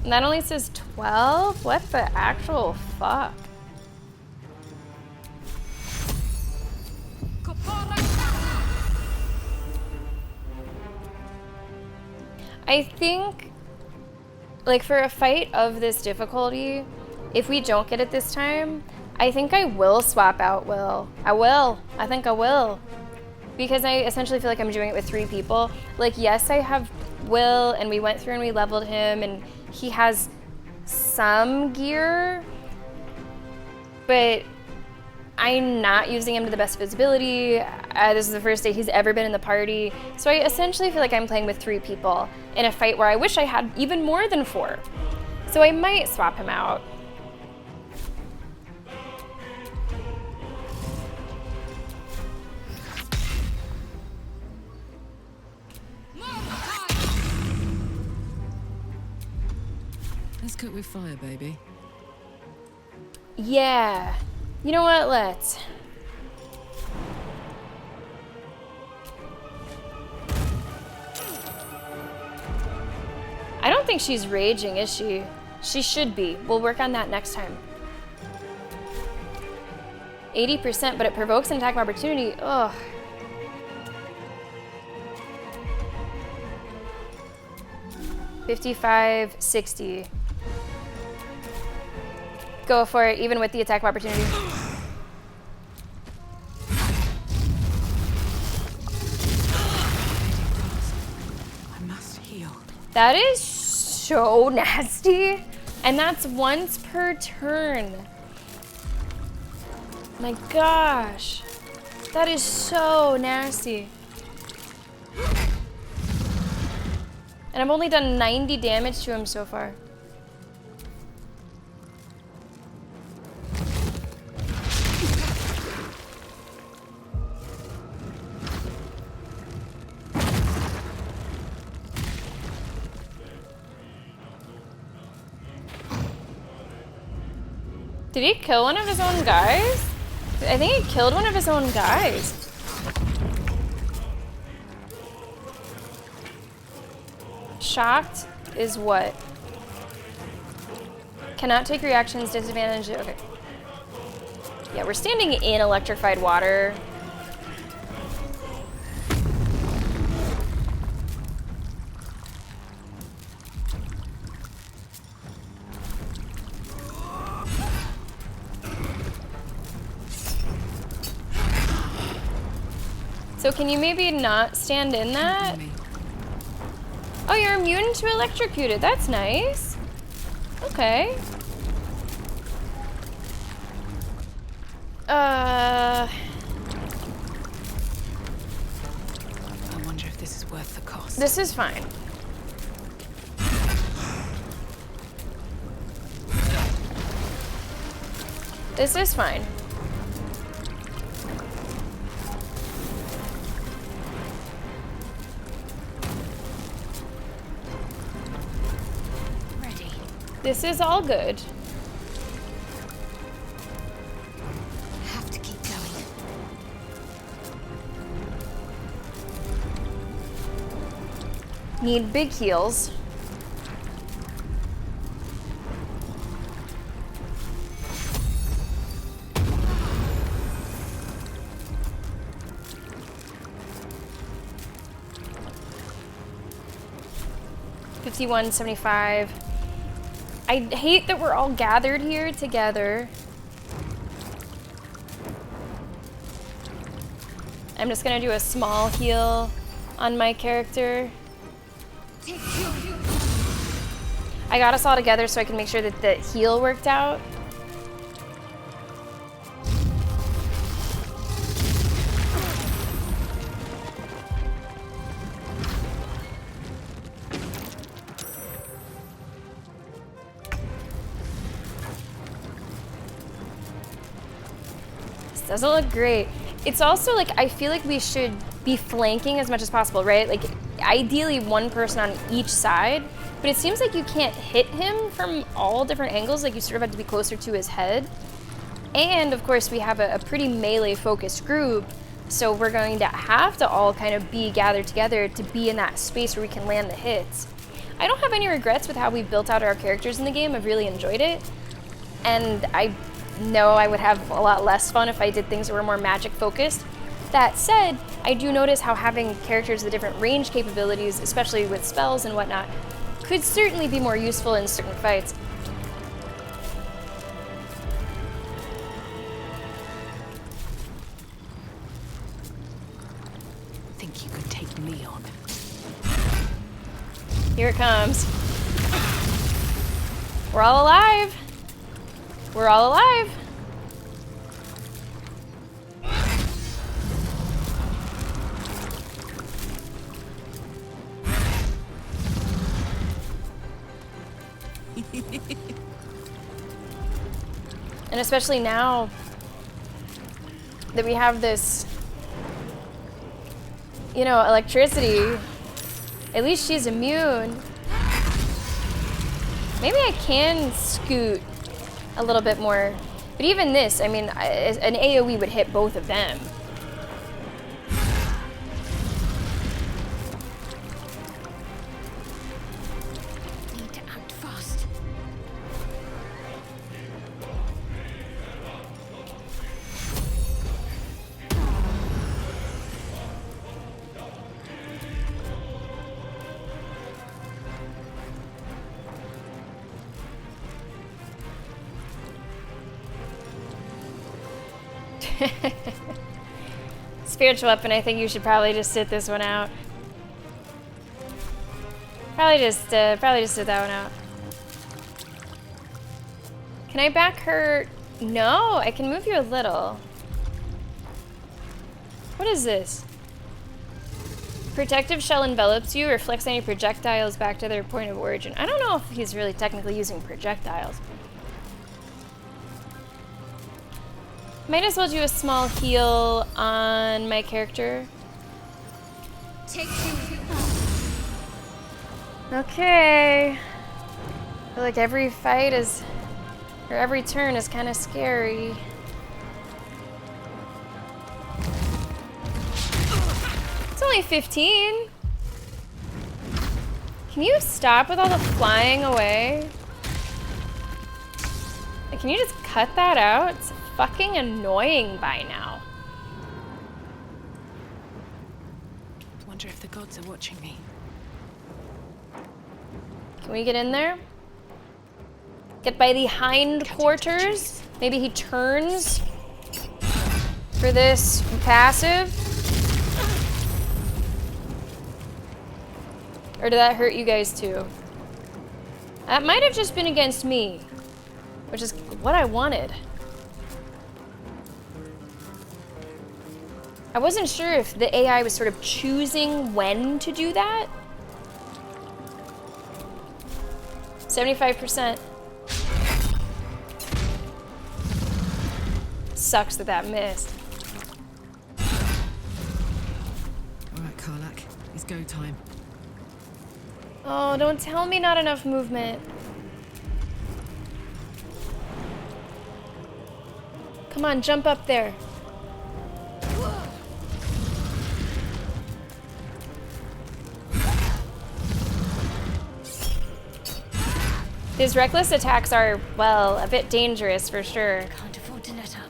Speaker 1: And that only says 12? What the actual fuck? I think, like, for a fight of this difficulty, if we don't get it this time, I think I will swap out Will. I think I will. Because I essentially feel like I'm doing it with 3 people. Like, yes, I have Will, and we went through and we leveled him, and he has some gear, but I'm not using him to the best of his ability. This is the first day he's ever been in the party. So I essentially feel like I'm playing with 3 people in a fight where I wish I had even more than 4. So I might swap him out.
Speaker 8: Let's cook with fire, baby.
Speaker 1: Yeah. You know what? Let's. I don't think she's raging, is she? She should be. We'll work on that next time. 80%, but it provokes an attack of opportunity. Ugh. $55, $60. Go for it, even with the attack of opportunity.
Speaker 8: I must heal.
Speaker 1: That is so nasty. And that's once per turn. My gosh. That is so nasty. And I've only done 90 damage to him so far. Did he kill one of his own guys? I think he killed one of his own guys. Shocked is what? Cannot take reactions, disadvantage. Okay. Yeah, we're standing in electrified water. So can you maybe not stand in that? Oh, you're immune to electrocuted. That's nice. Okay.
Speaker 6: I wonder if this is worth the cost.
Speaker 1: This is fine. This is fine.
Speaker 17: Ready.
Speaker 1: This is all good.
Speaker 17: Have to keep going.
Speaker 1: Need big heals. $51.75. I hate that we're all gathered here together. I'm just gonna do a small heal on my character. I got us all together so I can make sure that the heal worked out. This doesn't look great. It's also like, I feel like we should be flanking as much as possible, right? Like, ideally one person on each side, but it seems like you can't hit him from all different angles, like you sort of have to be closer to his head. And of course we have a pretty melee focused group, so we're going to have to all kind of be gathered together to be in that space where we can land the hits. I don't have any regrets with how we've built out our characters in the game. I've really enjoyed it. And I know I would have a lot less fun if I did things that were more magic focused. That said, I do notice how having characters with different range capabilities, especially with spells and whatnot, could certainly be more useful in certain fights.
Speaker 6: Think you could take me on?
Speaker 1: Here it comes. We're all alive. We're all alive. And especially now that we have this, you know, electricity, at least she's immune. Maybe I can scoot a little bit more. But even this, I mean, an AoE would hit both of them.
Speaker 17: Need to act fast.
Speaker 1: Spiritual weapon, I think you should probably just sit this one out. Probably just sit that one out. Can I back her? No, I can move you a little. What is this? Protective shell envelops you, reflects any projectiles back to their point of origin. I don't know if he's really technically using projectiles. Might as well do a small heal on my character. Okay. I feel like every fight is, or every turn is kind of scary. It's only 15. Can you stop with all the flying away? Like, can you just cut that out? It's fucking annoying by now.
Speaker 6: Wonder if the gods are watching me.
Speaker 1: Can we get in there? Get by the hindquarters. Maybe he turns for this passive. Or did that hurt you guys too? That might have just been against me, which is what I wanted. I wasn't sure if the AI was sort of choosing when to do that. 75%. Sucks that that missed.
Speaker 8: Alright, Karlak. It's go time.
Speaker 1: Oh, don't tell me not enough movement. Come on, jump up there. These reckless attacks are, well, a bit dangerous for sure.
Speaker 17: Can't afford to let up.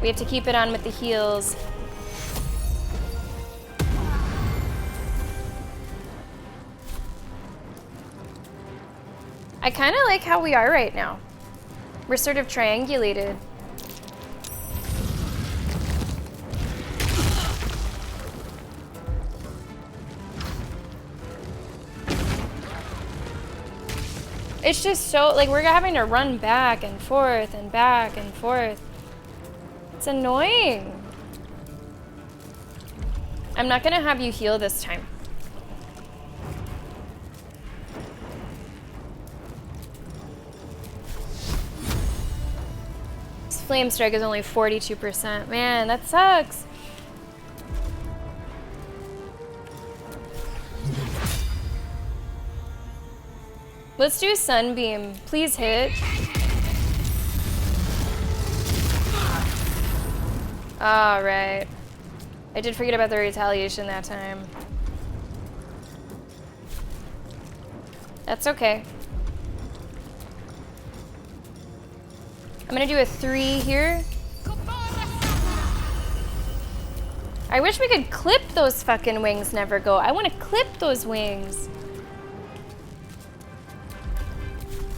Speaker 1: We have to keep it on with the heals. I kind of like how we are right now. We're sort of triangulated. It's just so, like, we're having to run back and forth and back and forth. It's annoying. I'm not gonna have you heal this time. This flame strike is only 42%. Man, that sucks. Let's do Sunbeam. Please hit. Alright. I did forget about the retaliation that time. That's okay. I'm gonna do a 3 here. I wish we could clip those fucking wings, never go. I want to clip those wings.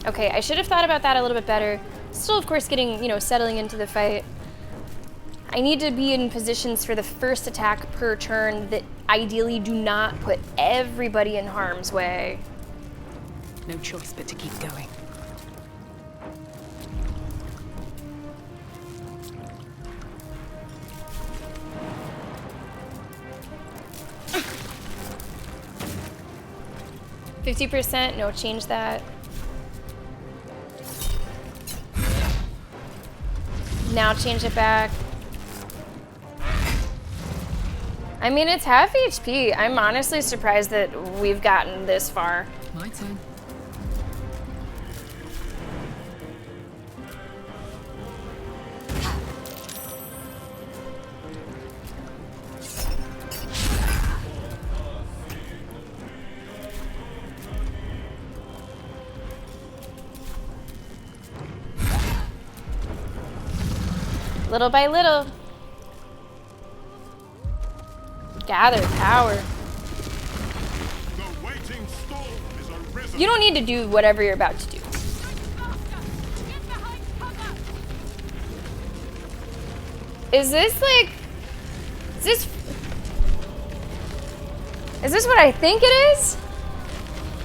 Speaker 1: Okay, I should have thought about that a little bit better. Still, of course, getting, you know, settling into the fight. I need to be in positions for the first attack per turn that ideally do not put everybody in harm's way.
Speaker 8: No choice but to keep going.
Speaker 1: %, no, change that. Now change it back. I mean, it's half HP. I'm honestly surprised that we've gotten this far.
Speaker 8: My turn.
Speaker 1: Little by little. Gather power. You don't need to do whatever you're about to do. Is this like... Is this what I think it is?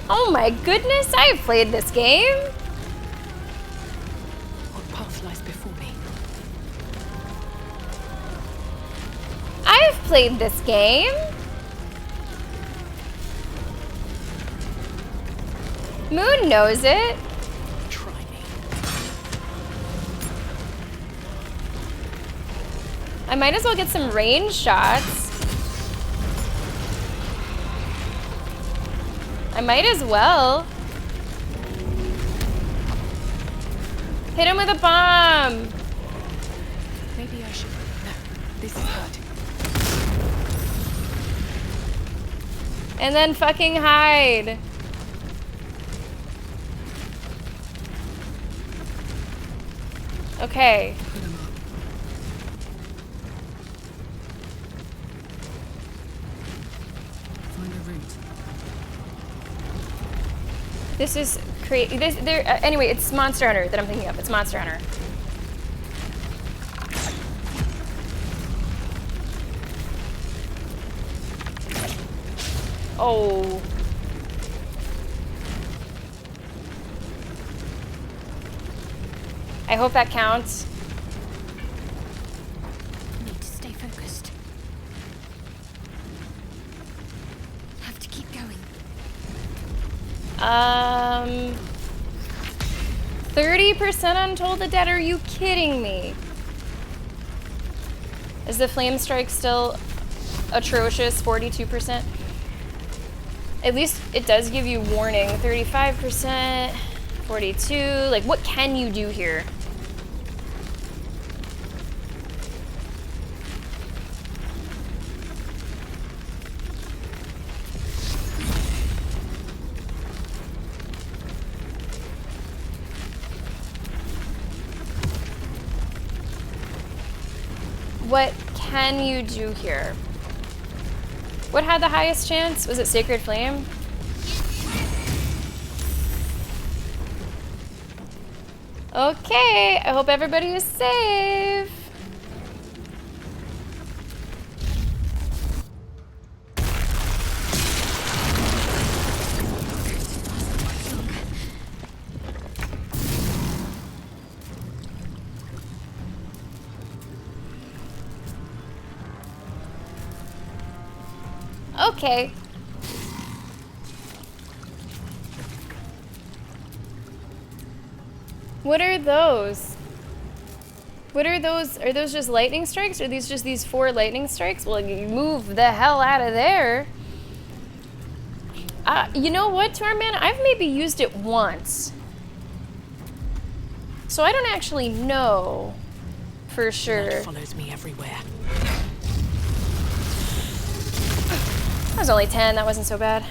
Speaker 1: Oh my goodness, I've played this game.
Speaker 8: What path lies before me?
Speaker 1: I've played this game. Moon knows it.
Speaker 8: Try me.
Speaker 1: I might as well get some range shots. I might as well. Hit him with a bomb.
Speaker 8: Maybe I should. No, this is hurting.
Speaker 1: And then fucking hide. Okay.
Speaker 8: Put him up. Find a route.
Speaker 1: This is crazy. Anyway, it's Monster Hunter that I'm thinking of. It's Monster Hunter. Oh. I hope that counts.
Speaker 17: Need to stay focused. Have to keep going.
Speaker 1: 30% on Toll the Dead? Are you kidding me? Is the flame strike still atrocious? 42%? At least it does give you warning. 35%, 42. Like, what can you do here? What can you do here? What had the highest chance? Was it Sacred Flame? Okay, I hope everybody is safe. Okay. What are those? What are those? Are those just lightning strikes? Or are these just these 4 lightning strikes? Well, you move the hell out of there. You know what, Torman? I've maybe used it once. So I don't actually know for sure.
Speaker 6: Blood follows me everywhere.
Speaker 1: That was only 10, that wasn't so bad.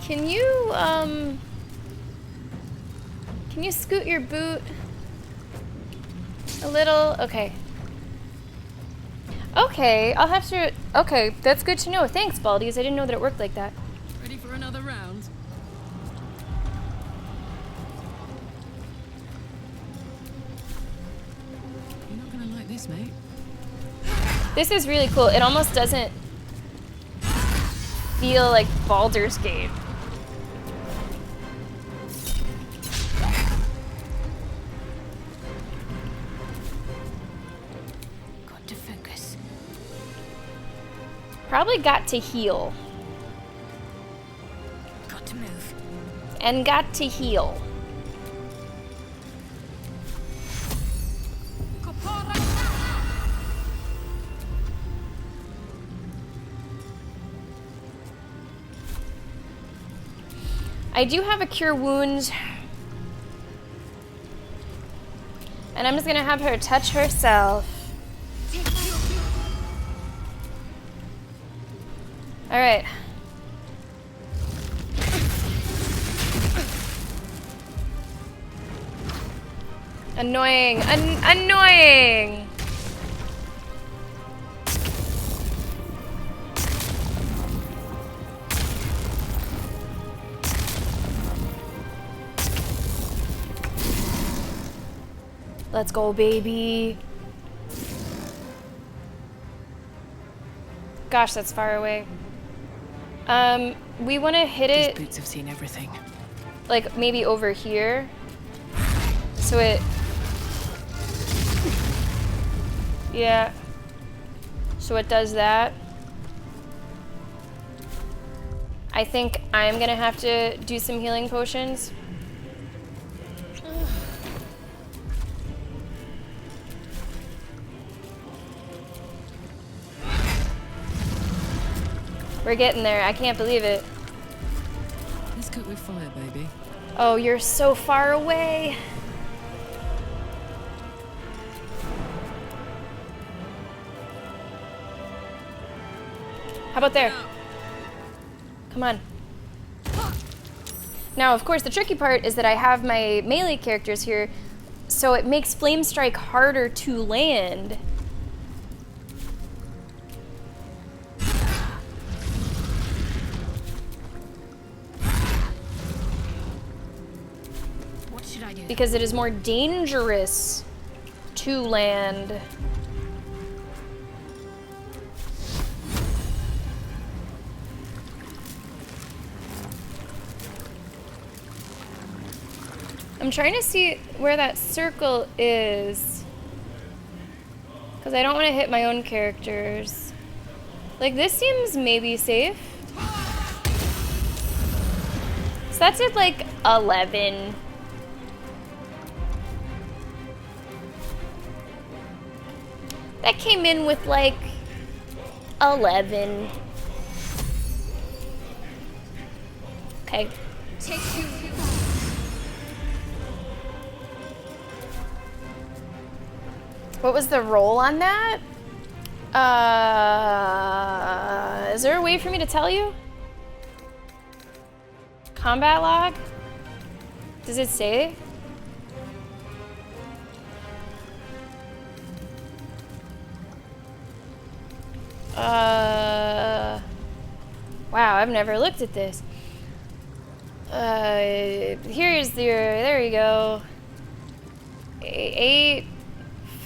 Speaker 1: Can you scoot your boot a little? Okay. Okay, I'll have to, okay, that's good to know. Thanks, Baldur'S. I didn't know that it worked like that.
Speaker 8: Ready for another round? You're not gonna like this, mate.
Speaker 1: This is really cool. It almost doesn't feel like Baldur's Gate.
Speaker 17: Got to focus.
Speaker 1: Probably got to heal.
Speaker 17: Got to move.
Speaker 1: And got to heal. I do have a Cure Wounds. And I'm just gonna have her touch herself. Alright. Annoying. Annoying! Let's go, baby. Gosh, that's far away. We want to hit it.
Speaker 6: These boots have seen everything.
Speaker 1: Like maybe over here. So it. Yeah. So it does that. I think I'm gonna have to do some healing potions. We're getting there. I can't believe it.
Speaker 8: Let's cook with fire, baby.
Speaker 1: Oh, you're so far away. How about there? Come on. Now, of course, the tricky part is that I have my melee characters here, so it makes Flame Strike harder to land. because it is more dangerous to land. I'm trying to see where that circle is, because I don't want to hit my own characters. Like, this seems maybe safe. So that's at like 11. That came in with like 11. Okay. What was the roll on that? Is there a way for me to tell you? Combat log? Does it say? Wow, I've never looked at this. Here's your, there you go. 8,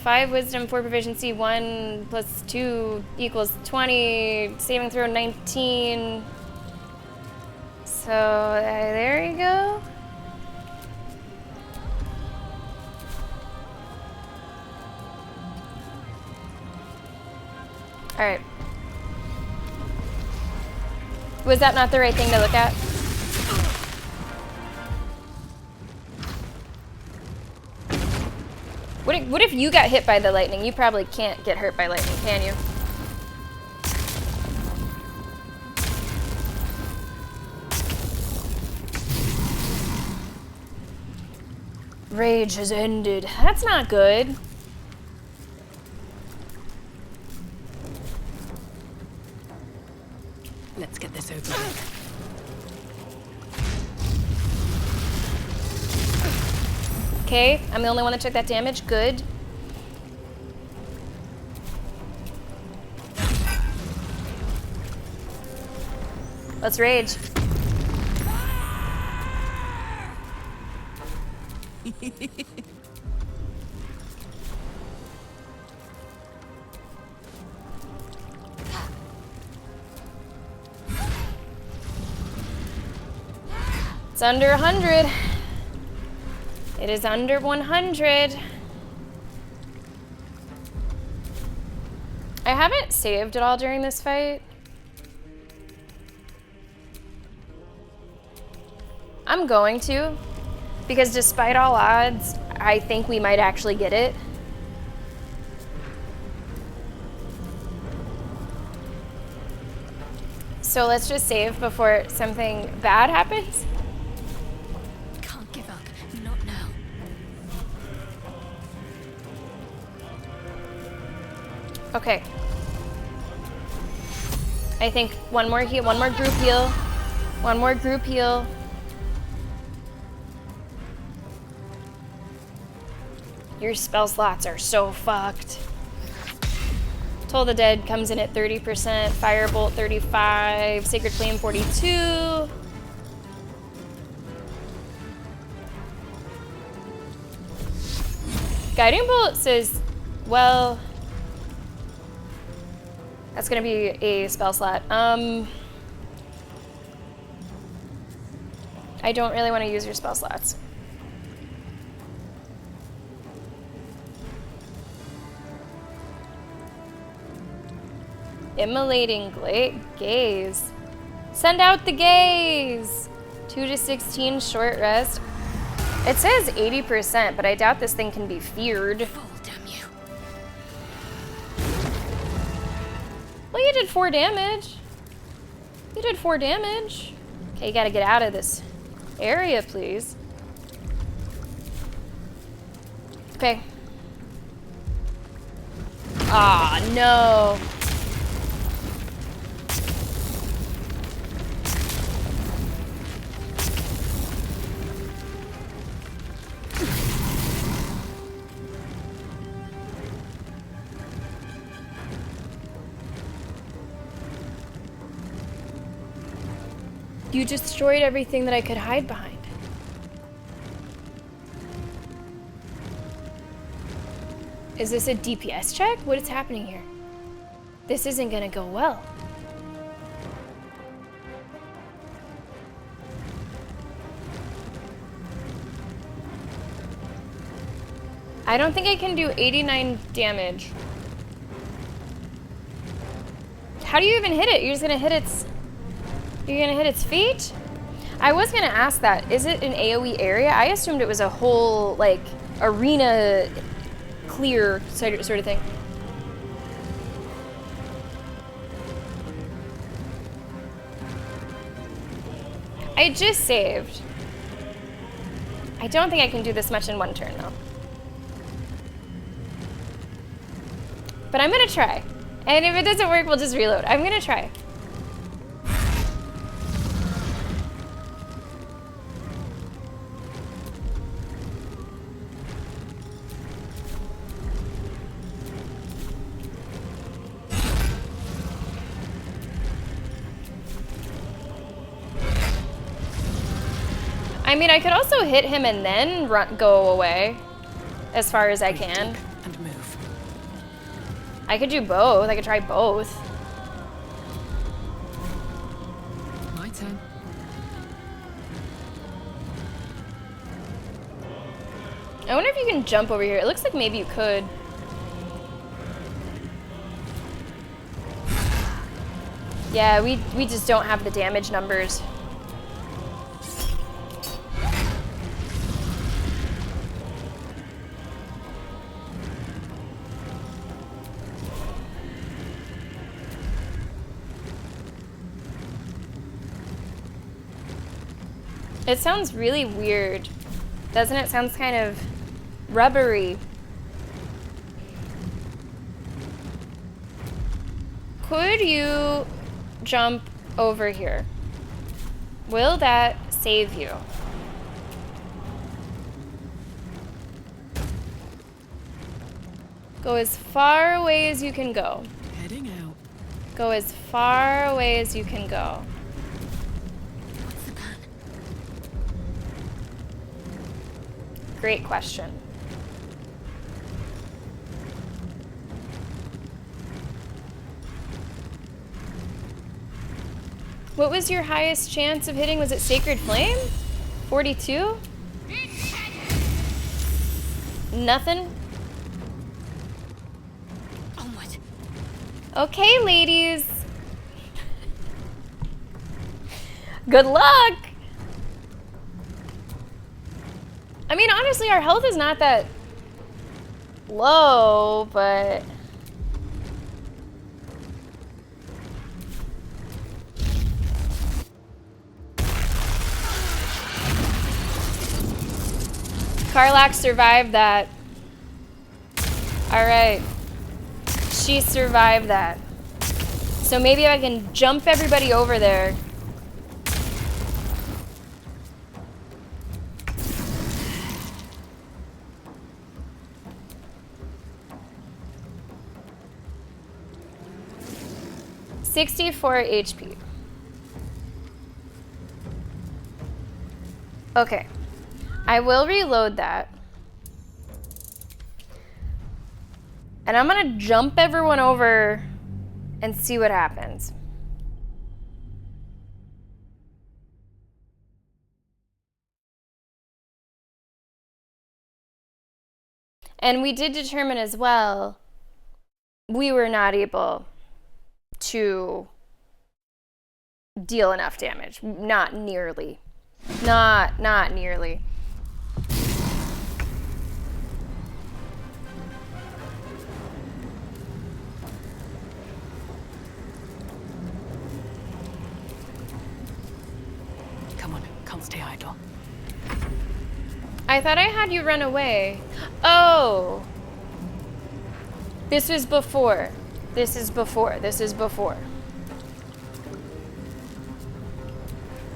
Speaker 1: 5 wisdom, 4 proficiency, 1 plus 2 equals 20, saving throw 19. So, there you go. Alright. Was that not the right thing to look at? What if you got hit by the lightning? You probably can't get hurt by lightning, can you? Rage has ended. That's not good.
Speaker 6: Let's get this over with.
Speaker 1: Okay, I'm the only one that took that damage. Good. Let's rage. It's under 100. It is under 100. I haven't saved at all during this fight. I'm going to, because despite all odds, I think we might actually get it. So let's just save before something bad happens.
Speaker 17: Can't give up. Not now.
Speaker 1: Okay. I think one more heal, one more group heal. One more group heal. Your spell slots are so fucked. Toll the Dead comes in at 30%, Firebolt 35, Sacred Flame 42. Guiding Bolt says, well, that's gonna be a spell slot. I don't really want to use your spell slots. Immolating gaze. Send out the gaze. 2 to 16 short rest. It says 80%, but I doubt this thing can be feared.
Speaker 17: Damn you.
Speaker 1: Well, you did 4 damage. You did 4 damage. Okay, you gotta get out of this area, please. Okay. Ah, no. You destroyed everything that I could hide behind. Is this a DPS check? What is happening here? This isn't gonna go well. I don't think I can do 89 damage. How do you even hit it? You're just gonna hit its... You're gonna hit its feet? I was gonna ask that. Is it an AoE area? I assumed it was a whole, like, arena clear sort of thing. I just saved. I don't think I can do this much in one turn, though. But I'm gonna try. And if it doesn't work, we'll just reload. I'm gonna try. I mean, I could also hit him and then go away as far as I can.
Speaker 6: And move.
Speaker 1: I could do both. I could try both.
Speaker 6: My turn.
Speaker 1: I wonder if you can jump over here. It looks like maybe you could. Yeah, we just don't have the damage numbers. It sounds really weird, doesn't it? Sounds kind of rubbery. Could you jump over here? Will that save you? Go as far away as you can go.
Speaker 6: Heading out.
Speaker 1: Go as far away as you can go. Great question. What was your highest chance of hitting? Was it Sacred Flame? 42? Nothing?
Speaker 17: Onward.
Speaker 1: Okay, ladies. Good luck! I mean, honestly, our health is not that low, but... Karlak survived that. Alright. She survived that. So maybe I can jump everybody over there. $64 HP. Okay. I will reload that. And I'm gonna jump everyone over and see what happens. And we did determine as well, we were not able to deal enough damage. Not nearly. Not nearly.
Speaker 6: Come on, can't stay idle.
Speaker 1: I thought I had you run away. Oh. This was before. This is before. This is before.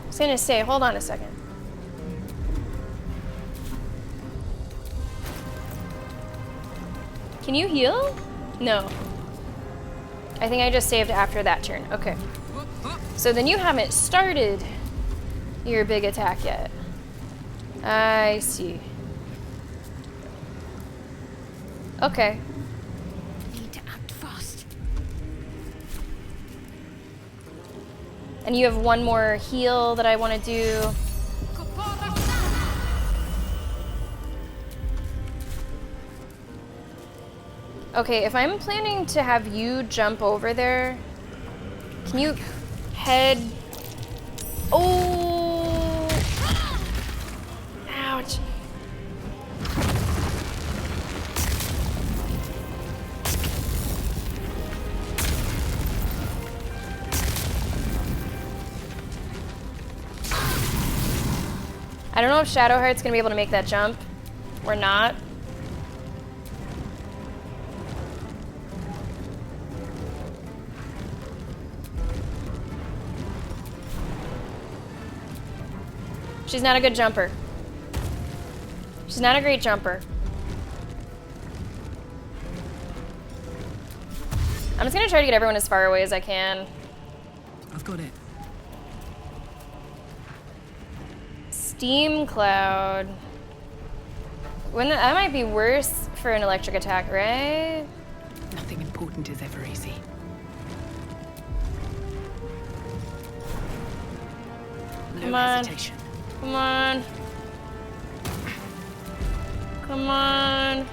Speaker 1: I was gonna say, hold on a second. Can you heal? No. I think I just saved after that turn. Okay. So then you haven't started your big attack yet. I see. Okay.
Speaker 17: Need to act fast.
Speaker 1: And you have one more heal that I want to do. Okay, if I'm planning to have you jump over there, can you head... Oh! Ouch. I don't know if Shadowheart's gonna be able to make that jump or not. She's not a good jumper. She's not a great jumper. I'm just gonna try to get everyone as far away as I can.
Speaker 8: I've got it.
Speaker 1: Steam cloud. That might be worse for an electric attack, right?
Speaker 6: Nothing important is ever easy.
Speaker 1: Come on. Come on. Come on.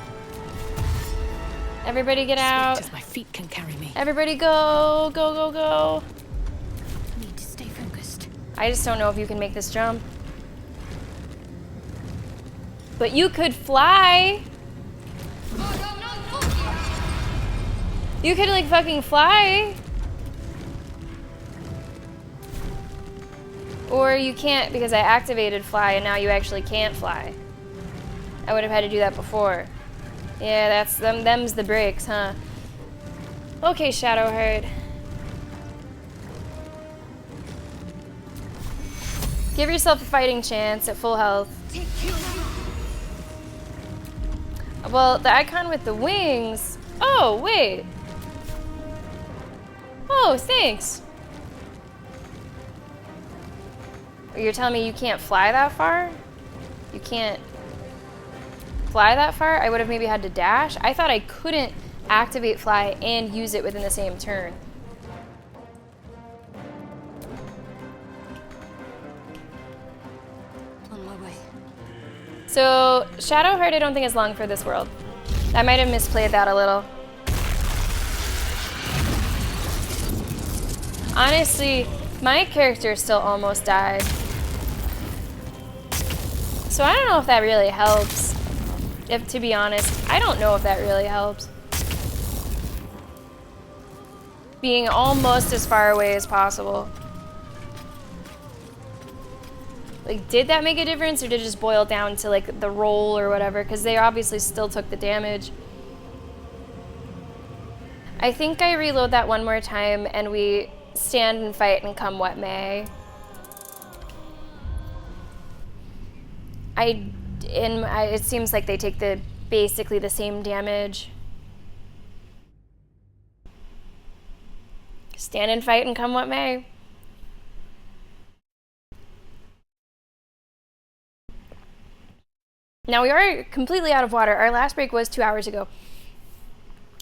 Speaker 1: Everybody get out.
Speaker 6: As my feet can carry me.
Speaker 1: Everybody go. Go, go, go.
Speaker 17: Need to stay focused.
Speaker 1: I just don't know if you can make this jump. But you could fly. You could like fucking fly. Or you can't because I activated fly and now you actually can't fly. I would have had to do that before. Yeah, that's them's the breaks, huh? Okay, Shadowheart. Give yourself a fighting chance at full health. Well, the icon with the wings. Oh, wait. Oh, thanks. You're telling me you can't fly that far? You can't fly that far? I would have maybe had to dash. I thought I couldn't activate fly and use it within the same turn.
Speaker 17: On my way.
Speaker 1: So, Shadowheart I don't think is long for this world. I might have misplayed that a little. Honestly, my character still almost died. So I don't know if that really helps. If to be honest, I don't know if that really helps. Being almost as far away as possible. Like, did that make a difference or did it just boil down to like the roll or whatever? Because they obviously still took the damage. I think I reload that one more time and we stand and fight and come what may. It seems like they take basically the same damage. Stand and fight and come what may. Now we are completely out of water. Our last break was 2 hours ago.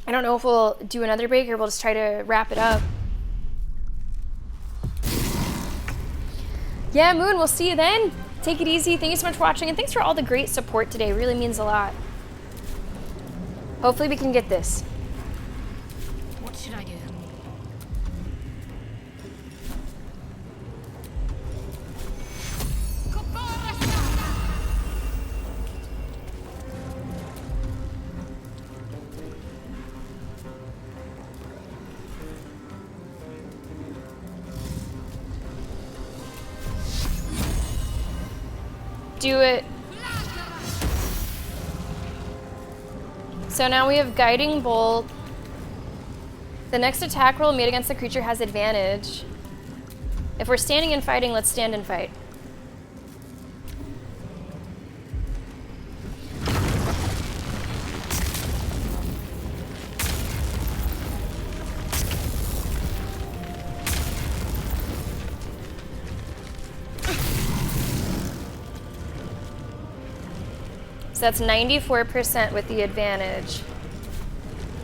Speaker 1: I don't know if we'll do another break or we'll just try to wrap it up. Yeah, Moon, we'll see you then. Take it easy. Thank you so much for watching, and thanks for all the great support today. It really means a lot. Hopefully we can get this.
Speaker 17: What should I do?
Speaker 1: Do it. So now we have Guiding Bolt. The next attack roll made against the creature has advantage. If we're standing and fighting, let's stand and fight. So that's 94% with the advantage.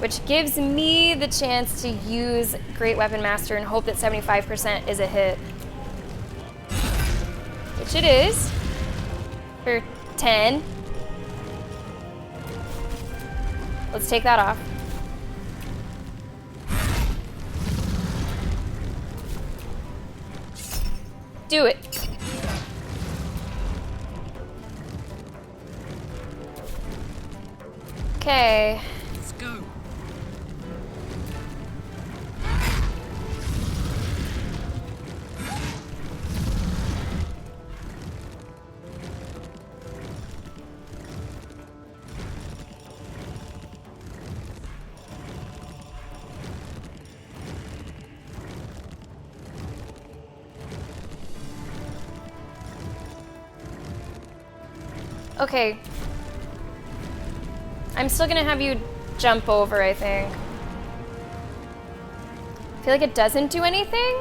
Speaker 1: which gives me the chance to use Great Weapon Master and hope that 75% is a hit. Which it is. For 10. Let's take that off. Do it. Okay.
Speaker 4: Let's go.
Speaker 1: Okay. I'm still gonna have you jump over, I think. I feel like it doesn't do anything.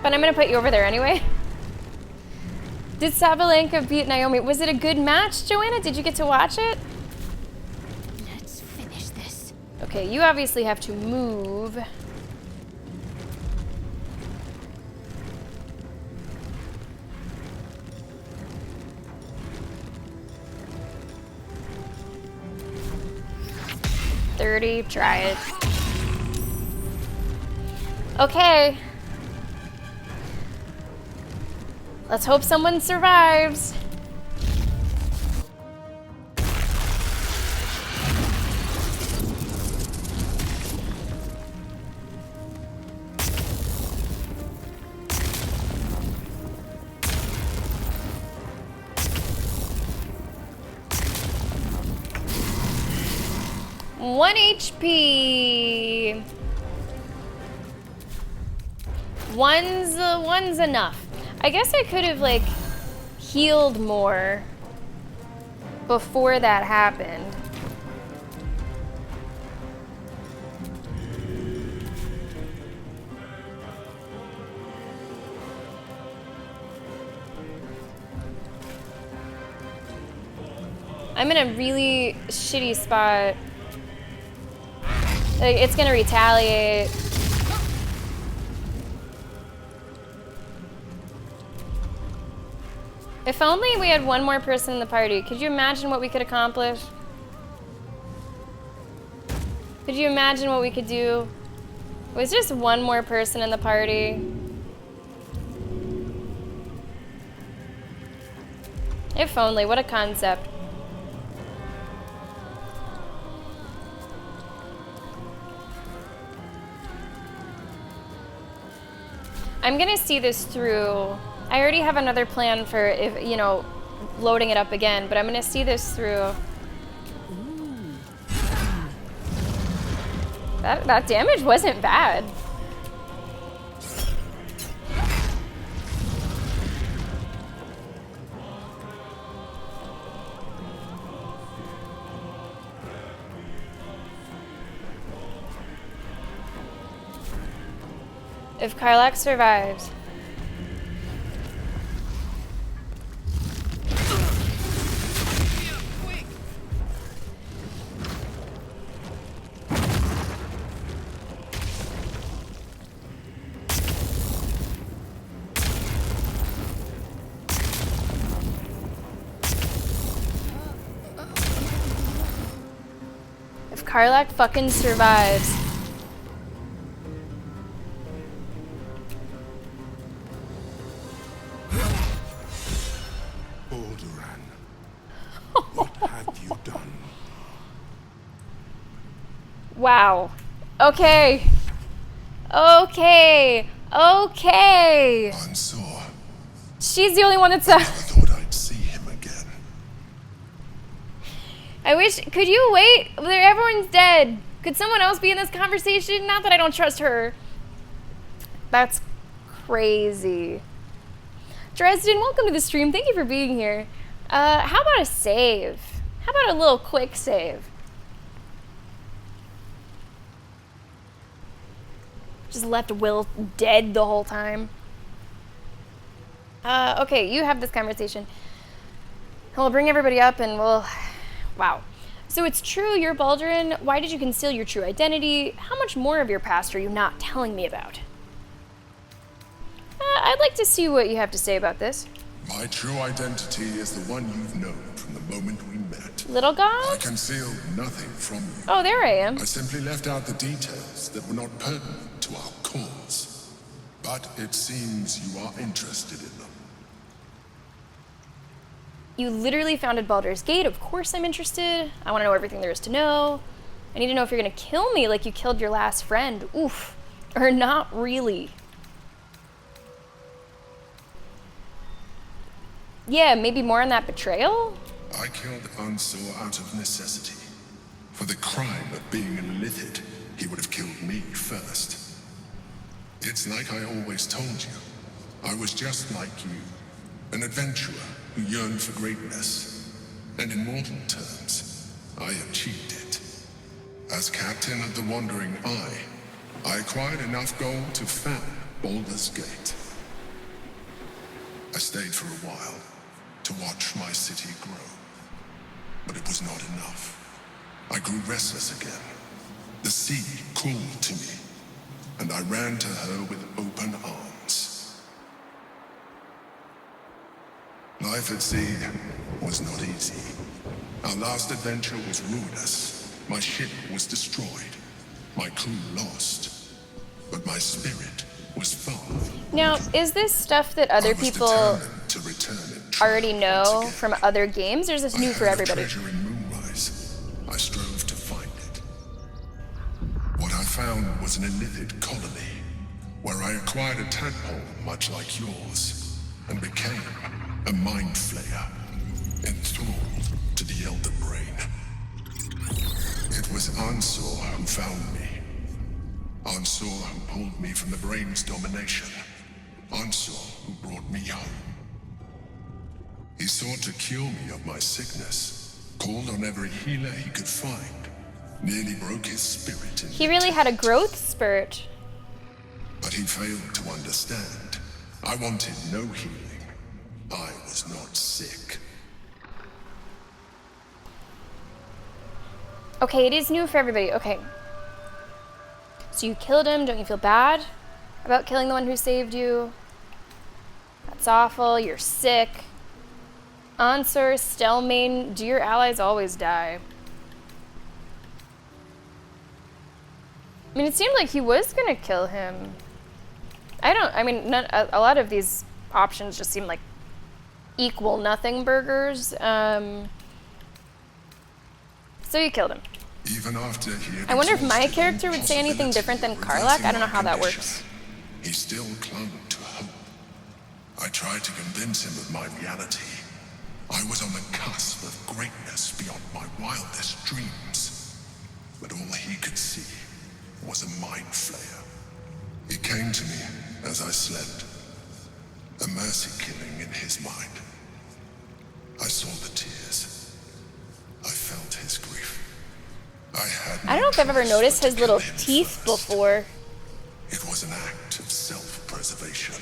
Speaker 1: But I'm gonna put you over there anyway. Did Sabalenka beat Naomi? Was it a good match, Joanna? Did you get to watch it?
Speaker 17: Let's finish this.
Speaker 1: Okay, you obviously have to move. Try it. Okay. Let's hope someone survives. One HP. One's enough. I guess I could have like healed more before that happened. I'm in a really shitty spot. Like, it's gonna retaliate. If only we had one more person in the party. Could you imagine what we could accomplish? Could you imagine what we could do? It was just one more person in the party. If only, what a concept. I'm gonna see this through. I already have another plan for, if you know, loading it up again, but I'm gonna see this through. That damage wasn't bad. If Karlach survives. If Karlach fucking survives. Wow. Okay. Okay. Okay.
Speaker 7: Mansoor.
Speaker 1: She's the only one that's
Speaker 7: I thought I'd see him again.
Speaker 1: I wish. Could you wait? Everyone's dead. Could someone else be in this conversation? Not that I don't trust her. That's crazy. Dresden, welcome to the stream. Thank you for being here. How about a save? How about a little quick save? Just left Will dead the whole time. Okay, you have this conversation. We'll bring everybody up and we'll Wow. So it's true, you're Baldur'N. Why did you conceal your true identity? How much more of your past are you not telling me about? I'd like to see what you have to say about this.
Speaker 7: My true identity is the one you've known from the moment we met.
Speaker 1: Little god?
Speaker 7: I concealed nothing from you.
Speaker 1: Oh, there I am.
Speaker 7: I simply left out the details that were not pertinent to our cause. But it seems you are interested in them.
Speaker 1: You literally founded Baldur's Gate. Of course I'm interested. I want to know everything there is to know. I need to know if you're going to kill me like you killed your last friend. Oof. Or not really. Yeah, maybe more on that betrayal?
Speaker 7: I killed Ansor out of necessity. For the crime of being an illithid, he would have killed me first. It's like I always told you. I was just like you. An adventurer who yearned for greatness. And in mortal terms, I achieved it. As captain of the Wandering Eye, I acquired enough gold to found Baldur's Gate. I stayed for a while to watch my city grow. But it was not enough. I grew restless again. The sea called to me, and I ran to her with open arms. Life at sea was not easy. Our last adventure was ruinous. My ship was destroyed. My crew lost. But my spirit was found.
Speaker 1: Now, is this stuff that other people already know from other games, or is this new for everybody?
Speaker 7: I strove to find it. What I found was an illithid colony, where I acquired a tadpole much like yours, and became a mind flayer, enthralled to the Elder Brain. It was Ansor who found me. Ansor who pulled me from the Brain's domination. Ansor who brought me home. He sought to cure me of my sickness, called on every healer he could find, nearly broke his spirit in
Speaker 1: He really had a growth spurt.
Speaker 7: But he failed to understand. I wanted no healing. I was not sick.
Speaker 1: Okay, it is new for everybody. Okay. So you killed him. Don't you feel bad about killing the one who saved you? That's awful. You're sick. Answer, Stelmane, do your allies always die? I mean, it seemed like he was gonna kill him. A lot of these options just seem like equal nothing burgers. So you killed him.
Speaker 7: Even after he had
Speaker 1: I wonder if my character would say anything different than Karlach. I don't know how that works.
Speaker 7: He still clung to hope. I tried to convince him of my reality. I was on the cusp of greatness beyond my wildest dreams. But all he could see was a mind flayer. He came to me as I slept. A mercy killing in his mind. I saw the tears. I felt his grief.
Speaker 1: I don't know if I've ever noticed his little teeth before.
Speaker 7: It was an act of self-preservation.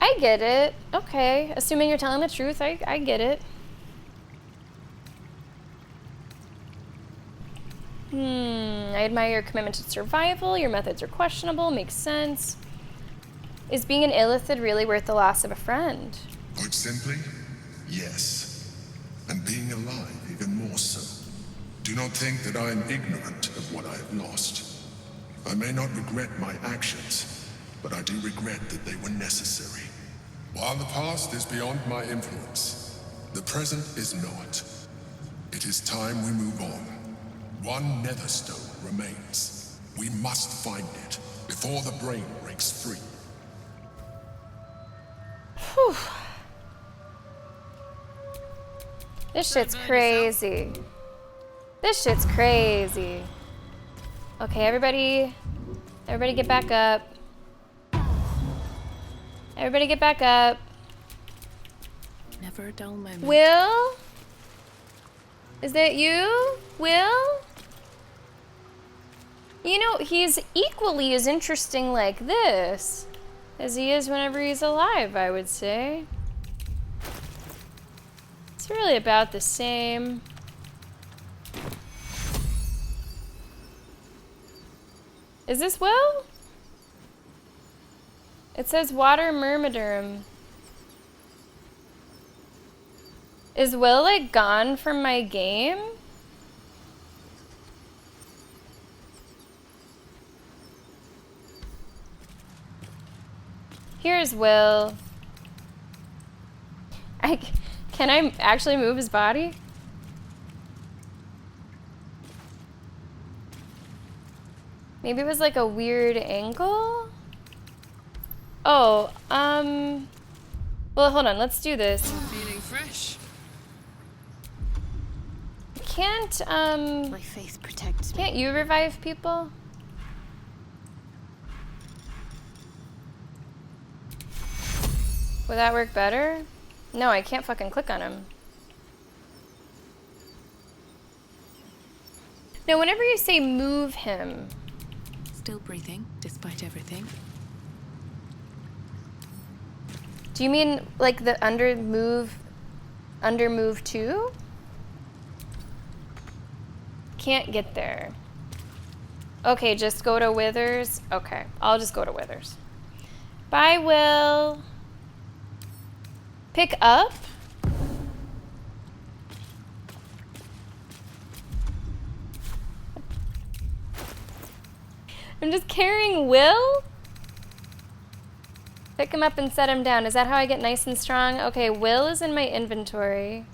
Speaker 1: I get it. Okay. Assuming you're telling the truth, I get it. I admire your commitment to survival. Your methods are questionable. Makes sense. Is being an illithid really worth the loss of a friend?
Speaker 7: Put simply, yes. And being alive even more so. Do not think that I am ignorant of what I have lost. I may not regret my actions, but I do regret that they were necessary. While the past is beyond my influence, the present is not. It is time we move on. One Netherstone remains. We must find it before the brain breaks free.
Speaker 1: Whew. This shit's crazy. This shit's crazy. Okay, everybody get back up. Everybody get back up.
Speaker 6: Never a dull moment.
Speaker 1: Will? Is that you? Will? You know, he's equally as interesting like this as he is whenever he's alive, I would say. It's really about the same. Is this Will? It says water myrmidon. Is Will like gone from my game? Here's Will. Can I actually move his body? Maybe it was like a weird angle? Oh, well, hold on, let's do this.
Speaker 8: Feeling fresh?
Speaker 1: Can't,
Speaker 17: My faith protects me.
Speaker 1: can't you revive people? Would that work better? No, I can't fucking click on him. No, whenever you say move him.
Speaker 6: Still breathing, despite everything.
Speaker 1: Do you mean like the under move 2? Can't get there. Okay, just go to Withers. Okay, I'll just go to Withers. Bye, Will. Pick up? I'm just carrying Will? Pick him up and set him down. Is that how I get nice and strong? Okay, Will is in my inventory.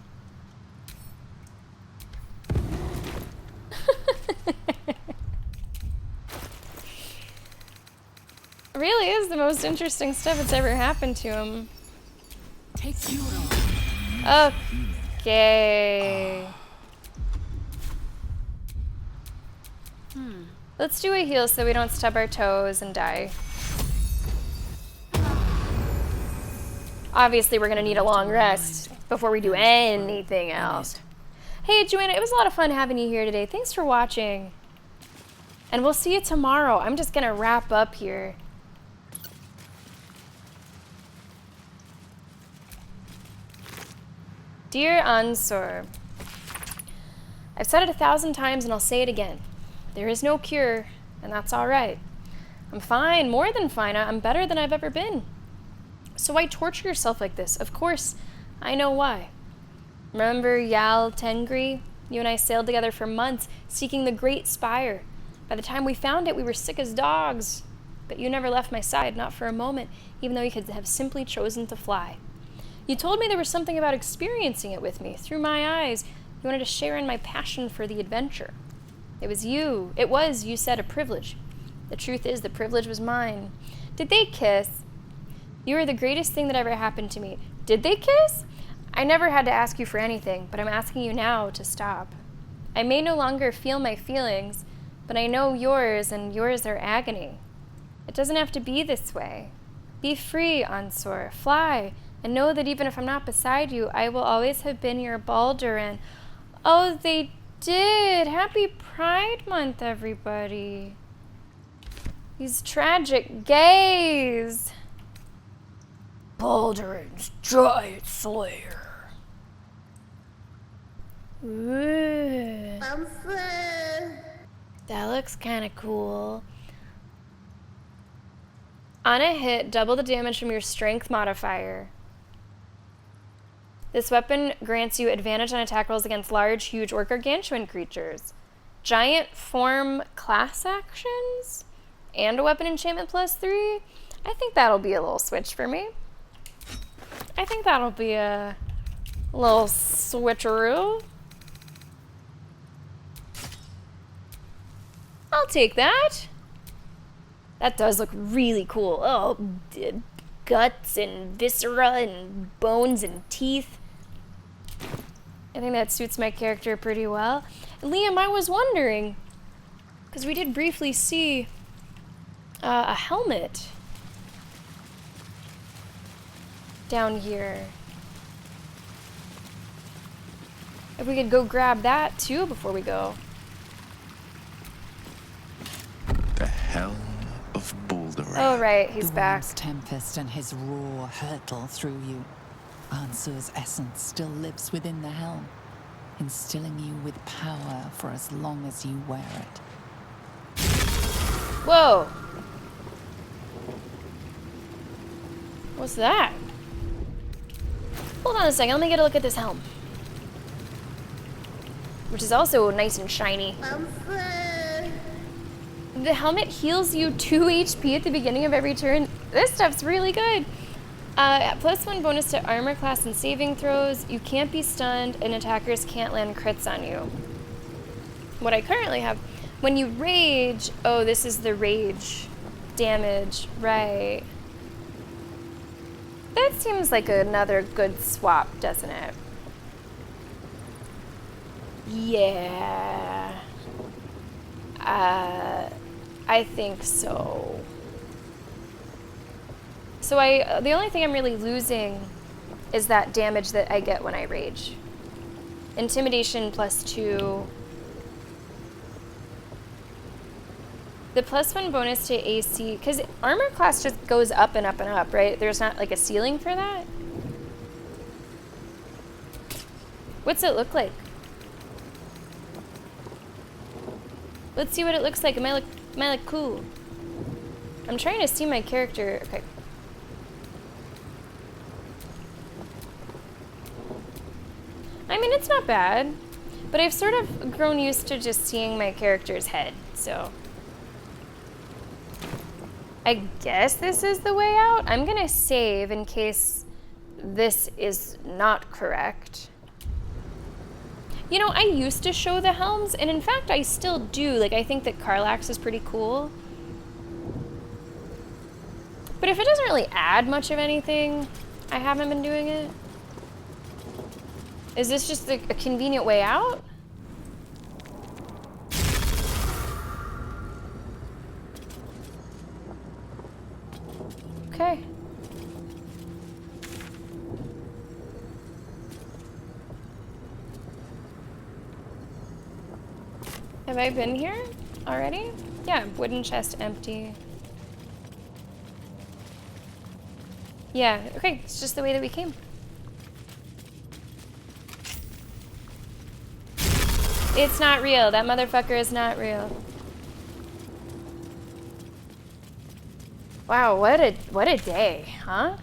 Speaker 1: Really is the most interesting stuff that's ever happened to him.
Speaker 6: Take you.
Speaker 1: Okay. Let's do a heal so we don't stub our toes and die. Obviously, we're gonna need a long rest before we do anything else. Hey, Joanna, it was a lot of fun having you here today. Thanks for watching. And we'll see you tomorrow. I'm just gonna wrap up here. Dear Ansor, I've said it 1,000 times and I'll say it again. There is no cure, and that's all right. I'm fine, more than fine. I'm better than I've ever been. So why torture yourself like this? Of course, I know why. Remember Yal Tengri? You and I sailed together for months, seeking the Great Spire. By the time we found it, we were sick as dogs. But you never left my side, not for a moment, even though you could have simply chosen to fly. You told me there was something about experiencing it with me, through my eyes. You wanted to share in my passion for the adventure. It was, you said, a privilege. The truth is, the privilege was mine. Did they kiss? You were the greatest thing that ever happened to me. Did they kiss? I never had to ask you for anything, but I'm asking you now to stop. I may no longer feel my feelings, but I know yours, and yours are agony. It doesn't have to be this way. Be free, Ansor. Fly, and know that even if I'm not beside you, I will always have been your Baldur'S. Oh, they did. Happy Pride Month, everybody. These tragic gays. Baldur'S, Giant Slayer. Ooh. That looks kind of cool. On a hit, double the damage from your strength modifier. This weapon grants you advantage on attack rolls against large, huge, or gargantuan creatures. Giant form class actions? And a weapon enchantment +3? I think that'll be a little switch for me. I think that'll be a little switcheroo. I'll take that. That does look really cool. Oh, guts and viscera and bones and teeth. I think that suits my character pretty well. And Liam, I was wondering, because we did briefly see a helmet down here. If we could go grab that too before we go.
Speaker 15: The helm of Baldur'S.
Speaker 1: Oh right, he's
Speaker 3: the
Speaker 1: back.
Speaker 3: Tempest and his roar hurtle through you. Ansur's essence still lives within the helm, instilling you with power for as long as you wear it.
Speaker 1: Whoa. What's that? Hold on a second, let me get a look at this helm. Which is also nice and shiny. The helmet heals you 2 HP at the beginning of every turn. This stuff's really good. +1 bonus to armor class and saving throws. You can't be stunned and attackers can't land crits on you. What I currently have, when you rage, oh, this is the rage damage, right. That seems like another good swap, doesn't it? Yeah. I think so. So the only thing I'm really losing is that damage that I get when I rage. Intimidation +2. The +1 bonus to AC, because armor class just goes up and up and up, right? There's not like a ceiling for that? What's it look like? Let's see what it looks like. Am I look cool? I'm trying to see my character. Okay. I mean, it's not bad, but I've sort of grown used to just seeing my character's head, so. I guess this is the way out. I'm gonna save in case this is not correct. You know, I used to show the helms, and in fact, I still do. Like, I think that Karlach's is pretty cool. But if it doesn't really add much of anything, I haven't been doing it. Is this just a convenient way out? Okay. Have I been here already? Yeah, wooden chest empty. Yeah, okay, it's just the way that we came. It's not real. That motherfucker is not real. Wow, what a day, huh?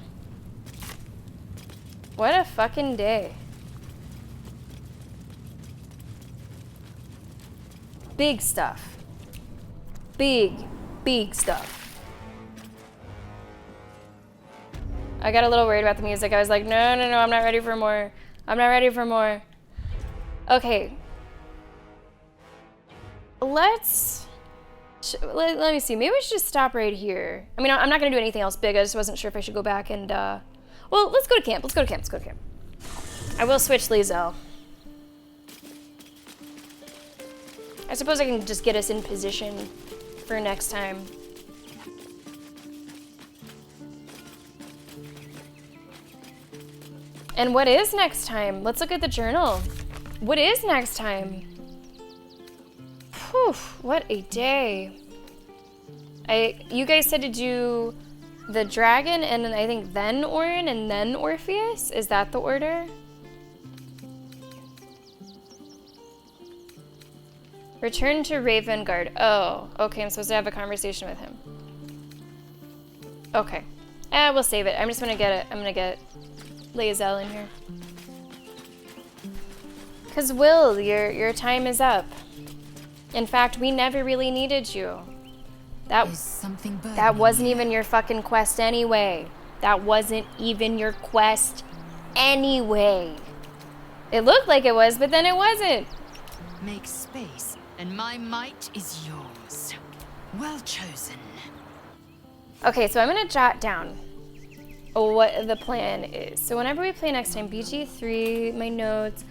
Speaker 1: What a fucking day. Big stuff. Big stuff. I got a little worried about the music. I was like, no, I'm not ready for more. I'm not ready for more. Okay. Let me see. Maybe we should just stop right here. I mean, I'm not going to do anything else big. I just wasn't sure if I should go back and, well, let's go to camp. Let's go to camp. I will switch Lae'zel. I suppose I can just get us in position for next time. And what is next time? Let's look at the journal. What is next time? Whew, what a day. You guys said to do the dragon and then I think then Orin and then Orpheus? Is that the order? Return to Ravengard. Oh, okay, I'm supposed to have a conversation with him. Okay. We'll save it. I'm just gonna get it. I'm gonna get Lae'zel in here. Cause Will, your time is up. In fact, we never really needed you. That wasn't even your fucking quest anyway. That wasn't even your quest anyway. It looked like it was, but then it wasn't.
Speaker 12: Make space, and my might is yours. Well chosen.
Speaker 1: Okay, so I'm gonna jot down what the plan is. So whenever we play next time, BG3, my notes.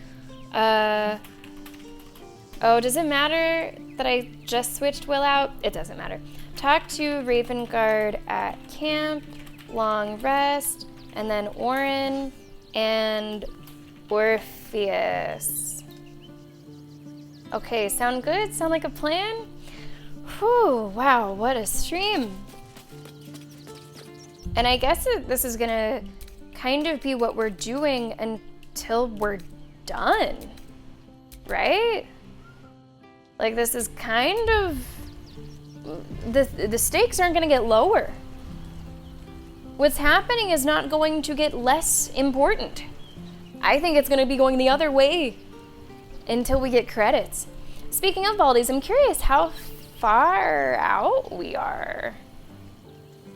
Speaker 1: Oh, does it matter that I just switched Will out? It doesn't matter. Talk to Ravengard at camp, long rest, and then Orin and Orpheus. Okay, sound good? Sound like a plan? Whew, wow, what a stream. And I guess this is gonna kind of be what we're doing until we're done, right? Like, this is kind of, the stakes aren't gonna get lower. What's happening is not going to get less important. I think it's gonna be going the other way until we get credits. Speaking of Baldur'S, I'm curious how far out we are.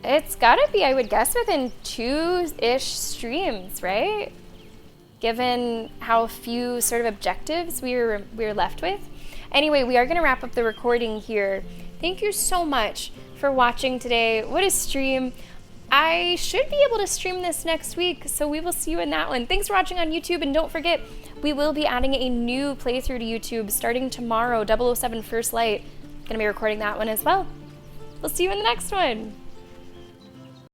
Speaker 1: It's gotta be, I would guess, within 2-ish streams, right? Given how few sort of objectives we're left with. Anyway, we are gonna wrap up the recording here. Thank you so much for watching today. What a stream. I should be able to stream this next week, so we will see you in that one. Thanks for watching on YouTube, and don't forget, we will be adding a new playthrough to YouTube starting tomorrow, 007 First Light. Gonna be recording that one as well. We'll see you in the next one.